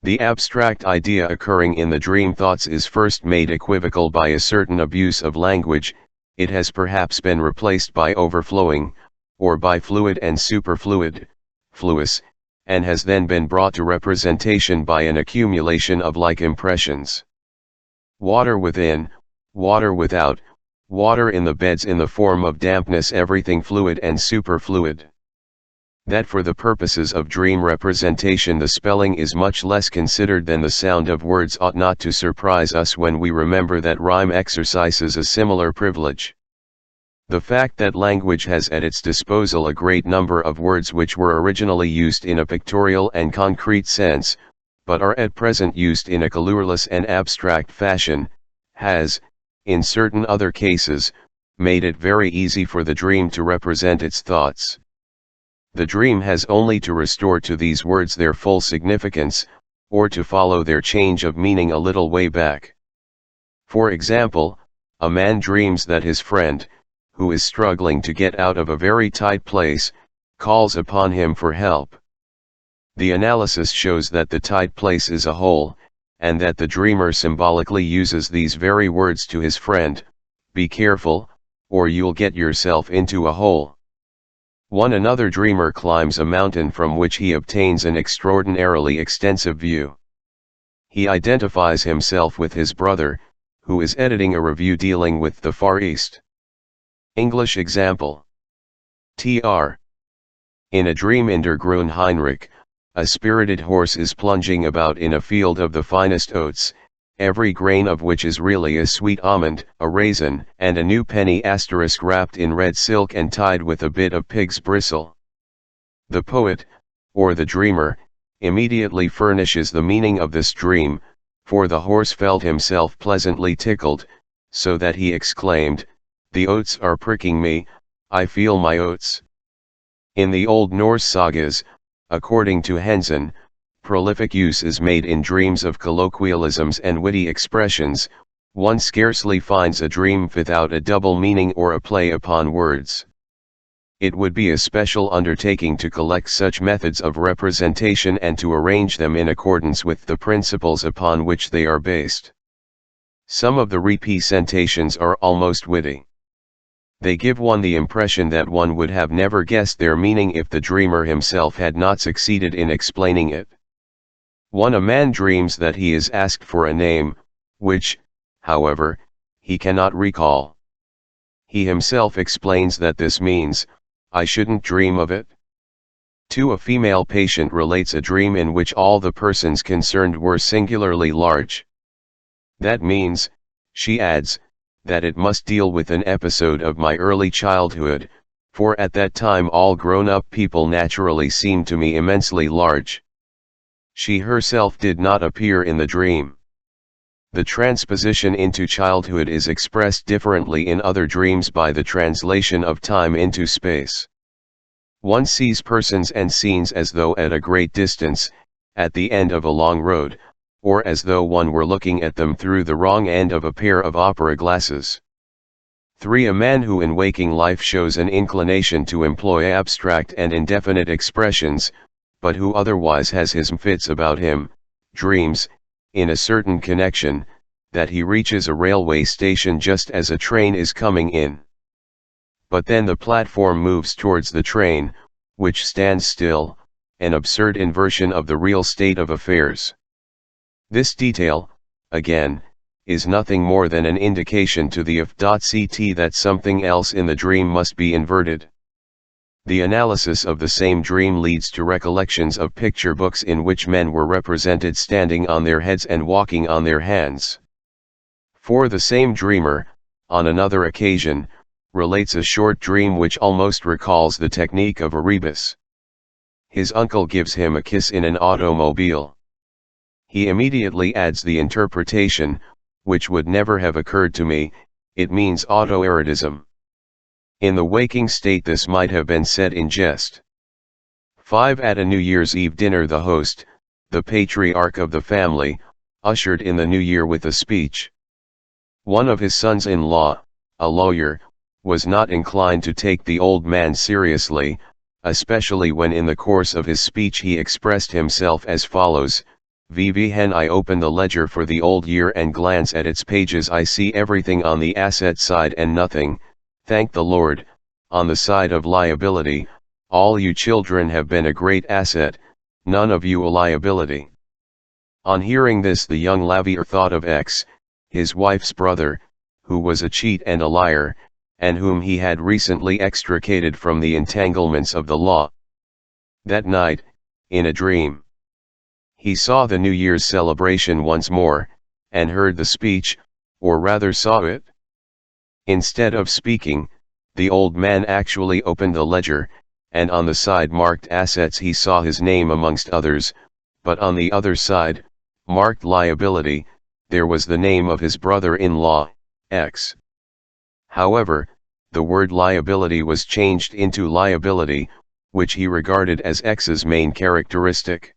The abstract idea occurring in the dream thoughts is first made equivocal by a certain abuse of language. It has perhaps been replaced by overflowing, or by fluid and superfluid, fluous, and has then been brought to representation by an accumulation of like impressions. Water within, water without, water in the beds in the form of dampness, everything fluid and superfluid. That for the purposes of dream representation the spelling is much less considered than the sound of words ought not to surprise us when we remember that rhyme exercises a similar privilege. The fact that language has at its disposal a great number of words which were originally used in a pictorial and concrete sense, but are at present used in a colorless and abstract fashion, has, in certain other cases, made it very easy for the dream to represent its thoughts. The dream has only to restore to these words their full significance, or to follow their change of meaning a little way back. For example, a man dreams that his friend, who is struggling to get out of a very tight place, calls upon him for help. The analysis shows that the tight place is a hole, and that the dreamer symbolically uses these very words to his friend: "Be careful, or you'll get yourself into a hole." Another dreamer climbs a mountain from which he obtains an extraordinarily extensive view. He identifies himself with his brother, who is editing a review dealing with the Far East. English example. Tr. In a dream in Der Grüne Heinrich, a spirited horse is plunging about in a field of the finest oats, every grain of which is really a sweet almond, a raisin, and a new penny * wrapped in red silk and tied with a bit of pig's bristle. The poet, or the dreamer, immediately furnishes the meaning of this dream, for the horse felt himself pleasantly tickled, so that he exclaimed, "The oats are pricking me, I feel my oats." In the Old Norse sagas, according to Henson, prolific use is made in dreams of colloquialisms and witty expressions. One scarcely finds a dream without a double meaning or a play upon words. It would be a special undertaking to collect such methods of representation and to arrange them in accordance with the principles upon which they are based. Some of the representations are almost witty. They give one the impression that one would have never guessed their meaning if the dreamer himself had not succeeded in explaining it. A man dreams that he is asked for a name, which, however, he cannot recall. He himself explains that this means, "I shouldn't dream of it." A female patient relates a dream in which all the persons concerned were singularly large. "That means," she adds, "that it must deal with an episode of my early childhood, for at that time all grown-up people naturally seemed to me immensely large." She herself did not appear in the dream. The transposition into childhood is expressed differently in other dreams by the translation of time into space. One sees persons and scenes as though at a great distance, at the end of a long road, or as though one were looking at them through the wrong end of a pair of opera glasses. A man who in waking life shows an inclination to employ abstract and indefinite expressions, but who otherwise has his fits about him, dreams, in a certain connection, that he reaches a railway station just as a train is coming in. But then the platform moves towards the train, which stands still, an absurd inversion of the real state of affairs. This detail, again, is nothing more than an indication to the f.ct that something else in the dream must be inverted. The analysis of the same dream leads to recollections of picture books in which men were represented standing on their heads and walking on their hands. For the same dreamer, on another occasion, relates a short dream which almost recalls the technique of a rebus. His uncle gives him a kiss in an automobile. He immediately adds the interpretation, which would never have occurred to me, "It means autoerotism." In the waking state this might have been said in jest. At a New Year's Eve dinner the host, the patriarch of the family, ushered in the new year with a speech. One of his sons-in-law, a lawyer, was not inclined to take the old man seriously, especially when in the course of his speech he expressed himself as follows: "When I open the ledger for the old year and glance at its pages, I see everything on the asset side and nothing, thank the Lord, on the side of liability. All you children have been a great asset, none of you a liability." On hearing this the young lavier thought of X, his wife's brother, who was a cheat and a liar, and whom he had recently extricated from the entanglements of the law. That night, in a dream, he saw the New Year's celebration once more, and heard the speech, or rather saw it. Instead of speaking, the old man actually opened the ledger, and on the side marked assets he saw his name amongst others, but on the other side, marked liability, there was the name of his brother-in-law, X. However, the word liability was changed into liability, which he regarded as X's main characteristic.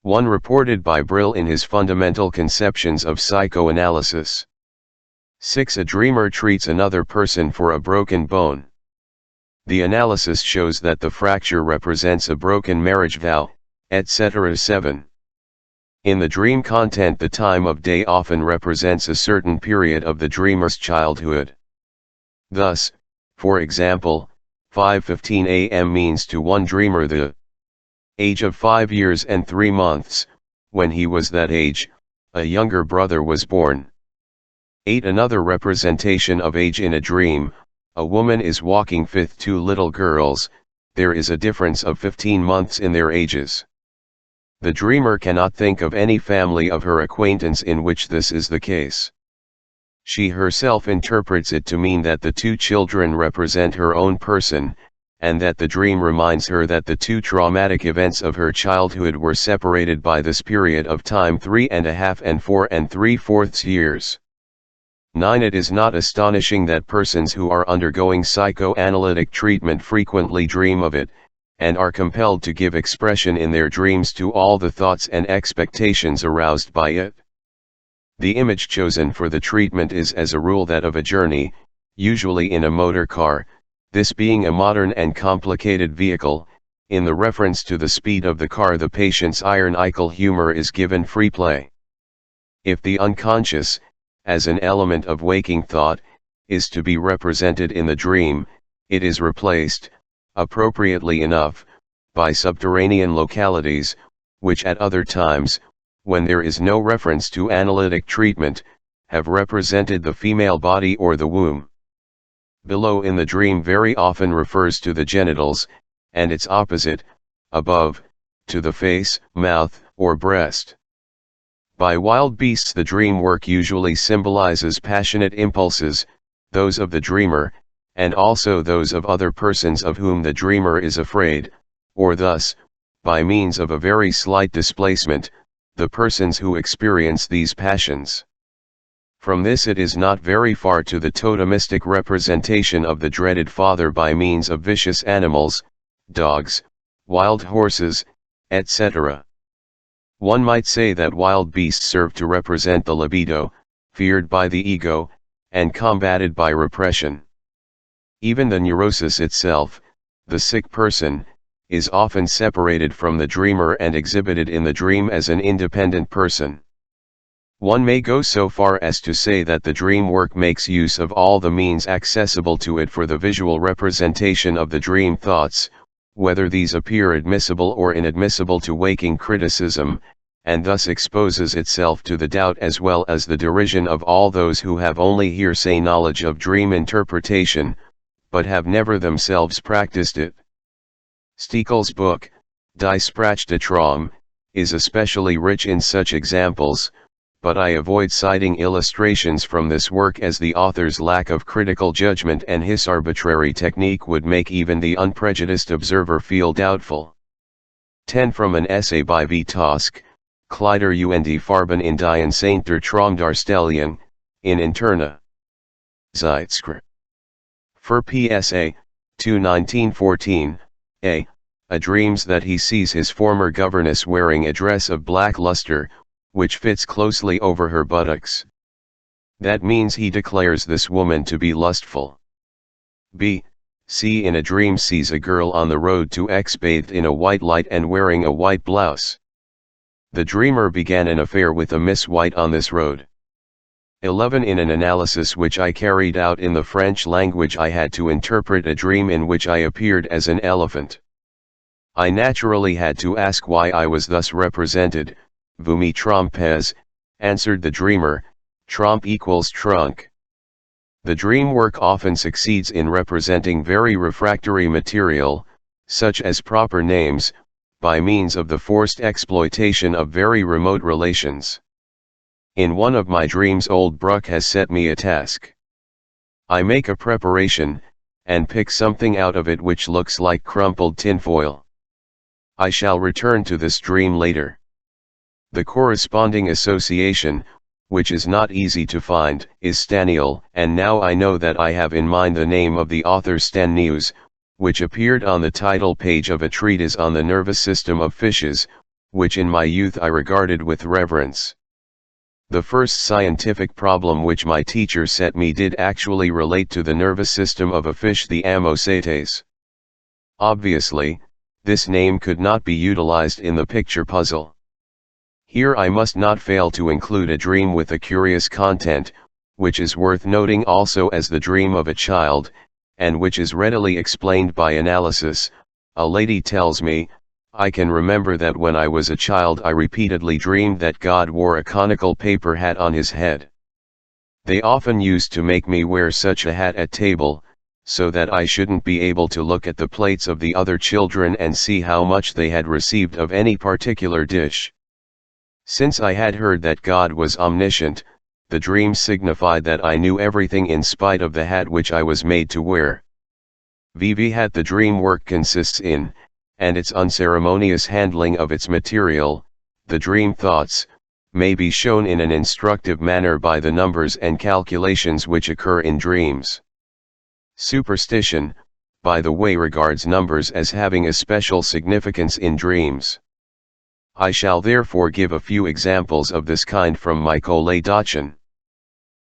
One reported by Brill in his Fundamental Conceptions of Psychoanalysis. 6. A dreamer treats another person for a broken bone. The analysis shows that the fracture represents a broken marriage vow, etc. 7. In the dream content, the time of day often represents a certain period of the dreamer's childhood. Thus, for example, 5:15 a.m. means to one dreamer the age of 5 years and 3 months, when he was that age, a younger brother was born. 8. Another representation of age in a dream, a woman is walking with 2 little girls, there is a difference of 15 months in their ages. The dreamer cannot think of any family of her acquaintance in which this is the case. She herself interprets it to mean that the 2 children represent her own person, and that the dream reminds her that the 2 traumatic events of her childhood were separated by this period of time 3.5 and 4 3/4 years. 9. It is not astonishing that persons who are undergoing psychoanalytic treatment frequently dream of it, and are compelled to give expression in their dreams to all the thoughts and expectations aroused by it. The image chosen for the treatment is as a rule that of a journey, usually in a motor car, this being a modern and complicated vehicle. In the reference to the speed of the car, the patient's ironical humor is given free play. If the unconscious, as an element of waking thought, is to be represented in the dream, it is replaced, appropriately enough, by subterranean localities, which at other times, when there is no reference to analytic treatment, have represented the female body or the womb. Below in the dream very often refers to the genitals, and its opposite, above, to the face, mouth, or breast. By wild beasts, the dream work usually symbolizes passionate impulses, those of the dreamer, and also those of other persons of whom the dreamer is afraid, or thus, by means of a very slight displacement, the persons who experience these passions. From this it is not very far to the totemistic representation of the dreaded father by means of vicious animals, dogs, wild horses, etc. One might say that wild beasts serve to represent the libido, feared by the ego, and combated by repression. Even the neurosis itself, the sick person, is often separated from the dreamer and exhibited in the dream as an independent person. One may go so far as to say that the dream work makes use of all the means accessible to it for the visual representation of the dream thoughts, whether these appear admissible or inadmissible to waking criticism, and thus exposes itself to the doubt as well as the derision of all those who have only hearsay knowledge of dream interpretation, but have never themselves practiced it. Stekel's book, Die Sprache Traum, is especially rich in such examples, but I avoid citing illustrations from this work as the author's lack of critical judgment and his arbitrary technique would make even the unprejudiced observer feel doubtful. 10. From an essay by V. Tosk, Kleider und Farben in die Saint der Traumdarstellung, in Interna. Zeitschrift. For PSA, 2 1914, a dreams that he sees his former governess wearing a dress of black luster, which fits closely over her buttocks. That means he declares this woman to be lustful. B. C. In a dream sees a girl on the road to X bathed in a white light and wearing a white blouse. The dreamer began an affair with a Miss White on this road. 11. In an analysis which I carried out in the French language, I had to interpret a dream in which I appeared as an elephant. I naturally had to ask why I was thus represented. Vous me trompez, answered the dreamer, trompe equals trunk. The dream work often succeeds in representing very refractory material, such as proper names, by means of the forced exploitation of very remote relations. In one of my dreams old Bruck has set me a task. I make a preparation, and pick something out of it which looks like crumpled tinfoil. I shall return to this dream later. The corresponding association, which is not easy to find, is Staniel, and now I know that I have in mind the name of the author Stanius, which appeared on the title page of a treatise on the nervous system of fishes, which in my youth I regarded with reverence. The first scientific problem which my teacher set me did actually relate to the nervous system of a fish, the Ammosates. Obviously, this name could not be utilized in the picture puzzle. Here I must not fail to include a dream with a curious content, which is worth noting also as the dream of a child, and which is readily explained by analysis. A lady tells me, "I can remember that when I was a child I repeatedly dreamed that God wore a conical paper hat on his head. They often used to make me wear such a hat at table, so that I shouldn't be able to look at the plates of the other children and see how much they had received of any particular dish. Since I had heard that God was omniscient, the dream signified that I knew everything in spite of the hat which I was made to wear. VV hat. The dream work consists in, and its unceremonious handling of its material, the dream thoughts, may be shown in an instructive manner by the numbers and calculations which occur in dreams. Superstition, by the way, regards numbers as having a special significance in dreams. I shall therefore give a few examples of this kind from my Koledachin.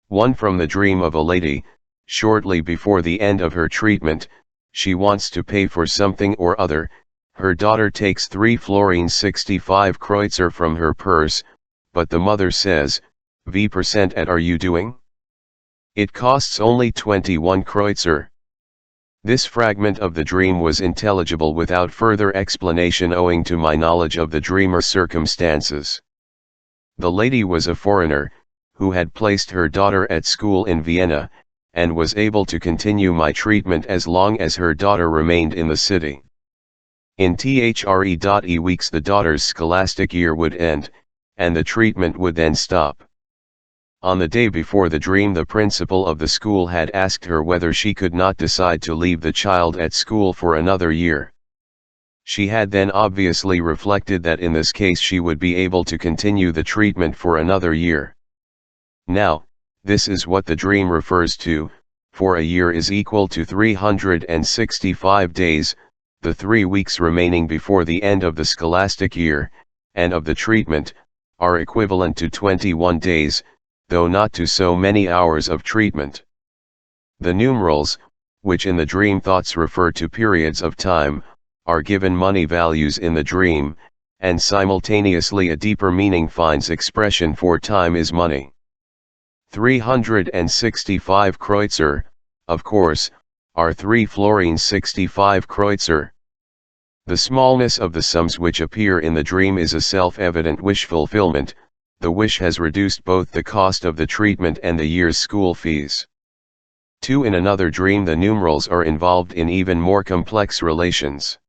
One from the dream of a lady. Shortly before the end of her treatment, she wants to pay for something or other. Her daughter takes 3 florins 65 kreutzer from her purse, but the mother says, "V% at are you doing? It costs only 21 kreutzer." This fragment of the dream was intelligible without further explanation owing to my knowledge of the dreamer's circumstances. The lady was a foreigner, who had placed her daughter at school in Vienna, and was able to continue my treatment as long as her daughter remained in the city. In 3 weeks the daughter's scholastic year would end, and the treatment would then stop. On the day before the dream, the principal of the school had asked her whether she could not decide to leave the child at school for another year. She had then obviously reflected that in this case she would be able to continue the treatment for another year. Now, this is what the dream refers to, for a year is equal to 365 days, the 3 weeks remaining before the end of the scholastic year, and of the treatment, are equivalent to 21 days, though not to so many hours of treatment. The numerals, which in the dream thoughts refer to periods of time, are given money values in the dream, and simultaneously a deeper meaning finds expression, for time is money. 365 kreutzer, of course, are 3 florins 65 kreutzer. The smallness of the sums which appear in the dream is a self-evident wish fulfillment. The wish has reduced both the cost of the treatment and the year's school fees. 2. In another dream the numerals are involved in even more complex relations.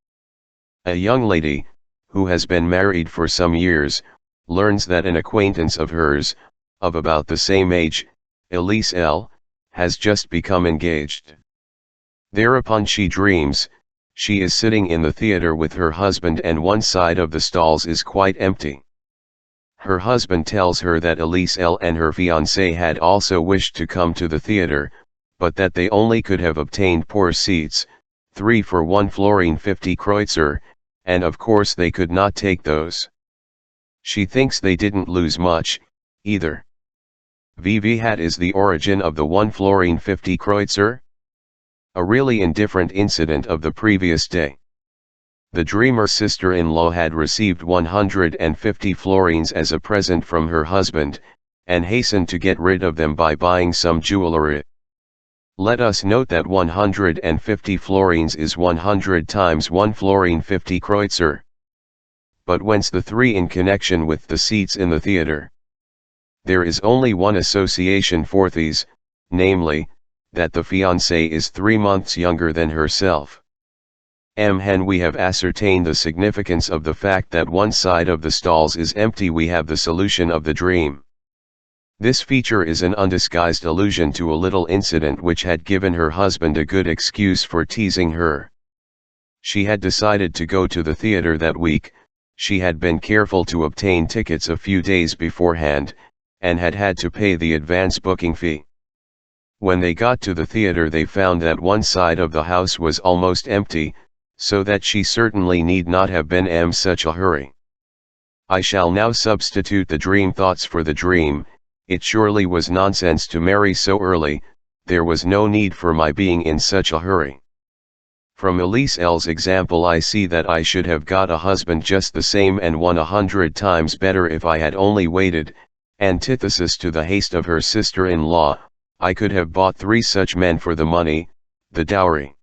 A young lady, who has been married for some years, learns that an acquaintance of hers, of about the same age, Elise L., has just become engaged. Thereupon she dreams, she is sitting in the theater with her husband and one side of the stalls is quite empty. Her husband tells her that Elise L. and her fiancé had also wished to come to the theater, but that they only could have obtained poor seats, 3 for 1 florin 50 kreutzer, and of course they could not take those. She thinks they didn't lose much, either. VV hat is the origin of the 1 florin 50 kreutzer? A really indifferent incident of the previous day. The dreamer's sister-in-law had received 150 florins as a present from her husband, and hastened to get rid of them by buying some jewelry. Let us note that 150 florins is 100 times 1 florin 50 kreutzer. But whence the 3 in connection with the seats in the theater? There is only one association for these, namely, that the fiancé is 3 months younger than herself. Hen we have ascertained the significance of the fact that one side of the stalls is empty. We have the solution of the dream. This feature is an undisguised allusion to a little incident which had given her husband a good excuse for teasing her. She had decided to go to the theater that week. She had been careful to obtain tickets a few days beforehand, and had had to pay the advance booking fee. When they got to the theater they found that one side of the house was almost empty, so that she certainly need not have been in such a hurry. I shall now substitute the dream thoughts for the dream. It surely was nonsense to marry so early, there was no need for my being in such a hurry. From Elise L's example I see that I should have got a husband just the same and 100 times better if I had only waited. Antithesis to the haste of her sister-in-law, I could have bought 3 such men for the money, the dowry.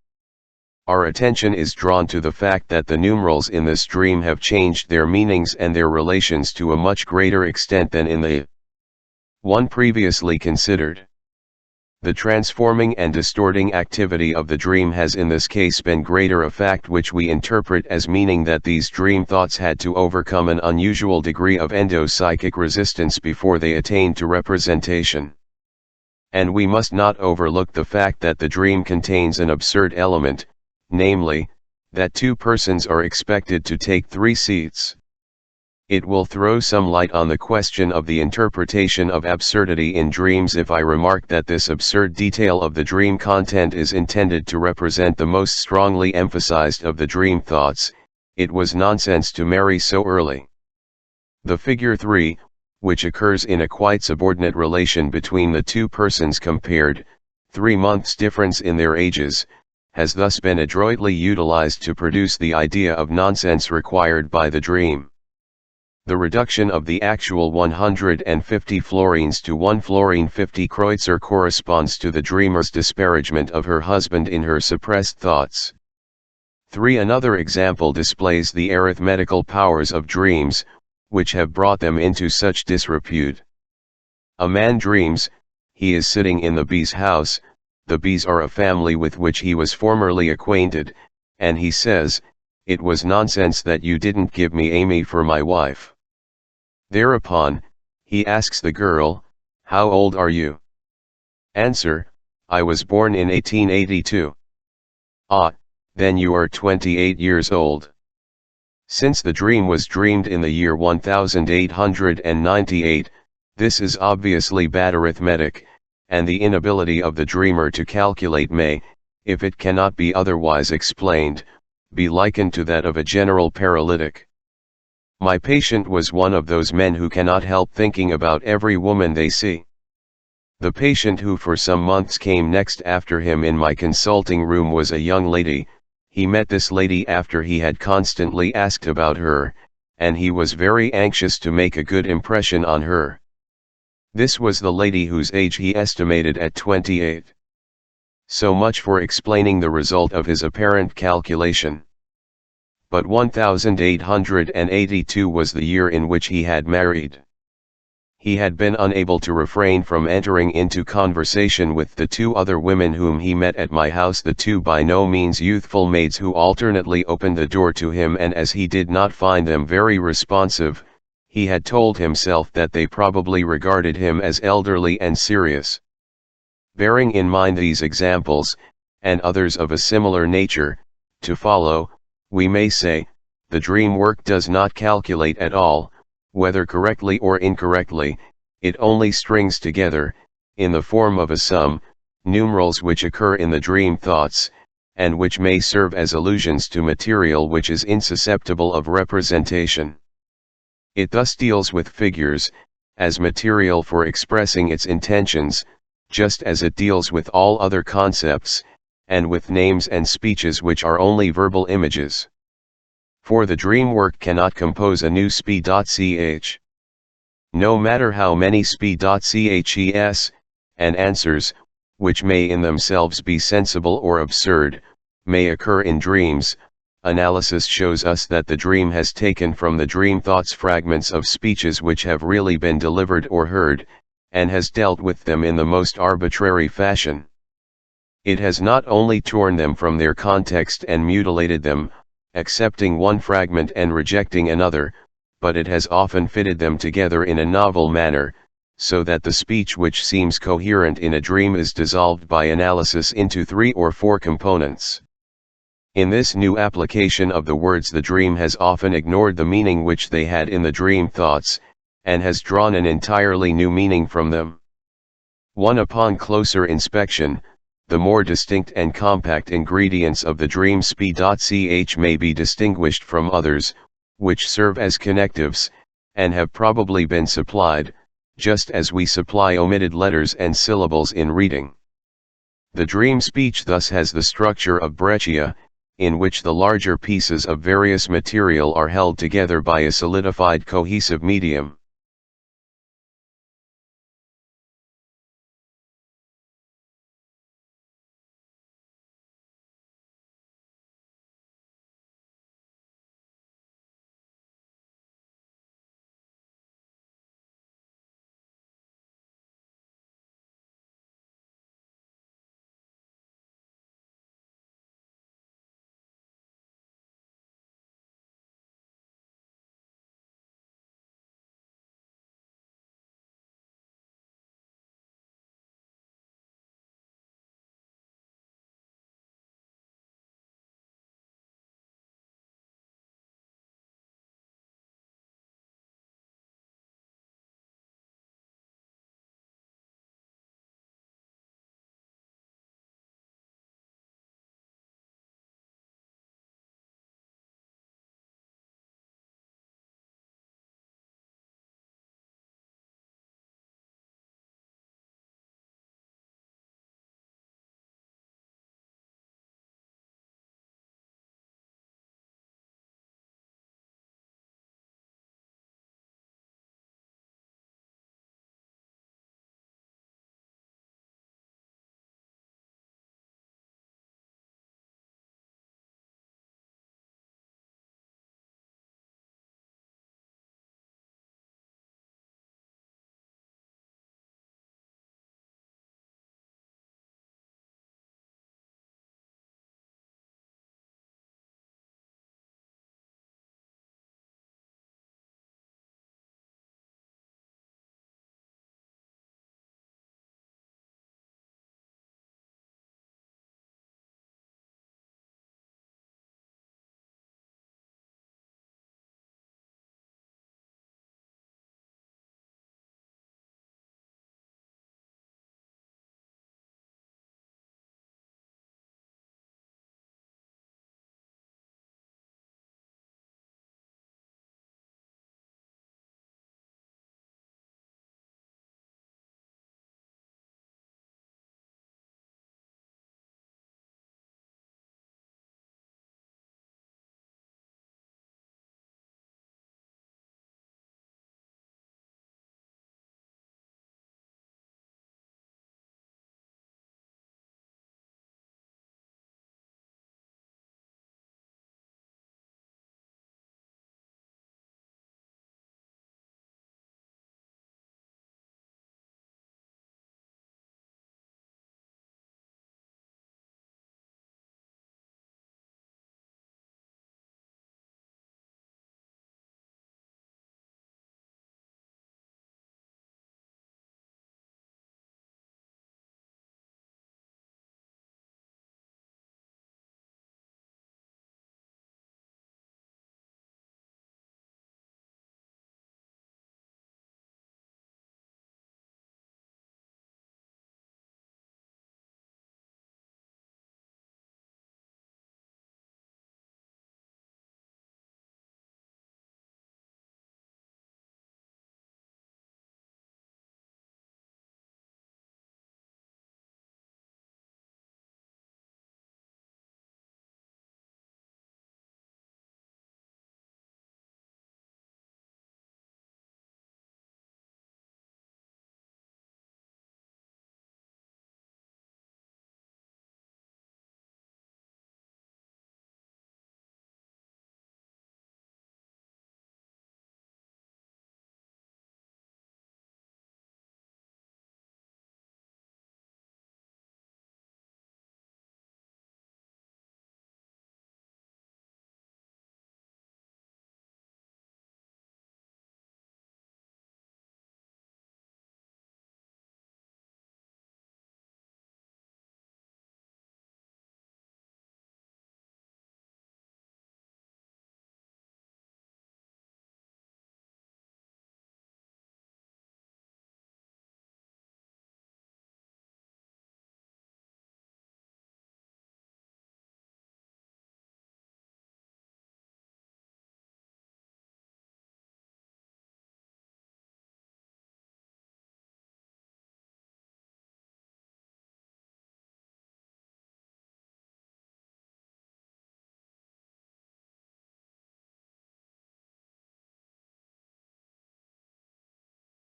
Our attention is drawn to the fact that the numerals in this dream have changed their meanings and their relations to a much greater extent than in the one previously considered. The transforming and distorting activity of the dream has in this case been greater, a fact which we interpret as meaning that these dream thoughts had to overcome an unusual degree of endopsychic resistance before they attained to representation. And we must not overlook the fact that the dream contains an absurd element, namely, that 2 persons are expected to take 3 seats. It will throw some light on the question of the interpretation of absurdity in dreams if I remark that this absurd detail of the dream content is intended to represent the most strongly emphasized of the dream thoughts: it was nonsense to marry so early. The figure 3, which occurs in a quite subordinate relation between the 2 persons compared, 3 months difference in their ages, has thus been adroitly utilized to produce the idea of nonsense required by the dream. The reduction of the actual 150 florins to 1 florin 50 kreutzer corresponds to the dreamer's disparagement of her husband in her suppressed thoughts. 3. Another example displays the arithmetical powers of dreams, which have brought them into such disrepute. A man dreams, he is sitting in the bees' house, the bees are a family with which he was formerly acquainted, and he says, "It was nonsense that you didn't give me Amy for my wife." Thereupon, he asks the girl, "How old are you?" Answer, "I was born in 1882. "Ah, then you are 28 years old." Since the dream was dreamed in the year 1898, this is obviously bad arithmetic, and the inability of the dreamer to calculate may, if it cannot be otherwise explained, be likened to that of a general paralytic. My patient was one of those men who cannot help thinking about every woman they see. The patient who for some months came next after him in my consulting room was a young lady. He met this lady after he had constantly asked about her, and he was very anxious to make a good impression on her. This was the lady whose age he estimated at 28. So much for explaining the result of his apparent calculation. But 1882 was the year in which he had married. He had been unable to refrain from entering into conversation with the 2 other women whom he met at my house, the 2 by no means youthful maids who alternately opened the door to him, and as he did not find them very responsive, he had told himself that they probably regarded him as elderly and serious. Bearing in mind these examples, and others of a similar nature, to follow, we may say, the dream work does not calculate at all, whether correctly or incorrectly, it only strings together, in the form of a sum, numerals which occur in the dream thoughts, and which may serve as allusions to material which is insusceptible of representation. It thus deals with figures, as material for expressing its intentions, just as it deals with all other concepts, and with names and speeches which are only verbal images. For the dream work cannot compose a new sp.ch. No matter how many sp.ches, and answers, which may in themselves be sensible or absurd, may occur in dreams, analysis shows us that the dream has taken from the dream thoughts fragments of speeches which have really been delivered or heard, and has dealt with them in the most arbitrary fashion. It has not only torn them from their context and mutilated them, accepting one fragment and rejecting another, but it has often fitted them together in a novel manner, so that the speech which seems coherent in a dream is dissolved by analysis into 3 or 4 components. In this new application of the words, the dream has often ignored the meaning which they had in the dream thoughts, and has drawn an entirely new meaning from them. 1. Upon closer inspection, the more distinct and compact ingredients of the dream sp.ch may be distinguished from others, which serve as connectives, and have probably been supplied, just as we supply omitted letters and syllables in reading. The dream speech thus has the structure of breccia, in which the larger pieces of various material are held together by a solidified cohesive medium.